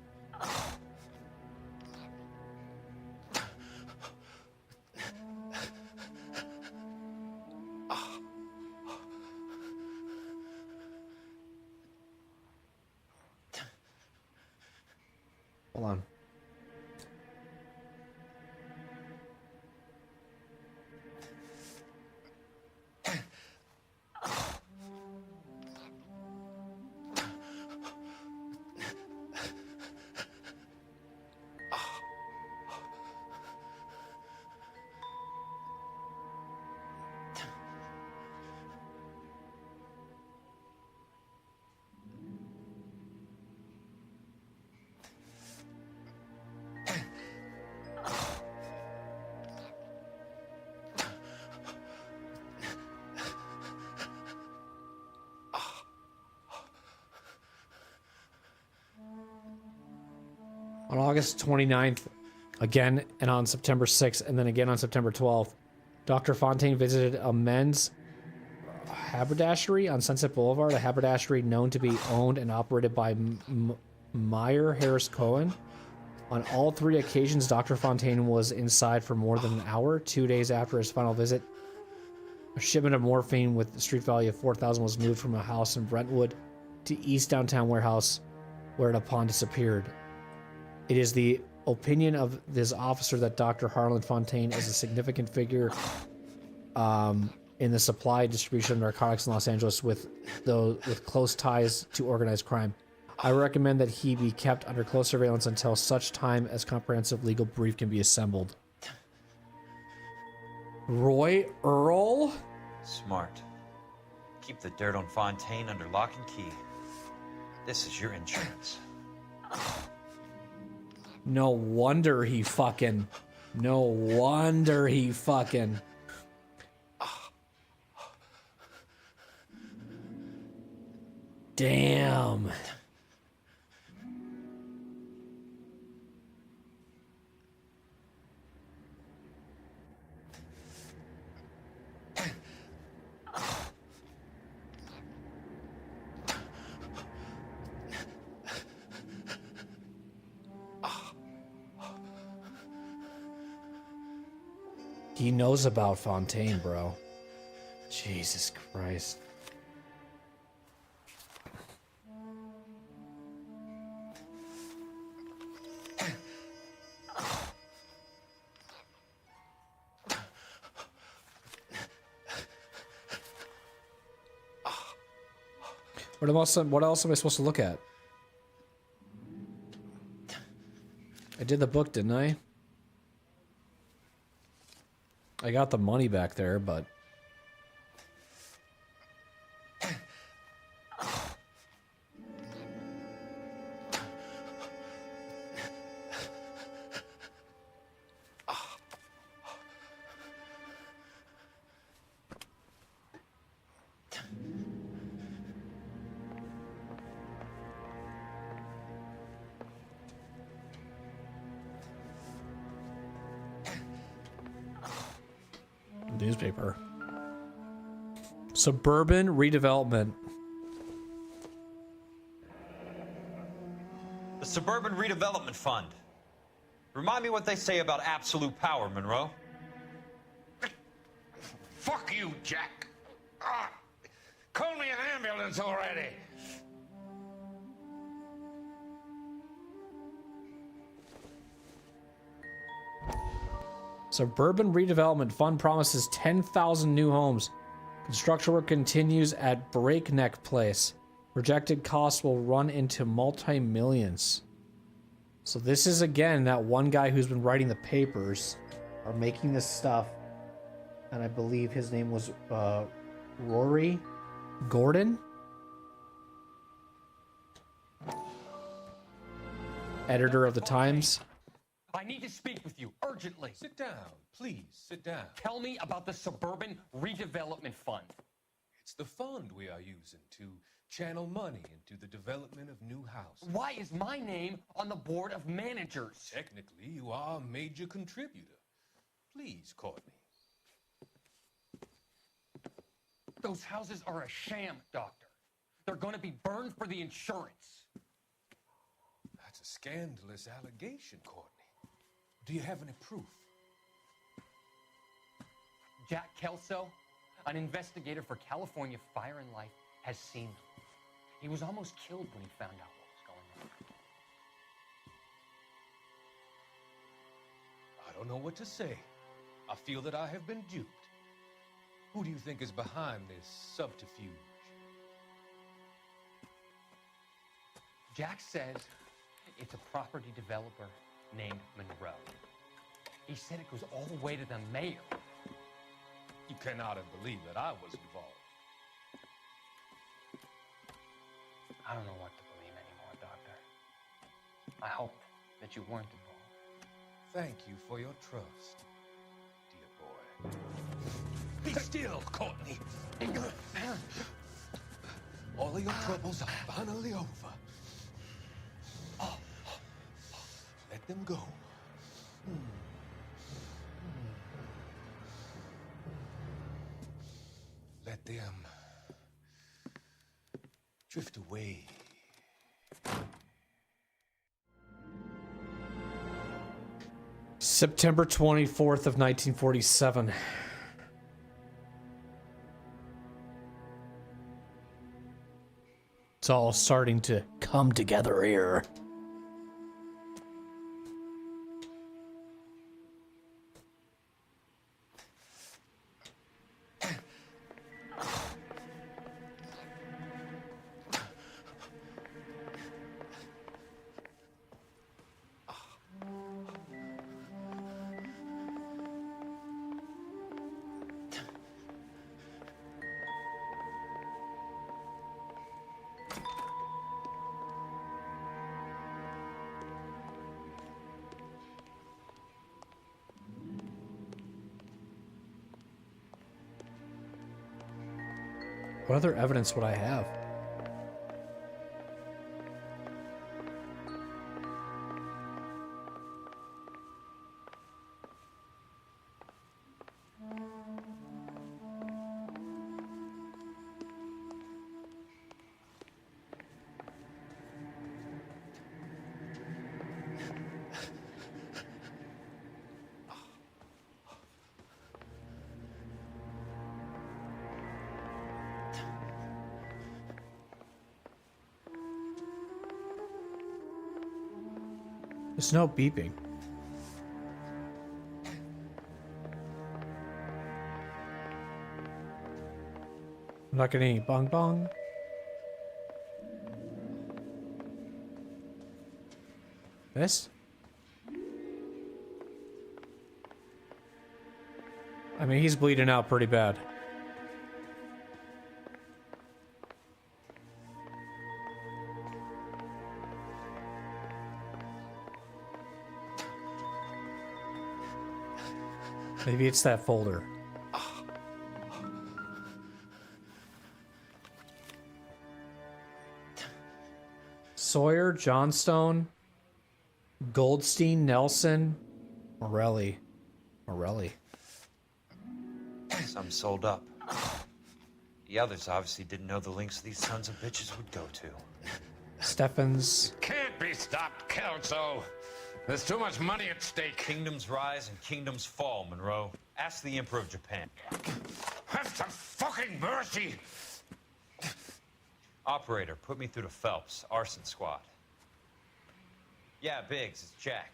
Hold on. On August 29th, again, and on September 6th, and then again on September 12th, Dr. Fontaine visited a men's haberdashery on Sunset Boulevard, a haberdashery known to be owned and operated by Meyer Harris Cohen. On all 3 occasions, Dr. Fontaine was inside for more than an hour. 2 days after his final visit, a shipment of morphine with a street value of $4,000 was moved from a house in Brentwood to East Downtown Warehouse, where it upon disappeared. It is the opinion of this officer that Dr. Harlan Fontaine is a significant figure in the supply and distribution of narcotics in Los Angeles with close ties to organized crime. I recommend that he be kept under close surveillance until such time as comprehensive legal brief can be assembled. Roy Earl? Smart. Keep the dirt on Fontaine under lock and key. This is your insurance. No wonder he fucking... Damn. He knows about Fontaine, bro. Jesus Christ. What else am I supposed to look at? I did the book, didn't I? I got the money back there, but... newspaper. Suburban redevelopment. The Suburban Redevelopment Fund. Remind me what they say about absolute power, Monroe. Fuck you, Jack. Call me an ambulance already. Suburban Redevelopment Fund promises 10,000 new homes. Construction work continues at breakneck pace. Projected costs will run into multi-millions. So this is, again, that one guy who's been writing the papers or making this stuff. And I believe his name was Rory Gordon? Editor of the Times. I need to speak with you urgently. Sit down, please, sit down. Tell me about the Suburban Redevelopment Fund. It's the fund we are using to channel money into the development of new houses. Why is my name on the board of managers? Technically, you are a major contributor. Please, Courtney. Those houses are a sham, Doctor. They're going to be burned for the insurance. That's a scandalous allegation, Courtney. Do you have any proof? Jack Kelso, an investigator for California Fire and Life, has seen them. He was almost killed when he found out what was going on. I don't know what to say. I feel that I have been duped. Who do you think is behind this subterfuge? Jack says it's a property developer named Monroe. He said it goes all the way to the mayor. You cannot have believed that I was involved. I don't know what to believe anymore, Doctor. I hope that you weren't involved. Thank you for your trust, dear boy. Be still, Courtney. All of your troubles are finally over. Let them go. Let them drift away. September 24th of 1947. It's all starting to come together here. What other evidence would I have? There's no beeping. I'm not getting any bong bong. This? I mean, he's bleeding out pretty bad. Maybe it's that folder. Sawyer, Johnstone, Goldstein, Nelson, Morelli. Some sold up. The others obviously didn't know the lengths these sons of bitches would go to. Stephens. Can't be stopped, Kelso. There's too much money at stake. Kingdoms rise and kingdoms fall, Monroe. Ask the Emperor of Japan. Have some fucking mercy! Operator, put me through to Phelps, Arson squad. Yeah, Biggs, it's Jack.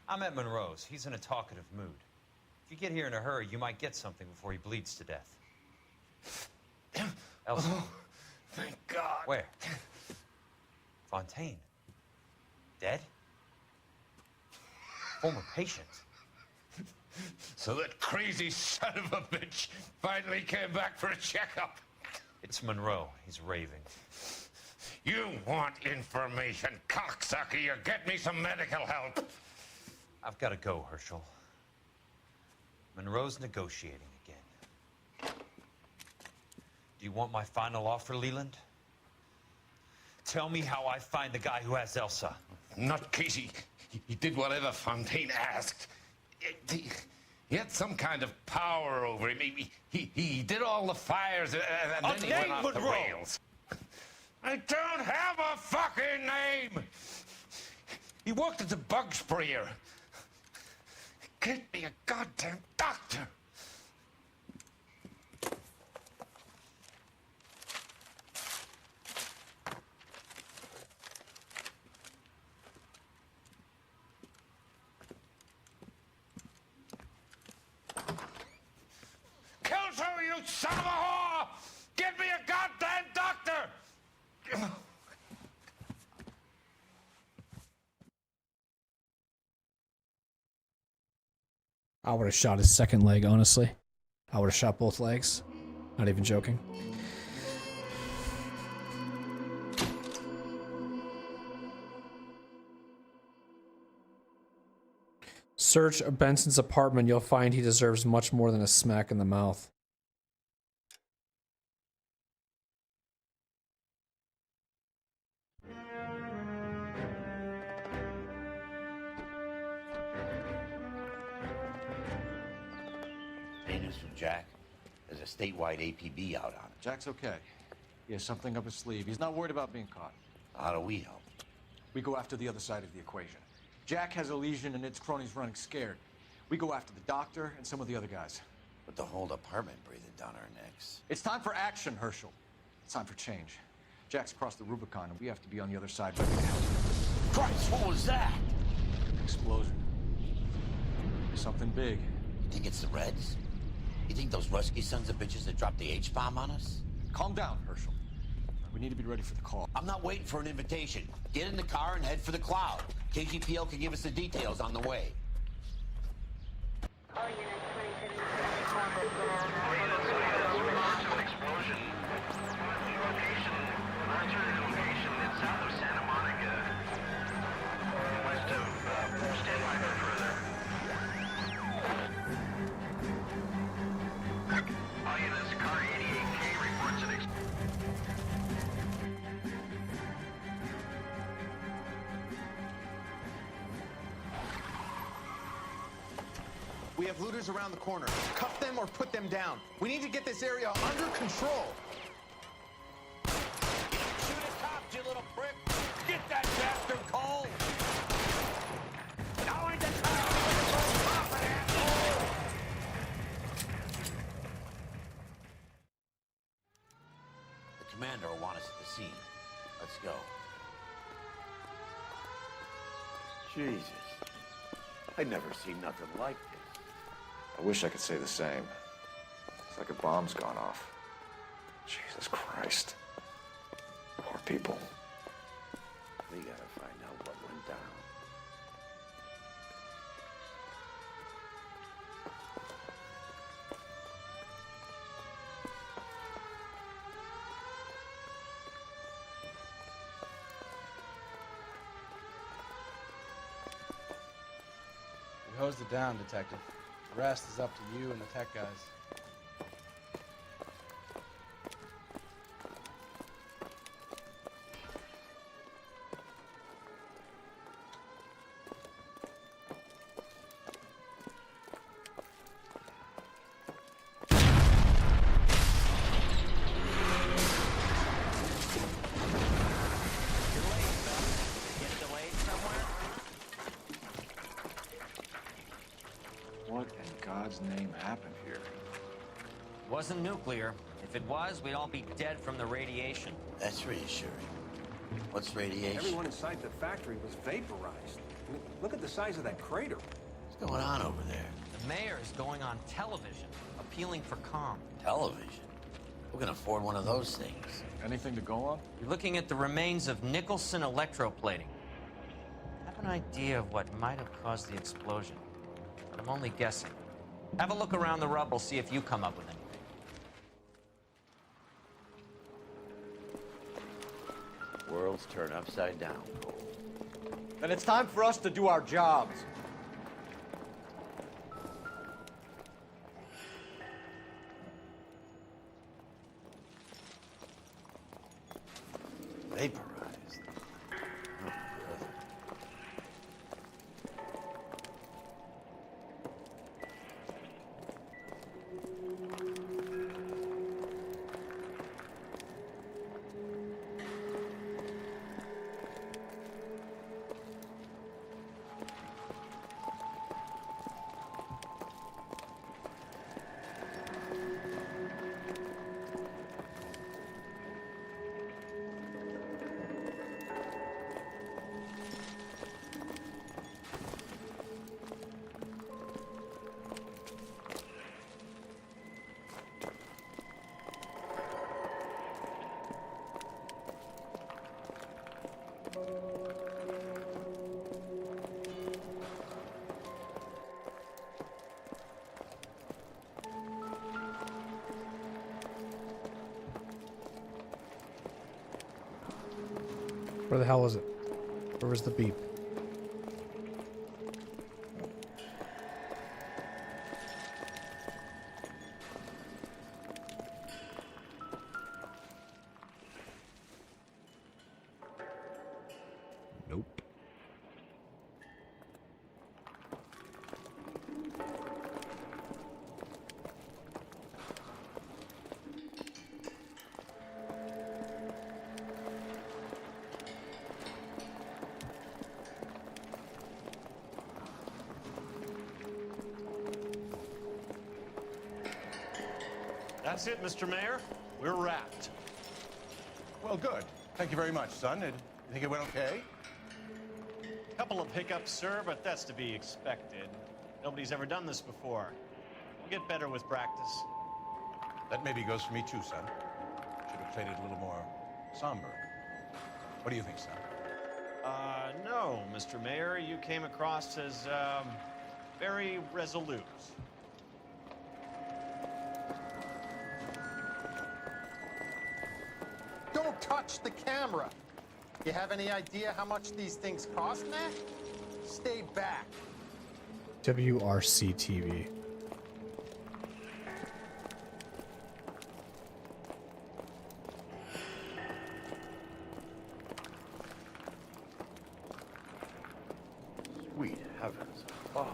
I'm at Monroe's. He's in a talkative mood. If you get here in a hurry, you might get something before he bleeds to death. Elsa. Oh, thank God. Where? Fontaine. Dead? Former patient. So that crazy son of a bitch finally came back for a checkup. It's Monroe. He's raving. You want information, cocksucker. You get me some medical help. I've got to go, Herschel. Monroe's negotiating again. Do you want my final offer, Leland? Tell me how I find the guy who has Elsa. Not Casey. He did whatever Fontaine asked. He had some kind of power over him. He did all the fires, and then he went off the rails. I don't have a fucking name! He worked as a bug sprayer. Get me a goddamn doctor! Kelso, you son of a whore! Get me a goddamn doctor! I would have shot his second leg, honestly. I would have shot both legs. Not even joking. Search Benson's apartment. You'll find he deserves much more than a smack in the mouth. Hey, news from Jack. There's a statewide APB out on it. Jack's okay. He has something up his sleeve. He's not worried about being caught. How do we help? We go after the other side of the equation. Jack has a legion and its cronies running scared. We go after the doctor and some of the other guys. With the whole department breathing down our necks. It's time for action, Herschel. It's time for change. Jack's crossed the Rubicon, and we have to be on the other side ready to help. Christ, what was that? Explosion. Something big. You think it's the Reds? You think those Rusky sons of bitches that dropped the H-bomb on us? Calm down, Herschel. We need to be ready for the call. I'm not waiting for an invitation. Get in the car and head for the cloud. KGPL can give us the details on the way. We have looters around the corner. Cuff them or put them down. We need to get this area under control. Shoot at cops, you little prick! Get that bastard cold! Now ain't the time to get so confident, asshole! The commander will want us at the scene. Let's go. Jesus. I'd never seen nothing like this. I wish I could say the same. It's like a bomb's gone off. Jesus Christ. Poor people. We gotta find out what went down. We hosed it down, Detective. The rest is up to you and the tech guys. God's name happened here? It wasn't nuclear. If it was, we'd all be dead from the radiation. That's reassuring. What's radiation? Everyone inside the factory was vaporized. I mean, look at the size of that crater. What's going on over there? The mayor is going on television, appealing for calm. Television? Who can afford one of those things? Anything to go on? You're looking at the remains of Nicholson electroplating. I have an idea of what might have caused the explosion, but I'm only guessing. Have a look around the rubble, see if you come up with anything. Worlds turn upside down, Cole. Then it's time for us to do our jobs. Vaporized. Where the hell is it? Where was the beep? Nope. That's it, Mr. Mayor. We're wrapped. Well, good. Thank you very much, son. You think it went okay? Couple of hiccups, sir, but that's to be expected. Nobody's ever done this before. We'll get better with practice. That maybe goes for me too, son. Should have played it a little more somber. What do you think, son? No, Mr. Mayor. You came across as, very resolute. Don't touch the camera. You have any idea how much these things cost, Mac? Stay back. WRC TV. Sweet heavens. Oh.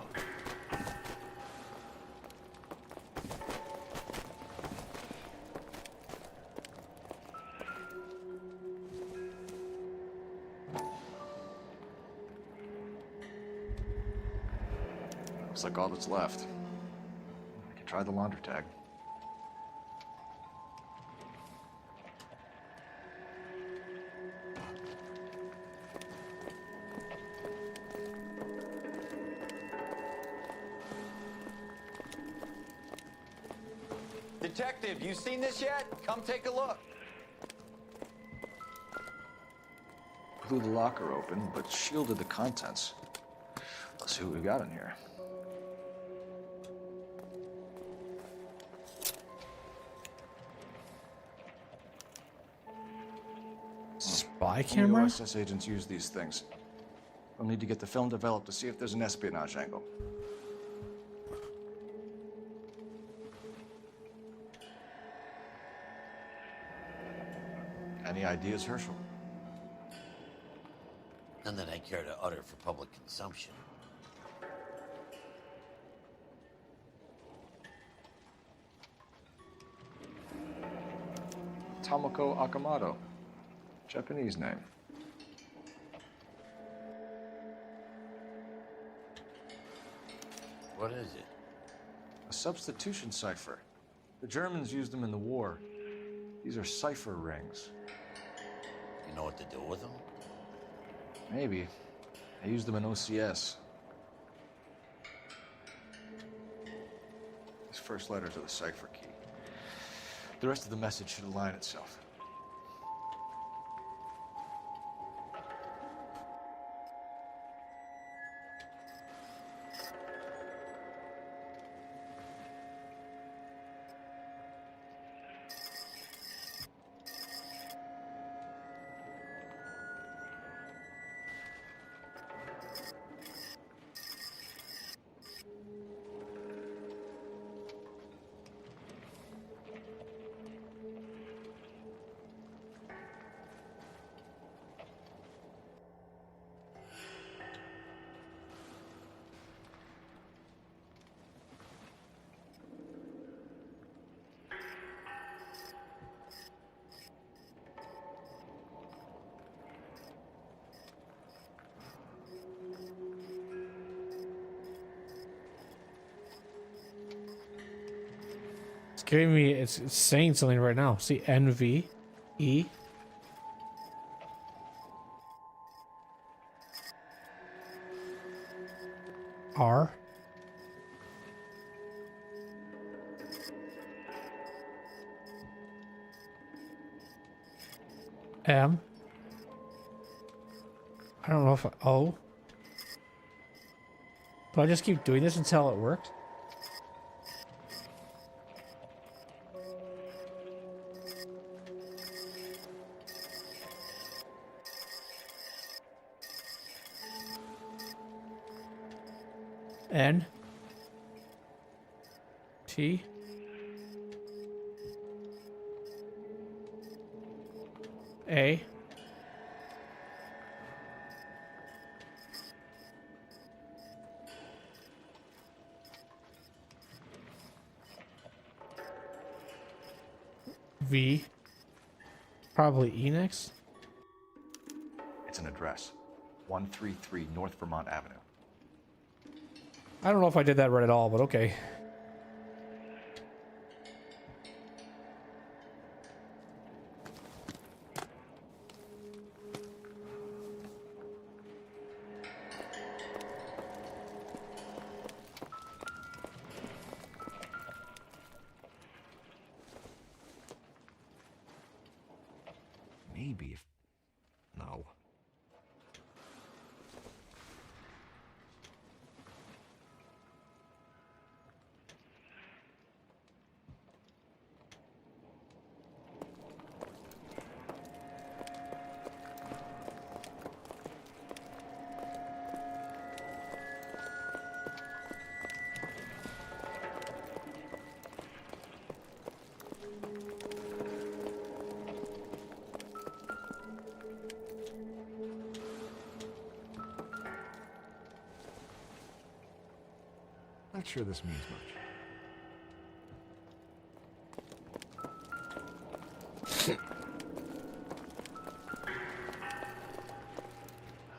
Looks like all that's left. I can try the launder tag. Detective, you seen this yet? Come take a look. Blew the locker open, but shielded the contents. Let's see what we got in here. Spy camera? USS agents use these things. We'll need to get the film developed to see if there's an espionage angle. Any ideas, Herschel? None that I care to utter for public consumption. Tomoko Akamoto. Japanese name. What is it? A substitution cipher. The Germans used them in the war. These are cipher rings. You know what to do with them? Maybe. I used them in OCS. These first letters are the cipher key. The rest of the message should align itself. It's giving me, it's saying something right now. See, NV, E. R. M. I don't know if O. Do I just keep doing this until it works? N. T. A. V. Probably E next. It's an address. 133 North Vermont Avenue. I don't know if I did that right at all, but okay. Maybe if... No. Not sure this means much.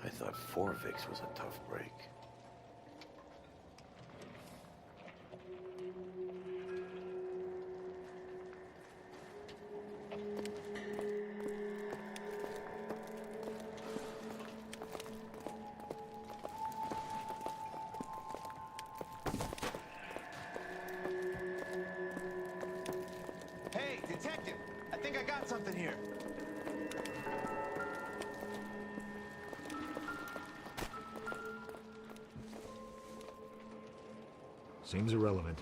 I thought Forvix was a tough break. Hey, detective! I think I got something here. Seems irrelevant.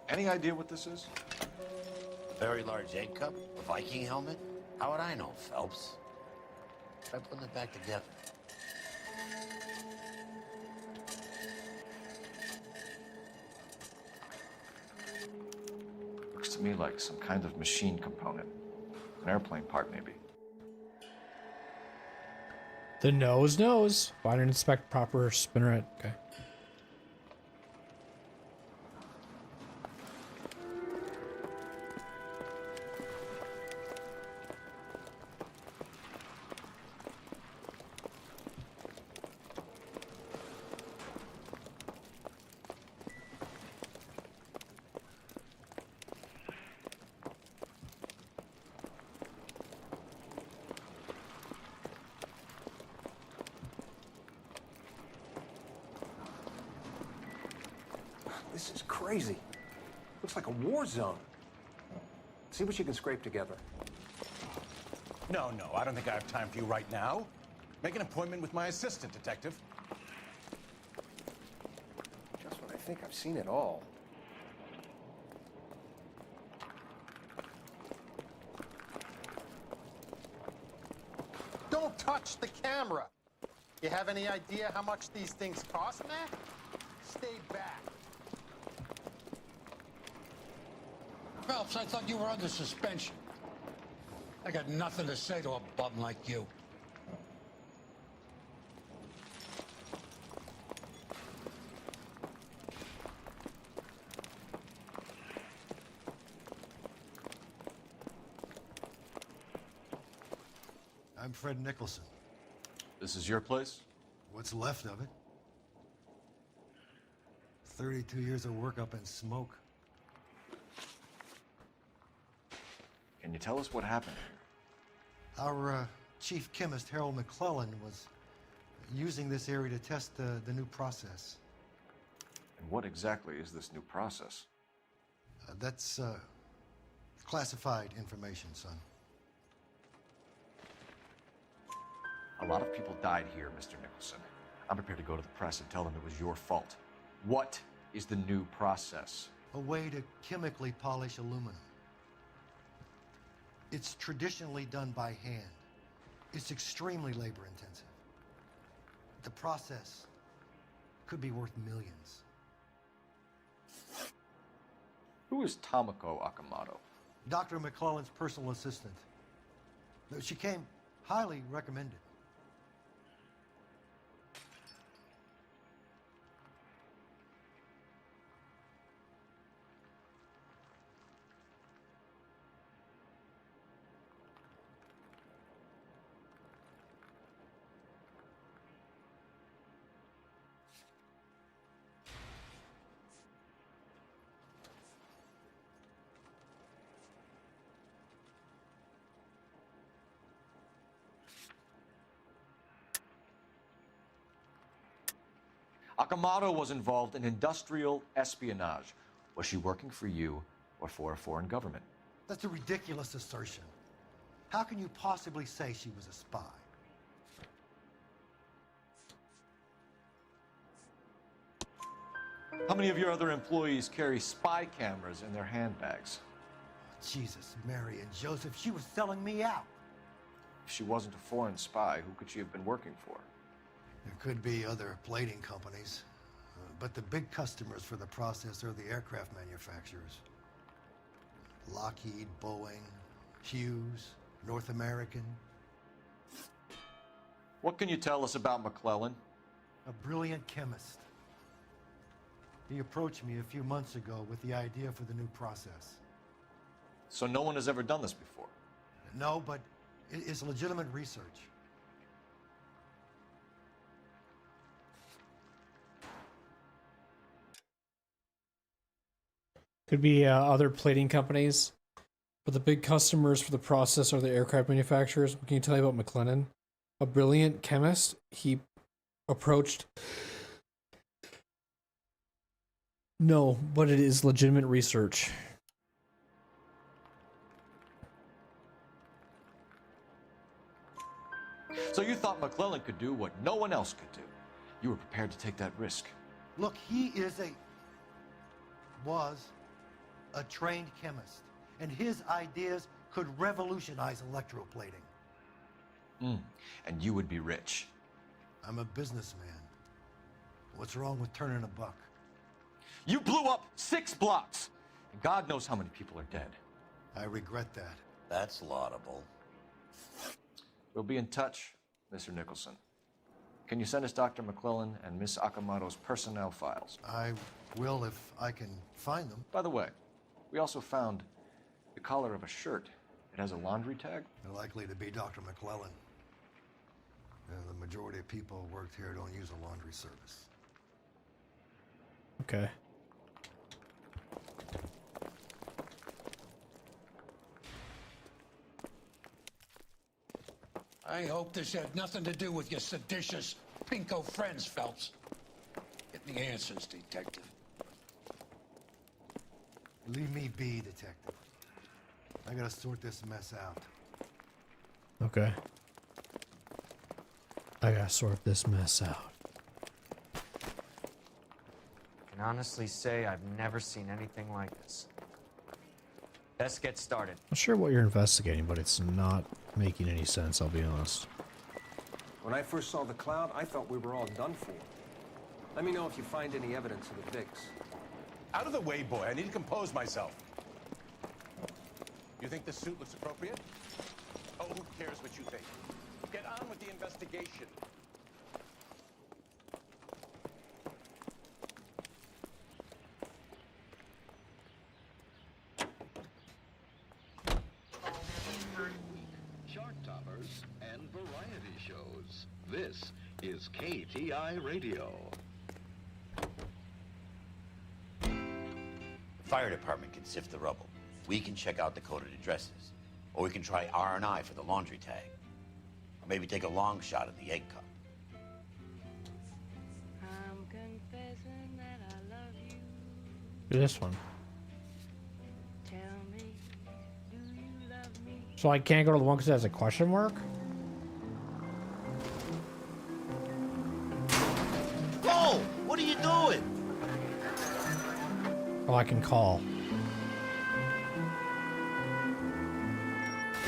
Any idea what this is? A very large egg cup? A Viking helmet? How would I know, Phelps? Try putting it back together. Looks to me like some kind of machine component. An airplane part, maybe. The nose knows. Find and inspect proper spinneret. Okay. This is crazy. Looks like a war zone. See what you can scrape together. No, I don't think I have time for you right now. Make an appointment with my assistant, Detective. Just when I think I've seen it all. Don't touch the camera. You have any idea how much these things cost, Matt? Stay back. Phelps, I thought you were under suspension. I got nothing to say to a bum like you. I'm Fred Nicholson. This is your place? What's left of it? 32 years of work up in smoke. Can you tell us what happened here? Our chief chemist, Harold McClellan, was using this area to test the new process. And what exactly is this new process? That's classified information, son. A lot of people died here, Mr. Nicholson. I'm prepared to go to the press and tell them it was your fault. What is the new process? A way to chemically polish aluminum. It's traditionally done by hand. It's extremely labor intensive. The process could be worth millions. Who is Tomoko Akamoto? Dr. McClellan's personal assistant. She came highly recommended. Akamoto was involved in industrial espionage. Was she working for you or for a foreign government? That's a ridiculous assertion. How can you possibly say she was a spy? How many of your other employees carry spy cameras in their handbags? Jesus, Mary and Joseph, she was selling me out. If she wasn't a foreign spy, who could she have been working for? There could be other plating companies, but the big customers for the process are the aircraft manufacturers. Lockheed, Boeing, Hughes, North American. What can you tell us about McClellan? A brilliant chemist. He approached me a few months ago with the idea for the new process. So no one has ever done this before? No, but it's legitimate research. Could be other plating companies. But the big customers for the process are the aircraft manufacturers. What can you tell you about McLennan? A brilliant chemist. He approached... No, but it is legitimate research. So you thought McClellan could do what no one else could do. You were prepared to take that risk. Look, he was a trained chemist, and his ideas could revolutionize electroplating. And you would be rich. I'm a businessman. What's wrong with turning a buck? You blew up 6 blocks, and God knows how many people are dead. I regret that. That's laudable. We'll be in touch, Mr. Nicholson. Can you send us Dr. McClellan and Miss Akamoto's personnel files? I will if I can find them. By the way, we also found the collar of a shirt. It has a laundry tag. They're likely to be Dr. McClellan. The majority of people who worked here don't use a laundry service. Okay. I hope this had nothing to do with your seditious pinko friends, Phelps. Get the answers, Detective. Leave me be, Detective. I gotta sort this mess out. Okay. I gotta sort this mess out. I can honestly say I've never seen anything like this. Let's get started. Not sure what you're investigating, but it's not making any sense, I'll be honest. When I first saw the cloud, I thought we were all done for. Let me know if you find any evidence of the Vicks. Out of the way, boy. I need to compose myself. You think this suit looks appropriate? Oh, who cares what you think? Get on with the investigation. Chart toppers and variety shows. This is KTI Radio. The fire department can sift the rubble. We can check out the coded addresses. Or we can try R&I for the laundry tag. Or maybe take a long shot at the egg cup. I'm confessing that I love you. Do this one. Tell me, do you love me? So I can't go to the one because it has a question mark? Whoa! What are you doing? Oh, I can call.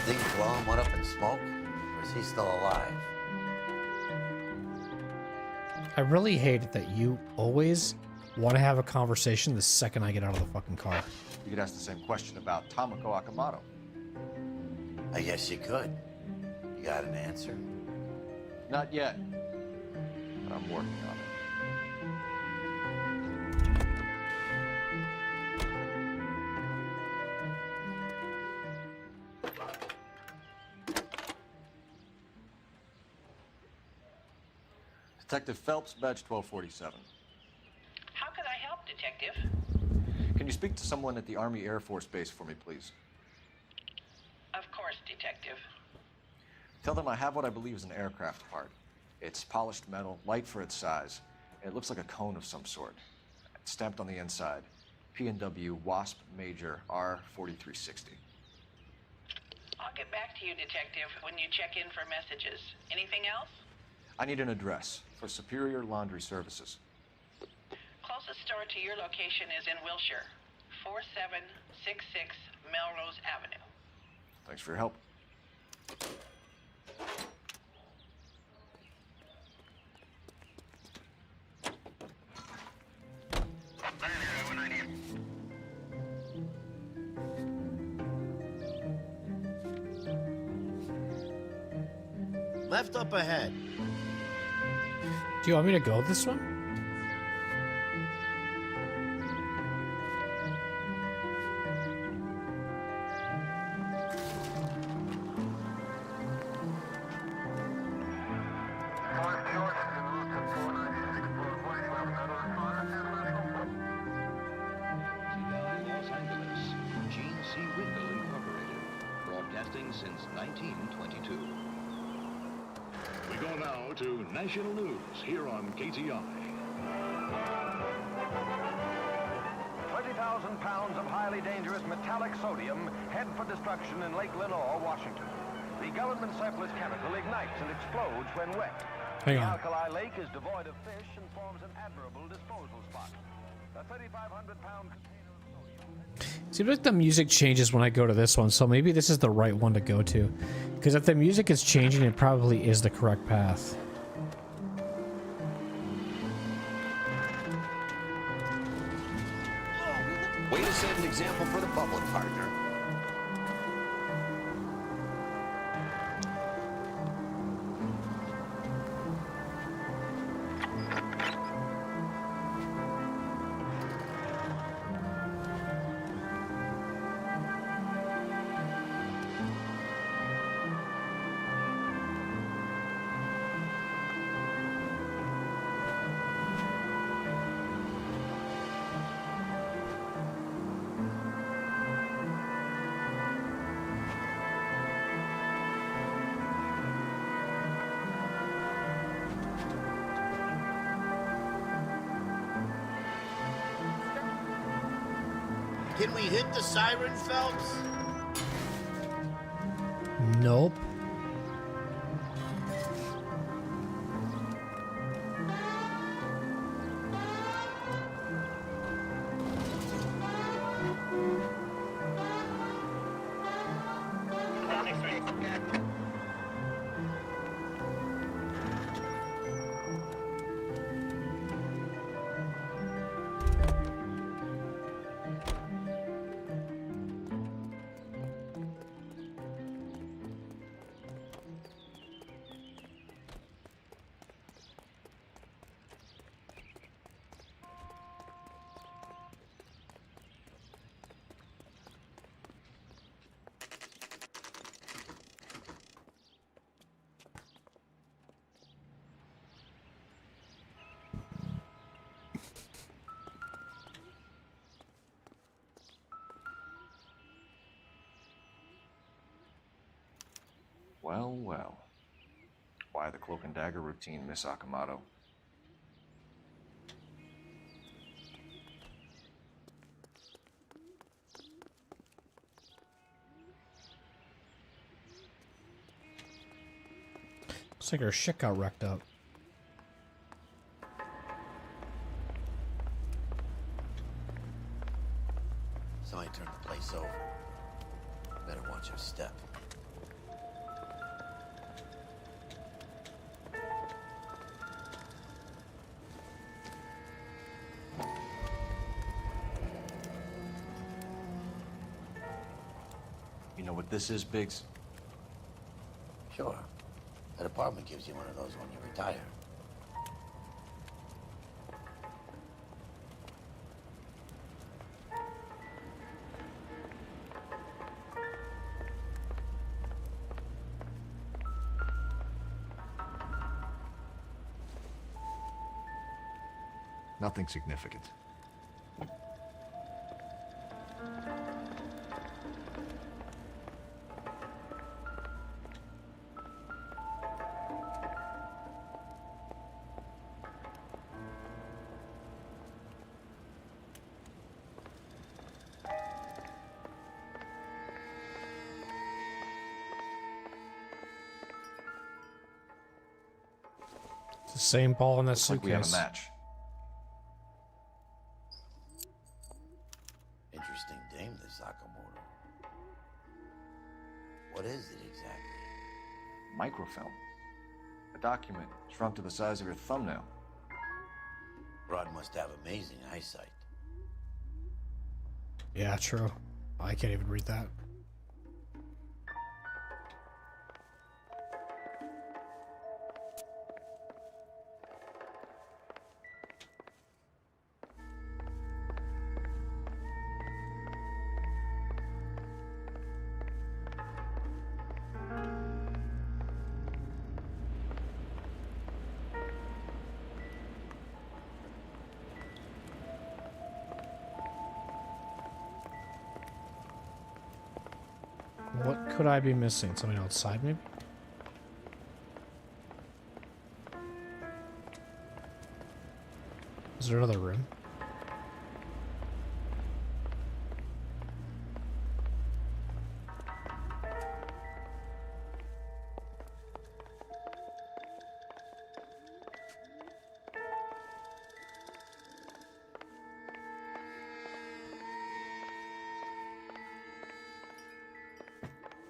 Think Blum went up in smoke? Or is he still alive? I really hate it that you always want to have a conversation the second I get out of the fucking car. You could ask the same question about Tamako Akamoto. I guess you could. You got an answer? Not yet. But I'm working on it. Detective Phelps, badge 1247. How could I help, Detective? Can you speak to someone at the Army Air Force Base for me, please? Of course, Detective. Tell them I have what I believe is an aircraft part. It's polished metal, light for its size, and it looks like a cone of some sort. It's stamped on the inside. P&W Wasp Major R4360. I'll get back to you, Detective, when you check in for messages. Anything else? I need an address for Superior Laundry Services. Closest store to your location is in Wilshire, 4766 Melrose Avenue. Thanks for your help. Left up ahead. Do you want me to go this one? Los Angeles. Gene C. Windle Incorporated. Broadcasting since 1922. We go now to national news here on KTI. 20,000 pounds of highly dangerous metallic sodium head for destruction in Lake Lenore, Washington. The government surplus chemical ignites and explodes when wet. Hang the on. alkali lake is devoid of fish and forms an admirable disposal spot. A 3,500-pound Seems like the music changes when I go to this one, so maybe this is the right one to go to. Because if the music is changing, it probably is the correct path. Way to set an example for the public, partner. Can we hit the siren, Phelps? Nope. Well, well. Why the cloak and dagger routine, Miss Akamoto? Looks like her shit got wrecked up. Somebody turned the place over. Better watch your step. You know what this is, Biggs? Sure. That apartment gives you one of those when you retire. Nothing significant. It's the same ball in that Looks like we have a suitcase. match. Interesting dame, this Sakamoto. What is it exactly? Microfilm. A document shrunk to the size of your thumbnail. Rod must have amazing eyesight. Yeah, true. I can't even read that. What could I be missing? Something outside, maybe? Is there another room?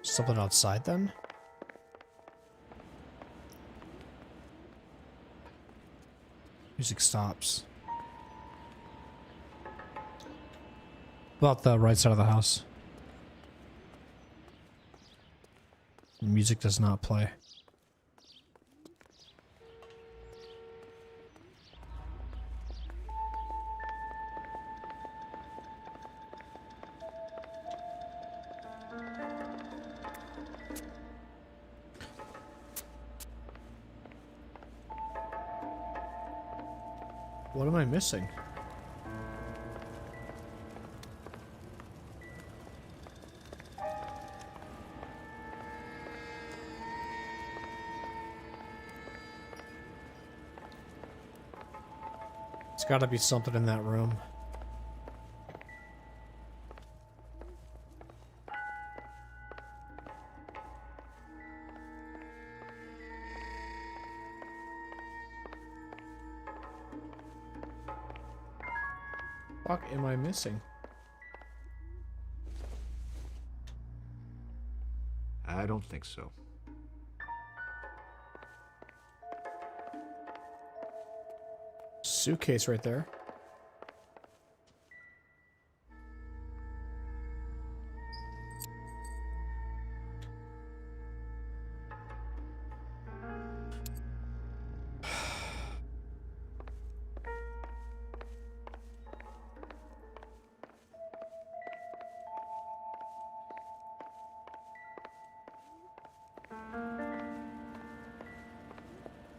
Something outside then? Music stops. About the right side of the house. Music does not play. What am I missing? It's got to be something in that room. Fuck am I missing? I don't think so. Suitcase right there.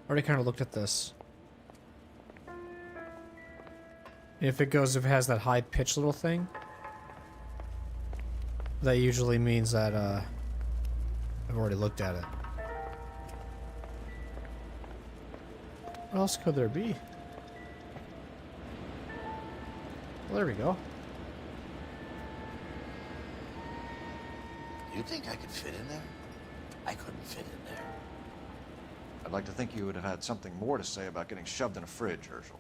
Already kind of looked at this. If it has that high pitch little thing, that usually means that I've already looked at it. What else could there be? Well, there we go. Do you think I could fit in there? I couldn't fit in there. I'd like to think you would have had something more to say about getting shoved in a fridge, Herschel.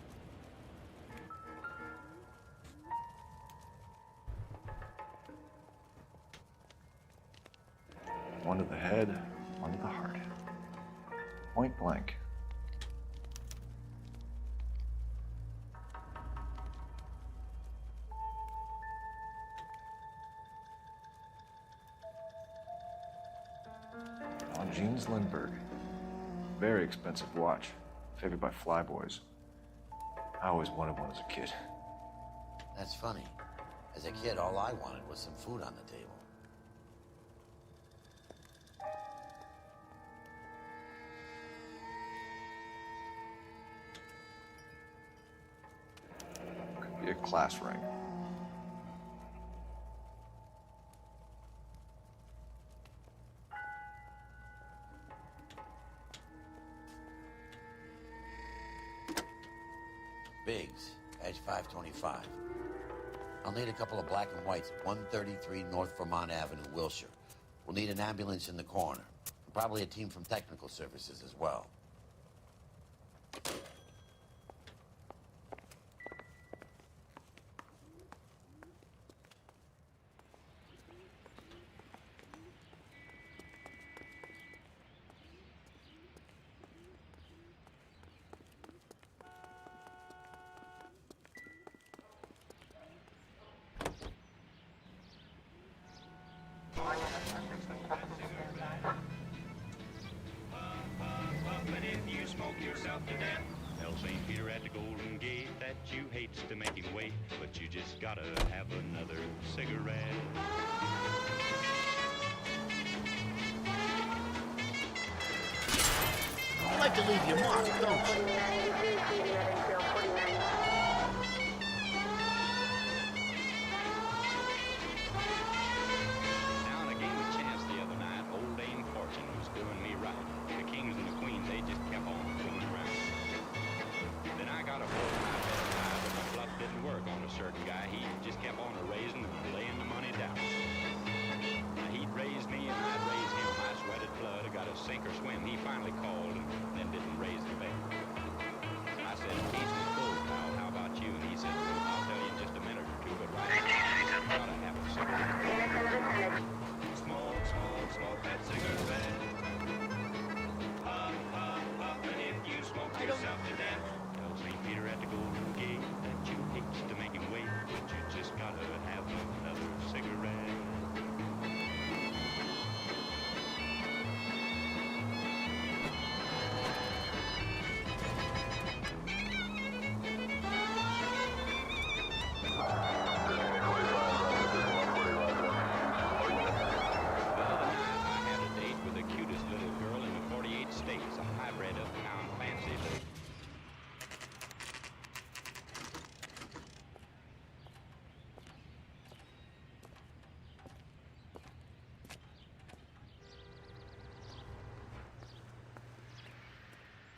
One to the head, one to the heart. Point blank. On Jeans Lindbergh. Very expensive watch. Favored by flyboys. I always wanted one as a kid. That's funny. As a kid, all I wanted was some food on the table. Could be a class ring. Biggs, edge 525. I'll need a couple of black and whites at 133 North Vermont Avenue, Wilshire. We'll need an ambulance in the corner. And probably a team from technical services as well. Gotta have another cigarette. You like to leave your mark, don't you? Down, I gave him a chance the other night. Old Dame Fortune was doing me right. The kings and the queens, they just kept on fooling around. Then I got a hold of my best tie, but my bluff didn't work on a certain guy. He just kept on raising and laying the money down. Now, he'd raise me and I'd raise him. I sweated blood. I got to sink or swim. He finally called and then didn't raise the bet. I said, "Case is full, pal. How about you?" And he said, "I'll tell you in just a minute or two, but right now, I've got to have a cigarette." Smoke, smoke, smoke that cigarette. Puff, puff, puff, and if you smoke yourself to death, tell St. Peter at the Golden Gate that you hate to make him wait, but you just gotta have another cigarette.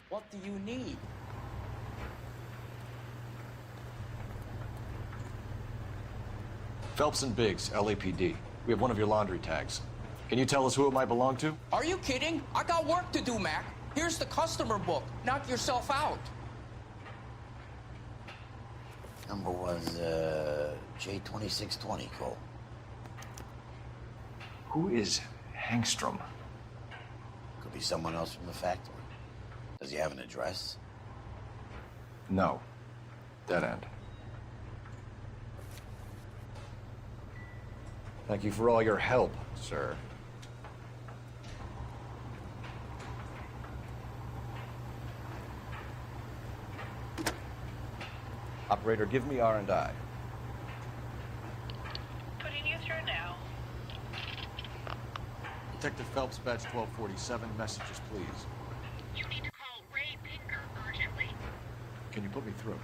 What do you need? Phelps and Biggs, LAPD. We have one of your laundry tags. Can you tell us who it might belong to? Are you kidding? I got work to do, Mac. Here's the customer book. Knock yourself out. Number was, J2620, Cole. Who is Hangstrom? Could be someone else from the factory. Does he have an address? No. Dead end. Thank you for all your help, sir. Operator, give me R&I. Putting you through now. Detective Phelps, badge 1247. Messages, please. You need to call Ray Pinker urgently. Can you put me through?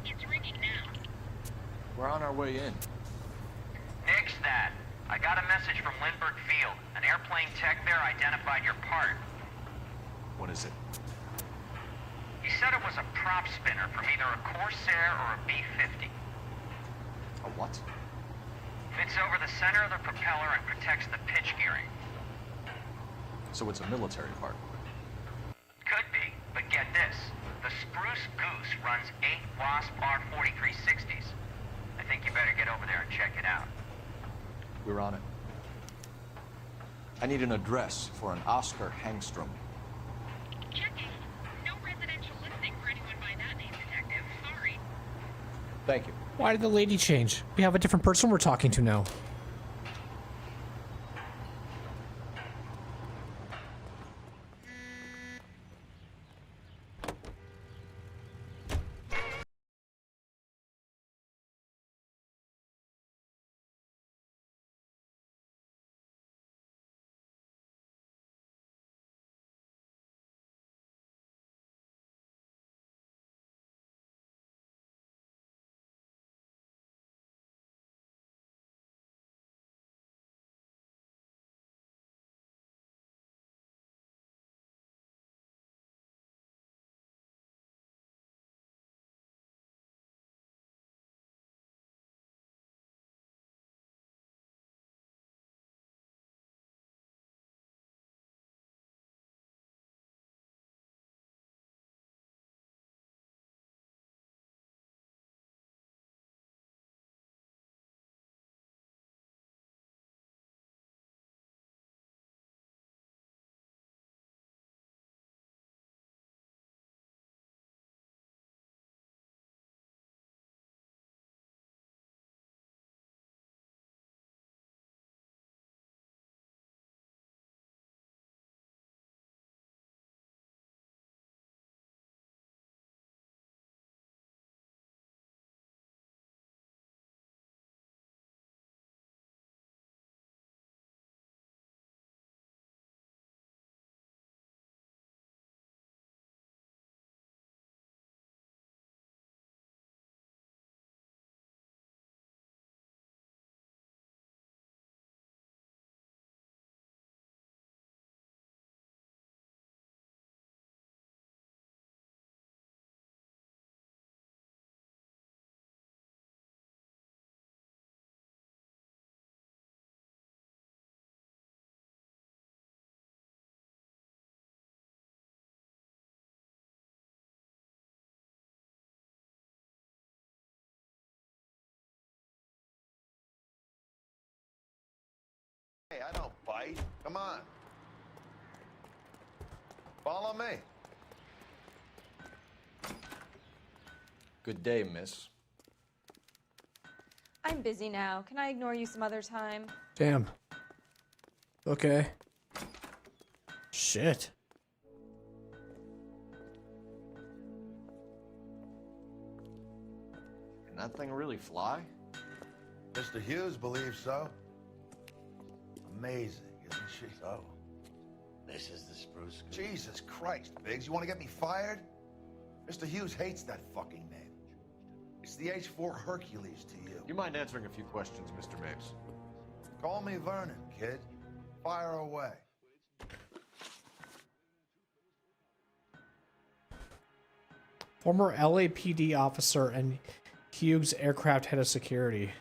It's ringing now. We're on our way in. Nix that. I got a message from Lindbergh Field. An airplane tech there identified your part. What is it? He said it was a prop spinner from either a Corsair or a B-50. A what? Fits over the center of the propeller and protects the pitch gearing. So it's a military part. Could be, but get this. The Spruce Goose runs 8 Wasp R-4360s. I think you better get over there and check it out. We're on it. I need an address for an Oscar Hangstrom. Checking. No residential listing for anyone by that name, Detective. Sorry. Thank you. Why did the lady change? We have a different person we're talking to now. Hey, I don't bite. Come on. Follow me. Good day, miss. I'm busy now. Can I ignore you some other time? Damn. Okay. Shit. Can that thing really fly? Mr. Hughes believes so. Amazing, isn't she? So, this is the Spruce Goose. Jesus Christ, Biggs, you want to get me fired? Mr. Hughes hates that fucking name. It's the H4 Hercules to you. You mind answering a few questions, Mr. Mapes? Call me Vernon, kid. Fire away. Former LAPD officer and Hughes aircraft head of security.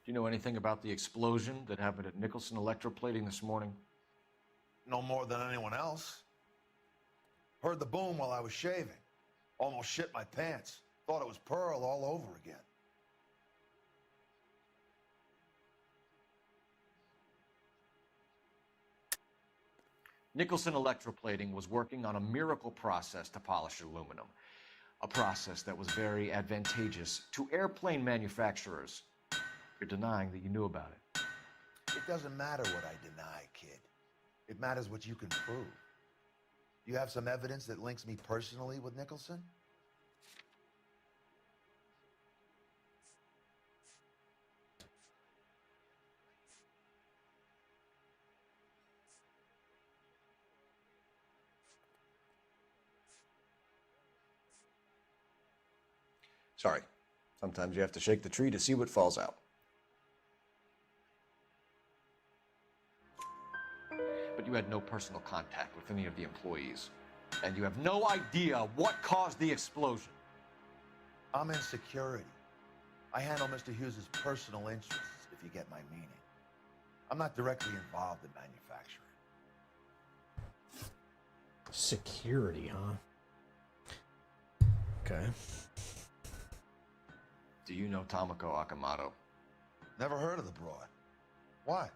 Do you know anything about the explosion that happened at Nicholson Electroplating this morning? No more than anyone else. Heard the boom while I was shaving. Almost shit my pants. Thought it was Pearl all over again. Nicholson Electroplating was working on a miracle process to polish aluminum. A process that was very advantageous to airplane manufacturers. You're denying that you knew about it. It doesn't matter what I deny, kid. It matters what you can prove. You have some evidence that links me personally with Nicholson? Sorry. Sometimes you have to shake the tree to see what falls out. But you had no personal contact with any of the employees. And you have no idea what caused the explosion. I'm in security. I handle Mr. Hughes' personal interests, if you get my meaning. I'm not directly involved in manufacturing. Security, huh? Okay. Do you know Tomoko Akamoto? Never heard of the broad. Why?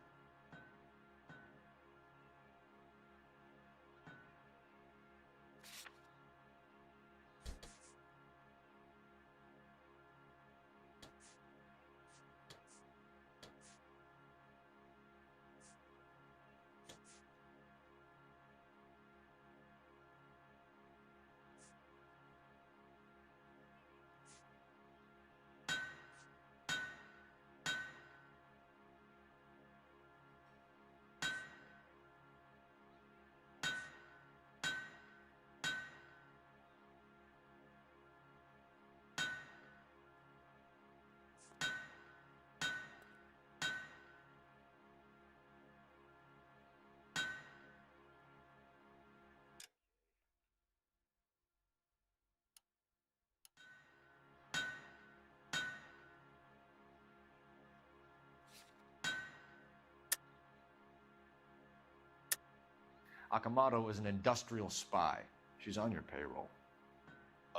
Akamoto is an industrial spy. She's on your payroll.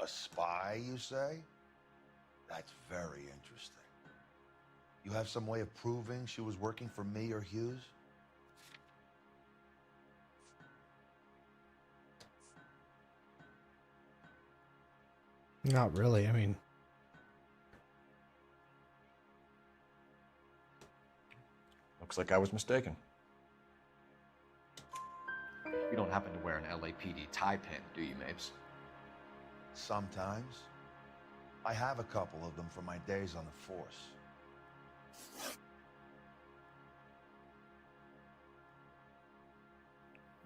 A spy, you say? That's very interesting. You have some way of proving she was working for me or Hughes? Not really. I mean, looks like I was mistaken. You don't happen to wear an LAPD tie pin, do you, Mapes? Sometimes. I have a couple of them from my days on the force.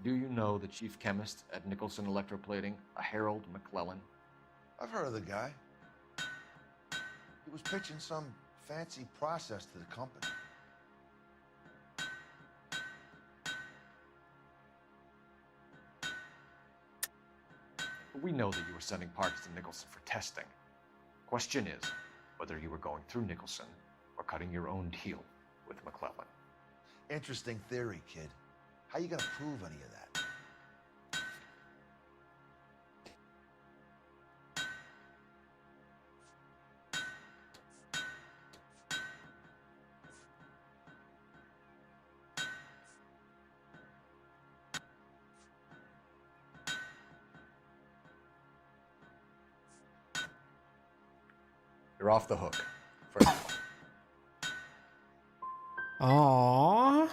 Do you know the chief chemist at Nicholson Electroplating, a Harold McClellan? I've heard of the guy. He was pitching some fancy process to the company. We know that you were sending parts to Nicholson for testing. Question is whether you were going through Nicholson or cutting your own deal with McClellan. Interesting theory, kid. How you gonna prove any of that? You're off the hook. For now. aww,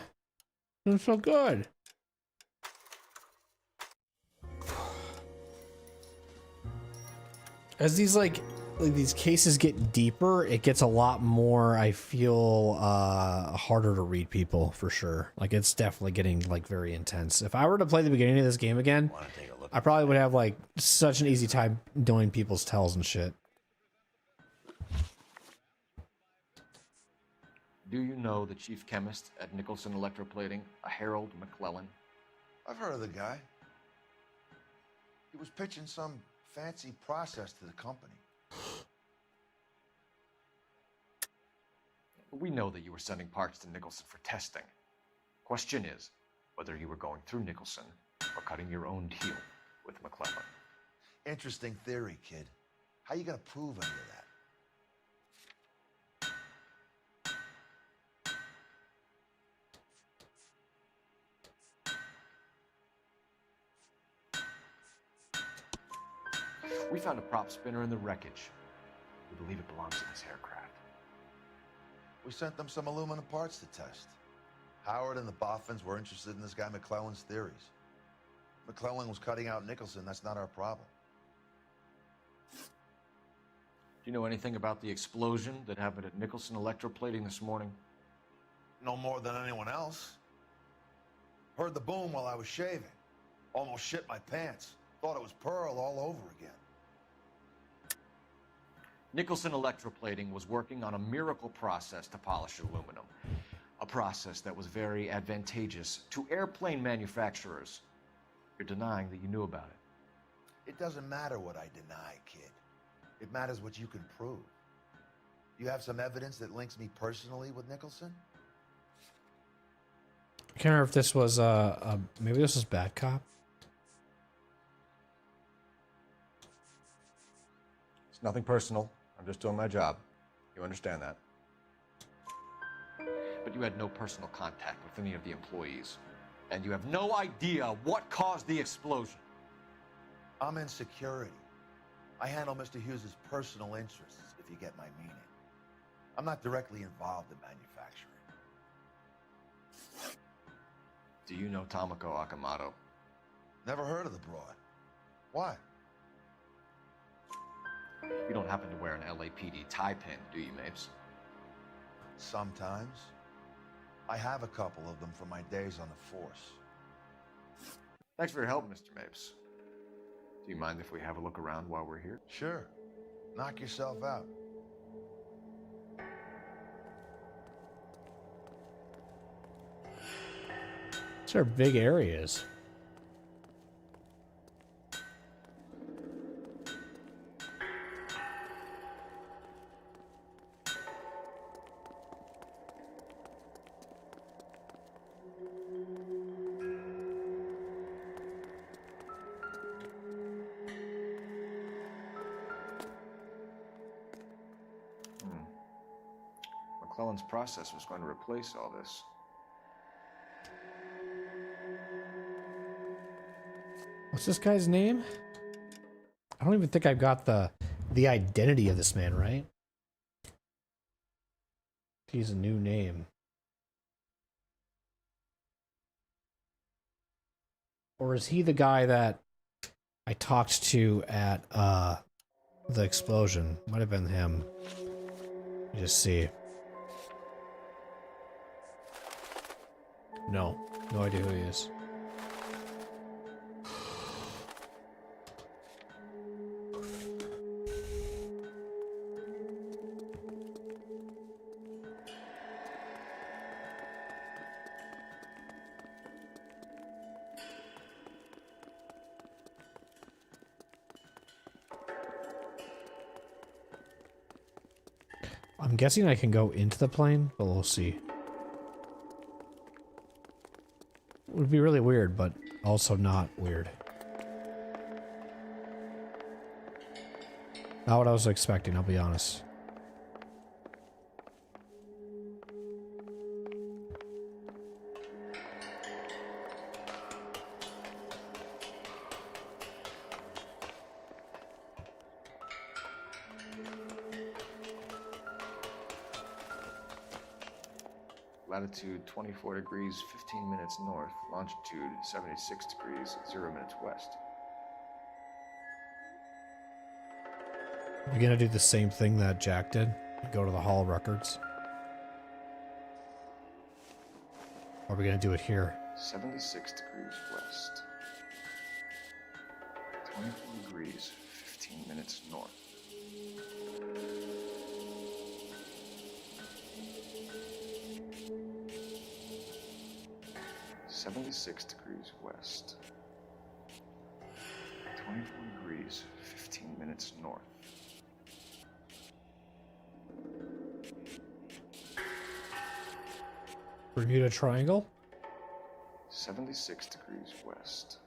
that's so good. As these like these cases get deeper, it gets a lot more, I feel, harder to read people for sure. Like it's definitely getting like very intense. If I were to play the beginning of this game again, I probably would have like such an easy time knowing people's tells and shit. Do you know the chief chemist at Nicholson Electroplating, a Harold McClellan? I've heard of the guy. He was pitching some fancy process to the company. We know that you were sending parts to Nicholson for testing. Question is whether you were going through Nicholson or cutting your own deal with McClellan. Interesting theory, kid. How you gonna prove any of that? We found a prop spinner in the wreckage. We believe it belongs to this aircraft. We sent them some aluminum parts to test. Howard and the Boffins were interested in this guy McClellan's theories. McClellan was cutting out Nicholson. That's not our problem. Do you know anything about the explosion that happened at Nicholson Electroplating this morning? No more than anyone else. Heard the boom while I was shaving. Almost shit my pants. Thought it was Pearl all over again. Nicholson Electroplating was working on a miracle process to polish aluminum. A process that was very advantageous to airplane manufacturers. You're denying that you knew about it. It doesn't matter what I deny, kid. It matters what you can prove. You have some evidence that links me personally with Nicholson? I can't remember if this was maybe this was Bad Cop. It's nothing personal. I'm just doing my job. You understand that? But you had no personal contact with any of the employees. And you have no idea what caused the explosion. I'm in security. I handle Mr. Hughes' personal interests, if you get my meaning. I'm not directly involved in manufacturing. Do you know Tomoko Akamoto? Never heard of the broad. Why? You don't happen to wear an LAPD tie pin, do you, Mapes? Sometimes. I have a couple of them from my days on the force. Thanks for your help, Mr. Mapes. Do you mind if we have a look around while we're here? Sure. Knock yourself out. These are big areas. McClellan's process was going to replace all this. What's this guy's name? I don't even think I've got the identity of this man, right? He's a new name. Or is he the guy that I talked to at the explosion? Might have been him. Let me just see. No idea who he is. I'm guessing I can go into the plane, but we'll see. It would be really weird, but also not weird. Not what I was expecting, I'll be honest. Latitude 24 degrees, 15 minutes north. Longitude 76 degrees, 0 minutes west. Are we gonna do the same thing that Jack did? Go to the Hall of Records? Or are we gonna do it here? 76 degrees west. 24 degrees, 15 minutes north. .76 degrees west. 24 degrees, 15 minutes north. Bermuda Triangle? 76 degrees west.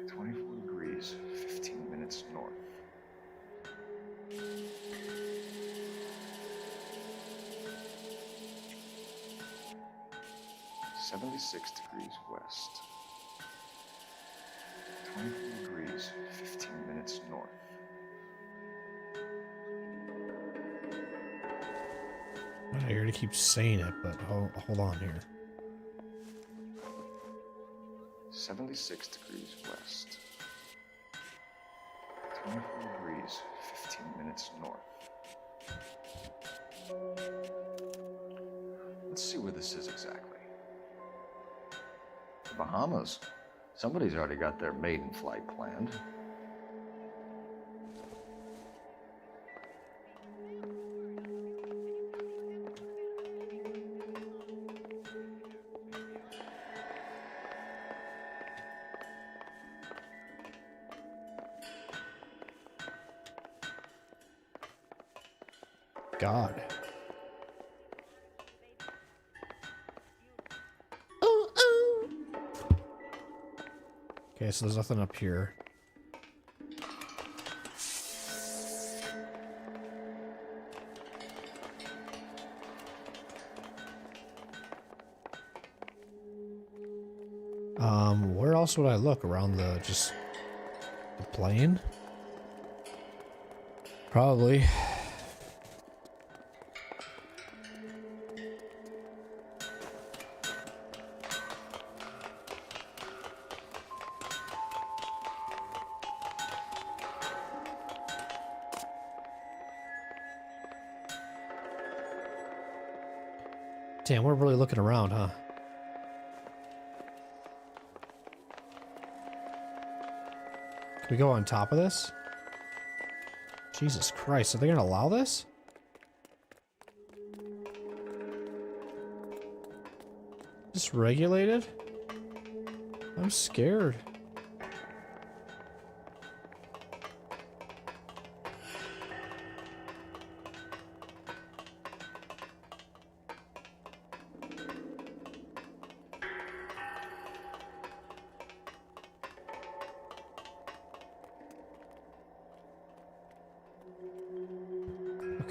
24 degrees, 15 minutes north. "76 degrees west. 24 degrees, 15 minutes north." I hear to keep saying it, but hold on here. 76 degrees west. 24 degrees, 15 minutes north. Let's see where this is exactly. The Bahamas. Somebody's already got their maiden flight planned. God. Okay, so there's nothing up here. Where else would I look? Around the plane? Probably. Damn, we're really looking around, huh? Can we go on top of this? Jesus Christ, are they gonna allow this? Just regulated? I'm scared.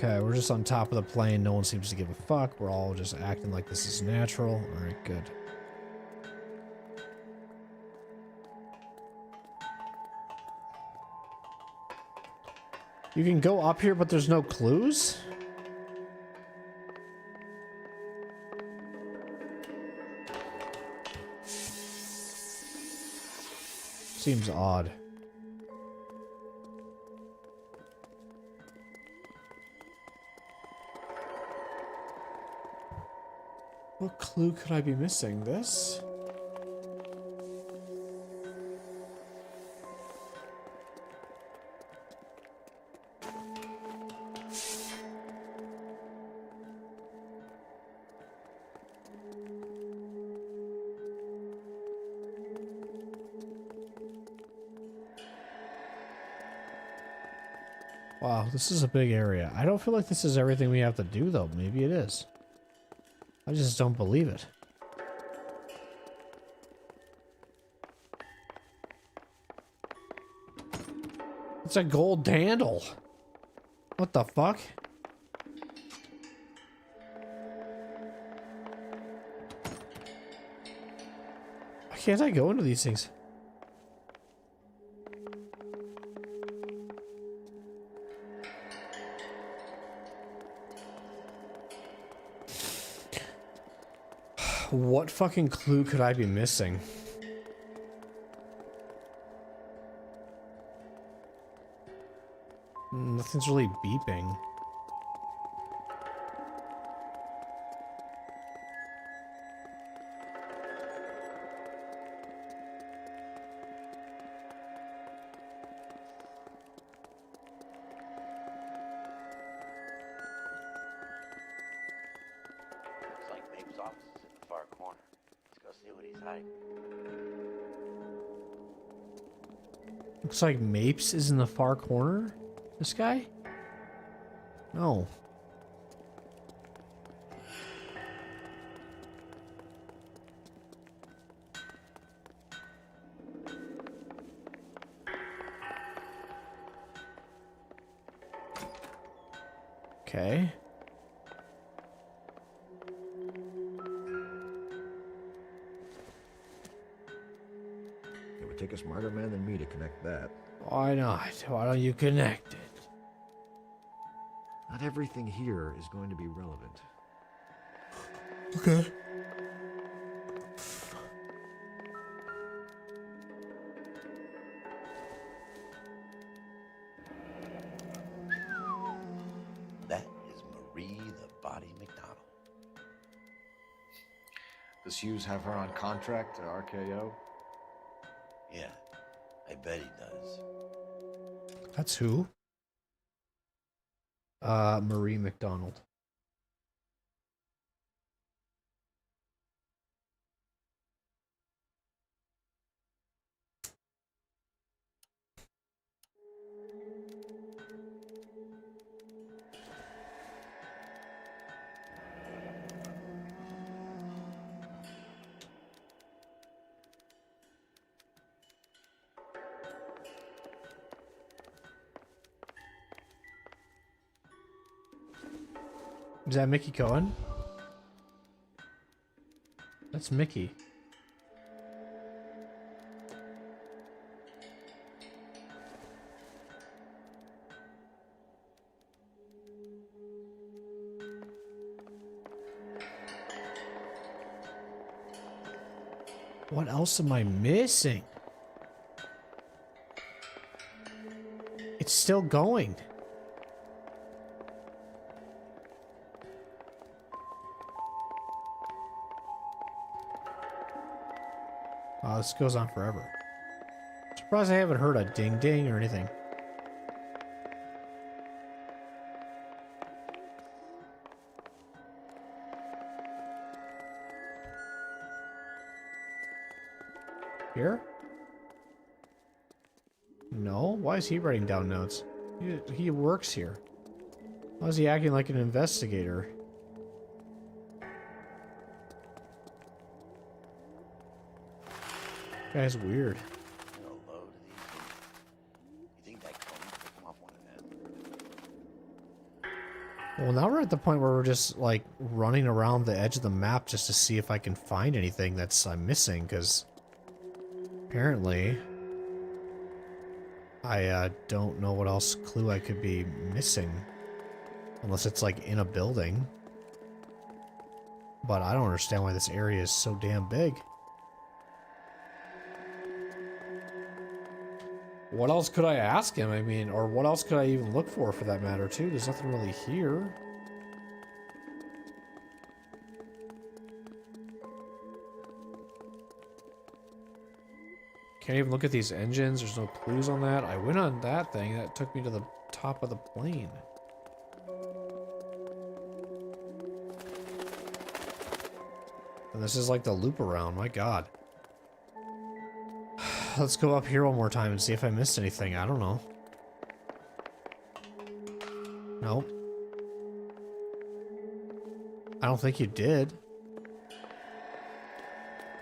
Okay, we're just on top of the plane. No one seems to give a fuck. We're all just acting like this is natural. Alright, good. You can go up here, but there's no clues? Seems odd. What clue could I be missing? This? Wow, this is a big area. I don't feel like this is everything we have to do, though. Maybe it is. I just don't believe it. It's a gold handle. What the fuck? Why can't I go into these things? What fucking clue could I be missing? Nothing's really beeping. Looks like Mapes' office is in the far corner. Let's go see what he's hiding. Looks like Mapes is in the far corner. This guy? No. Okay. It would take a smarter man than me to connect that. Why not? Why don't you connect it? Not everything here is going to be relevant. Okay. That is Marie the Body McDonald. Does Hughes have her on contract to RKO? Yeah, I bet he does. That's who? Marie McDonald. Is that Mickey Cohen? That's Mickey. What else am I missing? It's still going. Oh, this goes on forever. Surprised I haven't heard a ding ding or anything. Here? No? Why is he writing down notes? He works here. Why is he acting like an investigator? Guy's weird. Well, now we're at the point where we're just like running around the edge of the map just to see if I can find anything that's I'm missing, because apparently I don't know what else clue I could be missing, unless it's like in a building. But I don't understand why this area is so damn big. What else could I ask him? I mean, or what else could I even look for that matter, too? There's nothing really here. Can't even look at these engines. There's no clues on that. I went on that thing. That took me to the top of the plane. And this is like the loop around. My God. Let's go up here one more time and see if I missed anything. I don't know. Nope. I don't think you did.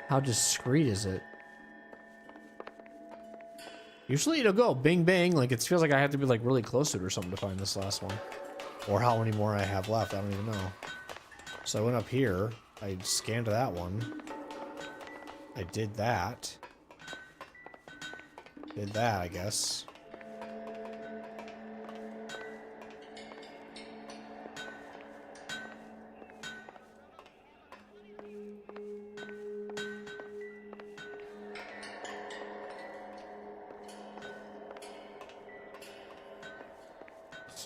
How discreet is it? Usually it'll go bing bang, like it feels like I have to be like really close to it or something to find this last one. Or how many more I have left, I don't even know. So I went up here, I scanned that one. I did that. Did that, I guess.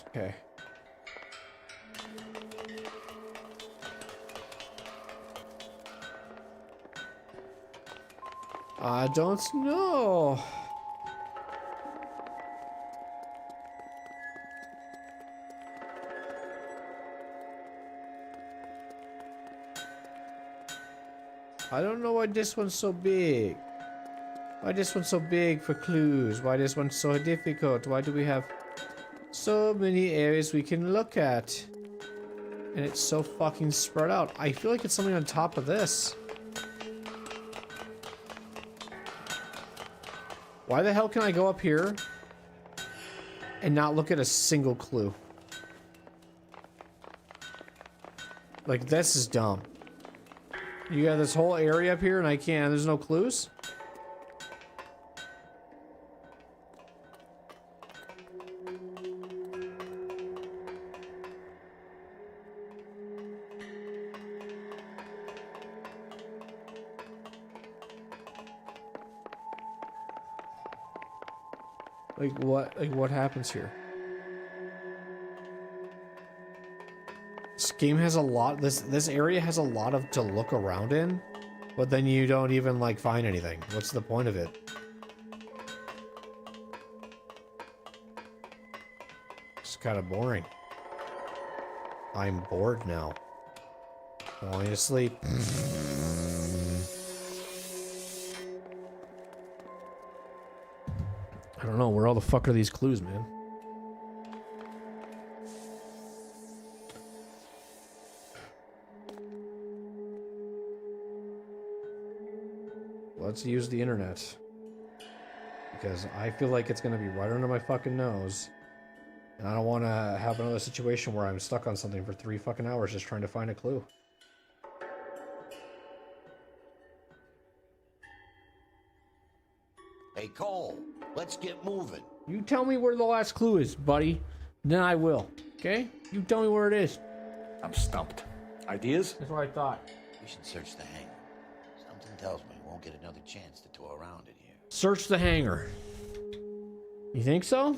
Okay. I don't know. I don't know why this one's so big. Why this one's so big for clues? Why this one's so difficult? Why do we have so many areas we can look at? And it's so fucking spread out. I feel like it's something on top of this. Why the hell can I go up here and not look at a single clue? Like, this is dumb. You got this whole area up here and I can't, there's no clues? Like what happens here? This game has a lot, this area has a lot of to look around in, but then you don't even like find anything. What's the point of it? It's kind of boring. I'm bored now. Falling asleep. I don't know, where all the fuck are these clues, man? Let's use the internet. Because I feel like it's gonna be right under my fucking nose. And I don't want to have another situation where I'm stuck on something for 3 fucking hours just trying to find a clue. Hey, Cole, let's get moving. You tell me where the last clue is, buddy. Then I will. Okay? You tell me where it is. I'm stumped. Ideas? That's what I thought. We should search the hangar. Something tells me we won't get another chance to tour around in here. Search the hangar. You think so?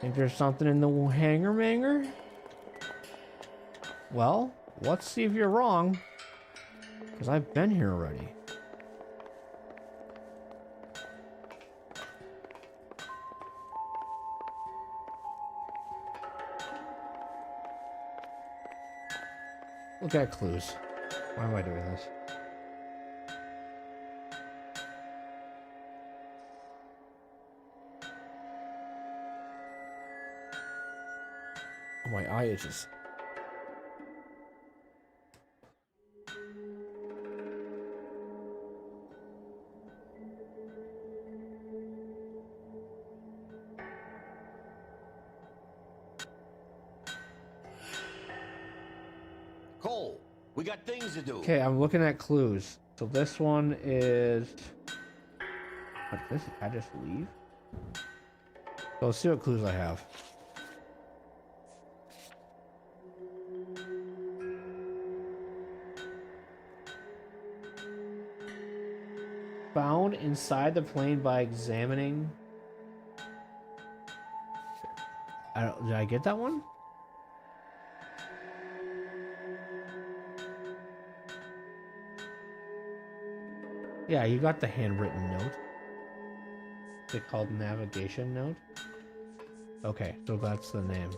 Think there's something in the hangar, manger? Well, let's see if you're wrong. Because I've been here already. Look at clues. Why am I doing this? Oh, my eye itches. Cole, we got things to do. Okay, I'm looking at clues. So this one is... What's this? I just leave? So let's see what clues I have. Found inside the plane by examining... did I get that one? Yeah, you got the handwritten note. Is it called navigation note? Okay, so that's the name.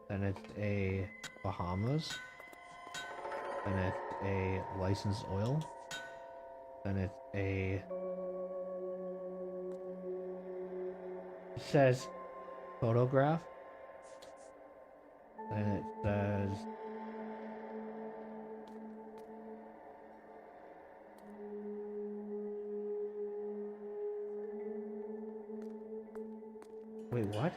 Then it's a Bahamas. Then it's a licensed oil. Then it's a... It says photograph. Then it says... Wait, what?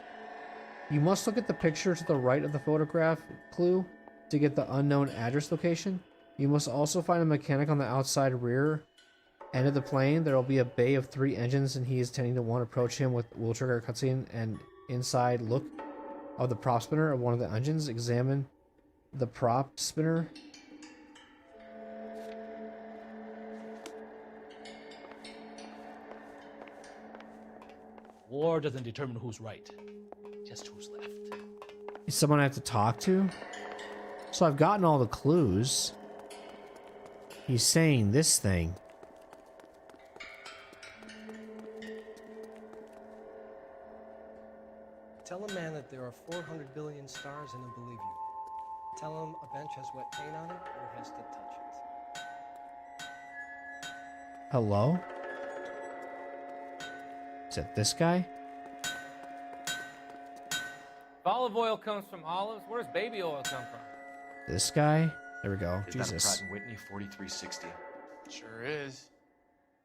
You must look at the picture to the right of the photograph clue to get the unknown address location. You must also find a mechanic on the outside rear end of the plane. There will be a bay of 3 engines and he is tending to one. Approach him with wheel trigger cutscene and inside look of the prop spinner of one of the engines. Examine the prop spinner. War doesn't determine who's right, just who's left. Is someone I have to talk to? So I've gotten all the clues. He's saying this thing. Tell a man that there are 400 billion stars and he'll believe you. Tell him a bench has wet paint on it or he has to touch it. Hello? Is it this guy? If olive oil comes from olives, where does baby oil come from? This guy? There we go. Is that a Jesus. Pratt & Whitney 4360? Sure is.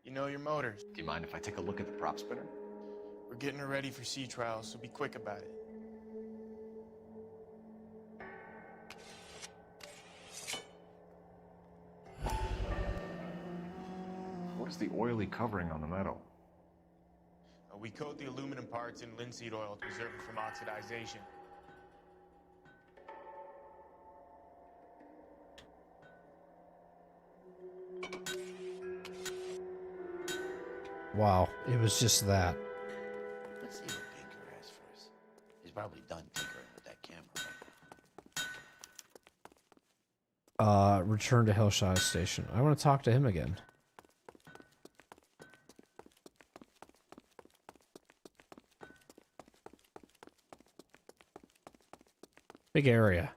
You know your motors. Do you mind if I take a look at the prop spinner? We're getting her ready for sea trials, so be quick about it. oily covering on the metal. We coat the aluminum parts in linseed oil to preserve it from oxidization. Wow, it was just that. Let's see what Pinker has for us. He's probably done tinkering with that camera. Return to Hillshire Station. I want to talk to him again. Big area.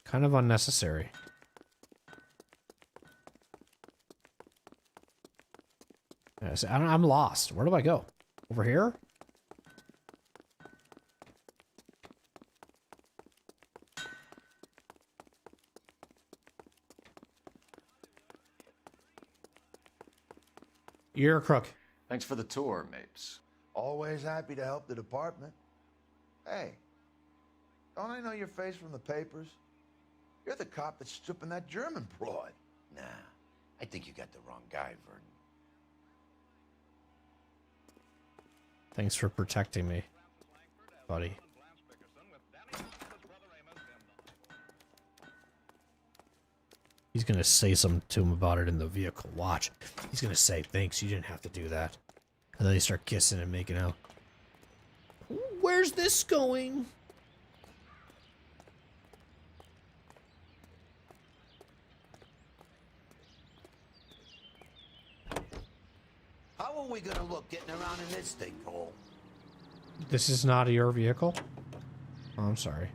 Kind of unnecessary. Yes, I'm lost. Where do I go? Over here? You're a crook. Thanks for the tour, Mapes. Always happy to help the department. Hey, don't I know your face from the papers? You're the cop that's stripping that German broad. Nah, I think you got the wrong guy, Vernon. Thanks for protecting me, buddy. He's gonna say something to him about it in the vehicle. Watch. He's gonna say, thanks, you didn't have to do that. And then they start kissing and making out. Where's this going? How are we gonna look getting around in this thing, Cole? This is not your vehicle? Oh, I'm sorry.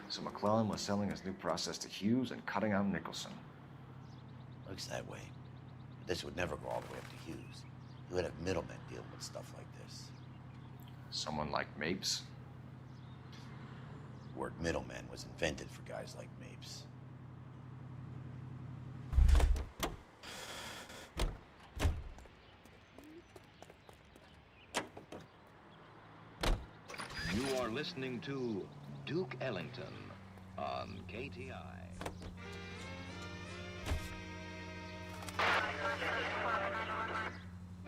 So McClellan was selling his new process to Hughes and cutting out Nicholson. Looks that way. But this would never go all the way up to Hughes. He would have middlemen deal with stuff like this. Someone like Mapes? The word middleman was invented for guys like Mapes. You are listening to Duke Ellington on KTI.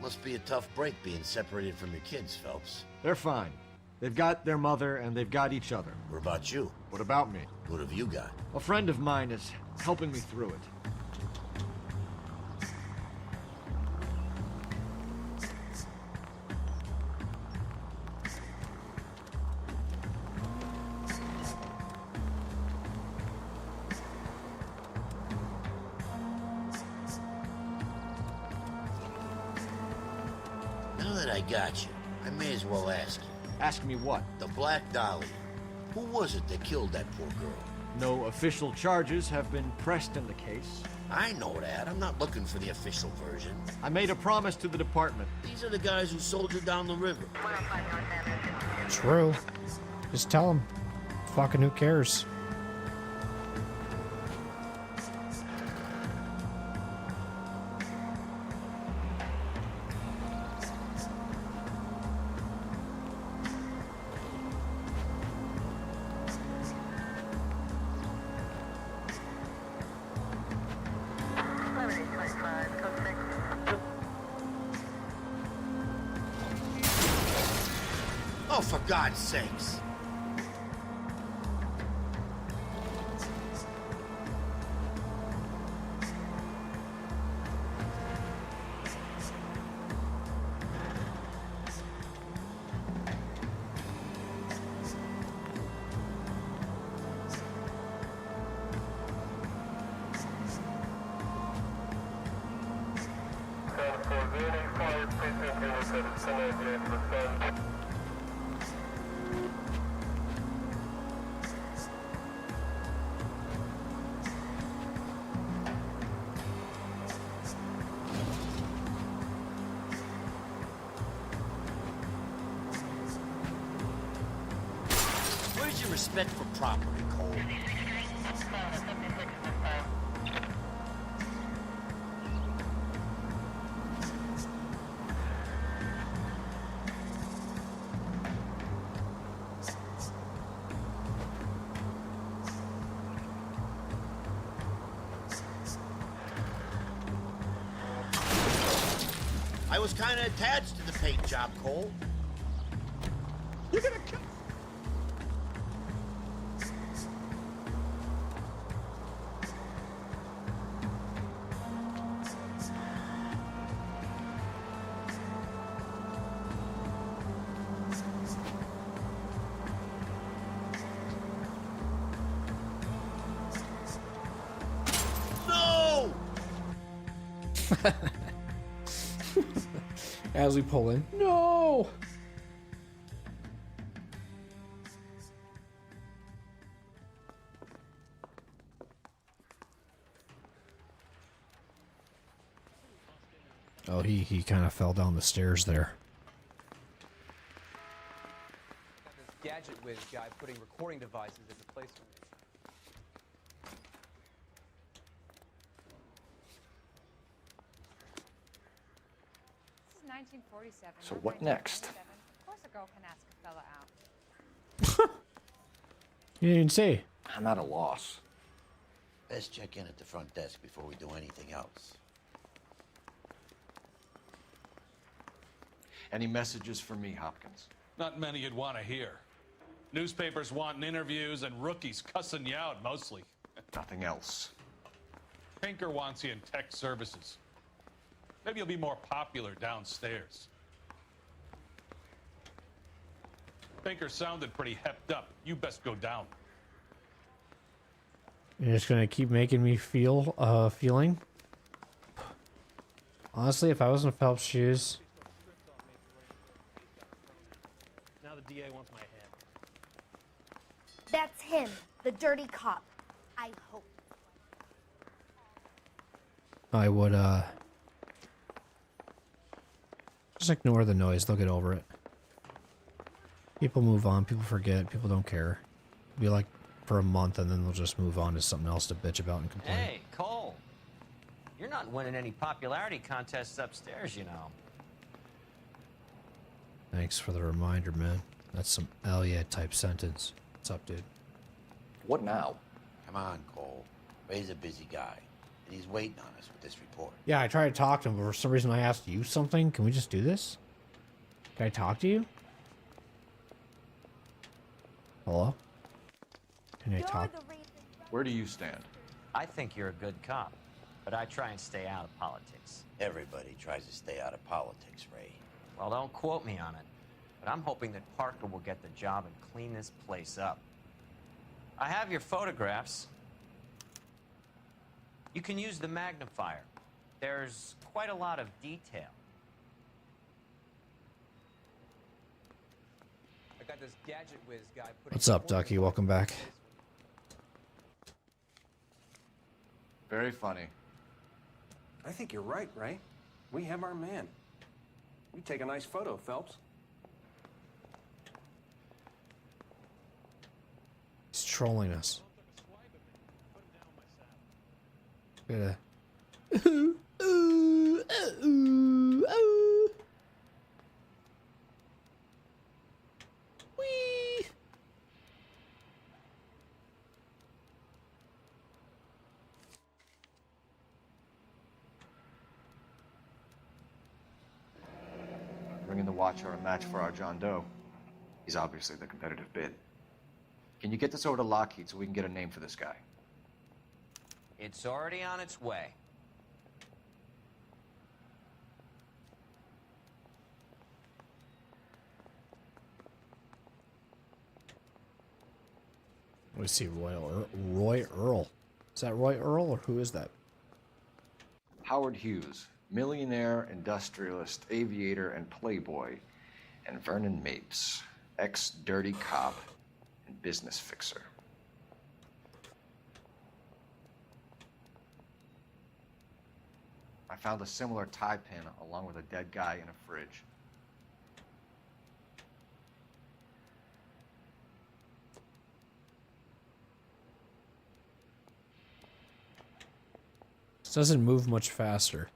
Must be a tough break being separated from your kids, Phelps. They're fine. They've got their mother and they've got each other. What about you? What about me? What have you got? A friend of mine is helping me through it. Now that I got you, I may as well ask you. Ask me what? The Black Dahlia. Who was it that killed that poor girl? No official charges have been pressed in the case. I know that. I'm not looking for the official version. I made a promise to the department. These are the guys who soldiered down the river. True. Just tell him. Fucking who cares? Oh, for God's sakes. Where's your respect for property, Cole? I was kind of attached to the paint job, Cole. You're gonna kill. No! As we pull in. No! Oh, he kind of fell down the stairs there. Got this gadget whiz guy putting recording devices as a placeholder. This is 1947. So what next? Of course a girl can ask a fella out. You didn't say. I'm at a loss. Best check in at the front desk before we do anything else. Any messages for me, Hopkins? Not many you'd want to hear. Newspapers wanting interviews and rookies cussing you out mostly. Nothing else. Pinker wants you in tech services. Maybe you'll be more popular downstairs. Pinker sounded pretty hepped up. You best go down. You're just gonna keep making me feel feeling. Honestly, if I was in Phelps' shoes. Now the DA wants my head. That's him, the dirty cop. I hope. I would just ignore the noise. They'll get over it. People move on. People forget. People don't care. It'll be like for a month, and then they'll just move on to something else to bitch about and complain. Hey, Cole. You're not winning any popularity contests upstairs, you know. Thanks for the reminder, man. That's some hell yeah type sentence. What's up, dude? What now? Come on, Cole. Ray's a busy guy, and he's waiting on us with this report. Yeah, I tried to talk to him, but for some reason I asked you something. Can we just do this? Can I talk to you? Hello? Can I talk? Where do you stand? I think you're a good cop, but I try and stay out of politics. Everybody tries to stay out of politics, Ray. Well, don't quote me on it, but I'm hoping that Parker will get the job and clean this place up. I have your photographs. You can use the magnifier. There's quite a lot of detail. I got this gadget whiz guy putting. What's up, Ducky? Welcome back. Very funny. I think you're right, Ray. We have our man. You take a nice photo, Phelps. He's trolling us. Look at that. Whee! Bringing the Watcher a match for our John Doe. He's obviously the competitive bid. Can you get this over to Lockheed so we can get a name for this guy? It's already on its way. We see Roy Earl. Is that Roy Earl or who is that? Howard Hughes, millionaire, industrialist, aviator, and playboy. And Vernon Mapes, ex-dirty cop and business fixer. I found a similar tie pin along with a dead guy in a fridge. This doesn't move much faster.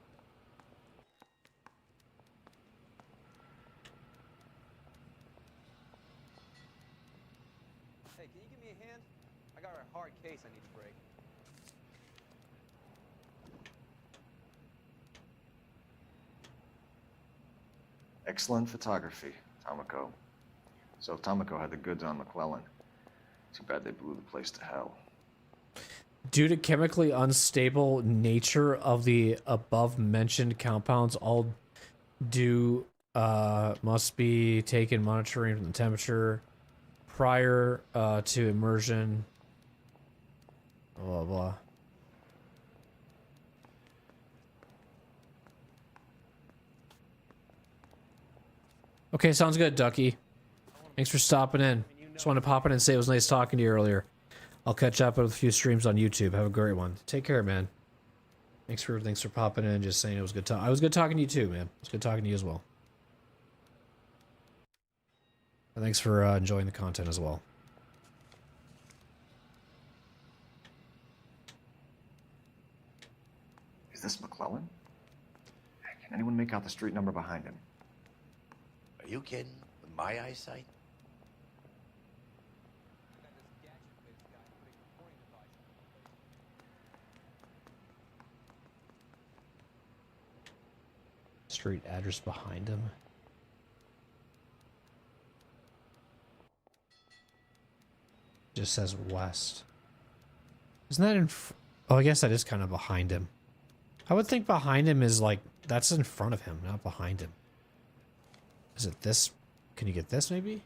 Hey, can you give me a hand? I got a hard case I need to break. Excellent photography, Tomoko. So Tomoko had the goods on McClellan. Too bad they blew the place to hell. Due to chemically unstable nature of the above mentioned compounds, all must be taken monitoring the temperature prior to immersion. Blah blah. Okay, sounds good, Ducky. Thanks for stopping in. Just wanted to pop in and say it was nice talking to you earlier. I'll catch up with a few streams on YouTube. Have a great one. Take care, man. Thanks for popping in and just saying it was good. I was good talking to you too, man. It was good talking to you as well. And thanks for enjoying the content as well. Is this McClellan? Can anyone make out the street number behind him? Are you kidding? With my eyesight? Street address behind him. Just says west. Isn't that in? Oh, I guess that is kind of behind him. I would think behind him is like that's in front of him, not behind him. Is it this? Can you get this maybe?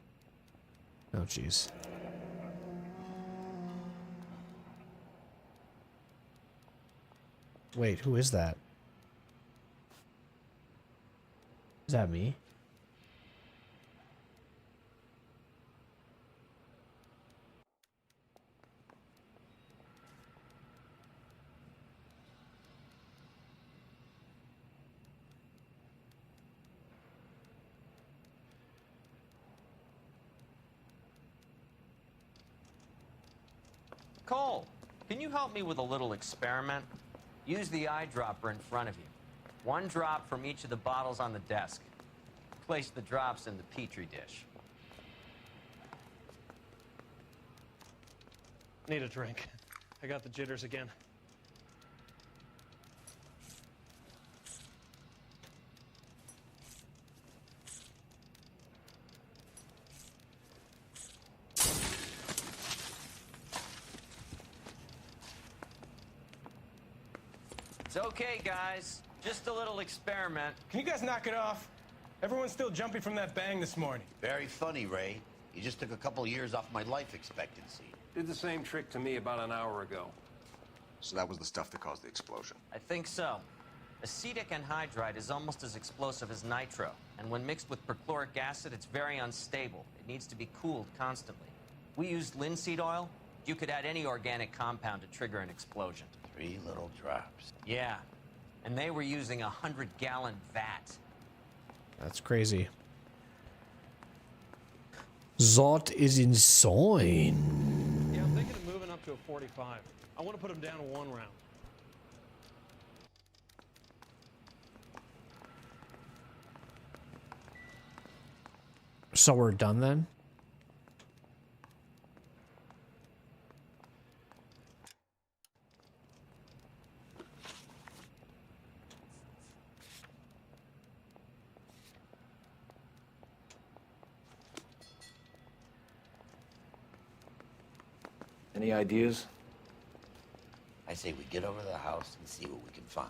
Oh, jeez. Wait, who is that? Is that me? Cole, can you help me with a little experiment? Use the eyedropper in front of you. One drop from each of the bottles on the desk. Place the drops in the petri dish. Need a drink. I got the jitters again. It's okay, guys. Just a little experiment. Can you guys knock it off? Everyone's still jumping from that bang this morning. Very funny, Ray. You just took a couple years off my life expectancy. Did the same trick to me about an hour ago. So that was the stuff that caused the explosion. I think so. Acetic anhydride is almost as explosive as nitro, and when mixed with perchloric acid, it's very unstable. It needs to be cooled constantly. We used linseed oil. You could add any organic compound to trigger an explosion. 3 little drops. Yeah, and they were using a 100-gallon vat. That's crazy. Zot is insane. Yeah, I'm thinking of moving up to a 45. I want to put him down to 1 round. So we're done then? Any ideas? I say we get over to the house and see what we can find.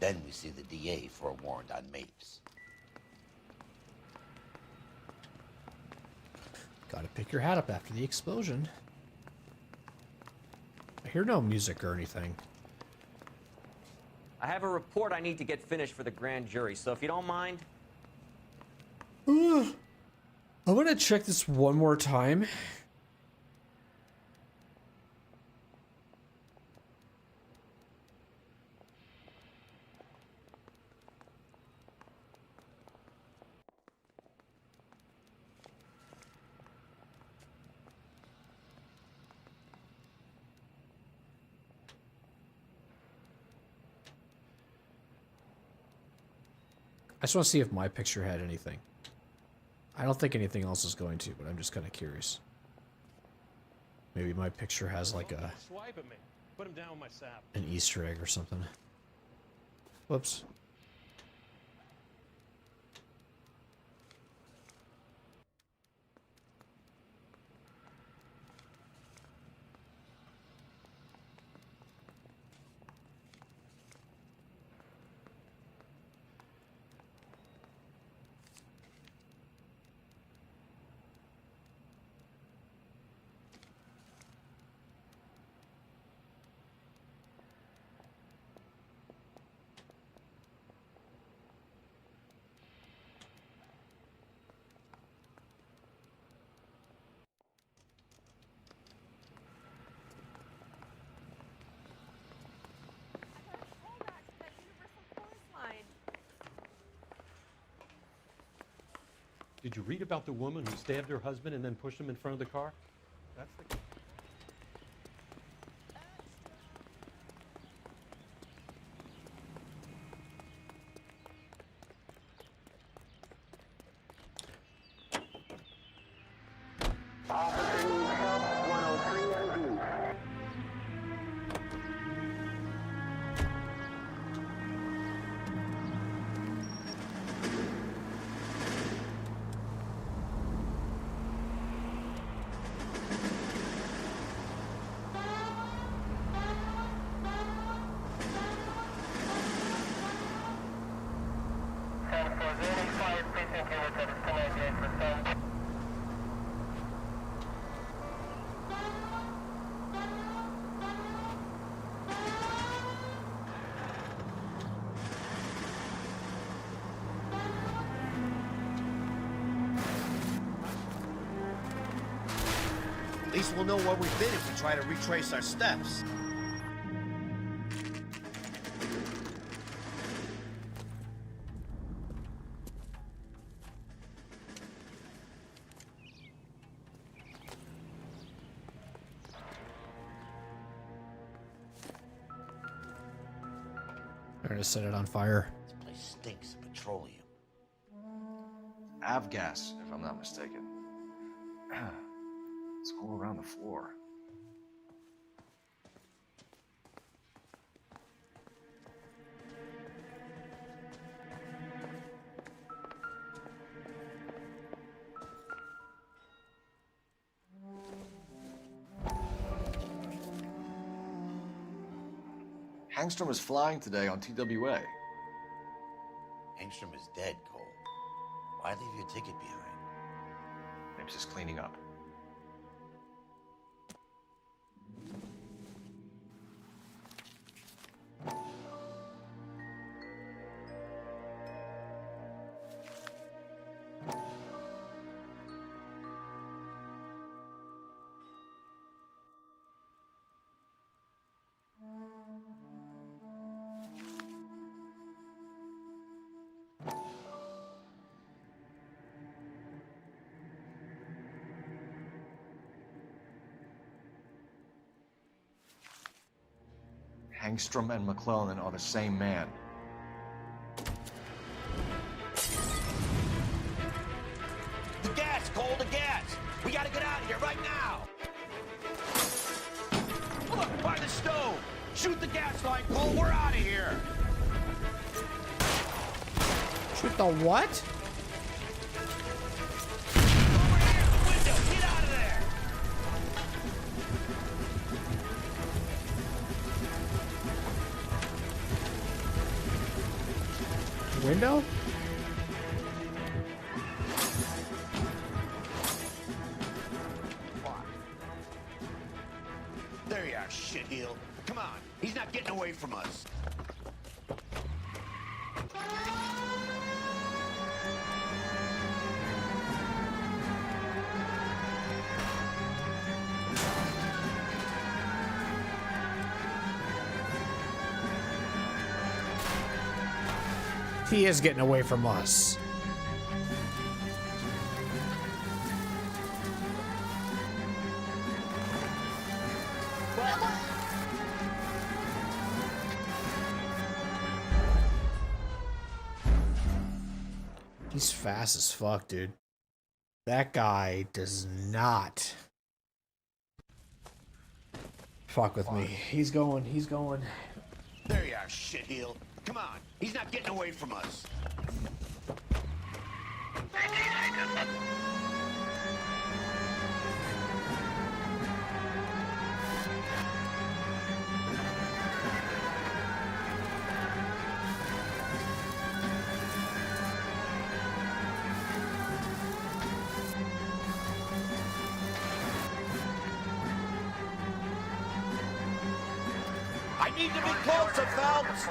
Then we see the DA for a warrant on Mapes. Gotta pick your hat up after the explosion. I hear no music or anything. I have a report I need to get finished for the grand jury, so if you don't mind. I want to check this one more time. I just want to see if my picture had anything. I don't think anything else is going to, but I'm just kind of curious. Maybe my picture has like a Swipe at me. Put him down with my sap. an Easter egg or something. Whoops. Did you read about the woman who stabbed her husband and then pushed him in front of the car? That's the... At least we'll know where we've been if we try to retrace our steps. They're gonna set it on fire. This place stinks of petroleum. Avgas, if I'm not mistaken. It's all around the floor. Hangstrom is flying today on TWA. Angstrom is dead, Cole. Why leave your ticket behind? Maybe just cleaning up. Hangstrom and McClellan are the same man. The gas, Cole, the gas! We gotta get out of here right now! Look, by the stove! Shoot the gas line, Cole, we're out of here! Shoot the what? Over here, the window! Get out of there! Window? There you are, shitheel. Come on, he's not getting away from us. He is getting away from us. He's fast as fuck, dude. That guy does not fuck with me. He's going. There you are, shitheel. Come on, he's not getting away from us. I need to be closer, Phelps!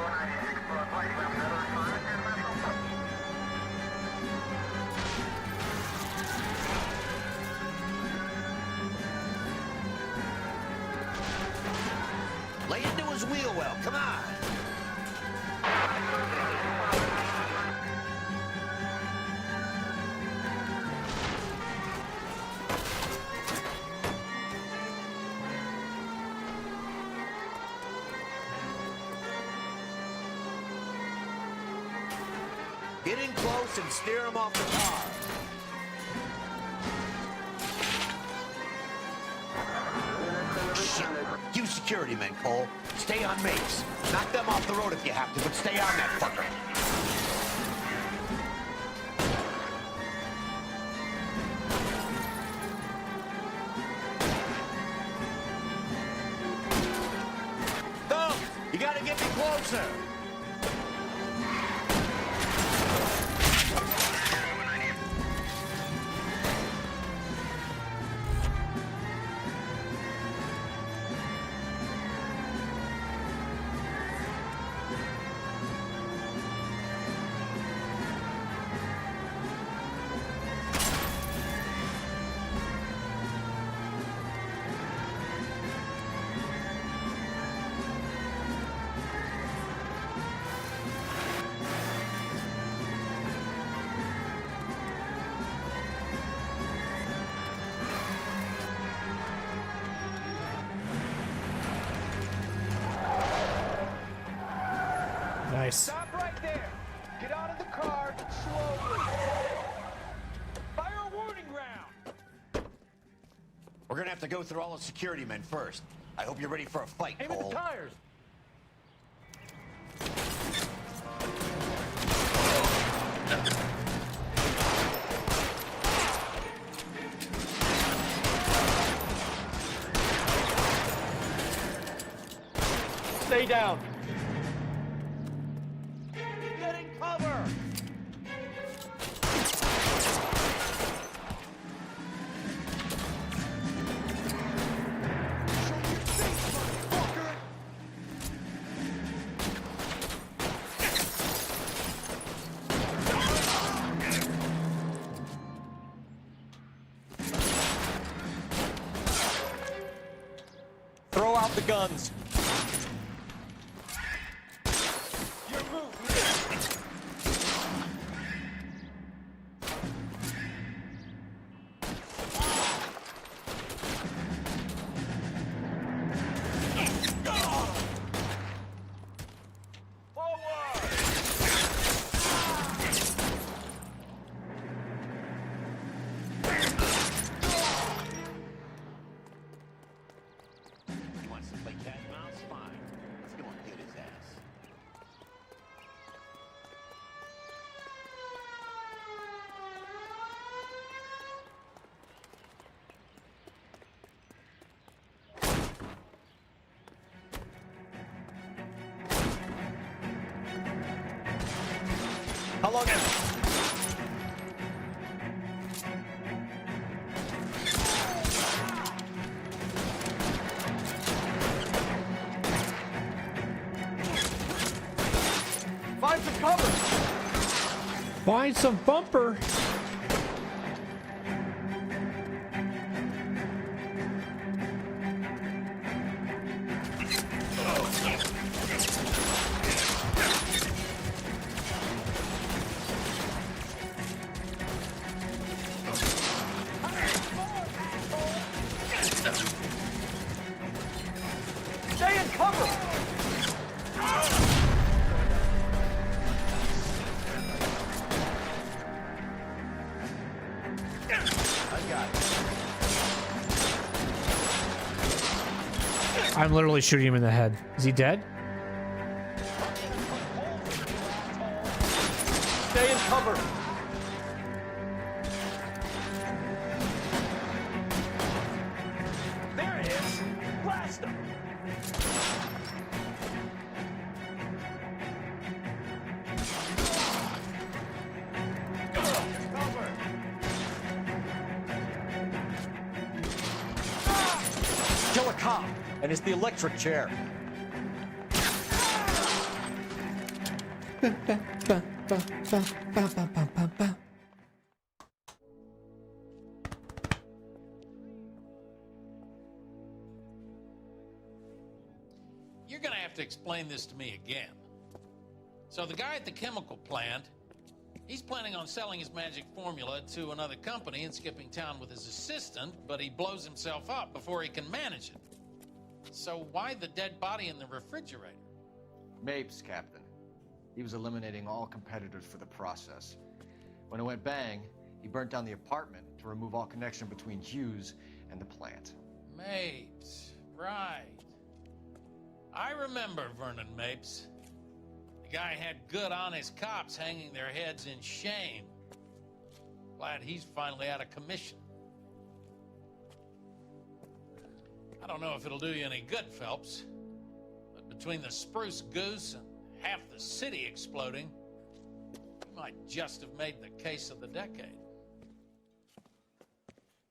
Lay into his wheel well, come on! Get in close and steer him off the car. Shit. You security men, Cole. Stay on Mapes. Knock them off the road if you have to, but stay on that fucker. Phelps, you gotta get me closer. Nice. Stop right there. Get out of the car slowly. Fire a warning round. We're gonna have to go through all the security men first. I hope you're ready for a fight, Aim at Cole. the tires. Stay down. Get in cover. Throw out the guns. He wants to play cat and mouse? Fine. Let's go and get his ass. How long is it? Find some cover. Find some bumper. Stay in cover. I'm literally shooting him in the head. Is he dead? Stay in cover. There it is. Blast him. Kill a cop, and it's the electric chair. You're gonna have to explain this to me again. So the guy at the chemical plant, he's planning on selling his magic formula to another company and skipping town with his assistant, but he blows himself up before he can manage it. So why the dead body in the refrigerator? Mapes, Captain. He was eliminating all competitors for the process. When it went bang, he burnt down the apartment to remove all connection between Hughes and the plant. Mapes, right. I remember Vernon Mapes. The guy had good, honest cops hanging their heads in shame. Glad he's finally out of commission. I don't know if it'll do you any good, Phelps, but between the spruce goose and half the city exploding, you might just have made the case of the decade.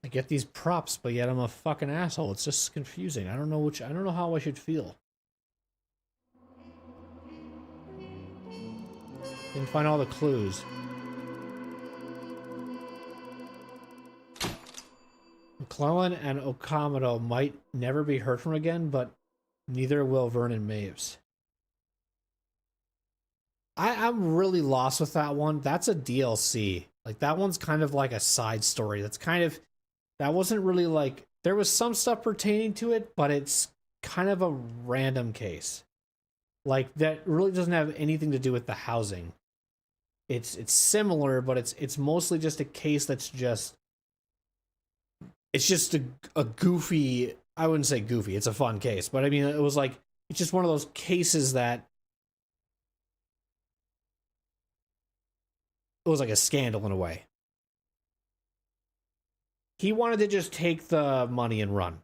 I get these props, but yet I'm a fucking asshole. It's just confusing. I don't know how I should feel. Didn't find all the clues. McClellan and Okamoto might never be heard from again, but neither will Vernon Mapes. I'm really lost with that one. That's a DLC. Like, that one's kind of like a side story. That wasn't really like, there was some stuff pertaining to it, but it's kind of a random case. Like, that really doesn't have anything to do with the housing. It's similar, but it's mostly just a case that's just, it's just a goofy, I wouldn't say goofy, it's a fun case, but I mean, it was like, it's just one of those cases that it was like a scandal in a way. He wanted to just take the money and run,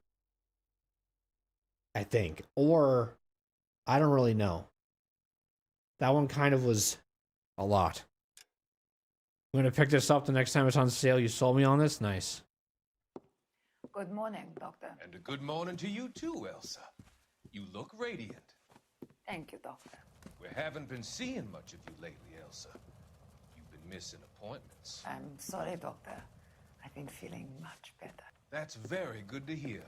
I think. Or, I don't really know. That one kind of was a lot. I'm going to pick this up the next time it's on sale. You sold me on this? Nice. Good morning, Doctor. And a good morning to you too, Elsa. You look radiant. Thank you, Doctor. We haven't been seeing much of you lately, Elsa. You've been missing appointments. I'm sorry, Doctor. I've been feeling much better. That's very good to hear.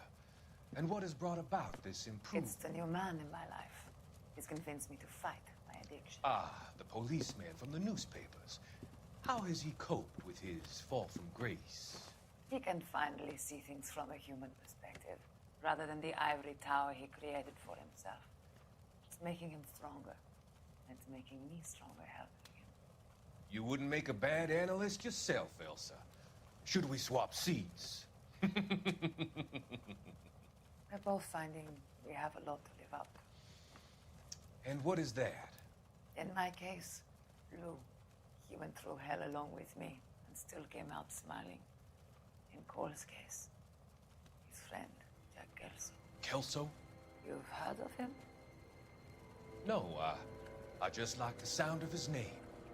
And what has brought about this improvement? It's the new man in my life. He's convinced me to fight my addiction. Ah, the policeman from the newspapers. How has he coped with his fall from grace? He can finally see things from a human perspective, rather than the ivory tower he created for himself. It's making him stronger, and it's making me stronger helping him. You wouldn't make a bad analyst yourself, Elsa. Should we swap seats? We're both finding we have a lot to live up to. And what is that? In my case, Lou. He went through hell along with me and still came out smiling. In Cole's case, his friend, Jack Kelso. Kelso? You've heard of him? No, I just like the sound of his name.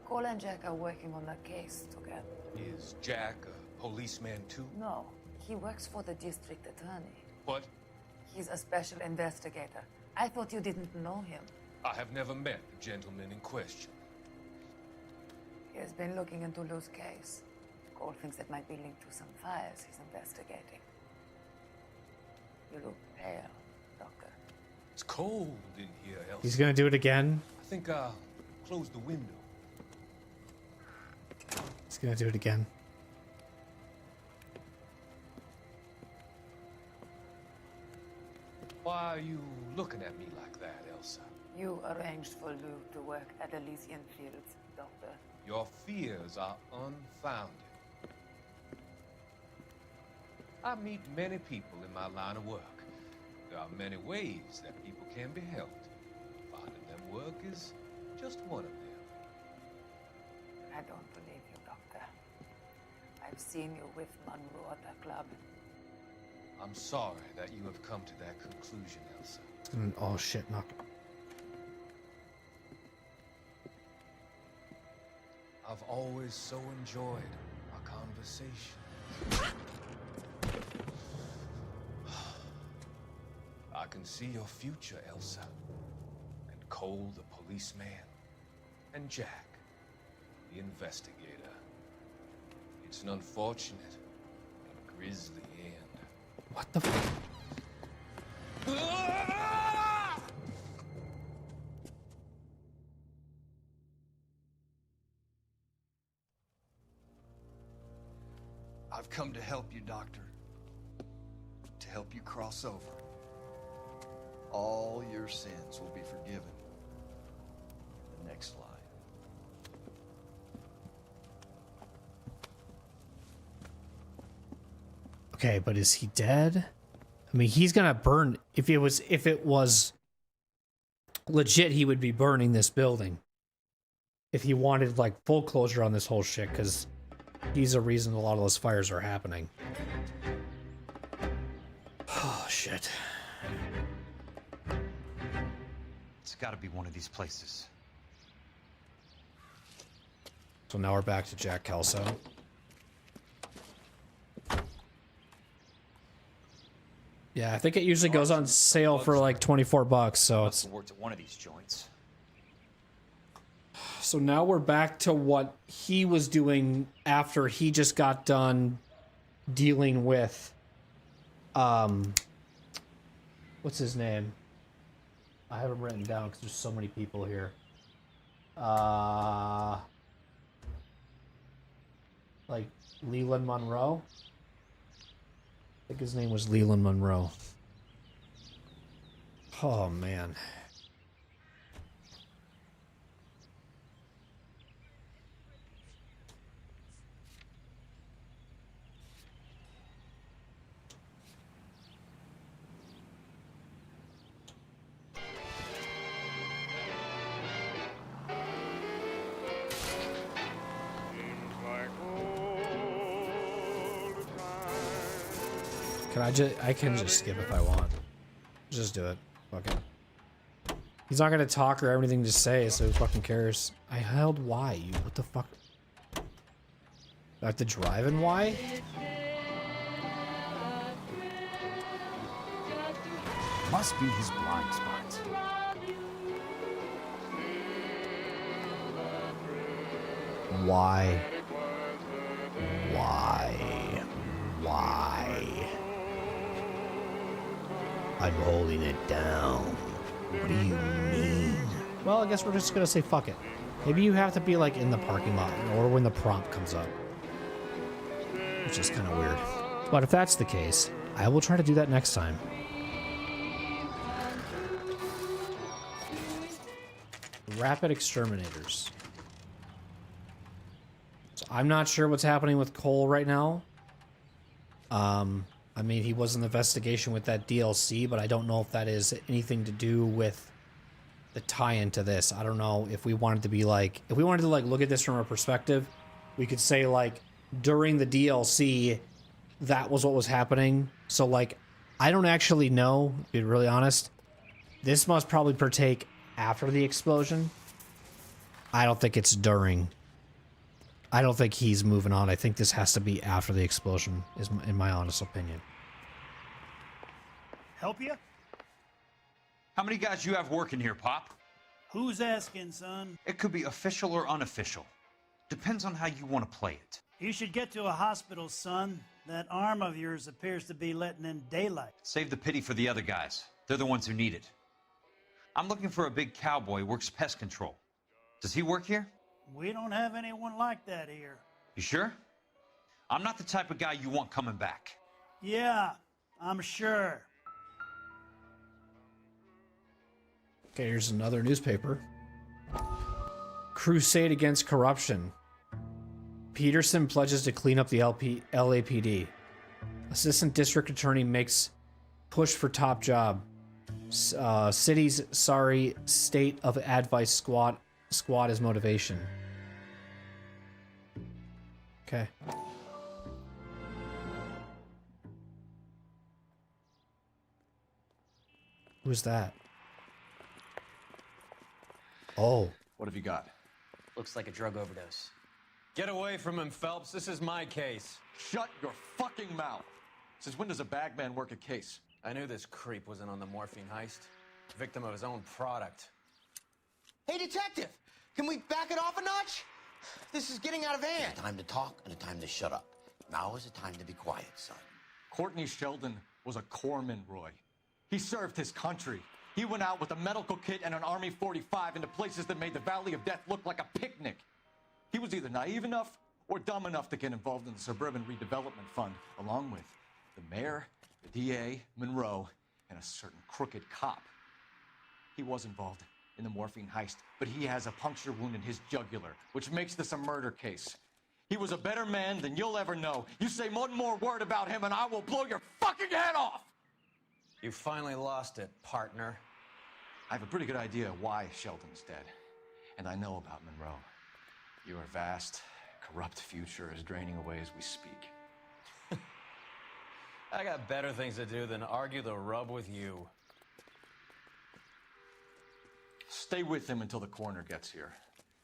Cole and Jack are working on a case together. Is Jack a policeman too? No, he works for the district attorney. What? He's a special investigator. I thought you didn't know him. I have never met the gentleman in question. He has been looking into Lou's case. Cole thinks it might be linked to some fires he's investigating. You look pale, Doctor. It's cold in here, Elsa. He's gonna do it again. I think I'll close the window. He's gonna do it again. Why are you looking at me like that, Elsa? You arranged for Lou to work at Elysian Fields, Doctor. Your fears are unfounded. I meet many people in my line of work. There are many ways that people can be helped. Finding them work is just one of them. I don't believe you, Doctor. I've seen you with Monroe at the club. I'm sorry that you have come to that conclusion, Elsa. Oh shit, knock. I've always so enjoyed our conversation. I can see your future, Elsa. And Cole, the policeman. And Jack, the investigator. It's an unfortunate and grisly end. What the fuck? I've come to help you, Doctor. To help you cross over. All your sins will be forgiven in the next life. Okay, but is he dead? I mean, he's gonna burn. If it was legit, he would be burning this building. If he wanted like full closure on this whole shit, because he's a reason a lot of those fires are happening. Oh shit. It's gotta be one of these places. So now we're back to Jack Kelso. Yeah, I think it usually goes on sale for like $24, so it's Worked at one of these joints. so now we're back to what he was doing after he just got done dealing with what's his name? I have him written down because there's so many people here. Like Leland Monroe. I think his name was Leland Monroe. Oh man. I can just skip if I want. Just do it. Fuck it. He's not gonna talk or have anything to say, so who fucking cares? I held Y, you what the fuck? Do I have to drive in Y? Must be his blind spot. Why? Why? Why? I'm holding it down. What do you mean? Well, I guess we're just gonna say fuck it. Maybe you have to be like in the parking lot or when the prompt comes up. Which is kind of weird. But if that's the case, I will try to do that next time. Rapid exterminators. So I'm not sure what's happening with Cole right now. I mean, he was in the investigation with that DLC, but I don't know if that is anything to do with the tie-in to this. I don't know if we wanted to be like, if we wanted to like look at this from a perspective, we could say like during the DLC, that was what was happening. So like, I don't actually know, to be really honest. This must probably partake after the explosion. I don't think it's during. I don't think he's moving on. I think this has to be after the explosion, is in my honest opinion. Help you? How many guys you have working here, Pop? Who's asking, son? It could be official or unofficial. Depends on how you want to play it. You should get to a hospital, son. That arm of yours appears to be letting in daylight. Save the pity for the other guys. They're the ones who need it. I'm looking for a big cowboy who works pest control. Does he work here? We don't have anyone like that here. You sure? I'm not the type of guy you want coming back. Yeah, I'm sure. Okay, here's another newspaper. Crusade against corruption. Peterson pledges to clean up the LAPD. Assistant District Attorney makes push for top job. City's sorry state of advice squad is motivation. Okay. Who's that? Oh. What have you got? Looks like a drug overdose. Get away from him, Phelps. This is my case. Shut your fucking mouth. Since when does a bagman work a case? I knew this creep wasn't on the morphine heist. Victim of his own product. Hey, detective! Can we back it off a notch? This is getting out of hand. There's a time to talk and a time to shut up. Now is the time to be quiet, son. Courtney Sheldon was a corpsman, Roy. He served his country. He went out with a medical kit and an Army 45 into places that made the Valley of Death look like a picnic. He was either naive enough or dumb enough to get involved in the Suburban Redevelopment Fund, along with the mayor, the DA, Monroe, and a certain crooked cop. He was involved in the morphine heist, but he has a puncture wound in his jugular, which makes this a murder case. He was a better man than you'll ever know. You say one more word about him and I will blow your fucking head off! You finally lost it, partner. I have a pretty good idea why Shelton's dead. And I know about Monroe. Your vast, corrupt future is draining away as we speak. I got better things to do than argue the rub with you. Stay with him until the coroner gets here.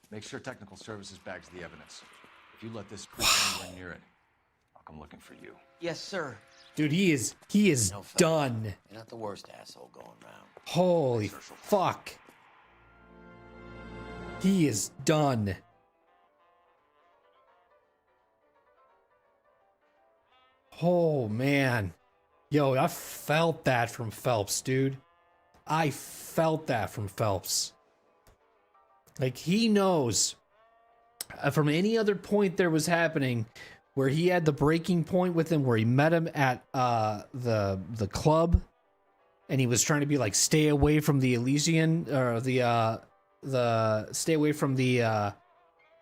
Make sure technical services bags the evidence. If you let this creep anywhere near it, I'll come looking for you. Yes, sir. Dude, he is No, Phelps, done. You're not the worst asshole going round. Holy fuck. He is done. Oh, man. Yo, I felt that from Phelps, dude. I felt that from Phelps. Like, he knows. From any other point there was happening, where he had the breaking point with him, where he met him at the club, and he was trying to be like, stay away from the Elysian, or the stay away from the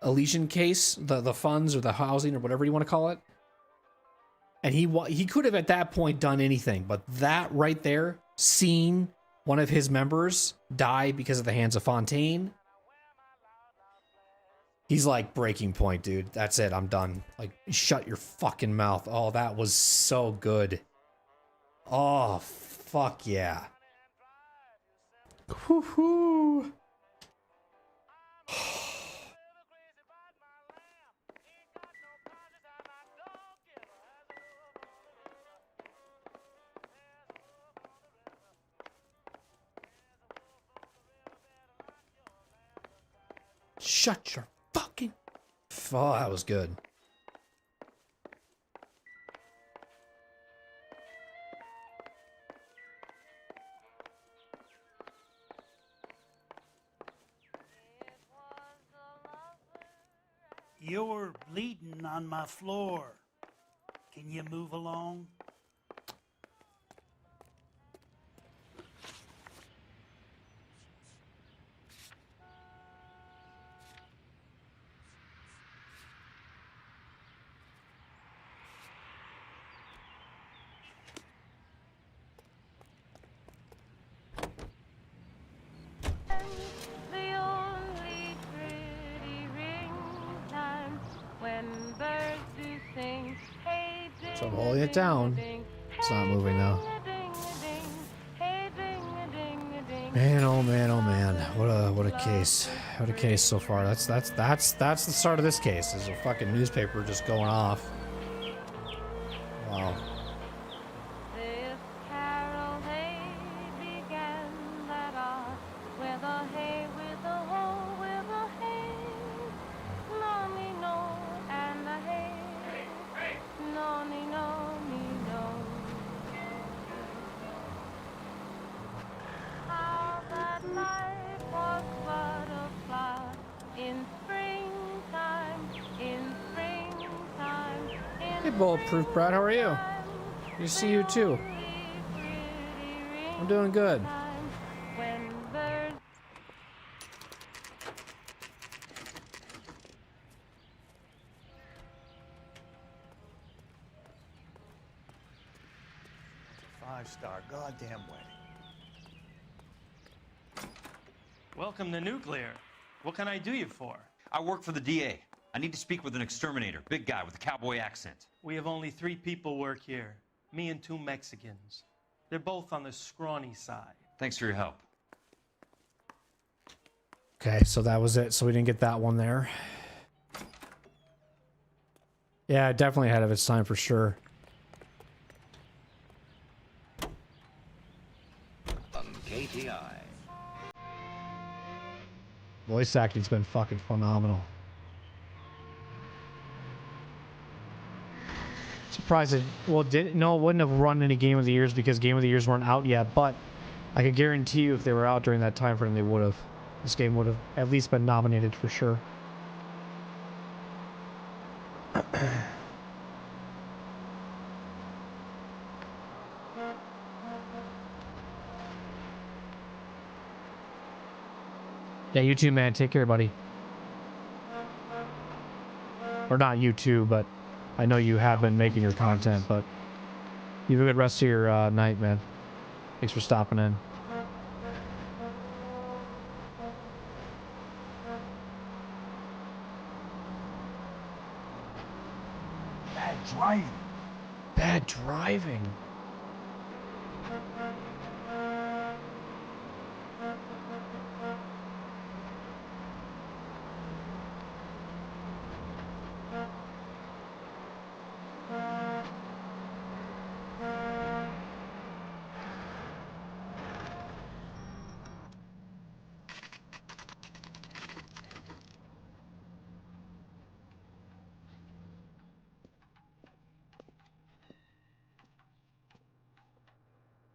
Elysian case, the funds or the housing or whatever you want to call it. And he could have at that point done anything, but that right there, seeing one of his members die because of the hands of Fontaine, he's like, breaking point, dude. That's it. I'm done. Like, shut your fucking mouth. Oh, that was so good. Oh, fuck yeah. Woo-hoo. Shut your fucking... Oh, that was good. You're bleeding on my floor. Can you move along? The only pretty ring time when birds do sing. Hey, ding, So I'm holding it down. It's not moving though. Man, oh man, oh man. What a case. What a case so far. That's the start of this case. Is a fucking newspaper just going off. Wow. This carol hay began that hour with a hay, with a hoe, with a hay. No, me, no, and a hay. No, me, no, me, no. How that life was but a flower in springtime, in springtime, in Hey, Bulletproof Brad, how are you? Good to see you too. I'm doing good. when birds. Five-star goddamn wedding. Welcome to Nuclear. What can I do you for? I work for the DA. I need to speak with an exterminator, big guy with a cowboy accent. We have only 3 people work here. Me and 2 Mexicans. They're both on the scrawny side. Thanks for your help. Okay, so that was it. So we didn't get that one there. Yeah, definitely ahead of its time for sure. KTI. Voice acting's been fucking phenomenal. Surprised it, well, it wouldn't have run any Game of the Years because Game of the Years weren't out yet, but I can guarantee you if they were out during that time frame, they would have. This game would have at least been nominated for sure. Yeah, you too, man. Take care, buddy. Or not you too, but I know you have been making your content, but you have a good rest of your night, man. Thanks for stopping in. Bad driving. Bad driving.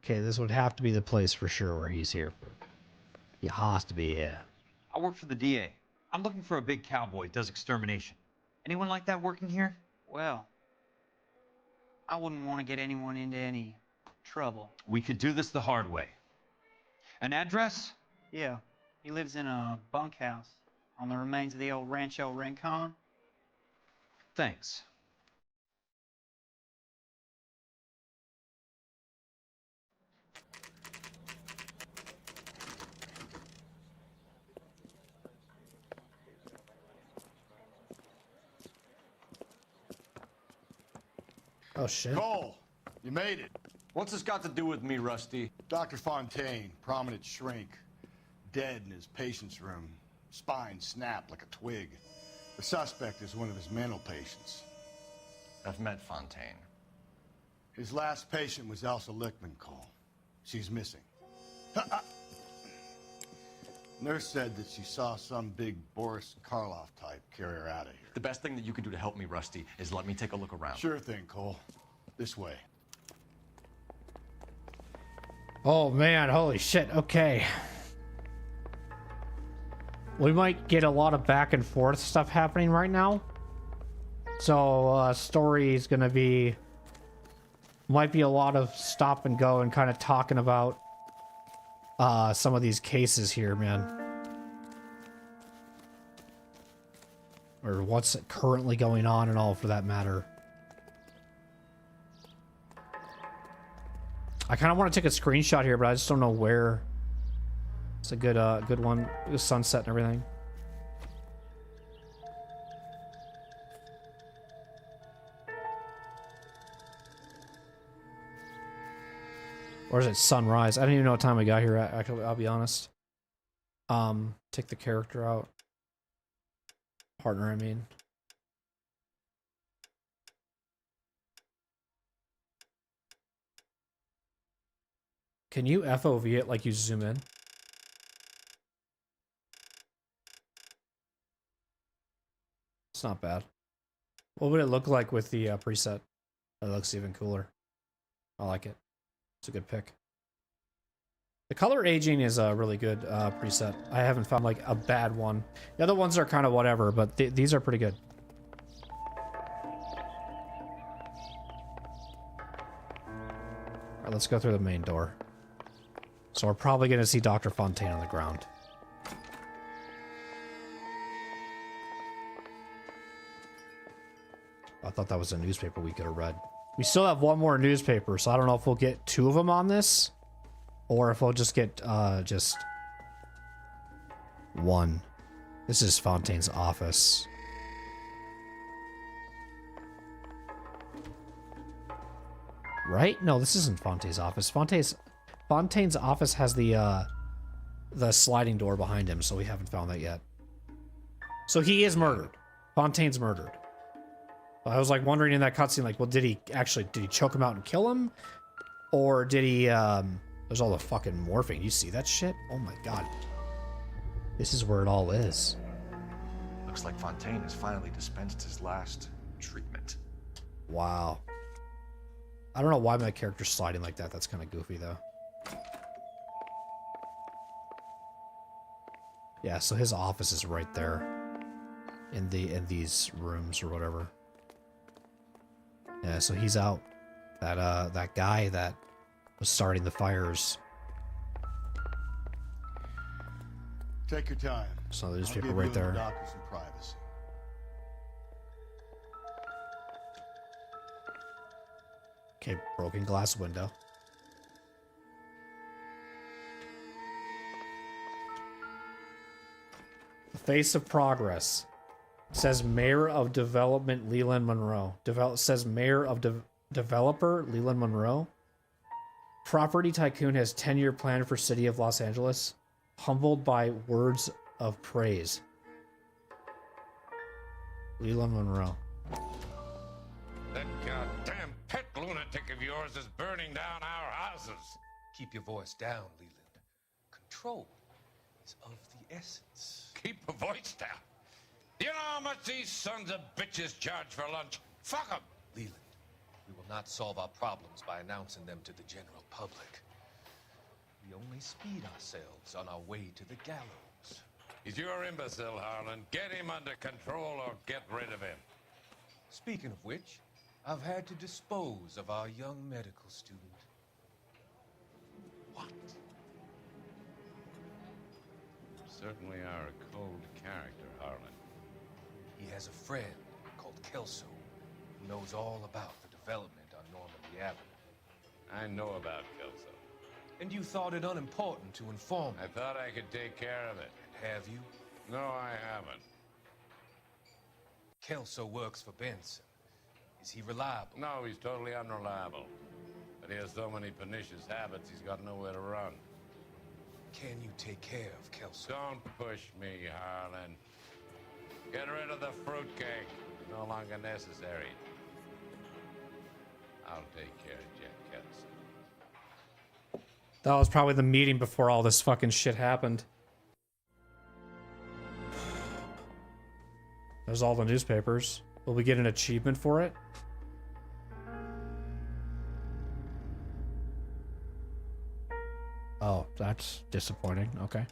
Okay, this would have to be the place for sure where he's here. He has to be here. I work for the DA. I'm looking for a big cowboy who does extermination. Anyone like that working here? Well, I wouldn't want to get anyone into any trouble. We could do this the hard way. An address? Yeah, he lives in a bunkhouse on the remains of the old Rancho Rincon. Thanks. Oh shit. Cole, you made it. What's this got to do with me, Rusty? Dr. Fontaine, prominent shrink, dead in his patient's room, spine snapped like a twig. The suspect is one of his mental patients. I've met Fontaine. His last patient was Elsa Lichtman, Cole. She's missing. Nurse said that she saw some big Boris Karloff type carry her out of here. The best thing that you can do to help me, Rusty, is let me take a look around. Sure thing, Cole. This way. Oh man, holy shit, okay. We might get a lot of back and forth stuff happening right now. So, story is gonna be... Might be a lot of stop and go and kind of talking about some of these cases here, man. Or what's currently going on and all, for that matter. I kind of want to take a screenshot here, but I just don't know where. It's a good good one. The sunset and everything. Or is it sunrise? I don't even know what time we got here. Actually, I'll be honest. Take the character out. Partner, I mean. Can you FOV it like you zoom in? It's not bad. What would it look like with the preset? It looks even cooler. I like it. It's a good pick. The color aging is a really good preset. I haven't found like a bad one. The other ones are kind of whatever, but these are pretty good. Alright, let's go through the main door. So we're probably going to see Dr. Fontaine on the ground. I thought that was a newspaper we could have read. We still have one more newspaper, so I don't know if we'll get two of them on this, or if we'll just get just one. This is Fontaine's office. Right? No, this isn't Fontaine's office. Fontaine's office has the sliding door behind him, so we haven't found that yet. So he is murdered. Fontaine's murdered. I was like wondering in that cutscene, like, well, did he choke him out and kill him? Or did he, there's all the fucking morphine. You see that shit? Oh my god. This is where it all is. Looks like Fontaine has finally dispensed his last treatment. Wow. I don't know why my character's sliding like that. That's kind of goofy, though. Yeah, so his office is right there. In these rooms or whatever. Yeah, so he's out. That guy that was starting the fires. Take your time. So the newspaper right there. Doctor some privacy. Okay, broken glass window. The face of progress. Says Mayor of Development Leland Monroe. Says Mayor of Developer Leland Monroe. Property tycoon has 10-year plan for City of Los Angeles. Humbled by words of praise. Leland Monroe. That goddamn pet lunatic of yours is burning down our houses. Keep your voice down, Leland. Control is of the essence. Keep your voice down? Do you know how much these sons of bitches charge for lunch? Fuck them! Leland, we will not solve our problems by announcing them to the general public. We only speed ourselves on our way to the gallows. He's your imbecile, Harlan. Get him under control or get rid of him. Speaking of which, I've had to dispose of our young medical student. What? You certainly are a cold character, Harlan. He has a friend called Kelso who knows all about the development on Normandy Avenue. I know about Kelso. And you thought it unimportant to inform me. I thought I could take care of it. And have you? No, I haven't. Kelso works for Benson. Is he reliable? No, he's totally unreliable. But he has so many pernicious habits, he's got nowhere to run. Can you take care of Kelso? Don't push me, Harlan. Get rid of the fruitcake. It's no longer necessary. I'll take care of Jack Kelso. That was probably the meeting before all this fucking shit happened. There's all the newspapers. Will we get an achievement for it? Oh, that's disappointing. Okay.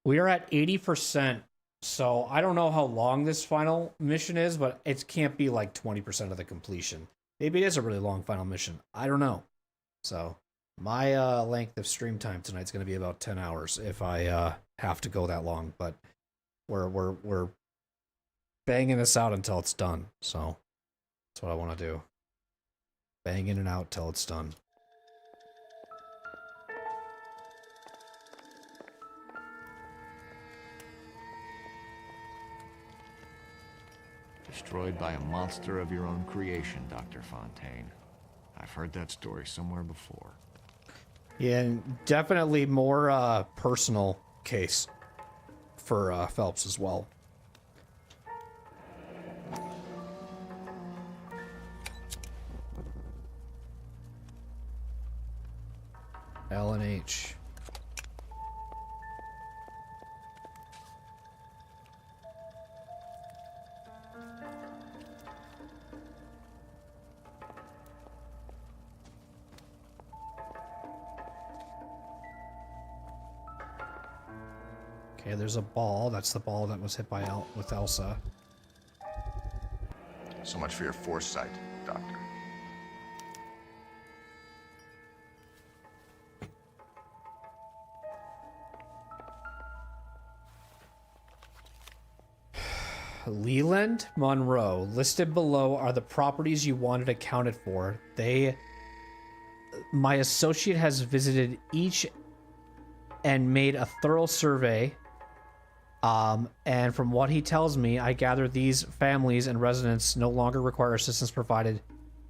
We are at 80%, so I don't know how long this final mission is, but it can't be like 20% of the completion. Maybe it is a really long final mission. I don't know. So my length of stream time tonight's going to be about 10 hours if I have to go that long, but we're banging this out until it's done. So that's what I want to do. Bang in and out till it's done. Destroyed by a monster of your own creation, Dr. Fontaine. I've heard that story somewhere before. Yeah, and definitely more personal case for Phelps as well. L and H. Okay, there's a ball. That's the ball that was hit by with Elsa. So much for your foresight, Doctor. Leland Monroe. Listed below are the properties you wanted accounted for. My associate has visited each and made a thorough survey. And from what he tells me, I gather these families and residents no longer require assistance provided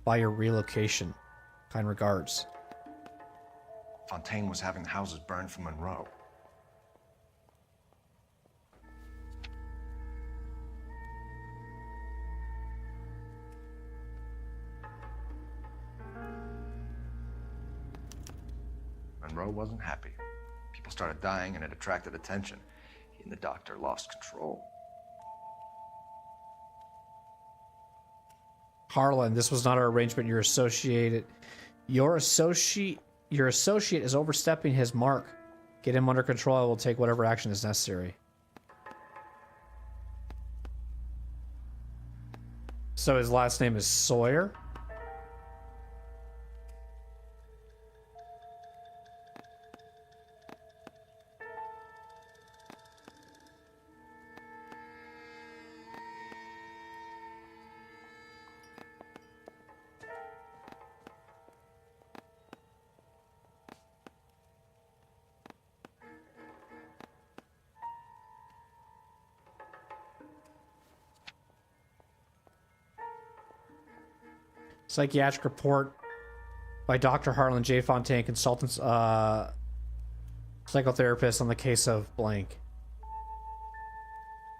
by your relocation. Kind regards. Fontaine was having the houses burned for Monroe. Monroe wasn't happy. People started dying and it attracted attention. He and the doctor lost control. Harlan, this was not our arrangement. Your associate is overstepping his mark. Get him under control. I will take whatever action is necessary. So his last name is Sawyer? Psychiatric report by Dr. Harlan J. Fontaine, consultant psychotherapist on the case of blank.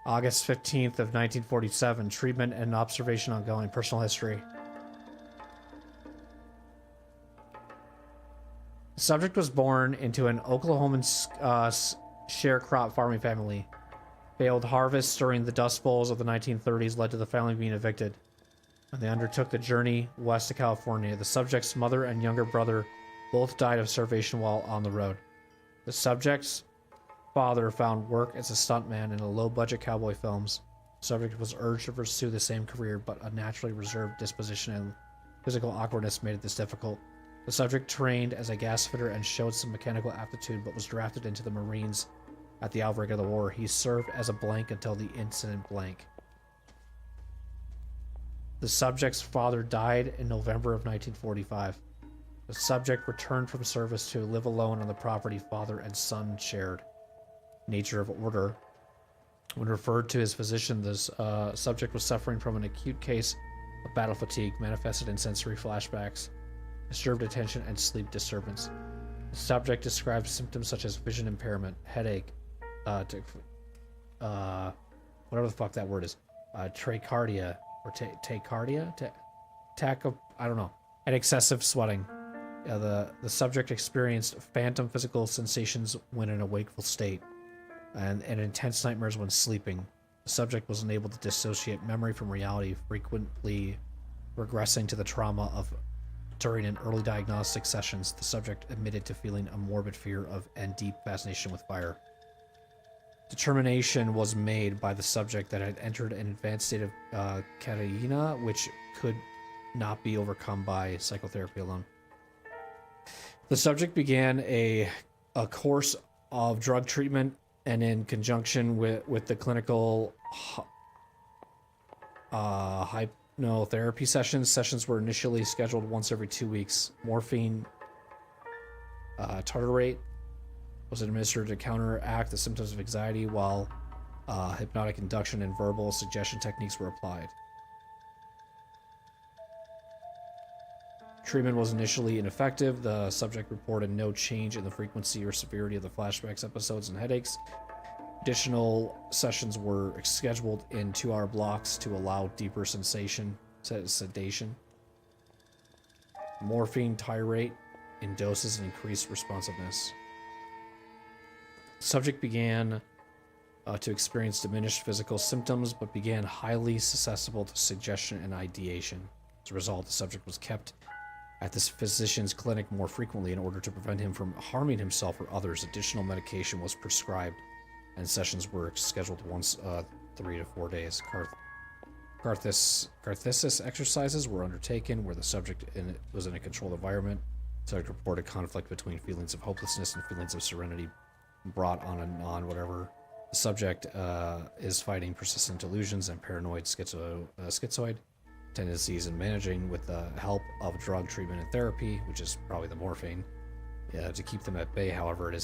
August 15th of 1947. Treatment and observation ongoing. Personal history. The subject was born into an Oklahoman sharecrop farming family. Failed harvests during the Dust Bowls of the 1930s led to the family being evicted. When they undertook the journey west to California, the subject's mother and younger brother both died of starvation while on the road. The subject's father found work as a stuntman in low-budget cowboy films. The subject was urged to pursue the same career, but a naturally reserved disposition and physical awkwardness made this difficult. The subject trained as a gas fitter and showed some mechanical aptitude, but was drafted into the Marines at the outbreak of the war. He served as a blank until the incident blank. The subject's father died in November of 1945. The subject returned from service to live alone on the property father and son shared. Nature of order. When referred to his physician, this subject was suffering from an acute case of battle fatigue, manifested in sensory flashbacks, disturbed attention, and sleep disturbance. The subject described symptoms such as vision impairment, headache, whatever the fuck that word is, trachycardia, or tachycardia, I don't know, and excessive sweating. The subject experienced phantom physical sensations when in a wakeful state, and intense nightmares when sleeping. The subject was unable to dissociate memory from reality, frequently regressing to the trauma of during an early diagnostic sessions. The subject admitted to feeling a morbid fear of and deep fascination with fire. Determination was made by the subject that had entered an advanced state of cataina, which could not be overcome by psychotherapy alone. The subject began a course of drug treatment, and in conjunction with the clinical hypnotherapy sessions were initially scheduled once every 2 weeks. Morphine tartrate was administered to counteract the symptoms of anxiety, while hypnotic induction and verbal suggestion techniques were applied. Treatment was initially ineffective. The subject reported no change in the frequency or severity of the flashbacks, episodes, and headaches. Additional sessions were scheduled in 2-hour blocks to allow deeper sedation. Morphine tirate in doses and increased responsiveness. The subject began to experience diminished physical symptoms, but began highly susceptible to suggestion and ideation. As a result, the subject was kept at this physician's clinic more frequently in order to prevent him from harming himself or others. Additional medication was prescribed, and sessions were scheduled once 3 to 4 days. Catharsis exercises were undertaken where the subject was in a controlled environment. The subject reported conflict between feelings of hopelessness and feelings of serenity brought on and on, whatever. The subject is fighting persistent delusions and paranoid schizoid tendencies, and managing with the help of drug treatment and therapy, which is probably the morphine, to keep them at bay. However, it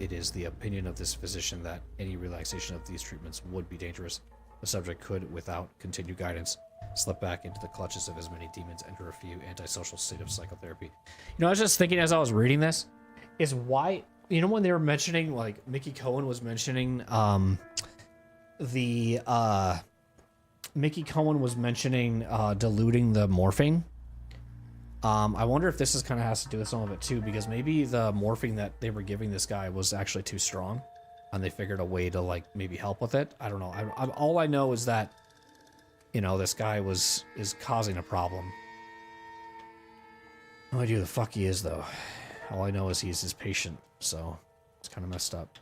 is the opinion of this physician that any relaxation of these treatments would be dangerous. The subject could, without continued guidance, slip back into the clutches of as many demons, enter a few antisocial state of psychotherapy. You know, I was just thinking as I was reading this, is why, you know, when they were mentioning, like, Mickey Cohen was mentioning, Mickey Cohen was mentioning diluting the morphine. I wonder if this is kind of has to do with some of it too, because maybe the morphine that they were giving this guy was actually too strong, and they figured a way to, like, maybe help with it. I don't know. All I know is that, you know, this guy is causing a problem. No idea who the fuck he is, though. All I know is he's his patient, so it's kind of messed up.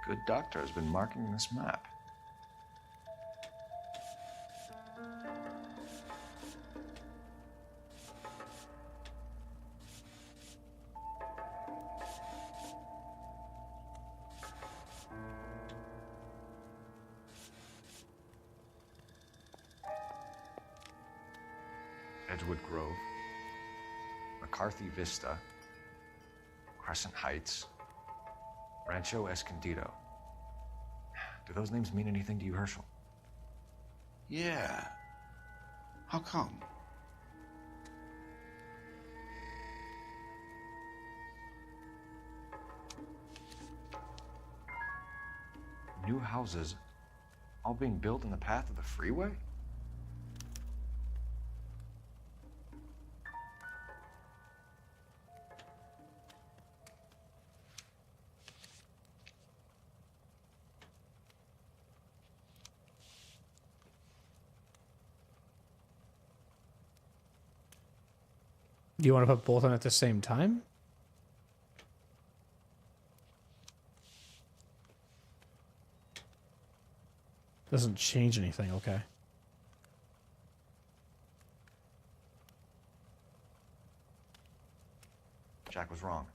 Good doctor has been marking this map. Edgewood Grove, McCarthy Vista, Crescent Heights, Rancho Escondido. Do those names mean anything to you, Herschel? Yeah. How come? New houses all being built in the path of the freeway? Do you want to put both on at the same time? Doesn't change anything, okay. Jack was wrong.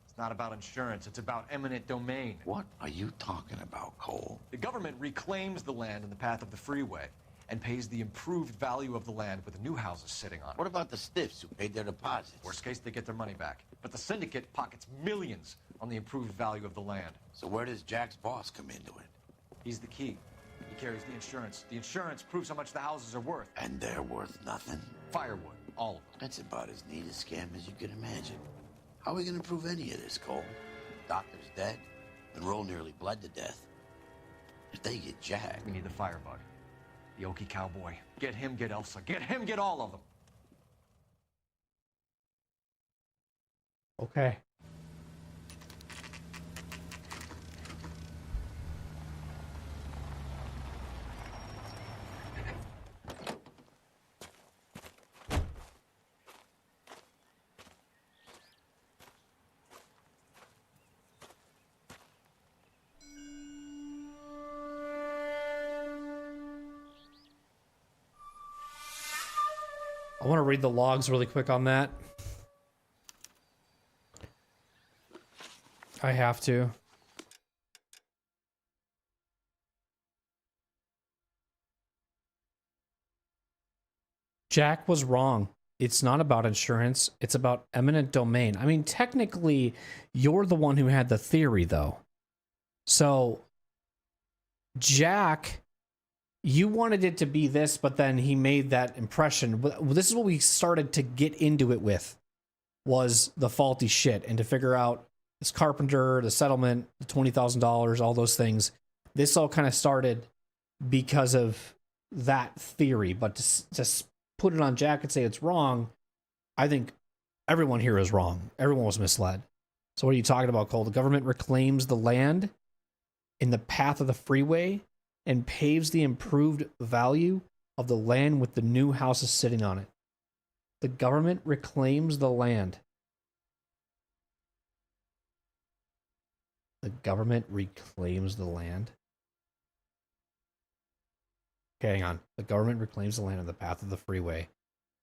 It's not about insurance, it's about eminent domain. What are you talking about, Cole? The government reclaims the land in the path of the freeway and pays the improved value of the land with the new houses sitting on it. What about the stiffs who paid their deposits? Worst case, they get their money back. But the syndicate pockets millions on the improved value of the land. So where does Jack's boss come into it? He's the key. He carries the insurance. The insurance proves how much the houses are worth. And they're worth nothing? Firewood, all of them. That's about as neat a scam as you can imagine. How are we gonna prove any of this, Cole? Doctor's dead, and Roll nearly bled to death. If they get Jack... We need the firebug. The Okie cowboy. Get him, get Elsa. Get him, get all of them. Okay. I want to read the logs really quick on that. I have to. Jack was wrong. It's not about insurance. It's about eminent domain. I mean, technically, you're the one who had the theory, though. So, Jack, you wanted it to be this, but then he made that impression. This is what we started to get into it with, was the faulty shit. And to figure out this carpenter, the settlement, the $20,000, all those things. This all kind of started because of that theory. But to put it on Jack and say it's wrong, I think everyone here is wrong. Everyone was misled. So what are you talking about, Cole? The government reclaims the land in the path of the freeway and paves the improved value of the land with the new houses sitting on it. The government reclaims the land. The government reclaims the land. Okay, hang on. The government reclaims the land on the path of the freeway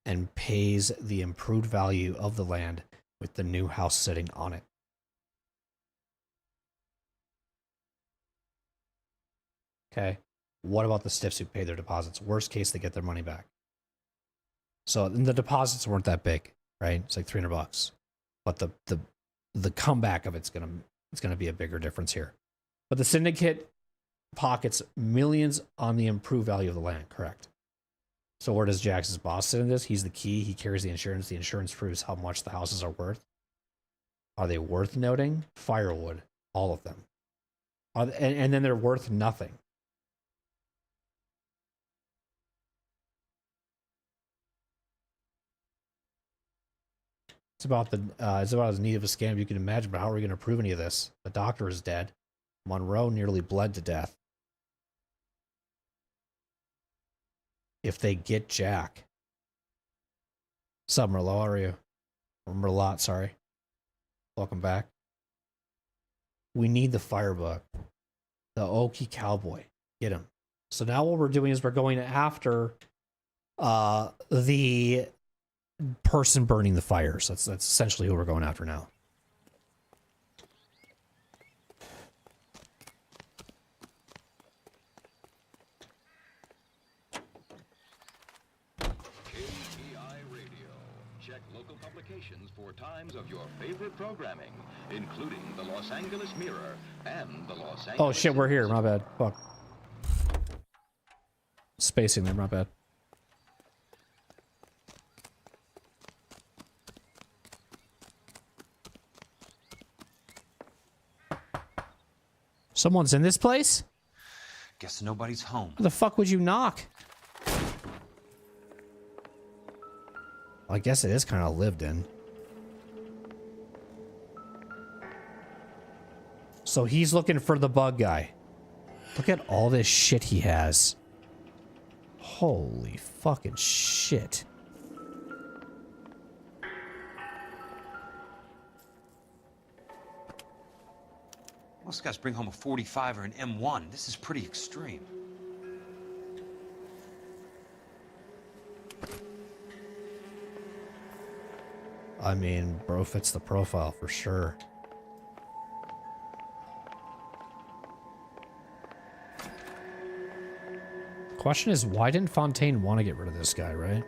and pays the improved value of the land with the new house sitting on it. Okay. What about the stiffs who pay their deposits? Worst case, they get their money back. So and the deposits weren't that big, right? It's like $300. But the comeback of it's gonna be a bigger difference here. But the syndicate pockets millions on the improved value of the land, correct? So where does Jackson's boss sit in this? He's the key. He carries the insurance. The insurance proves how much the houses are worth. Are they worth noting? Firewood, all of them. And then they're worth nothing. It's about as neat of a scam you can imagine, but how are we going to prove any of this? The doctor is dead. Monroe nearly bled to death. If they get Jack. What's up, Merlot? How are you? Or Merlot, sorry. Welcome back. We need the firebug. The Okie cowboy. Get him. So now what we're doing is we're going after the person burning the fires. That's essentially who we're going after now. KEI local publications 4 times of your favorite programming, including the Los Angeles Mirror and the Los Angeles... Oh shit, we're here. My bad. Fuck. Spacing there, my bad. Someone's in this place? Guess nobody's home. How the fuck would you knock? I guess it is kind of lived in. So he's looking for the bug guy. Look at all this shit he has. Holy fucking shit. Most guys bring home a 45 or an M1. This is pretty extreme. I mean, bro fits the profile for sure. Question is, why didn't Fontaine want to get rid of this guy, right?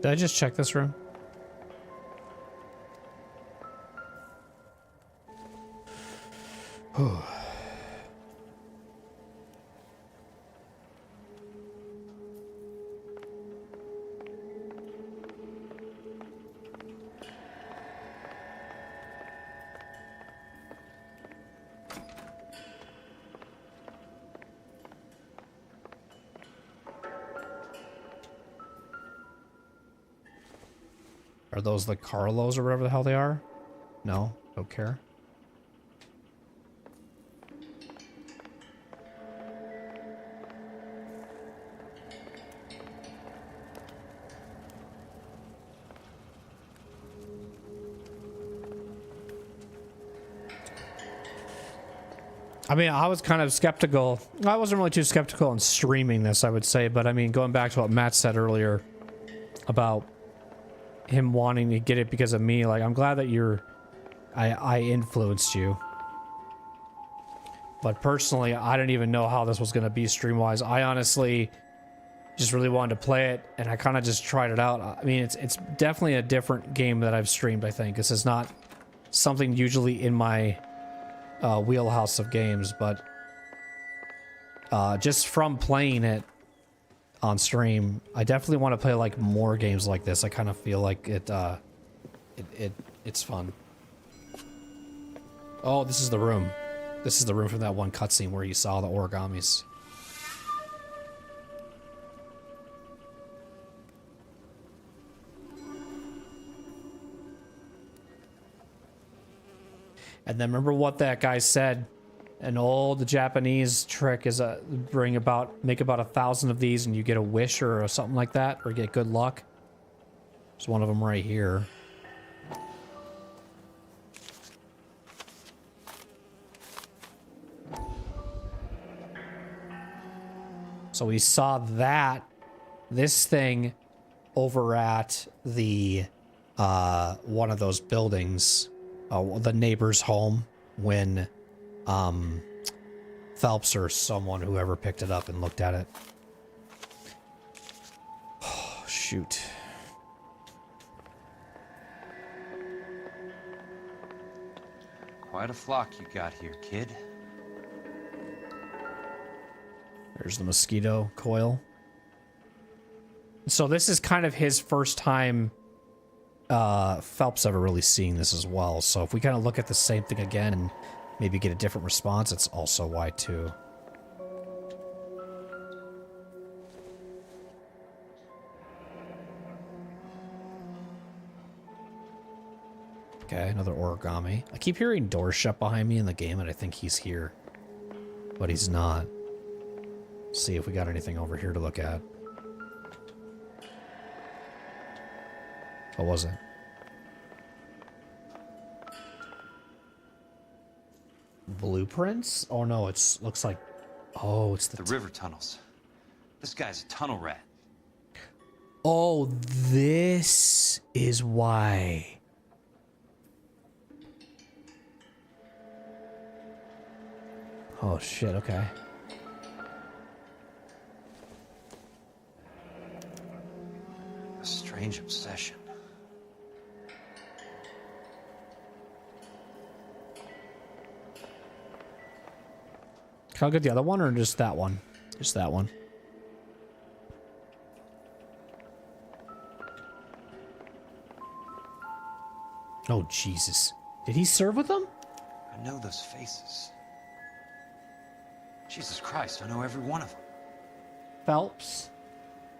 Did I just check this room? Are those the Carlos or whatever the hell they are? No, don't care. I mean, I was kind of skeptical. I wasn't really too skeptical on streaming this, I would say, but I mean, going back to what Matt said earlier about him wanting to get it because of me, like, I'm glad that I influenced you. But personally, I didn't even know how this was going to be stream-wise. I honestly just really wanted to play it, and I kind of just tried it out. I mean, it's definitely a different game that I've streamed, I think. This is not something usually in my wheelhouse of games, but just from playing it on stream, I definitely want to play like more games like this. I kind of feel like it's fun. Oh, this is the room. This is the room from that one cutscene where you saw the origamis. And then remember what that guy said. An old Japanese trick is make about 1,000 of these and you get a wish or something like that, or get good luck. There's one of them right here. So we saw this thing over at the one of those buildings, the neighbor's home, when Phelps or someone, whoever picked it up and looked at it. Oh, shoot. Quite a flock you got here, kid. There's the mosquito coil. So this is kind of his first time Phelps ever really seeing this as well. So if we kind of look at the same thing again and maybe get a different response, it's also why too. Okay, another origami. I keep hearing doors shut behind me in the game, and I think he's here. But he's not. Let's see if we got anything over here to look at. What was it? Blueprints? Oh no, it's looks like... Oh, it's the river tunnels. This guy's a tunnel rat. Oh, this is why. Oh shit, okay. A strange obsession. Can I get the other one or just that one? Just that one. Oh, Jesus. Did he serve with them? I know those faces. Jesus Christ, I know every one of them. Phelps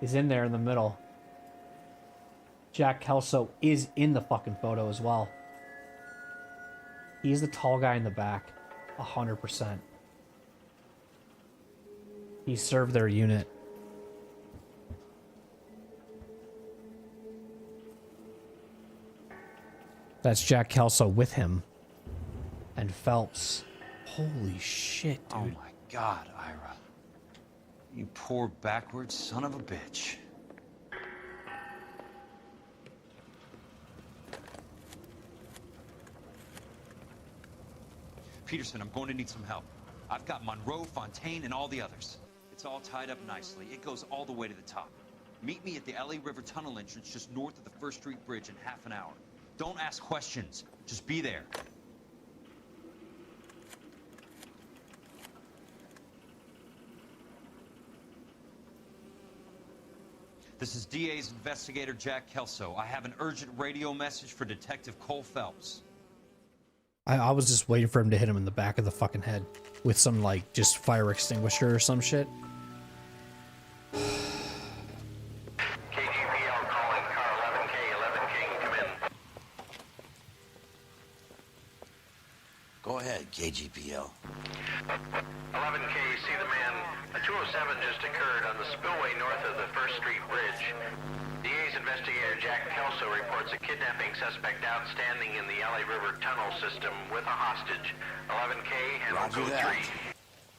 is in there in the middle. Jack Kelso is in the fucking photo as well. He's the tall guy in the back. 100%. He served their unit. That's Jack Kelso with him. And Phelps. Holy shit, dude. Oh my God, Ira. You poor backward son of a bitch. Peterson, I'm going to need some help. I've got Monroe, Fontaine, and all the others. It's all tied up nicely. It goes all the way to the top. Meet me at the LA River Tunnel entrance just north of the First Street Bridge in half an hour. Don't ask questions. Just be there. This is DA's investigator Jack Kelso. I have an urgent radio message for Detective Cole Phelps. I was just waiting for him to hit him in the back of the fucking head with some, like, just fire extinguisher or some shit. KGPL calling car 11K, 11 King, come in. Go ahead, KGPL. 11K, see the man. A 207 just occurred on the spillway north of the First Street Bridge. DA's investigator Jack Kelso reports a kidnapping suspect outstanding in the LA River Tunnel system with a hostage. 11K, handle Roger code that. 3.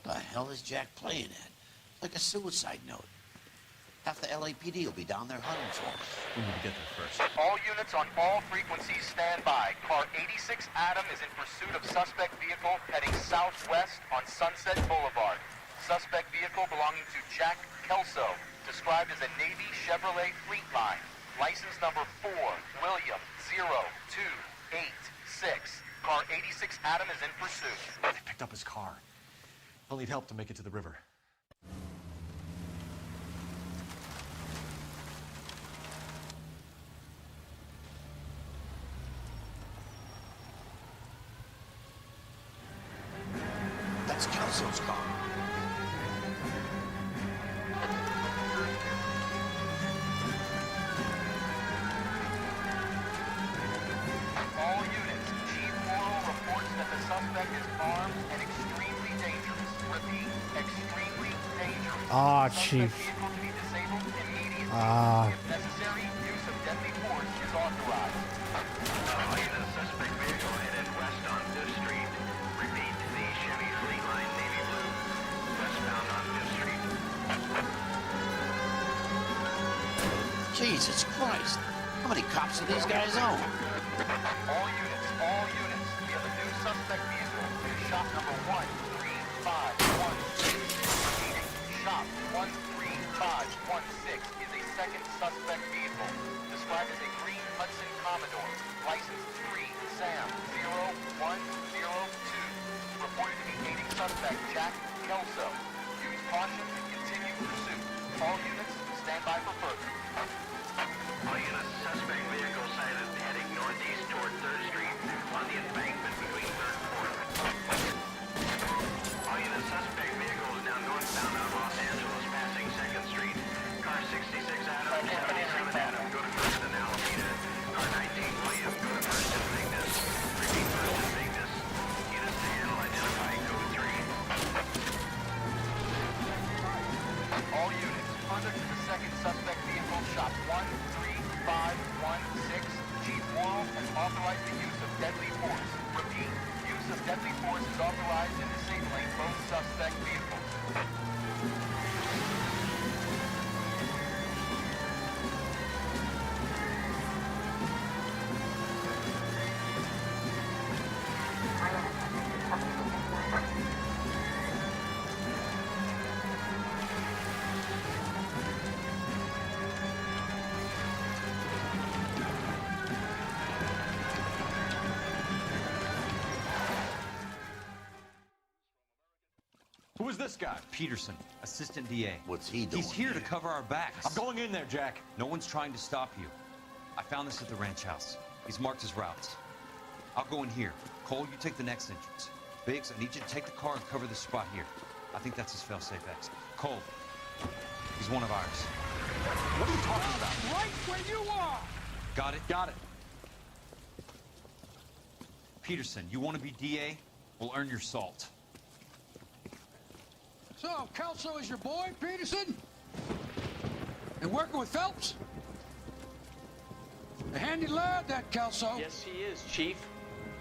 The hell is Jack playing at? Like a suicide note. Half the LAPD will be down there hunting for him. We need to get there first. All units on all frequencies stand by. Car 86 Adam is in pursuit of suspect vehicle heading southwest on Sunset Boulevard. Suspect vehicle belonging to Jack Kelso, described as a Navy Chevrolet Fleetline. License number 4, William 0286. Car 86 Adam is in pursuit. They picked up his car. He'll need help to make it to the river. That's Kelso's car. All units, Chief Morrow reports that the suspect is armed and extremely dangerous. Repeat, extremely dangerous. Ah, Suspect Chief. vehicle to be disabled immediately. Ah. If necessary, use of deadly force is authorized. The suspect vehicle headed west on Fifth Street. Repeat, the Chevy Fleetline Navy Blue, westbound on Fifth Street. Jesus Christ. How many cops do these guys own? All units, we have a new suspect vehicle. Shop number 13516. Repeating, shop 13516 is a second suspect vehicle, described as a green Hudson Commodore, license 3 Sam 0102. Reported to be aiding suspect Jack Kelso. Use caution and continue pursuit. All units, stand by for further. All units, suspect vehicle sighted heading northeast toward 3rd Street on the embankment between 3rd and 4th. All units, suspect vehicle is now northbound on Los Angeles, passing 2nd Street. Car 66 Adam, 77 Adam, go to 1st and Alameda. Car 19 William, go to 1st and Vignes. Repeat 1st and Vignes. Units to handle, identify code 3. All units, further to the second suspect vehicle, shop 13516. Who is this guy? Peterson, assistant DA. What's he doing? He's here to cover our backs. I'm going in there, Jack. No one's trying to stop you. I found this at the ranch house. He's marked his routes. I'll go in here. Cole, you take the next entrance. Biggs, I need you to take the car and cover this spot here. I think that's his fail-safe exit. Cole, he's one of ours. What are you talking about? Right where you are! Got it? Got it. Peterson, you want to be DA? We'll earn your salt. So, Kelso is your boy, Peterson? And working with Phelps? A handy lad, that Kelso. Yes, he is, Chief.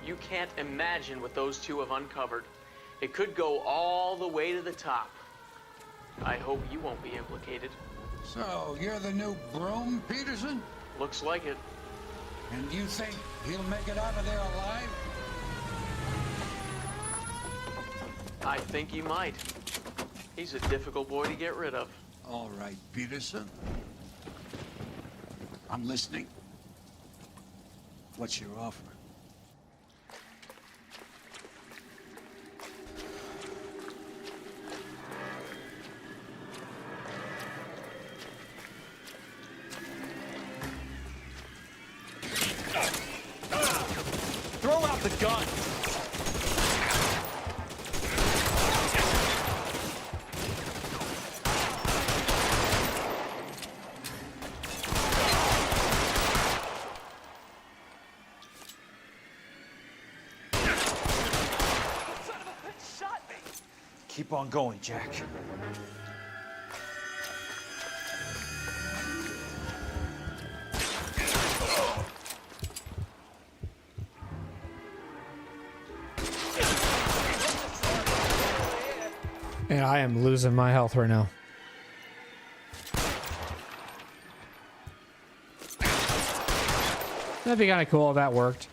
You can't imagine what those two have uncovered. It could go all the way to the top. I hope you won't be implicated. So, you're the new broom, Peterson? Looks like it. And you think he'll make it out of there alive? I think he might. He's a difficult boy to get rid of. All right, Peterson. I'm listening. What's your offer? Throw out the gun. Keep on going, Jack. And I am losing my health right now. That'd be kind of cool if that worked.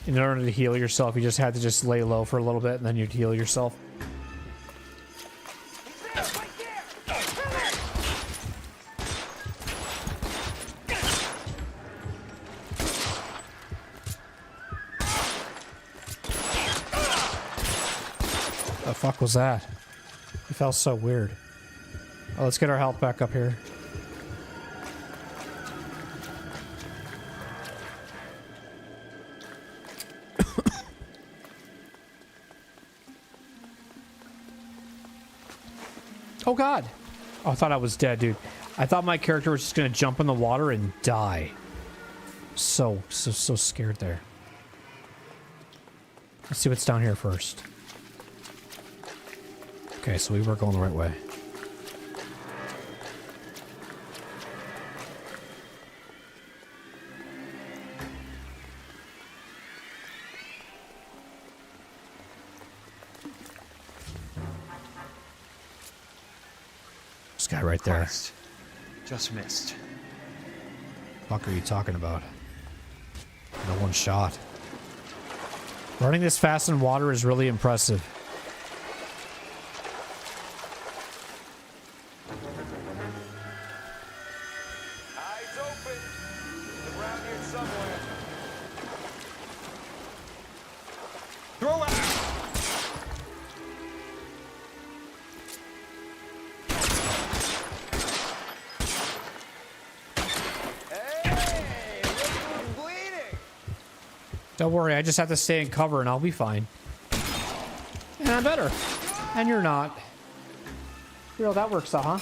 In order to heal yourself, you just had to just lay low for a little bit and then you'd heal yourself. The fuck was that? It felt so weird. Oh, let's get our health back up here. Oh god! Oh, I thought I was dead, dude. I thought my character was just gonna jump in the water and die. So scared there. Let's see what's down here first. Okay, so we were going the right way. This guy right there. Christ. Just missed. What are you talking about? No one shot. Running this fast in water is really impressive. Eyes open. It's around here somewhere. Throw out. Hey, look who's bleeding. Don't worry, I just have to stay in cover and I'll be fine. And I'm better. And you're not. You know, that works out, huh?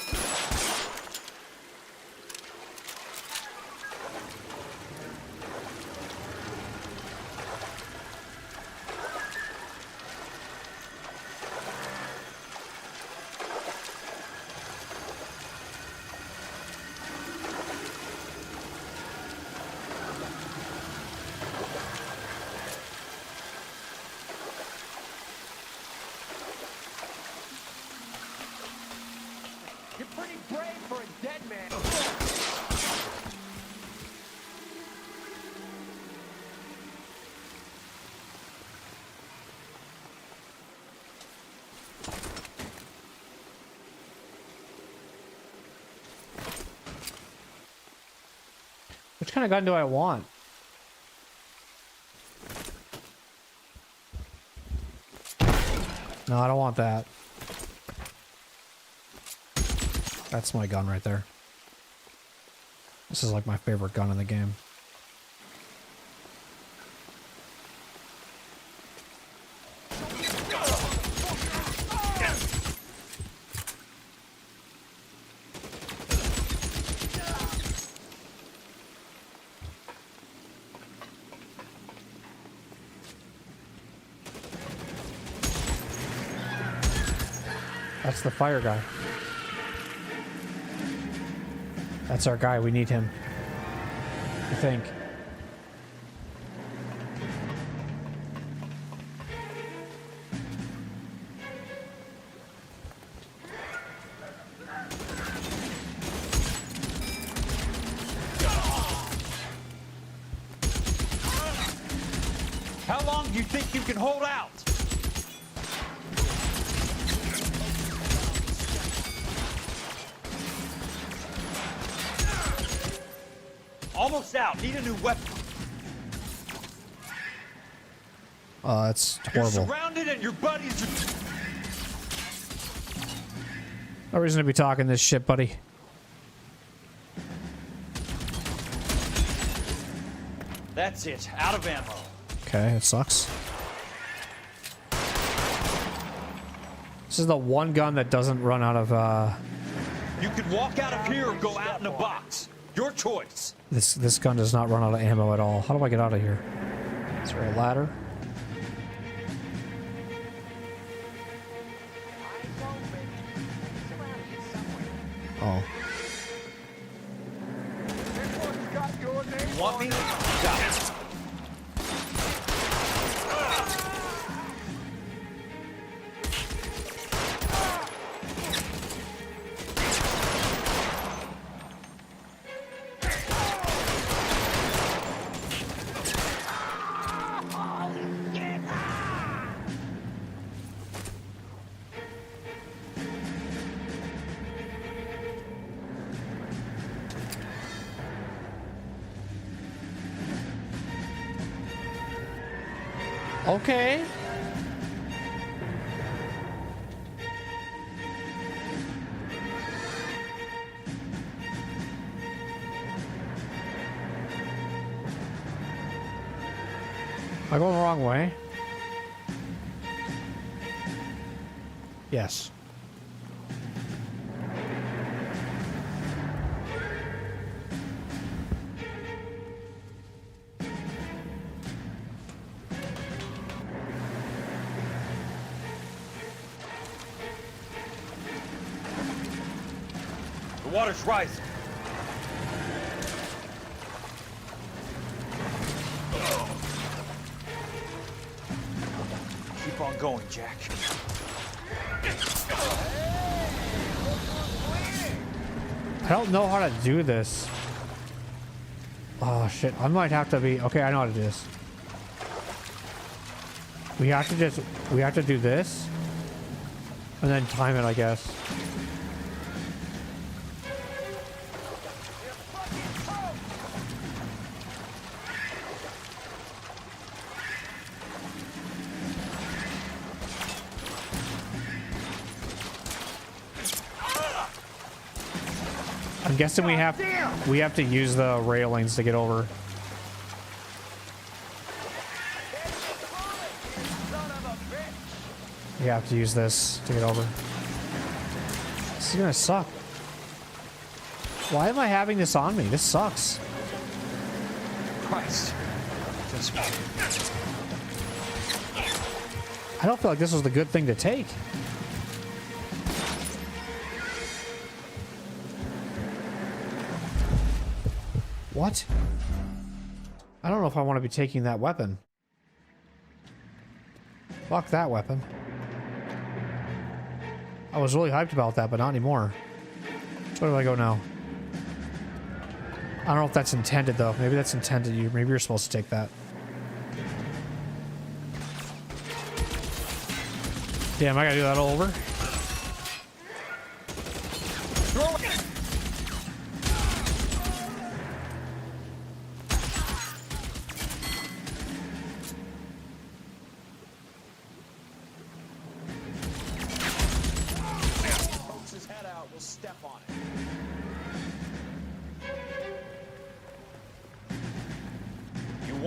You're pretty brave for a dead man. Which kind of gun do I want? No, I don't want that. That's my gun right there. This is like my favorite gun in the game. That's the fire guy. That's our guy. We need him. I think. How long do you think you can hold out? Almost out. Need a new weapon. That's horrible. You're surrounded and your buddies are... No reason to be talking this shit, buddy. That's it. Out of ammo. Okay, it sucks. This is the one gun that doesn't run out of, You could walk out of here or go out in a box. Your choice. This gun does not run out of ammo at all. How do I get out of here? Is there a ladder? Oh. You want me? Got it. Okay. Am I going the wrong way? Yes. The water's rising. Keep on going, Jack. I don't know how to do this. Oh shit, I might have to be... Okay, I know how to do this. We have to do this. And then time it, I guess. I'm guessing we have to use the railings to get over. We have to use this to get over. This is gonna suck. Why am I having this on me? This sucks. Christ. I don't feel like this was the good thing to take. What? I don't know if I want to be taking that weapon. Fuck that weapon. I was really hyped about that, but not anymore. Where do I go now? I don't know if that's intended, though. Maybe that's intended. Maybe you're supposed to take that. Damn, I gotta do that all over? Pokes his head out, we'll step on it.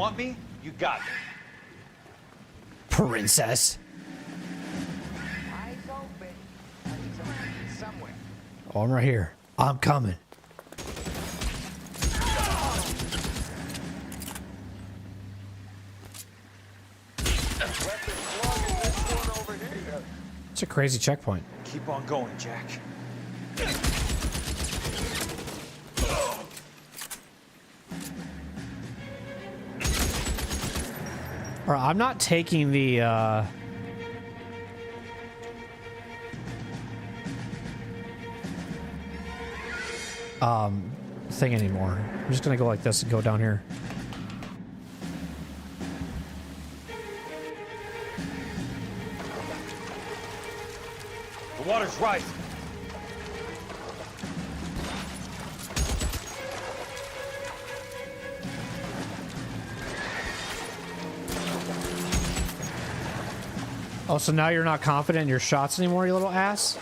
want me? You got me. Princess. Eyes open. He's around somewhere. Oh, I'm right here. I'm coming. It's a crazy checkpoint. Keep on going, Jack. All right, I'm not taking the thing anymore. I'm just gonna go like this and go down here. The water's rising. Oh, so now you're not confident in your shots anymore, you little ass?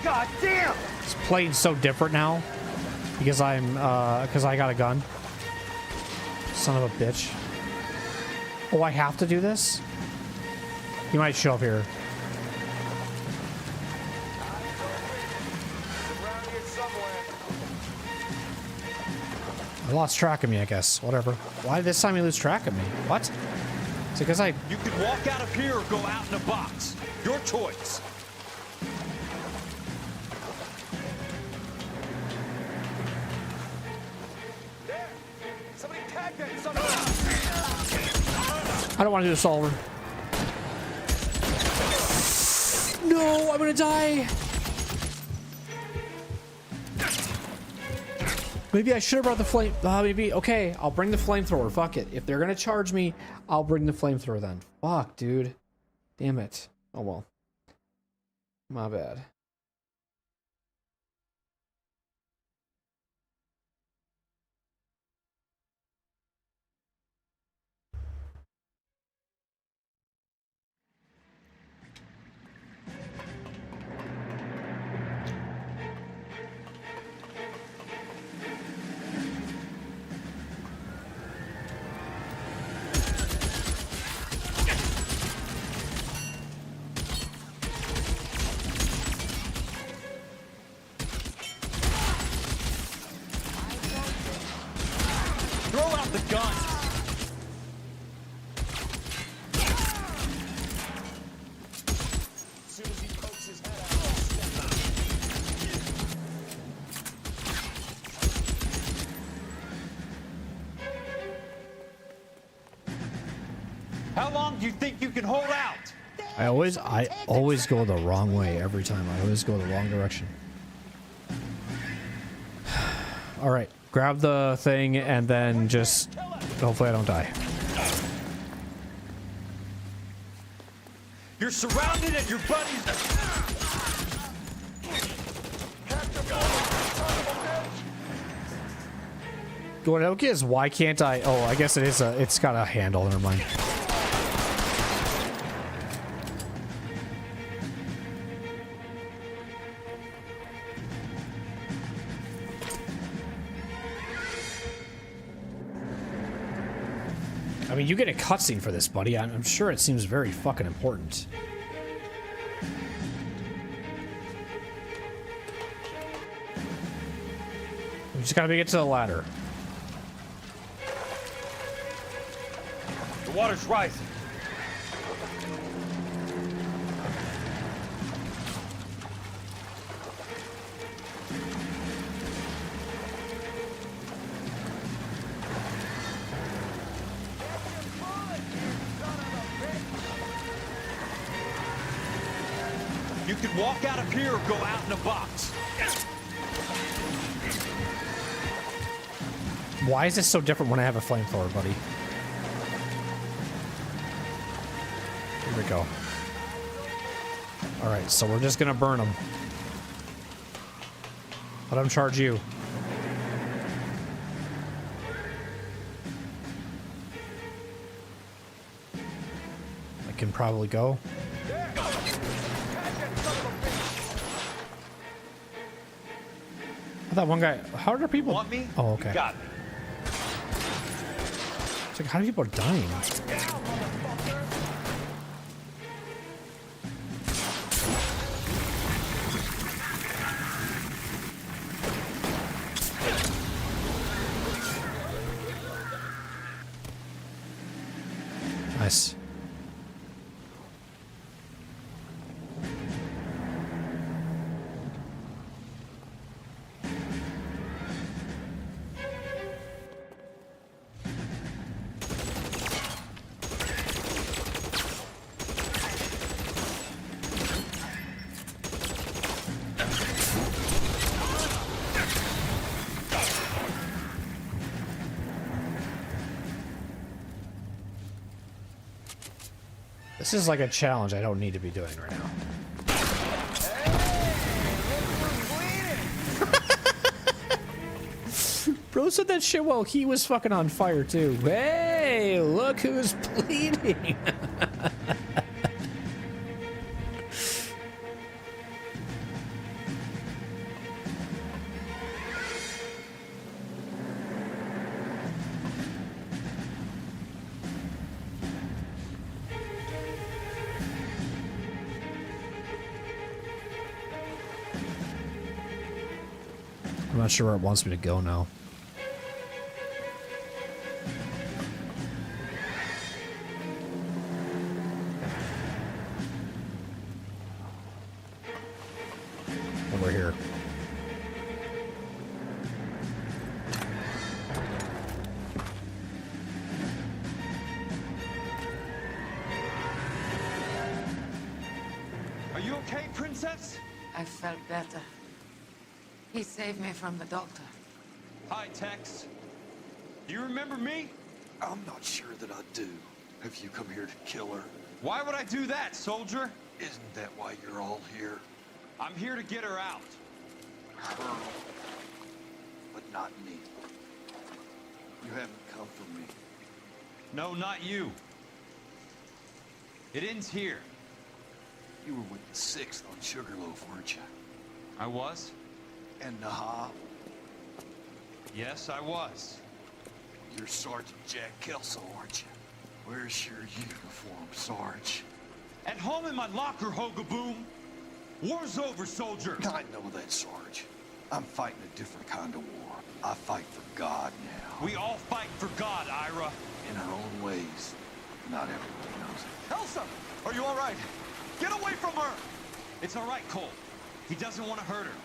God damn! It's playing so different now because I got a gun. Son of a bitch. Oh, I have to do this? He might show up here. I lost track of me, I guess. Whatever. Why did this time you lose track of me? What? Is it because I... You can walk out of here or go out in a box. Your choice. I don't want to do this all over. No, I'm gonna die. Maybe I should have brought the flame. Maybe. Okay, I'll bring the flamethrower. Fuck it. If they're gonna charge me, I'll bring the flamethrower then. Fuck, dude. Damn it. Oh well. My bad. Throw out the gun. As soon as he pokes his head out. How long do you think you can hold out? I always go the wrong way every time. I always go the wrong direction. All right, grab the thing and then just hopefully I don't die. You're surrounded and your buddies. What I don't get is why can't I? Oh, I guess it is a. It's got a handle. Never mind. I mean, you get a cutscene for this, buddy. I'm sure it seems very fucking important. We just gotta make it to the ladder. The water's rising. You can walk out of here or go out in a box. Why is this so different when I have a flamethrower, buddy? Here we go. Alright, so we're just gonna burn them. Let them charge you. I can probably go. That one guy. How are people? Want me? Oh, okay. You got me. It's like, how do people are dying? Nice. This is like a challenge I don't need to be doing right now. Bro said that shit while he was fucking on fire too. Hey, look who's bleeding. I'm not sure where it wants me to go now. Over here. Are you okay, princess? I felt better. He saved me from the doctor. Hi, Tex. Do you remember me? I'm not sure that I do. Have you come here to kill her? Why would I do that, soldier? Isn't that why you're all here? I'm here to get her out. Her. But not me. You haven't come for me. No, not you. It ends here. You were with the 6th on Sugarloaf, weren't you? I was? And Naha? Yes, I was. You're Sergeant Jack Kelso, aren't you? Where's your uniform, Sarge? At home in my locker, Hogaboom. War's over, soldier. I know that, Sarge. I'm fighting a different kind of war. I fight for God now. We all fight for God, Ira. In our own ways. Not everyone knows it. Elsa! Are you all right? Get away from her! It's all right, Cole. He doesn't want to hurt her.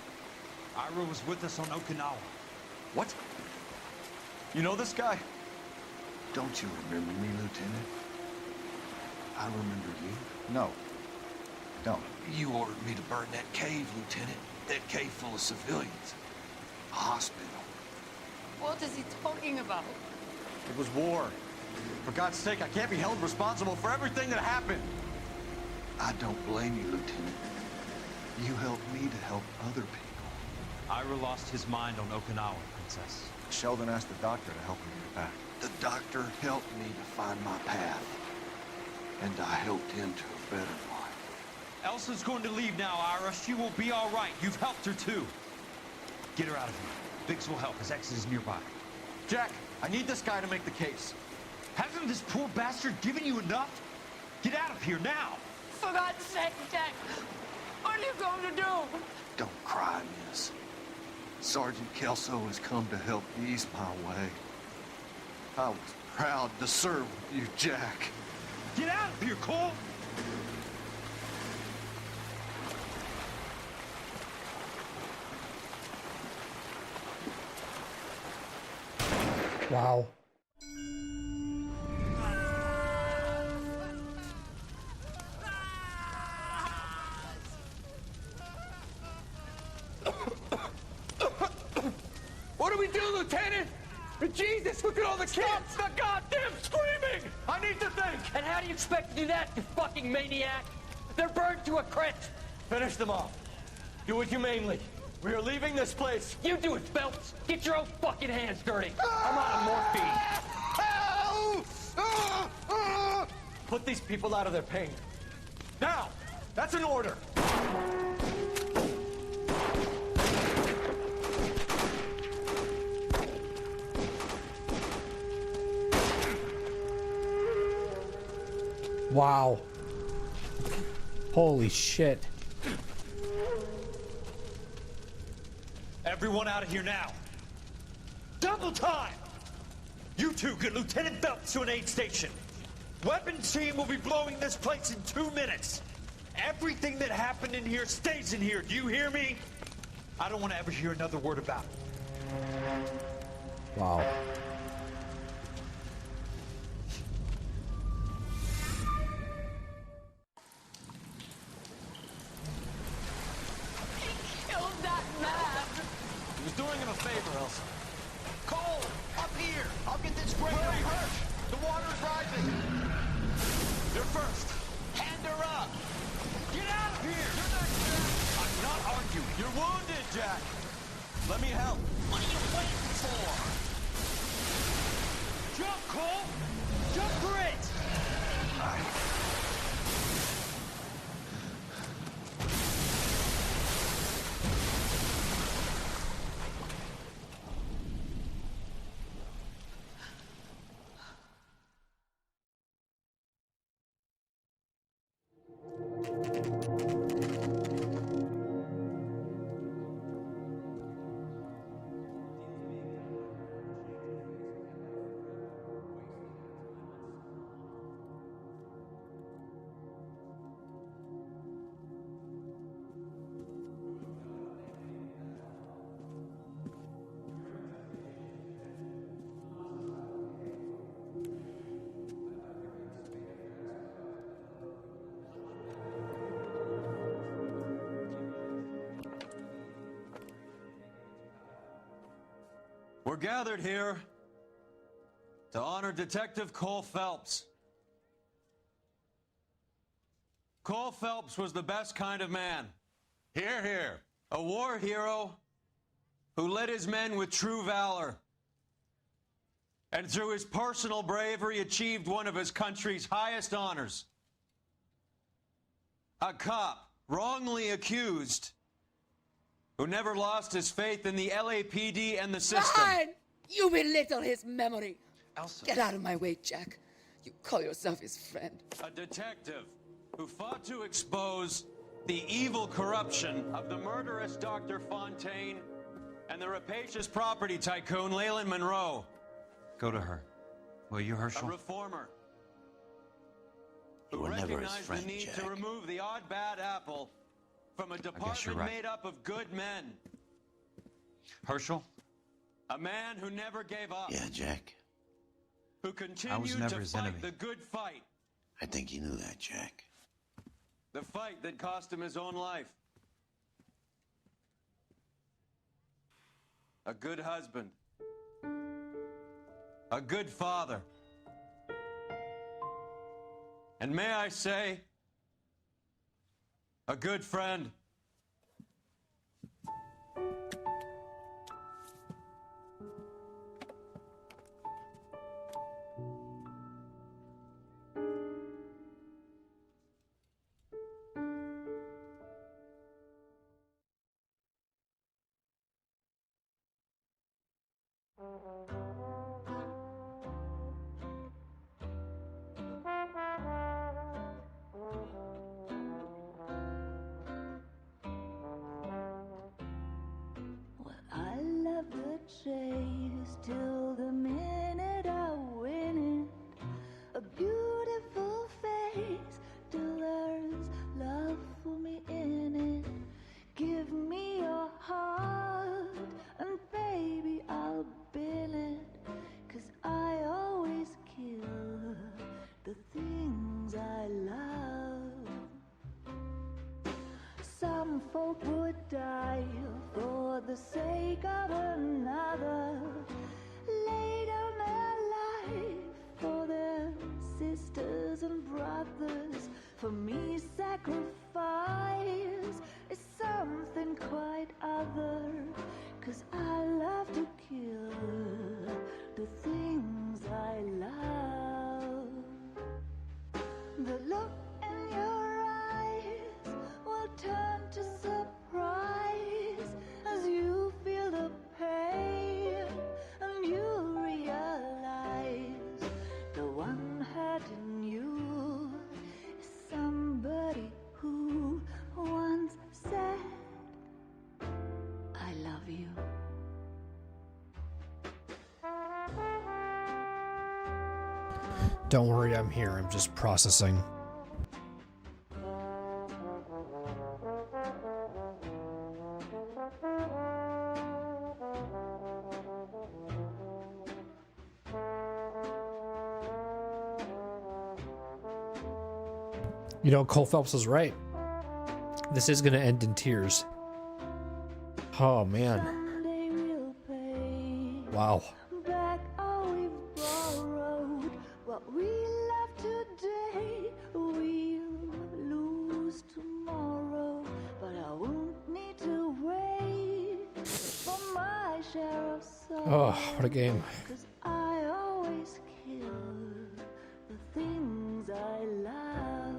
Ira was with us on Okinawa. What? You know this guy? Don't you remember me, Lieutenant? I remember you. No. Don't. You ordered me to burn that cave, Lieutenant. That cave full of civilians. A hospital. What is he talking about? It was war. For God's sake, I can't be held responsible for everything that happened. I don't blame you, Lieutenant. You helped me to help other people. Ira lost his mind on Okinawa, Princess. Sheldon asked the doctor to help him get back. The doctor helped me to find my path. And I helped him to a better life. Elsa's going to leave now, Ira. She will be all right. You've helped her, too. Get her out of here. Biggs will help. His exit is nearby. Jack, I need this guy to make the case. Hasn't this poor bastard given you enough? Get out of here now! For God's sake, Jack! What are you going to do? Don't cry, miss. Sergeant Kelso has come to help ease my way. I was proud to serve with you, Jack. Get out of here, Cole! Wow. What do we do, Lieutenant? Jesus, look at all the kids! Stop the goddamn screaming! I need to think! And how do you expect to do that, you fucking maniac? They're burned to a crisp. Finish them off. Do it humanely. We are leaving this place. You do it, Phelps. Get your own fucking hands dirty. I'm out of morphine. Put these people out of their pain. Now! That's an order! Wow. Holy shit. Everyone out of here now. Double time! You two get Lieutenant Phelps to an aid station. Weapons team will be blowing this place in 2 minutes. Everything that happened in here stays in here. Do you hear me? I don't want to ever hear another word about it. Wow. Killed that man! He was doing him a favor, Elsa. Cole, up here! I'll get this grader hurt! The water's rising! You're first! Hand her up! Get out of here! You're not Jack! I'm not arguing! You're wounded, Jack! Let me help! What are you waiting for? Jump, Cole! Jump for it! We're gathered here to honor Detective Cole Phelps. Cole Phelps was the best kind of man. Hear, hear. A war hero who led his men with true valor. And through his personal bravery achieved one of his country's highest honors. A cop wrongly accused who never lost his faith in the LAPD and the system. Fine! You belittle his memory. Elsa. Get out of my way, Jack. You call yourself his friend. A detective who fought to expose the evil corruption of the murderous Dr. Fontaine and the rapacious property tycoon Leyland Monroe. Go to her. Will you, A Herschel? reformer You who were never his recognized friend, the need Jack. to remove the odd bad apple from a you're department right. made up of good men. Herschel? A man who never gave up. Yeah, Jack. Who continued never to his fight enemy. the good fight. I think you knew that, Jack. The fight that cost him his own life. A good husband. A good father. And may I say, a good friend. I love the chase till the minute I win it. A beautiful face till there's love for me in it. Give me your heart and baby I'll bill it. 'Cause I always kill the things I love. Some folk would die for the sake of another. Lay down their life for their sisters and brothers. For me, sacrifice is something quite other. 'Cause I love to kill the things I love. The look in your eyes will turn to surprise as you feel the pain and you realize the one hurting you Don't worry, I'm here. I'm just processing. You know, Cole Phelps was right. This is going to end in tears. Oh, man. Wow. Back all we've borrowed, what we love today, we'll lose tomorrow. But I won't need to wait for my share of sorrow. Oh, what a game. 'Cause I always kill the things I love.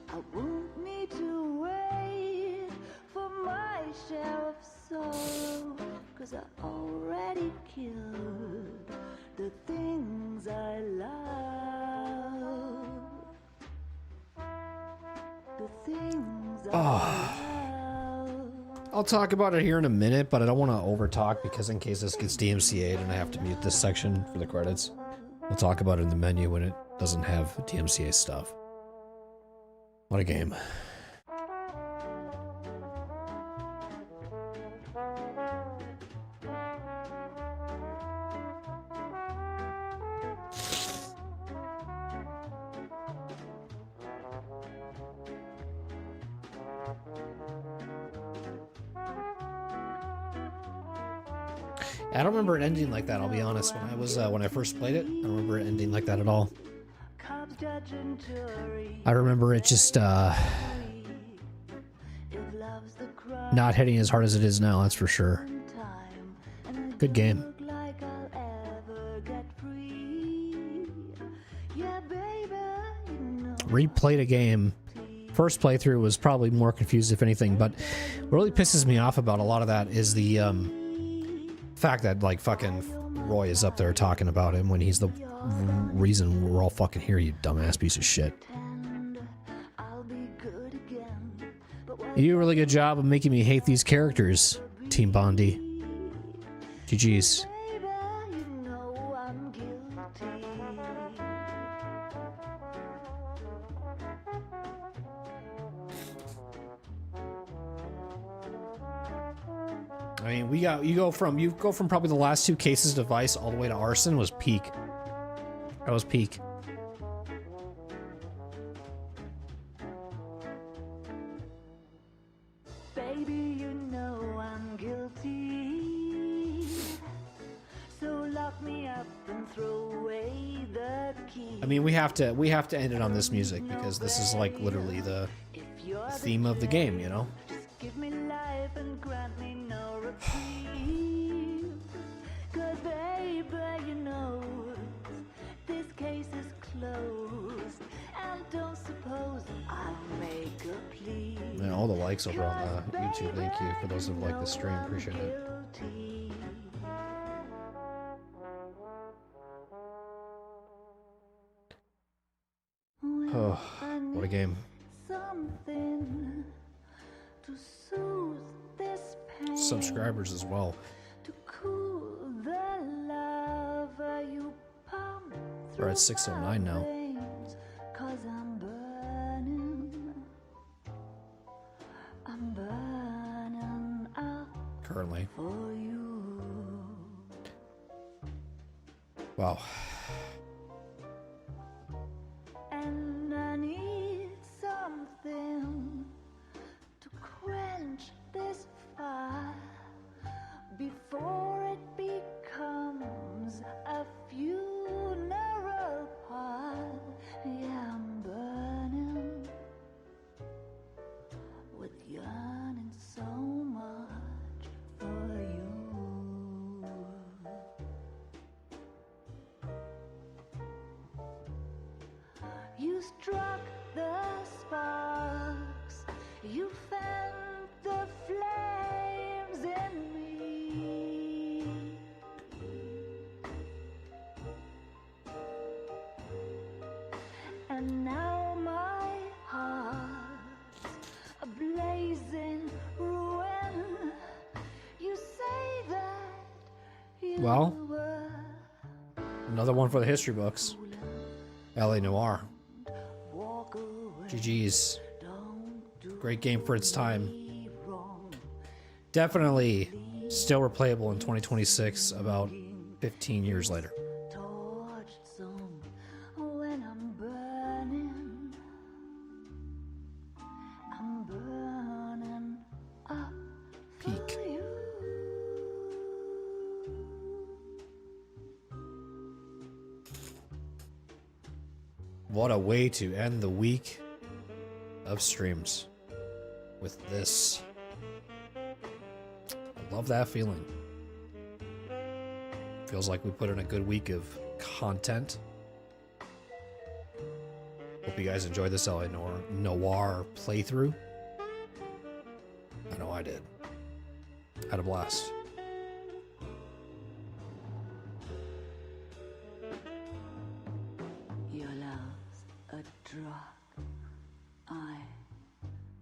I won't need to wait for my share of sorrow. 'Cause I already killed the things I love. The things I love. I'll talk about it here in a minute, but I don't want to overtalk because in case this gets DMCA'd and I have to mute this section for the credits. We'll talk about it in the menu when it doesn't have DMCA stuff. What a game. I don't remember it ending like that, I'll be honest. When I first played it, I don't remember it ending like that at all. I remember it just not hitting as hard as it is now, that's for sure. Good game. Replayed a game. First playthrough was probably more confused, if anything, but what really pisses me off about a lot of that is the fact that, like, fucking Roy is up there talking about him when he's the reason we're all fucking here, you dumbass piece of shit. You do a really good job of making me hate these characters, Team Bondi. GG's. I mean, you go from probably the last two cases of Vice all the way to Arson was peak. That was peak. Baby, you know I'm guilty. So lock me up and throw away the key. I mean, we have to end it on this music because this is like literally the theme of the game, you know? Give me life and grant me no reprieve. 'Cause baby, you know this case is closed. And don't suppose I'll make a plea. Man, all the likes over on YouTube. Thank you for those who like the stream. Appreciate it. Oh, what a game. Something to soothe this pain. Subscribers as well. To cool the love you pump We're at 609 now. veins. 'Cause I'm burning up Currently. for you. Wow. And I need something to quench this fire before it becomes a funeral pyre. Yeah, I'm burning with yearning so much for you. You struck the sparks, you fanned the flames in me. And now my heart's a blazing ruin. You say that you Well, were another one for the history books. LA Noire. GG's. Great game for its time. Definitely still replayable in 2026, about 15 years later. Peak. What a way to end the week of streams with this. I love that feeling. Feels like we put in a good week of content. Hope you guys enjoyed this LA Noire playthrough. I know I did. Had a blast. Your love's a drug. I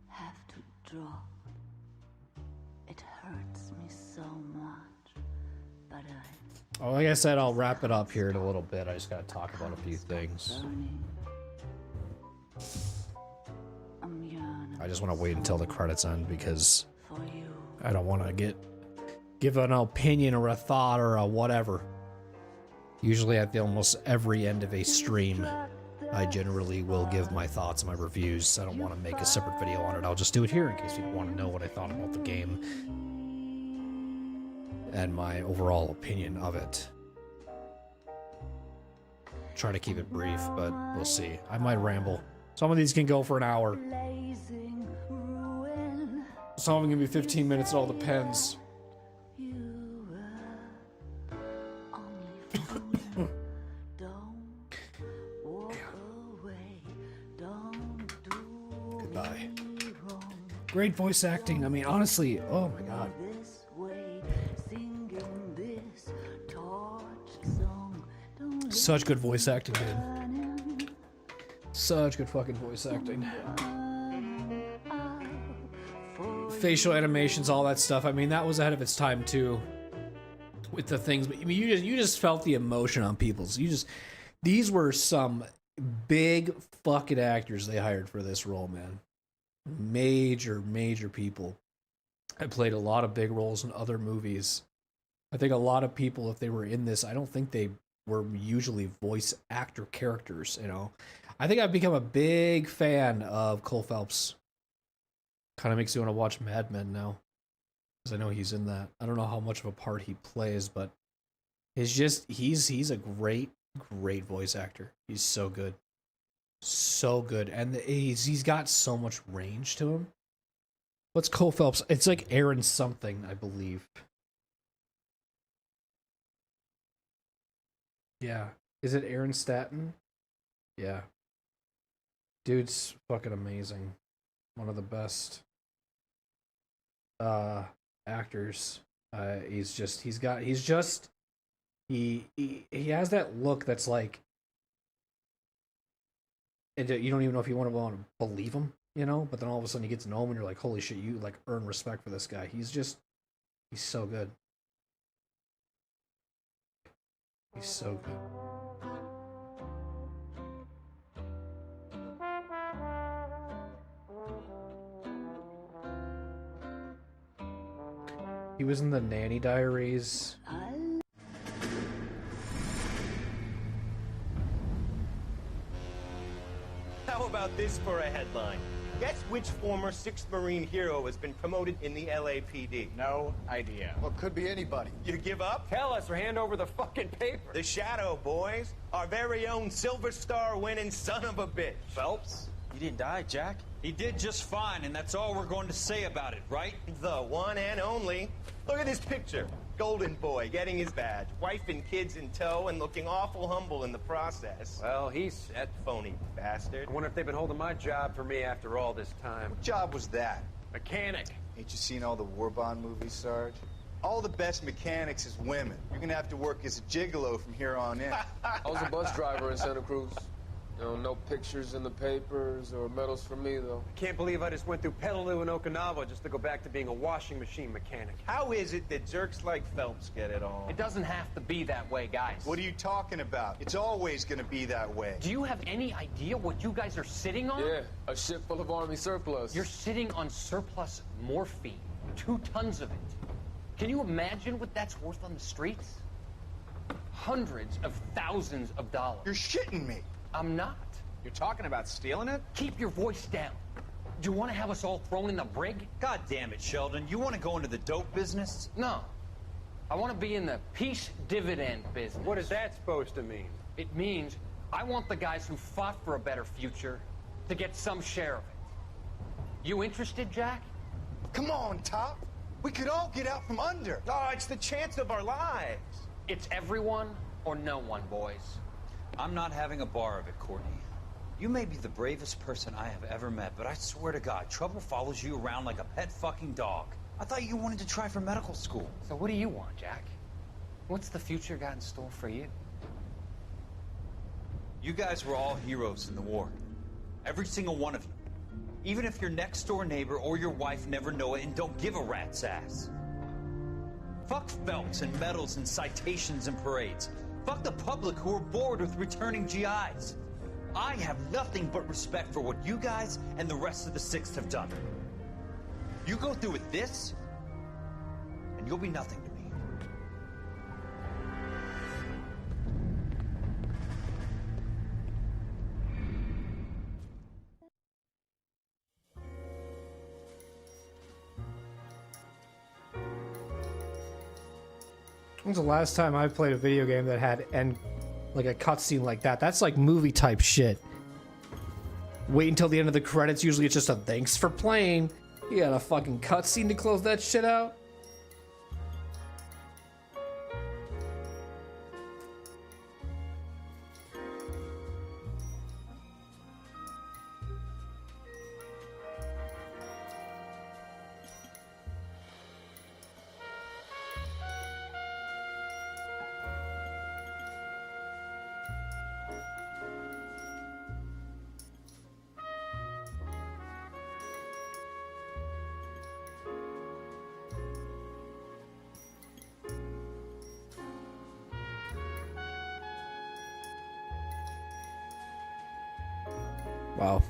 have to drop. It hurts me so much, but Oh, like I said, I'll wrap it up here in a little bit. I just gotta talk about a few things. I just want to wait until the credits end because I don't want to give an opinion or a thought or a whatever. Usually at the almost every end of a stream, I generally will give my thoughts and my reviews. I don't want to make a separate video on it. I'll just do it here in case people want to know what I thought about the game and my overall opinion of it. Try to keep it brief, but we'll see. I might ramble. Some of these can go for an hour. Some of them can be 15 minutes. It all depends. Goodbye. Great voice acting. I mean, honestly, oh my god. Such good voice acting, dude. Such good fucking voice acting. Facial animations, all that stuff. I mean, that was ahead of its time too. With the things, but I mean, you just felt the emotion on people's. These were some big fucking actors they hired for this role, man. Major people. I played a lot of big roles in other movies. I think a lot of people, if they were in this, I don't think they were usually voice actor characters, you know. I think I've become a big fan of Cole Phelps. Kind of makes me want to watch Mad Men now, because I know he's in that. I don't know how much of a part he plays, but he's a great voice actor. He's so good, and he's got so much range to him. What's Cole Phelps? It's like Aaron something, I believe. Yeah. Is it Aaron Staton? Yeah. Dude's fucking amazing. One of the best actors. He has that look that's like, and you don't even know if you want to believe him, you know, but then all of a sudden you get to know him and you're like, holy shit, you like earn respect for this guy. He's so good. He's so good. He was in the Nanny Diaries. How about this for a headline? Guess which former 6th Marine hero has been promoted in the LAPD? No idea. Well, could be anybody. You give up? Tell us or hand over the fucking paper. The Shadow, boys. Our very own Silver Star winning son of a bitch. Phelps? You didn't die, Jack. He did just fine, and that's all we're going to say about it, right? The one and only. Look at this picture. Golden boy getting his badge, wife and kids in tow, and looking awful humble in the process. Well, he's set, phony bastard. I wonder if they've been holding my job for me after all this time. What job was that? Mechanic. Ain't you seen all the war bond movies, Sarge? All the best mechanics is women. You're gonna have to work as a gigolo from here on in. I was a bus driver in Santa Cruz. No pictures in the papers or medals for me, though. I can't believe I just went through Petaloo and Okinawa just to go back to being a washing machine mechanic. How is it that jerks like Phelps get it all? It doesn't have to be that way, guys. What are you talking about? It's always gonna be that way. Do you have any idea what you guys are sitting on? Yeah, a ship full of Army surplus. You're sitting on surplus morphine. 2 tons of it. Can you imagine what that's worth on the streets? Hundreds of thousands of dollars. You're shitting me. I'm not. You're talking about stealing it? Keep your voice down. Do you want to have us all thrown in the brig? God damn it, Sheldon. You want to go into the dope business? No. I want to be in the peace dividend business. What is that supposed to mean? It means I want the guys who fought for a better future to get some share of it. You interested, Jack? Come on, Top. We could all get out from under. Oh, it's the chance of our lives. It's everyone or no one, boys. I'm not having a bar of it, Courtney. You may be the bravest person I have ever met, but I swear to God, trouble follows you around like a pet fucking dog. I thought you wanted to try for medical school. So what do you want, Jack? What's the future got in store for you? You guys were all heroes in the war. Every single one of you. Even if your next door neighbor or your wife never know it and don't give a rat's ass. Fuck Phelps and medals and citations and parades. Fuck the public who are bored with returning GIs. I have nothing but respect for what you guys and the rest of the 6th have done. You go through with this, and you'll be nothing to me. When's the last time I played a video game that had like a cutscene like that? That's like movie type shit. Wait until the end of the credits. Usually it's just a thanks for playing. You got a fucking cutscene to close that shit out. Wow.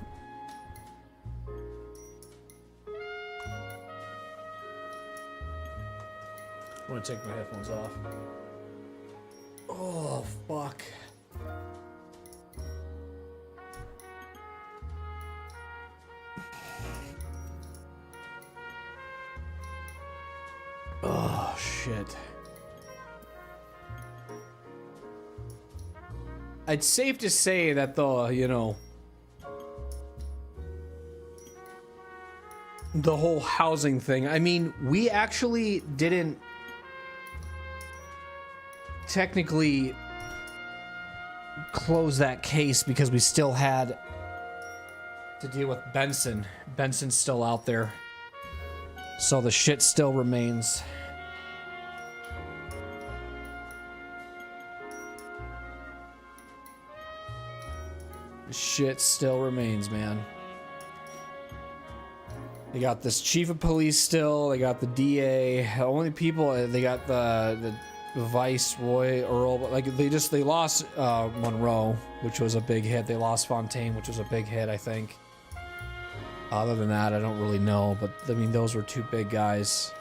I want to take my headphones off. Oh, fuck. Oh, shit. It's safe to say that the whole housing thing. I mean, we actually didn't technically close that case because we still had to deal with Benson. Benson's still out there. So the shit still remains. The shit still remains, man. They got this chief of police still. They got the DA. Only people they got the viceroy Earl. But like they lost Monroe, which was a big hit. They lost Fontaine, which was a big hit, I think. Other than that, I don't really know. But I mean, those were 2 big guys.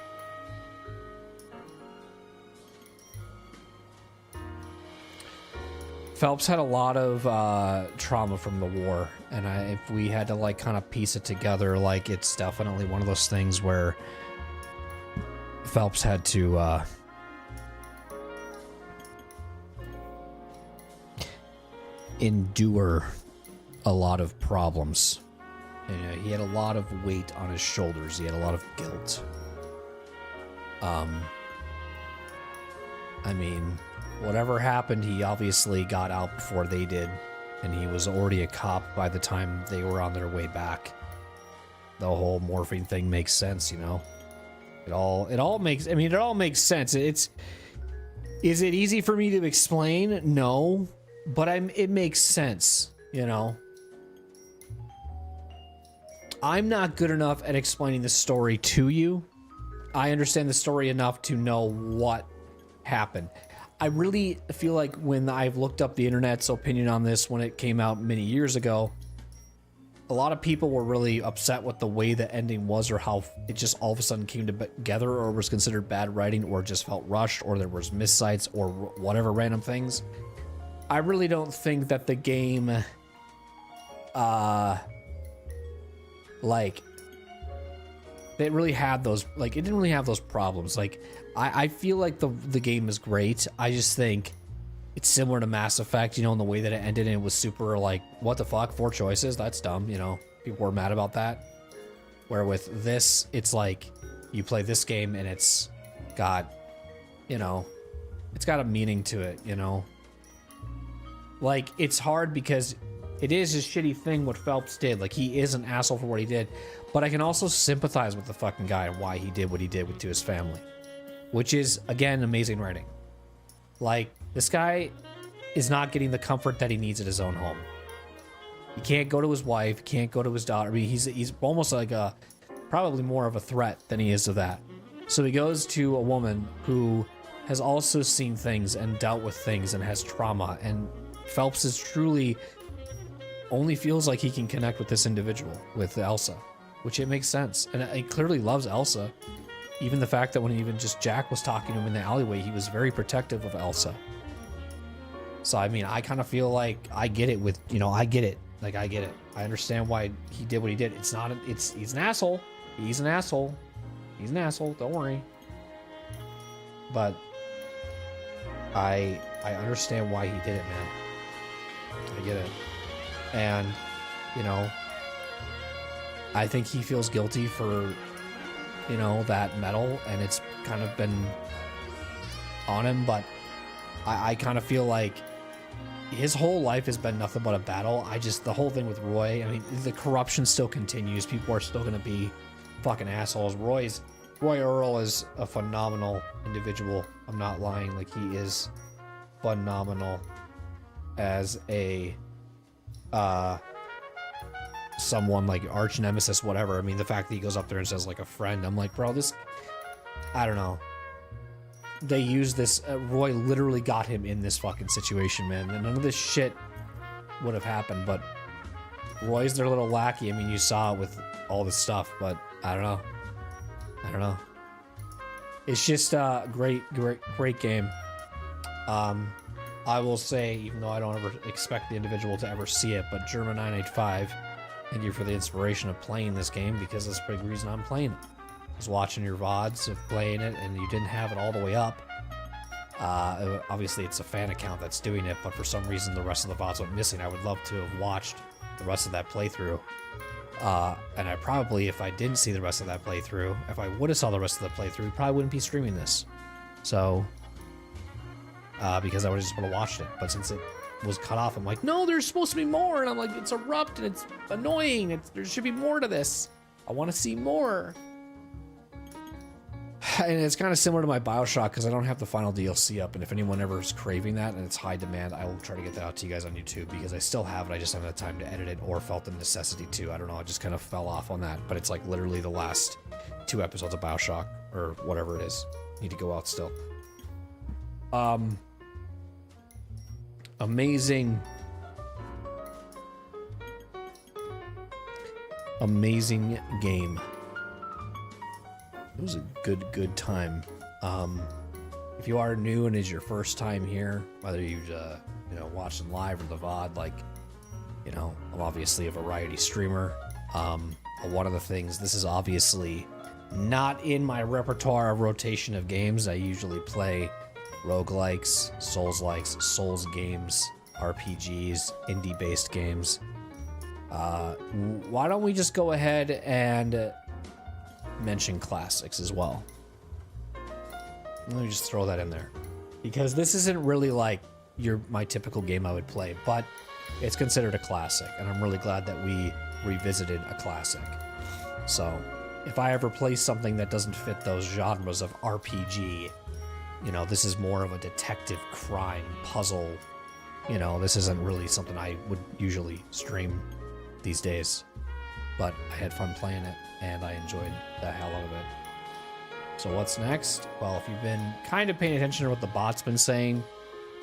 Phelps had a lot of trauma from the war, and if we had to like kind of piece it together, like it's definitely one of those things where Phelps had to endure a lot of problems. He had a lot of weight on his shoulders. He had a lot of guilt. I mean, whatever happened, he obviously got out before they did, and he was already a cop by the time they were on their way back. The whole morphine thing makes sense, you know. It all makes sense. Is it easy for me to explain? No, but it makes sense. you know, I'm not good enough at explaining the story to you. I understand the story enough to know what happened. I really feel like when I've looked up the internet's opinion on this when it came out many years ago, a lot of people were really upset with the way the ending was, or how it just all of a sudden came together, or was considered bad writing, or just felt rushed, or there was missites, or whatever random things. I really don't think that the game, like, it really had those, like, it didn't really have those problems. Like, I feel like the game is great. I just think it's similar to Mass Effect, you know, in the way that it ended, and it was super like, what the fuck, 4 choices? That's dumb, you know? People were mad about that. Where with this, it's like, you play this game and it's got, you know, it's got a meaning to it, you know? Like, it's hard because it is a shitty thing what Phelps did. Like, he is an asshole for what he did. But I can also sympathize with the fucking guy and why he did what he did to his family. Which is, again, amazing writing. Like, this guy is not getting the comfort that he needs at his own home. He can't go to his wife, he can't go to his daughter. I mean, he's almost like probably more of a threat than he is of that. So he goes to a woman who has also seen things and dealt with things and has trauma. And Phelps is truly only feels like he can connect with this individual, with Elsa, which it makes sense. And he clearly loves Elsa. Even the fact that when even just Jack was talking to him in the alleyway, he was very protective of Elsa. So, I mean, I kind of feel like I get it with, you know, I get it. Like, I get it. I understand why he did what he did. It's not, he's an asshole. He's an asshole. He's an asshole. Don't worry. But I understand why he did it, man. I get it. And, you know, I think he feels guilty for, you know, that medal, and it's kind of been on him, but I kind of feel like his whole life has been nothing but a battle. The whole thing with Roy, I mean, the corruption still continues. People are still going to be fucking assholes. Roy Earl is a phenomenal individual. I'm not lying. Like, he is phenomenal as a, someone like arch nemesis, whatever. I mean, the fact that he goes up there and says like a friend, I'm like, bro, this, I don't know. They use this, Roy literally got him in this fucking situation, man. And none of this shit would have happened, but Roy's their little lackey. I mean, you saw it with all this stuff, but I don't know. I don't know. It's just a great game. I will say, even though I don't ever expect the individual to ever see it, but German985, thank you for the inspiration of playing this game, because that's a big reason I'm playing it. I was watching your VODs of playing it, and you didn't have it all the way up. Obviously, it's a fan account that's doing it, but for some reason, the rest of the VODs went missing. I would love to have watched the rest of that playthrough. And I probably, if I didn't see the rest of that playthrough, if I would have saw the rest of the playthrough, probably wouldn't be streaming this. So, because I would have just would have watched it. But since it was cut off, I'm like, no, there's supposed to be more. And I'm like, it's abrupt and it's annoying. There should be more to this. I want to see more. And it's kind of similar to my Bioshock, because I don't have the final DLC up, and if anyone ever is craving that and it's high demand, I will try to get that out to you guys on YouTube, because I still have it. I just haven't had time to edit it or felt the necessity to. I don't know, I just kind of fell off on that. But it's like literally the last 2 episodes of Bioshock, or whatever it is, need to go out still. Amazing game. It was a good time. If you are new and is your first time here, whether you watching live or the VOD, like, you know, I'm obviously a variety streamer. One of the things, this is obviously not in my repertoire of rotation of games. I usually play roguelikes, Souls games, RPGs, indie-based games. Why don't we just go ahead and mention classics as well? Let me just throw that in there, because this isn't really like my typical game I would play, but it's considered a classic, and I'm really glad that we revisited a classic. So if I ever play something that doesn't fit those genres of RPG, you know, this is more of a detective crime puzzle You know, this isn't really something I would usually stream these days, but I had fun playing it and I enjoyed the hell out of it. So what's next? Well, if you've been kind of paying attention to what the bot's been saying,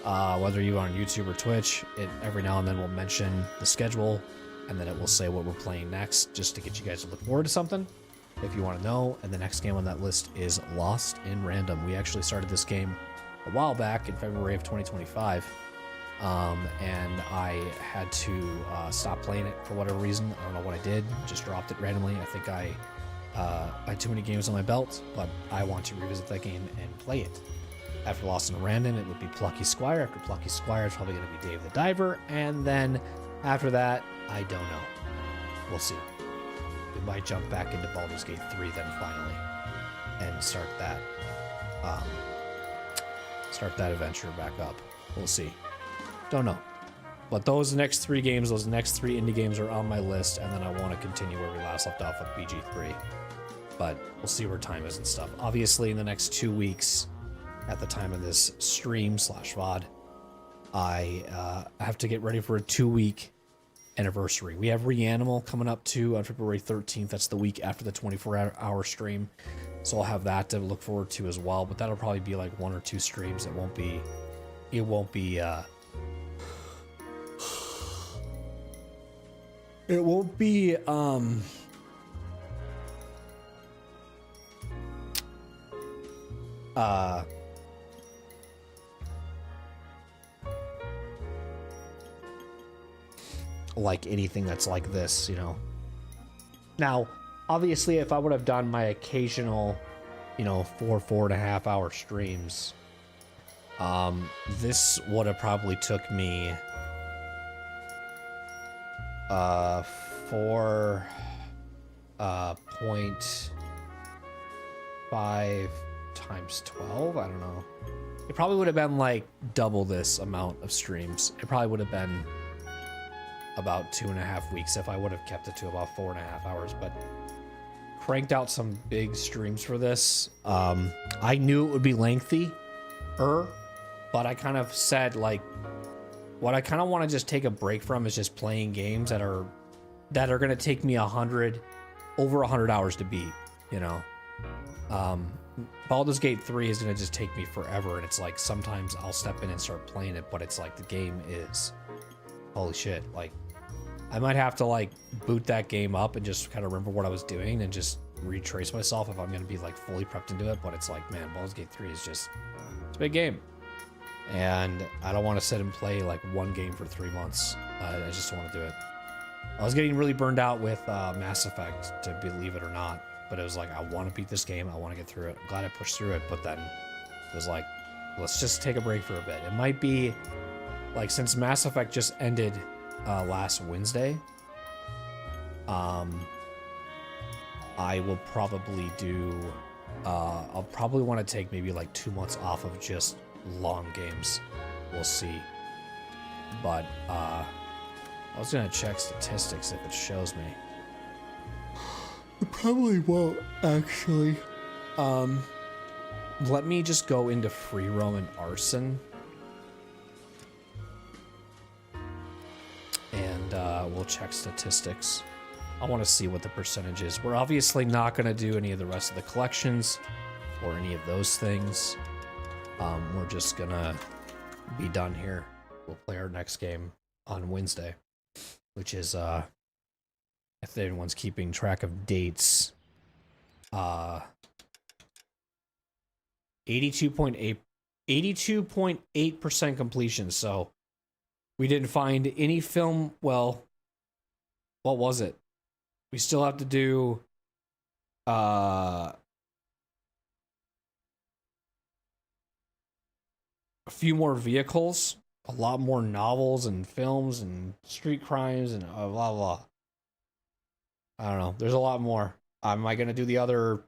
whether you're on YouTube or Twitch, it every now and then will mention the schedule, and then it will say what we're playing next, just to get you guys to look forward to something, if you want to know. And the next game on that list is Lost in Random. We actually started this game a while back in February of 2025, and I had to stop playing it for whatever reason. I don't know what I did, just dropped it randomly. I think I had too many games on my belt, but I want to revisit that game and play it. After Lost in Random, it would be Plucky Squire. After Plucky Squire, it's probably going to be Dave the Diver. And then after that, I don't know. We'll see. We might jump back into Baldur's Gate 3 then finally and start that adventure back up. We'll see. Don't know. But those next 3 games, those next 3 indie games are on my list, and then I want to continue where we last left off with BG3. But we'll see where time is and stuff. Obviously, in the next 2 weeks, at the time of this stream/VOD, I have to get ready for a 2-week anniversary. We have Reanimal coming up too on February 13th. That's the week after the 24-hour stream. So I'll have that to look forward to as well. But that'll probably be like 1 or 2 streams. It won't be like anything that's like this, you know. Now, obviously, if I would have done my occasional, you know, 4.5 hour streams, this would have probably took me 4.5 times 12. I don't know. It probably would have been like double this amount of streams. It probably would have been about 2.5 weeks if I would have kept it to about 4.5 hours, but cranked out some big streams for this. I knew it would be lengthy, but I kind of said, like, what I kind of want to just take a break from is just playing games that are going to take me over 100 hours to beat, you know. Baldur's Gate 3 is going to just take me forever, and it's like sometimes I'll step in and start playing it, but it's like the game is, holy shit, like, I might have to like boot that game up and just kind of remember what I was doing and just retrace myself if I'm going to be like fully prepped into it. But it's like, man, Baldur's Gate 3 is just, it's a big game. And I don't want to sit and play like one game for 3 months. I just don't want to do it. I was getting really burned out with Mass Effect, to believe it or not. But it was like, I want to beat this game. I want to get through it. I'm glad I pushed through it. But then it was like, let's just take a break for a bit. It might be like, since Mass Effect just ended last Wednesday, I will probably do, I'll probably want to take maybe like 2 months off of just long games. We'll see. But I was gonna check statistics if it shows me. It probably won't, actually. Let me just go into free roam and arson, and we'll check statistics. I want to see what the percentage is. We're obviously not going to do any of the rest of the collections or any of those things. We're just going to be done here. We'll play our next game on Wednesday, which is, if anyone's keeping track of dates, 82.8% completion. So we didn't find any film. Well, what was it? We still have to do a few more vehicles, a lot more novels and films and street crimes and blah blah. I don't know. There's a lot more. Am I gonna do the other?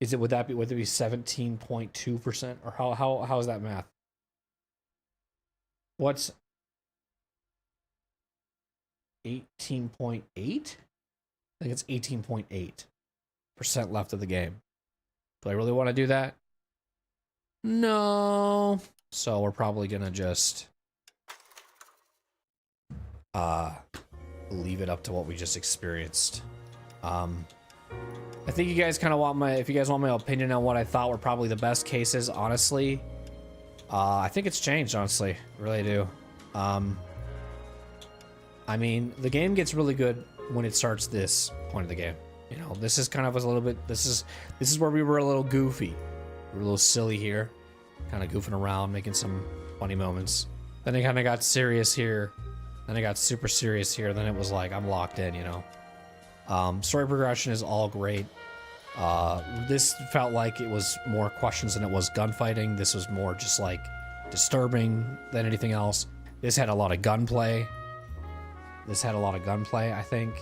Would it be 17.2%, or how is that math? What's 18.8? I think it's 18.8% left of the game. Do I really want to do that? No. So we're probably gonna just leave it up to what we just experienced. I think you guys kind of want if you guys want my opinion on what I thought were probably the best cases, honestly, I think it's changed, honestly. I really do. I mean, the game gets really good when it starts this point of the game. You know, this is kind of a little bit, this is where we were a little goofy. We were a little silly here, kind of goofing around, making some funny moments. Then it kind of got serious here. Then it got super serious here. Then it was like, I'm locked in, you know. Story progression is all great. This felt like it was more questions than it was gunfighting. This was more just like disturbing than anything else. This had a lot of gunplay. I think.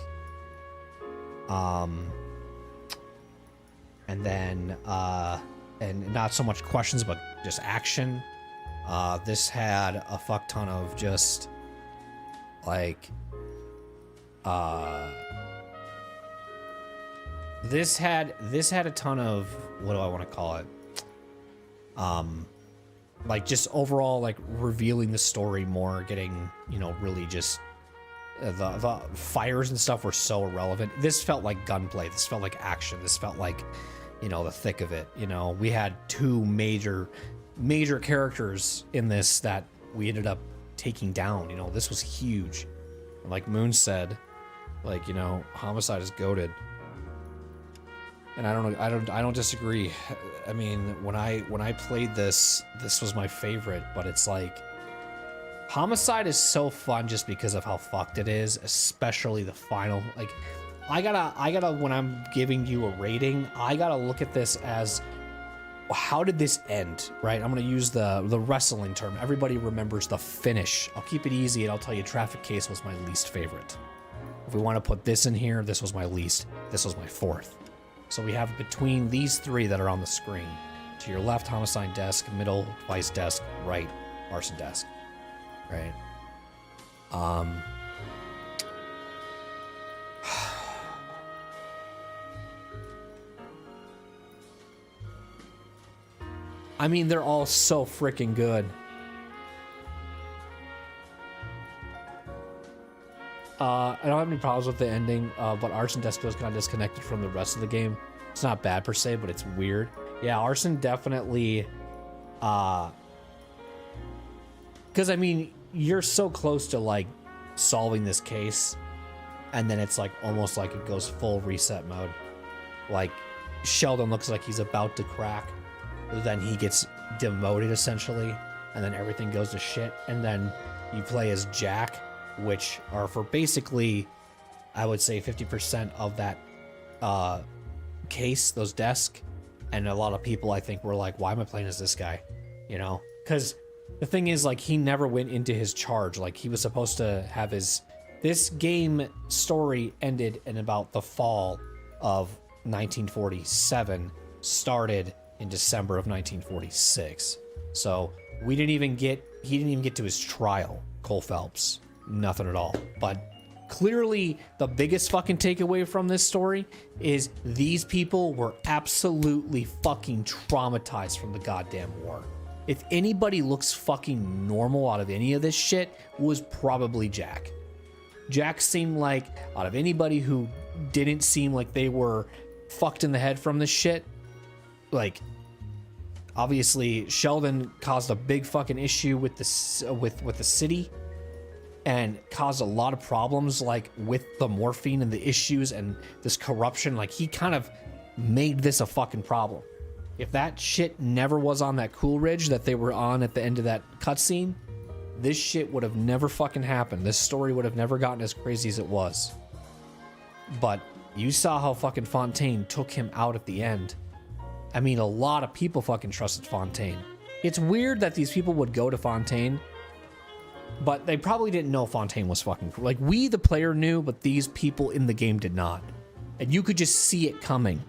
And then, and not so much questions, but just action. This had a fuck ton of just, like, this had a ton of, what do I want to call it? Like, just overall, like, revealing the story more, getting, you know, really just, the fires and stuff were so irrelevant. This felt like gunplay. This felt like action. This felt like, you know, the thick of it. You know, we had two major characters in this that we ended up taking down. You know, this was huge. Like Moon said, like, you know, Homicide is goated. And I don't disagree. I mean, when I played this was my favorite, but it's like, Homicide is so fun just because of how fucked it is, especially the final. Like, I gotta, when I'm giving you a rating, I gotta look at this as, how did this end, right? I'm gonna use the wrestling term. Everybody remembers the finish. I'll keep it easy and I'll tell you Traffic Case was my least favorite. If we want to put this in here, this was my least, this was my fourth. So we have between these three that are on the screen. To your left, Homicide Desk, middle, Vice Desk, right, Arson Desk. Right. I mean, they're all so freaking good. I don't have any problems with the ending, but Arson Desk was kind of disconnected from the rest of the game. It's not bad per se, but it's weird. Yeah, Arson definitely, because I mean, you're so close to like solving this case, and then it's like almost like it goes full reset mode. Like Sheldon looks like he's about to crack, then he gets demoted essentially, and then everything goes to shit. And then you play as Jack, which are for basically, I would say 50% of that case, those desks. And a lot of people, I think, were like, why am I playing as this guy? You know, because the thing is, like, he never went into his charge. Like, he was supposed to have his... This game story ended in about the fall of 1947, started in December of 1946. So we didn't even get... He didn't even get to his trial, Cole Phelps. Nothing at all. But clearly, the biggest fucking takeaway from this story is these people were absolutely fucking traumatized from the goddamn war. If anybody looks fucking normal out of any of this shit, was probably Jack. Jack seemed like, out of anybody who didn't seem like they were fucked in the head from this shit, like, obviously Sheldon caused a big fucking issue with the with the city, and caused a lot of problems, like with the morphine and the issues and this corruption. Like, he kind of made this a fucking problem. If that shit never was on that Coolidge that they were on at the end of that cutscene, this shit would have never fucking happened. This story would have never gotten as crazy as it was. But you saw how fucking Fontaine took him out at the end. I mean, a lot of people fucking trusted Fontaine. It's weird that these people would go to Fontaine, but they probably didn't know Fontaine was fucking cool. Like, we, the player, knew, but these people in the game did not. And you could just see it coming.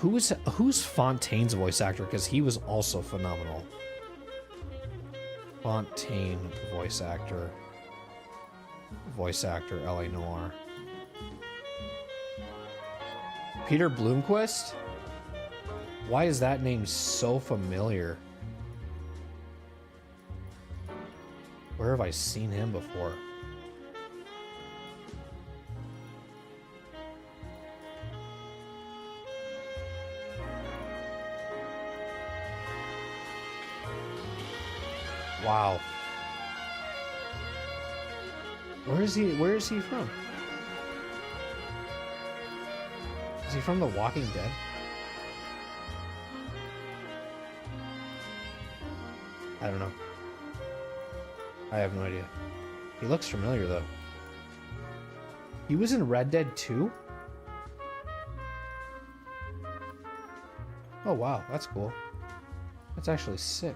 Who's Fontaine's voice actor? Because he was also phenomenal. Fontaine voice actor. L.A. Noire. Peter Bloomquist? Why is that name so familiar? Where have I seen him before? Wow. Where is he from? Is he from The Walking Dead? I don't know. I have no idea. He looks familiar though. He was in Red Dead 2? Oh wow, that's cool. That's actually sick.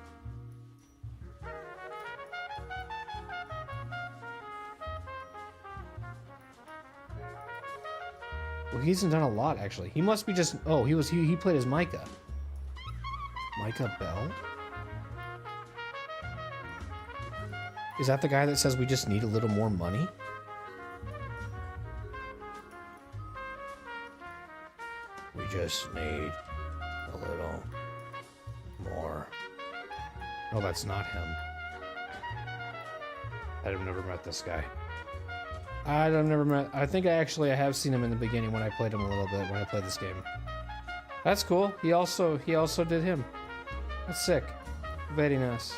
Well, he hasn't done a lot actually. He must be just. Oh, he played as Micah. Micah Bell? Is that the guy that says we just need a little more money? We just need a little more. No, that's not him. I've never met this guy. I've never met. I think I have seen him in the beginning when I played him a little bit when I played this game. That's cool. He also did him. That's sick. Very nice.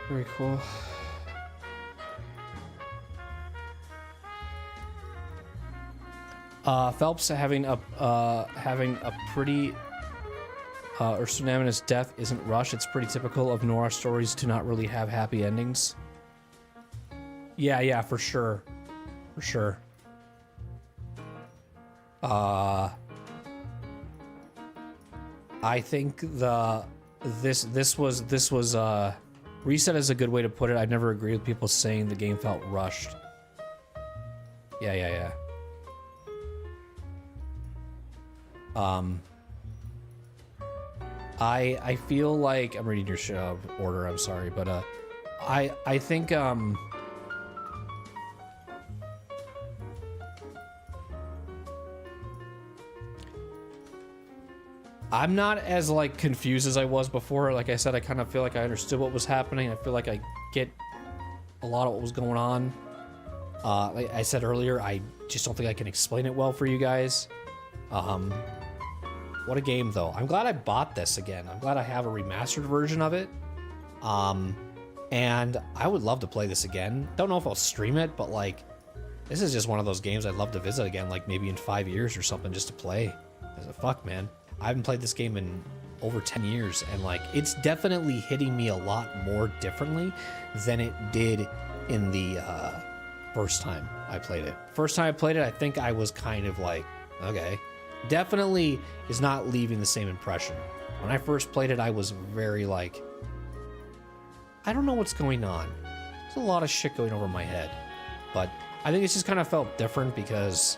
Very cool. Phelps having a pretty or tsunami's death isn't rushed. It's pretty typical of Noire stories to not really have happy endings. Yeah, for sure. For sure. I think this was reset is a good way to put it. I've never agreed with people saying the game felt rushed. Yeah. I feel like I'm reading your order. I'm sorry, but I think I'm not as like confused as I was before. Like I said, I kind of feel like I understood what was happening. I feel like I get a lot of what was going on. Like I said earlier, I just don't think I can explain it well for you guys. What a game though. I'm glad I bought this again. I'm glad I have a remastered version of it. And I would love to play this again. Don't know if I'll stream it, but like, this is just one of those games I'd love to visit again, like maybe in 5 years or something, just to play. Fuck, man. I haven't played this game in over 10 years, and like, it's definitely hitting me a lot more differently than it did in the first time I played it. First time I played it, I think I was kind of like, okay. Definitely is not leaving the same impression. When I first played it, I was very like, I don't know what's going on. There's a lot of shit going over my head. But I think it's just kind of felt different because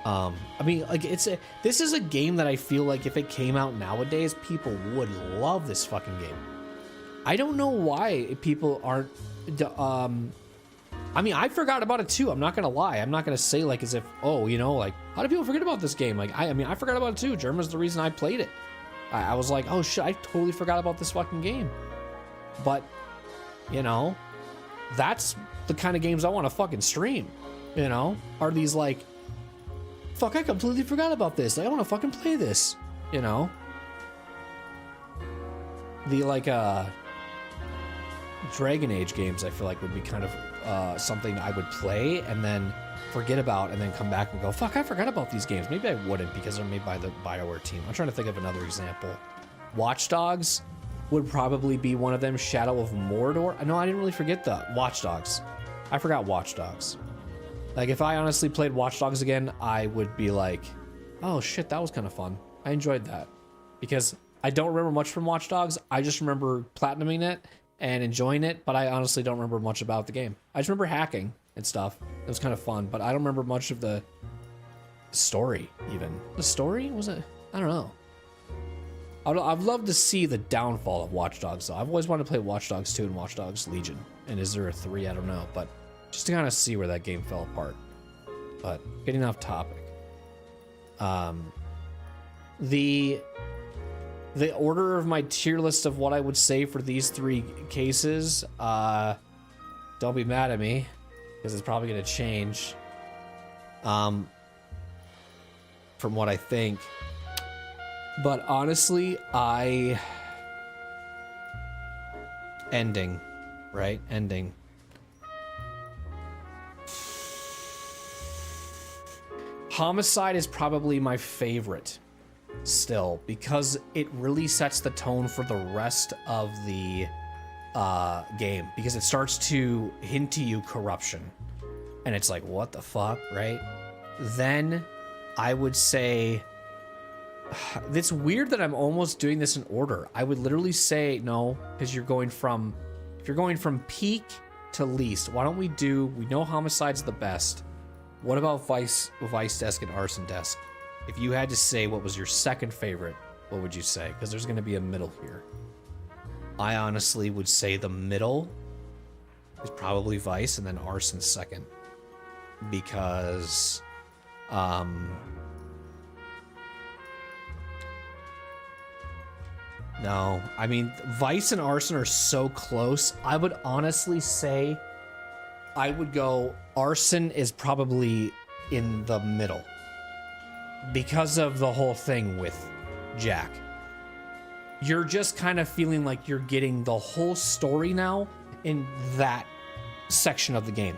I mean, like, this is a game that I feel like if it came out nowadays, people would love this fucking game. I don't know why people aren't. I mean, I forgot about it too. I'm not gonna lie. I'm not gonna say like as if, oh, you know, like, how do people forget about this game? Like, I mean, I forgot about it too. German's the reason I played it. I was like, oh shit, I totally forgot about this fucking game. But, you know, that's the kind of games I want to fucking stream. You know, are these like, fuck, I completely forgot about this. I want to fucking play this, you know? The, like, Dragon Age games, I feel like, would be kind of something I would play and then forget about and then come back and go, fuck, I forgot about these games. Maybe I wouldn't because they're made by the BioWare team. I'm trying to think of another example. Watch Dogs would probably be one of them. Shadow of Mordor. No, I didn't really forget the Watch Dogs. I forgot Watch Dogs. Like, if I honestly played Watch Dogs again, I would be like, oh shit, that was kind of fun. I enjoyed that. Because I don't remember much from Watch Dogs. I just remember platinuming it and enjoying it, but I honestly don't remember much about the game. I just remember hacking and stuff. It was kind of fun, but I don't remember much of the story, even. The story? Was it? I don't know. I'd love to see the downfall of Watch Dogs, though. I've always wanted to play Watch Dogs 2 and Watch Dogs Legion. And is there a 3? I don't know, but just to kind of see where that game fell apart. But getting off topic. The the order of my tier list of what I would say for these 3 cases, don't be mad at me, because it's probably going to change from what I think. But honestly, ending, right? Ending. Homicide is probably my favorite still, because it really sets the tone for the rest of the game, because it starts to hint to you corruption, and it's like, what the fuck, right? Then I would say, it's weird that I'm almost doing this in order. I would literally say no, because if you're going from peak to least, why don't we know Homicide's the best. What about Vice Desk and Arson Desk? If you had to say what was your second favorite, what would you say? Because there's going to be a middle here. I honestly would say the middle is probably Vice, and then Arson second. Because, no, I mean, Vice and Arson are so close. I would honestly say I would go Arson is probably in the middle because of the whole thing with Jack. You're just kind of feeling like you're getting the whole story now in that section of the game.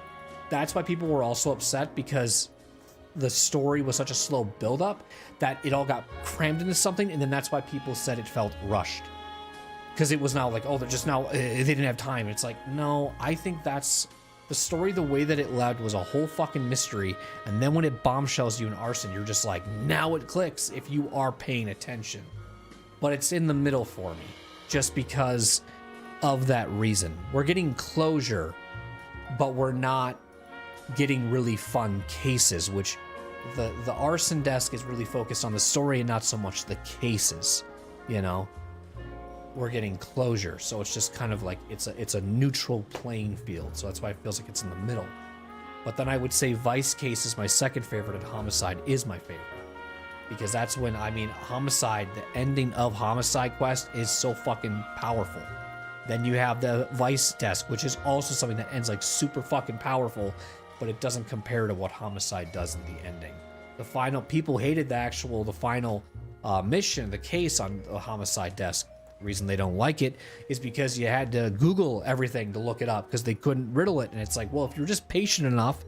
That's why people were also upset, because the story was such a slow build-up that it all got crammed into something, and then that's why people said it felt rushed. Because it was now like, oh, they're just now, they didn't have time. It's like, no, I think that's the story. The way that it led was a whole fucking mystery, and then when it bombshells you in Arson, you're just like, now it clicks if you are paying attention. But it's in the middle for me, just because of that reason. We're getting closure, but we're not getting really fun cases, which the Arson Desk is really focused on the story and not so much the cases, you know? We're getting closure, so it's just kind of like it's a neutral playing field, so that's why it feels like it's in the middle. But then I would say Vice Case is my second favorite, and Homicide is my favorite. Because that's when, I mean, Homicide, the ending of Homicide Quest is so fucking powerful. Then you have the Vice Desk, which is also something that ends like super fucking powerful, but it doesn't compare to what Homicide does in the ending. The final, people hated the final mission, the case on the Homicide Desk. The reason they don't like it is because you had to Google everything to look it up, because they couldn't riddle it. And it's like, well, if you're just patient enough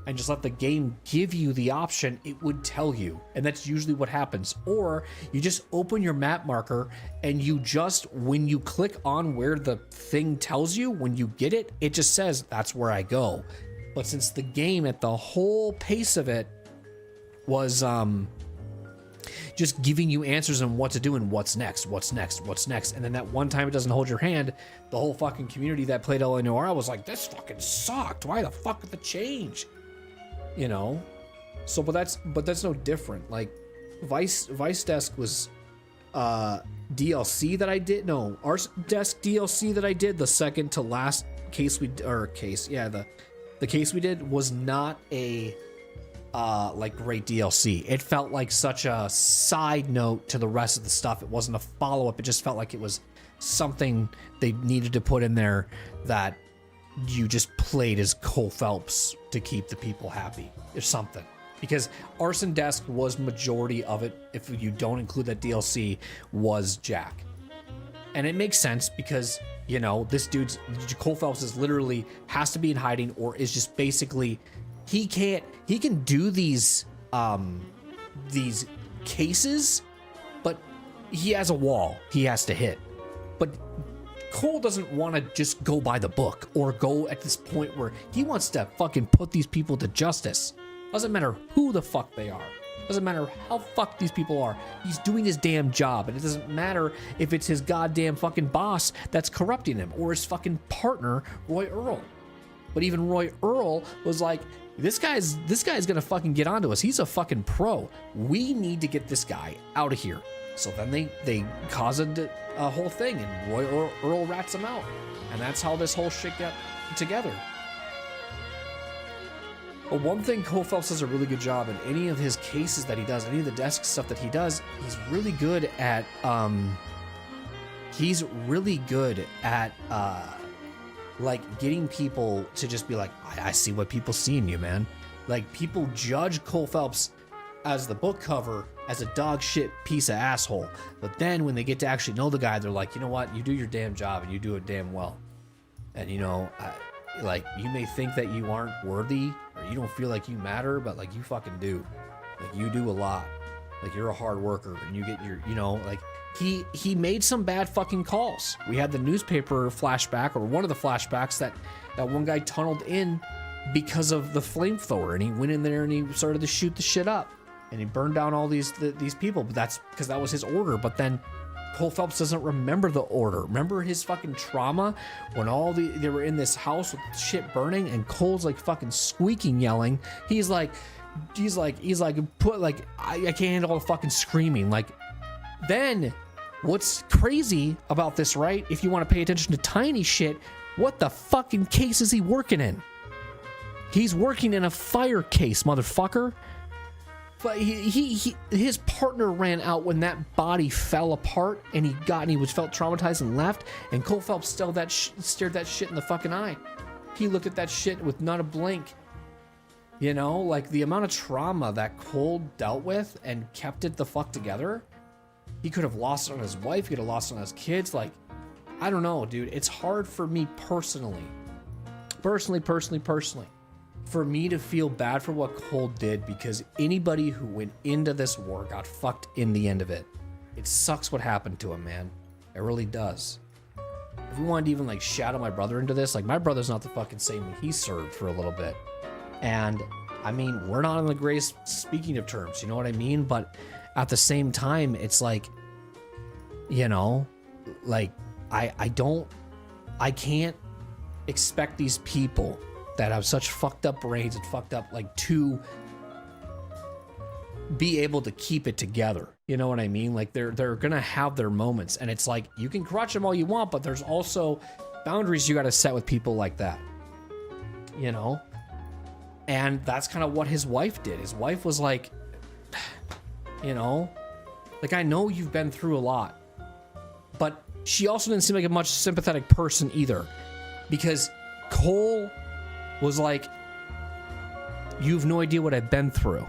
and just let the game give you the option, it would tell you. And that's usually what happens. Or you just open your map marker and you just, when you click on where the thing tells you, when you get it, it just says, that's where I go. But since the game at the whole pace of it was just giving you answers on what to do and what's next. And then that one time it doesn't hold your hand, the whole fucking community that played LA Noire was like, this fucking sucked. Why the fuck did the change? You know? So, but that's no different. Like, Vice Desk was DLC that I did. No, Arson Desk DLC that I did, the second to last case the case we did was not a like great DLC. It felt like such a side note to the rest of the stuff. It wasn't a follow-up. It just felt like it was something they needed to put in there that you just played as Cole Phelps to keep the people happy or something. Because Arson Desk was majority of it, if you don't include that DLC, was Jack. And it makes sense because, you know, this dude's, Cole Phelps is literally has to be in hiding or is just basically, he can do these cases, but he has a wall he has to hit. But Cole doesn't want to just go by the book or go at this point where he wants to fucking put these people to justice. Doesn't matter who the fuck they are. Doesn't matter how fucked these people are. He's doing his damn job, and it doesn't matter if it's his goddamn fucking boss that's corrupting him or his fucking partner, Roy Earl. But even Roy Earl was like, this guy's gonna fucking get onto us. He's a fucking pro. We need to get this guy out of here. So then they cause a whole thing, and Roy Earl rats him out. And that's how this whole shit got together. But one thing Cole Phelps does a really good job in any of his cases that he does, any of the desk stuff that he does, he's really good at he's really good at like getting people to just be like, I see what people see in you, man. Like, people judge Cole Phelps as the book cover as a dog shit piece of asshole, but then when they get to actually know the guy, they're like, you know what, you do your damn job and you do it damn well. And you know, like, you may think that you aren't worthy or you don't feel like you matter, but like, you fucking do. Like, you do a lot. Like, you're a hard worker and you get your, you know, like, he made some bad fucking calls. We had the newspaper flashback, or one of the flashbacks, that one guy tunneled in because of the flamethrower, and he went in there and he started to shoot the shit up, and he burned down all these people. But that's because that was his order. But then Cole Phelps doesn't remember the order. Remember his fucking trauma when they were in this house with shit burning, and Cole's like fucking squeaking, yelling. He's like, put like, I can't handle all the fucking screaming. Like, then what's crazy about this, right? If you want to pay attention to tiny shit, what the fucking case is he working in? He's working in a fire case, motherfucker. But his partner ran out when that body fell apart, and he felt traumatized and left. And Cole Phelps stared that shit in the fucking eye. He looked at that shit with not a blink. You know, like, the amount of trauma that Cole dealt with and kept it the fuck together. He could have lost it on his wife. He could have lost it on his kids. Like, I don't know, dude. It's hard for me personally, for me to feel bad for what Cole did, because anybody who went into this war got fucked in the end of it. It sucks what happened to him, man. It really does. If we wanted to even like shadow my brother into this, like, my brother's not the fucking same. He served for a little bit. And I mean, we're not on the greatest speaking of terms, you know what I mean? But at the same time, it's like, you know, like, I can't expect these people that have such fucked up brains and fucked up, like, to be able to keep it together. You know what I mean? Like, they're gonna have their moments, and it's like, you can crutch them all you want, but there's also boundaries you got to set with people like that, you know? And that's kind of what his wife did. His wife was like, you know, like, I know you've been through a lot, but she also didn't seem like a much sympathetic person either, because Cole was like, you have no idea what I've been through.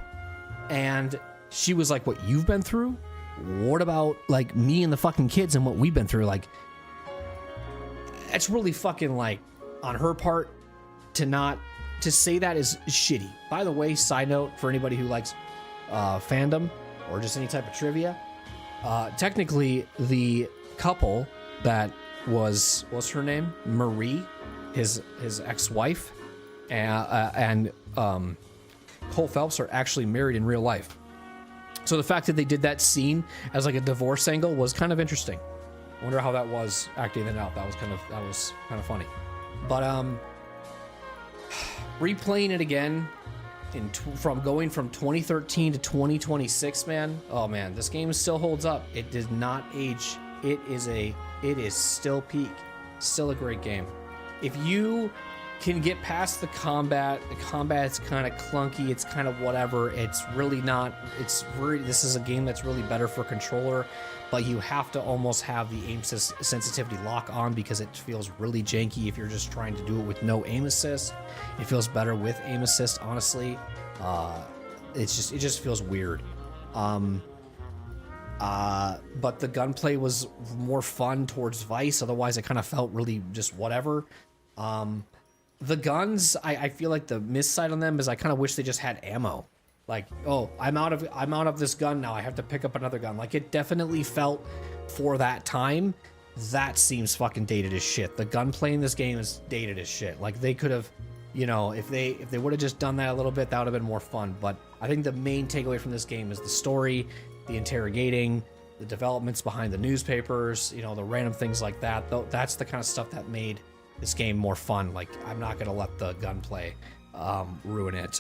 And she was like, what you've been through? What about, like, me and the fucking kids and what we've been through? Like, it's really fucking, like, on her part to say that is shitty. By the way, side note for anybody who likes fandom or just any type of trivia, technically the couple that what's her name? Marie, his ex-wife, and Cole Phelps are actually married in real life. So the fact that they did that scene as like a divorce angle was kind of interesting. I wonder how that was acting it out. That was kind of funny. But replaying it again from going from 2013 to 2026, man. Oh man, this game still holds up. It did not age. It is still peak. Still a great game. If you can get past the combat's kind of clunky, it's kind of whatever. It's really not. This is a game that's really better for controller, but you have to almost have the aim sensitivity lock on because it feels really janky if you're just trying to do it with no aim assist. It feels better with aim assist, honestly. It just feels weird. But the gunplay was more fun towards Vice. Otherwise, it kind of felt really just whatever. The guns, I feel like the miss side on them is I kind of wish they just had ammo. Like, oh, I'm out of this gun now. I have to pick up another gun. Like, it definitely felt for that time. That seems fucking dated as shit. The gunplay in this game is dated as shit. Like, they could have, you know, if they would have just done that a little bit, that would have been more fun. But I think the main takeaway from this game is the story, the interrogating, the developments behind the newspapers, you know, the random things like that. That's the kind of stuff that made this game more fun. Like, I'm not gonna let the gunplay ruin it.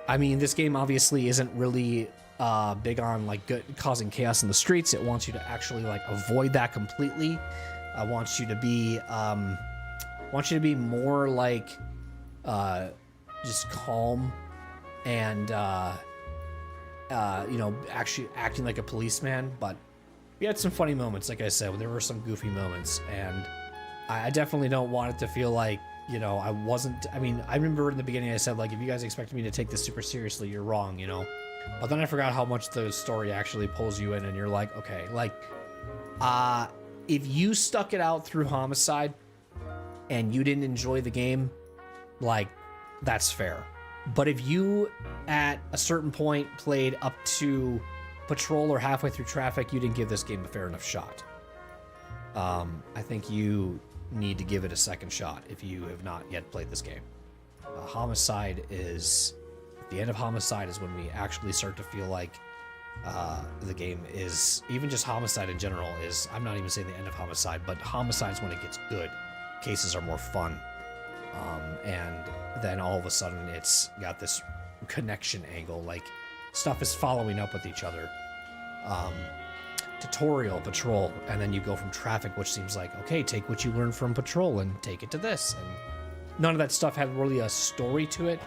I mean, this game obviously isn't really big on like causing chaos in the streets. It wants you to actually like avoid that completely. I want you to be more like just calm and you know, actually acting like a policeman. But we had some funny moments, like I said. There were some goofy moments, and I definitely don't want it to feel like, you know, I wasn't. I mean, I remember in the beginning I said, like, if you guys expect me to take this super seriously, you're wrong, you know. But then I forgot how much the story actually pulls you in, and you're like, okay, like, if you stuck it out through Homicide and you didn't enjoy the game, like, that's fair. But if you, at a certain point, played up to Patrol or halfway through Traffic, you didn't give this game a fair enough shot. I think you need to give it a second shot if you have not yet played this game. Homicide is... The end of Homicide is when we actually start to feel like the game is... Even just Homicide in general is... I'm not even saying the end of Homicide, but Homicide is when it gets good. Cases are more fun. And then all of a sudden it's got this connection angle, like stuff is following up with each other. Tutorial, Patrol, and then you go from Traffic, which seems like, okay, take what you learned from Patrol and take it to this. And none of that stuff had really a story to it.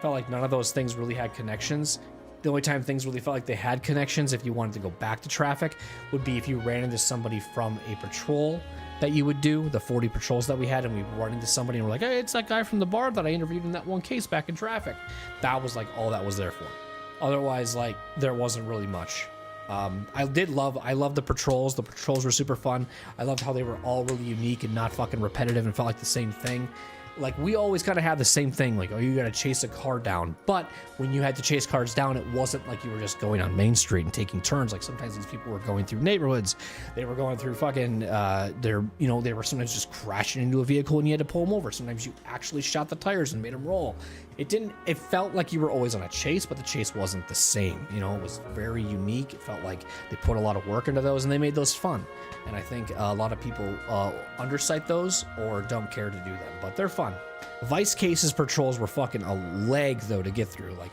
Felt like none of those things really had connections. The only time things really felt like they had connections, if you wanted to go back to Traffic, would be if you ran into somebody from a patrol that you would do, the 40 patrols that we had, and we run into somebody and we're like, hey, it's that guy from the bar that I interviewed in that one case back in Traffic. That was like all that was there for. Otherwise, like, there wasn't really much. I love the patrols. The patrols were super fun. I loved how they were all really unique and not fucking repetitive and felt like the same thing. Like, we always kind of had the same thing, like, oh, you gotta chase a car down. But when you had to chase cars down, it wasn't like you were just going on Main Street and taking turns. Like, sometimes these people were going through neighborhoods. They were going through fucking, they were sometimes just crashing into a vehicle and you had to pull them over. Sometimes you actually shot the tires and made them roll. It felt like you were always on a chase, but the chase wasn't the same. You know, it was very unique. It felt like they put a lot of work into those and they made those fun. And I think a lot of people undersight those or don't care to do them, but they're fun. Vice cases patrols were fucking a leg though to get through. Like,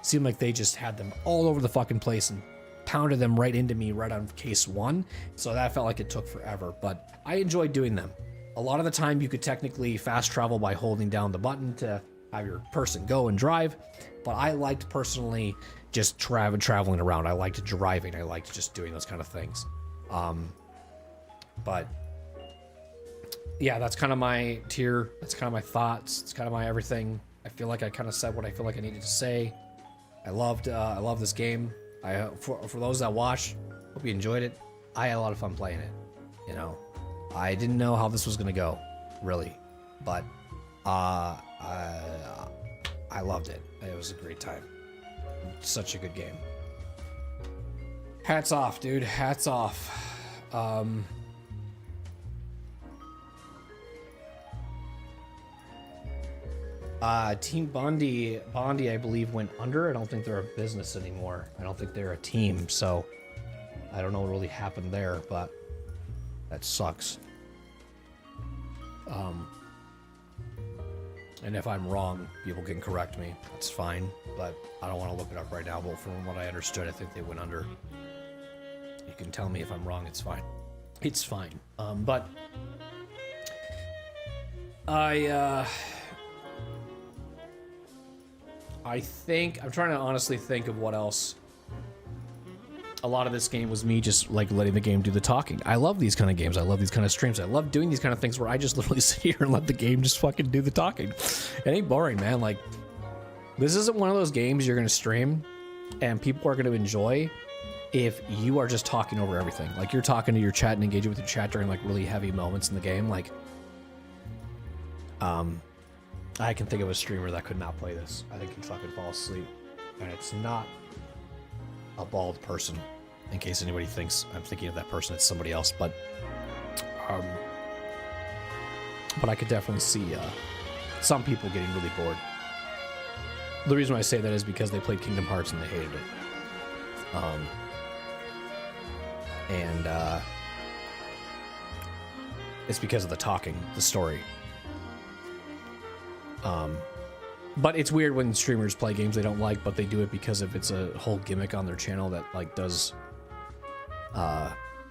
seemed like they just had them all over the fucking place and pounded them right into me right on case one. So that felt like it took forever, but I enjoyed doing them. A lot of the time you could technically fast travel by holding down the button to have your person go and drive, but I liked personally just traveling around. I liked driving. I liked just doing those kind of things. But yeah, that's kind of my tier. That's kind of my thoughts. It's kind of my everything. I feel like I kind of said what I feel like I needed to say. I love this game. For those that watched, hope you enjoyed it. I had a lot of fun playing it. You know, I didn't know how this was gonna go, really, but I loved it. It was a great time. Such a good game. Hats off, dude. Hats off. Team Bondi, I believe, went under. I don't think they're a business anymore. I don't think they're a team, so I don't know what really happened there, but that sucks. And if I'm wrong, people can correct me. That's fine, but I don't want to look it up right now. But from what I understood, I think they went under. You can tell me if I'm wrong. It's fine. It's fine. But I think I'm trying to honestly think of what else. A lot of this game was me just like letting the game do the talking. I love these kind of games. I love these kind of streams. I love doing these kind of things where I just literally sit here and let the game just fucking do the talking. It ain't boring, man. Like, this isn't one of those games you're gonna stream and people are gonna enjoy if you are just talking over everything. Like, you're talking to your chat and engaging with your chat during like really heavy moments in the game. Like, I can think of a streamer that could not play this. I think he'd fucking fall asleep. And it's not a bald person, in case anybody thinks I'm thinking of that person. It's somebody else, but I could definitely see some people getting really bored. The reason why I say that is because they played Kingdom Hearts and they hated it. It's because of the talking, the story. But it's weird when streamers play games they don't like, but they do it because of it's a whole gimmick on their channel that like does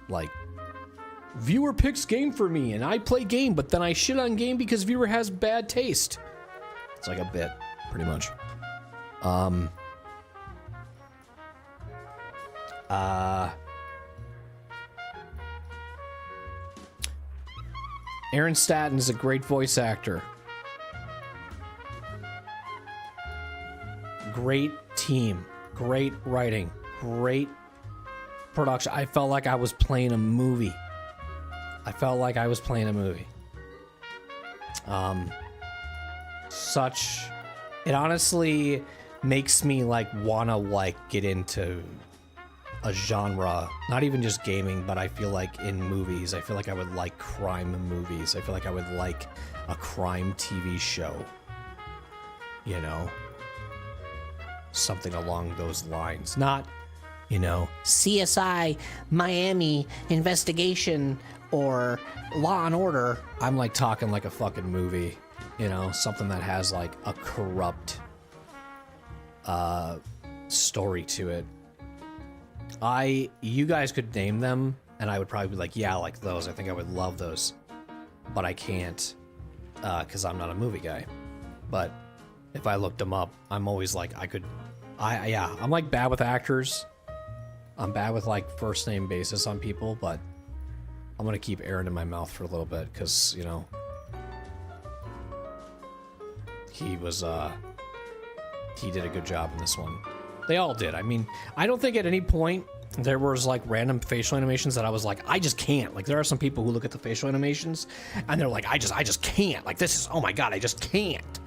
like viewer picks game for me and I play game, but then I shit on game because viewer has bad taste. It's like a bit, pretty much. Aaron Staton is a great voice actor. Great team, great writing, great production. I felt like I was playing a movie. It honestly makes me like wanna like get into a genre, not even just gaming, but I feel like in movies, I feel like I would like crime movies. I feel like I would like a crime TV show, you know, something along those lines. Not, you know, CSI Miami investigation or Law and Order. I'm like talking like a fucking movie, you know, something that has like a corrupt story to it. You guys could name them and I would probably be like, yeah, like those. I think I would love those, but I can't because I'm not a movie guy. But if I looked them up, I'm always like, I'm like bad with actors. I'm bad with like first name basis on people, but I'm gonna keep Aaron in my mouth for a little bit because, you know, he did a good job in this one. They all did. I mean, I don't think at any point there was like random facial animations that I was like, I just can't. Like there are some people who look at the facial animations and they're like, I just can't. Like this is, oh my God, I just can't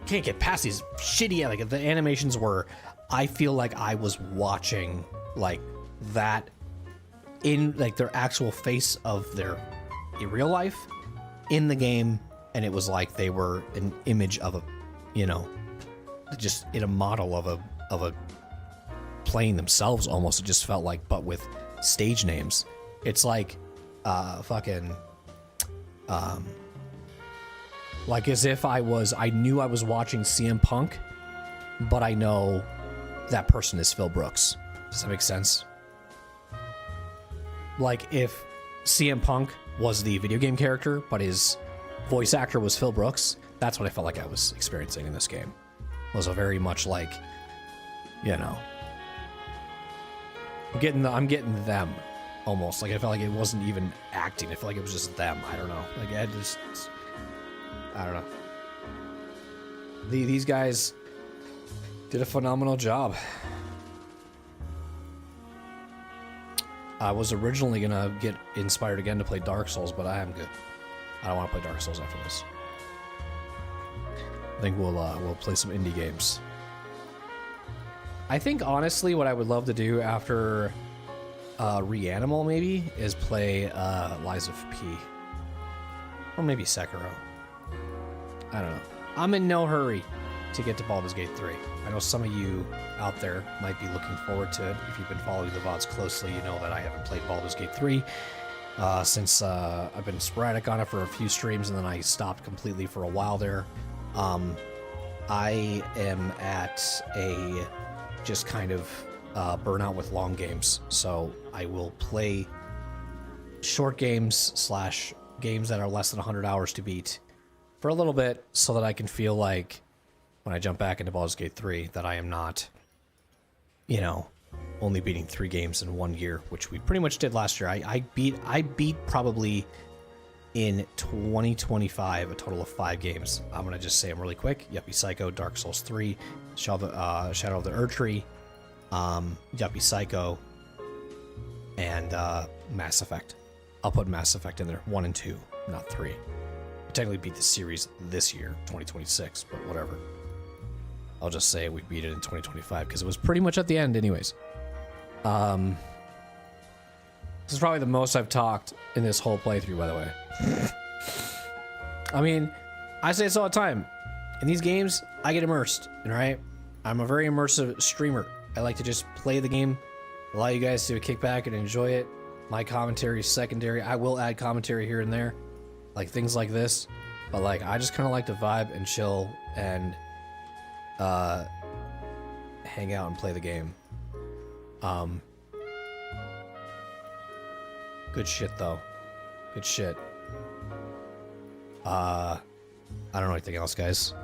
get past these shitty, like the animations were, I feel like I was watching like that in like their actual face of their in real life in the game. And it was like they were an image of a, you know, just in a model of a playing themselves almost. It just felt like, but with stage names. It's like like as if I knew I was watching CM Punk, but I know that person is Phil Brooks. Does that make sense? Like if CM Punk was the video game character, but his voice actor was Phil Brooks, that's what I felt like I was experiencing in this game. It was a very much like, you know, I'm getting them almost. Like I felt like it wasn't even acting. I felt like it was just them. I don't know. Like I don't know. These guys did a phenomenal job. I was originally gonna get inspired again to play Dark Souls, but I am good. I don't want to play Dark Souls after this. I think we'll play some indie games. I think honestly, what I would love to do after Reanimal maybe is play Lies of P, or maybe Sekiro. I don't know. I'm in no hurry to get to Baldur's Gate 3. I know some of you out there might be looking forward to it. If you've been following the VODs closely, you know that I haven't played Baldur's Gate 3 since I've been sporadic on it for a few streams, and then I stopped completely for a while there. I am at a just kind of burnout with long games, so I will play short games / games that are less than 100 hours to beat for a little bit, so that I can feel like when I jump back into Baldur's Gate 3 that I am not, you know, only beating 3 games in 1 year, which we pretty much did last year. I beat probably in 2025 a total of 5 games. I'm gonna just say them really quick: Yuppie Psycho, Dark Souls 3, Shadow of the Erdtree, Yuppie Psycho, and Mass Effect. I'll put Mass Effect in there, 1 and 2, not 3. I technically beat the series this year, 2026, but whatever. I'll just say we beat it in 2025 because it was pretty much at the end anyways. This is probably the most I've talked in this whole playthrough, by the way. I mean, I say this all the time. In these games, I get immersed, right? I'm a very immersive streamer. I like to just play the game, allow you guys to kick back and enjoy it. My commentary is secondary. I will add commentary here and there, like things like this. But like, I just kind of like to vibe and chill and hang out and play the game. Good shit though. Good shit. I don't know anything else, guys.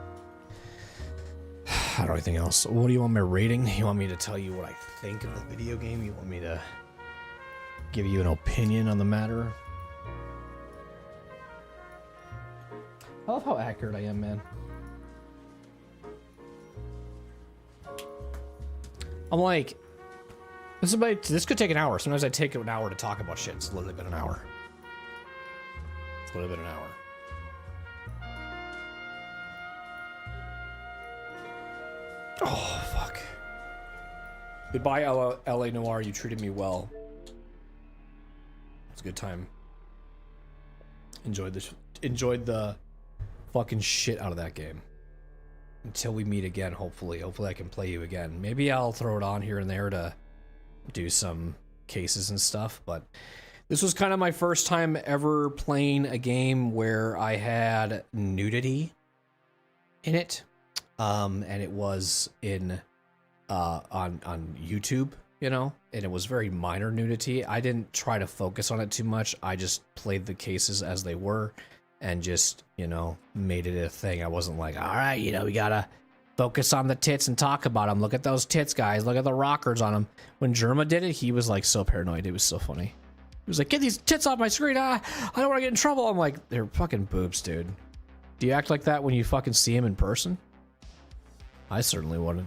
I don't know anything else. What do you want my rating? You want me to tell you what I think of the video game? You want me to give you an opinion on the matter? I love how accurate I am, man. I'm like, this could take an hour. Sometimes I take an hour to talk about shit. It's literally been an hour. It's literally been an hour. Oh, fuck. Goodbye, LA Noire. You treated me well. It was a good time. Enjoyed the fucking shit out of that game. Until we meet again, hopefully. Hopefully I can play you again. Maybe I'll throw it on here and there to do some cases and stuff, but this was kind of my first time ever playing a game where I had nudity in it. And it was in on YouTube, you know, and it was very minor nudity. I didn't try to focus on it too much. I just played the cases as they were and just, you know, made it a thing. I wasn't like, all right, you know, we gotta focus on the tits and talk about them. Look at those tits, guys. Look at the rockers on them. When Germa did it, he was like so paranoid. It was so funny. He was like, get these tits off my screen. I don't want to get in trouble. I'm like, they're fucking boobs, dude. Do you act like that when you fucking see him in person? I certainly wouldn't.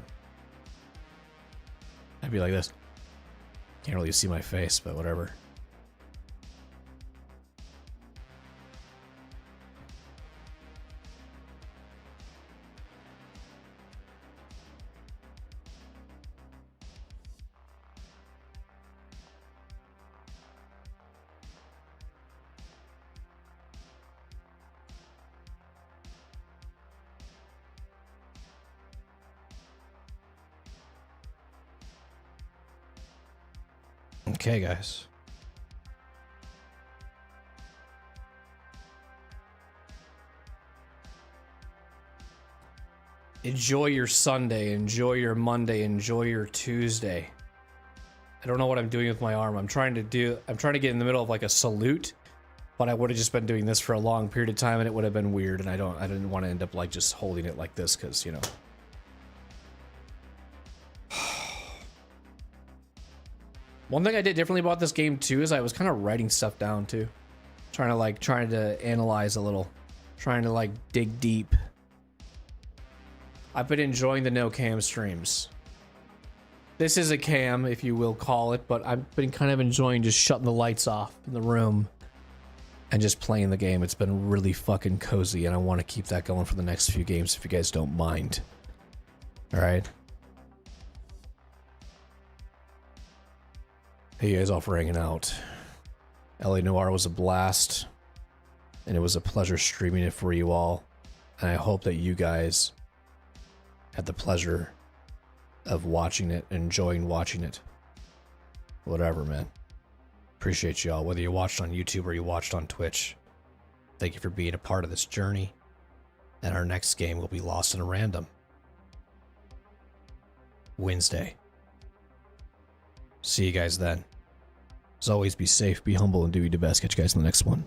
I'd be like this. Can't really see my face, but whatever. Okay, guys. Enjoy your Sunday, enjoy your Monday, enjoy your Tuesday. I don't know what I'm doing with my arm. I'm trying to get in the middle of like a salute, but I would have just been doing this for a long period of time and it would have been weird, and I didn't want to end up like just holding it like this because, you know. One thing I did differently about this game too is I was kind of writing stuff down too. Trying to analyze a little. Trying to like dig deep. I've been enjoying the no cam streams. This is a cam, if you will call it, but I've been kind of enjoying just shutting the lights off in the room and just playing the game. It's been really fucking cozy, and I want to keep that going for the next few games if you guys don't mind. Alright? Hey, you guys all for hanging out. LA Noire was a blast, and it was a pleasure streaming it for you all. And I hope that you guys had the pleasure of watching it, enjoying watching it. Whatever, man. Appreciate y'all, whether you watched on YouTube or you watched on Twitch. Thank you for being a part of this journey. And our next game will be Lost in a Random. Wednesday. See you guys then. As always, be safe, be humble, and do your best. Catch you guys in the next one.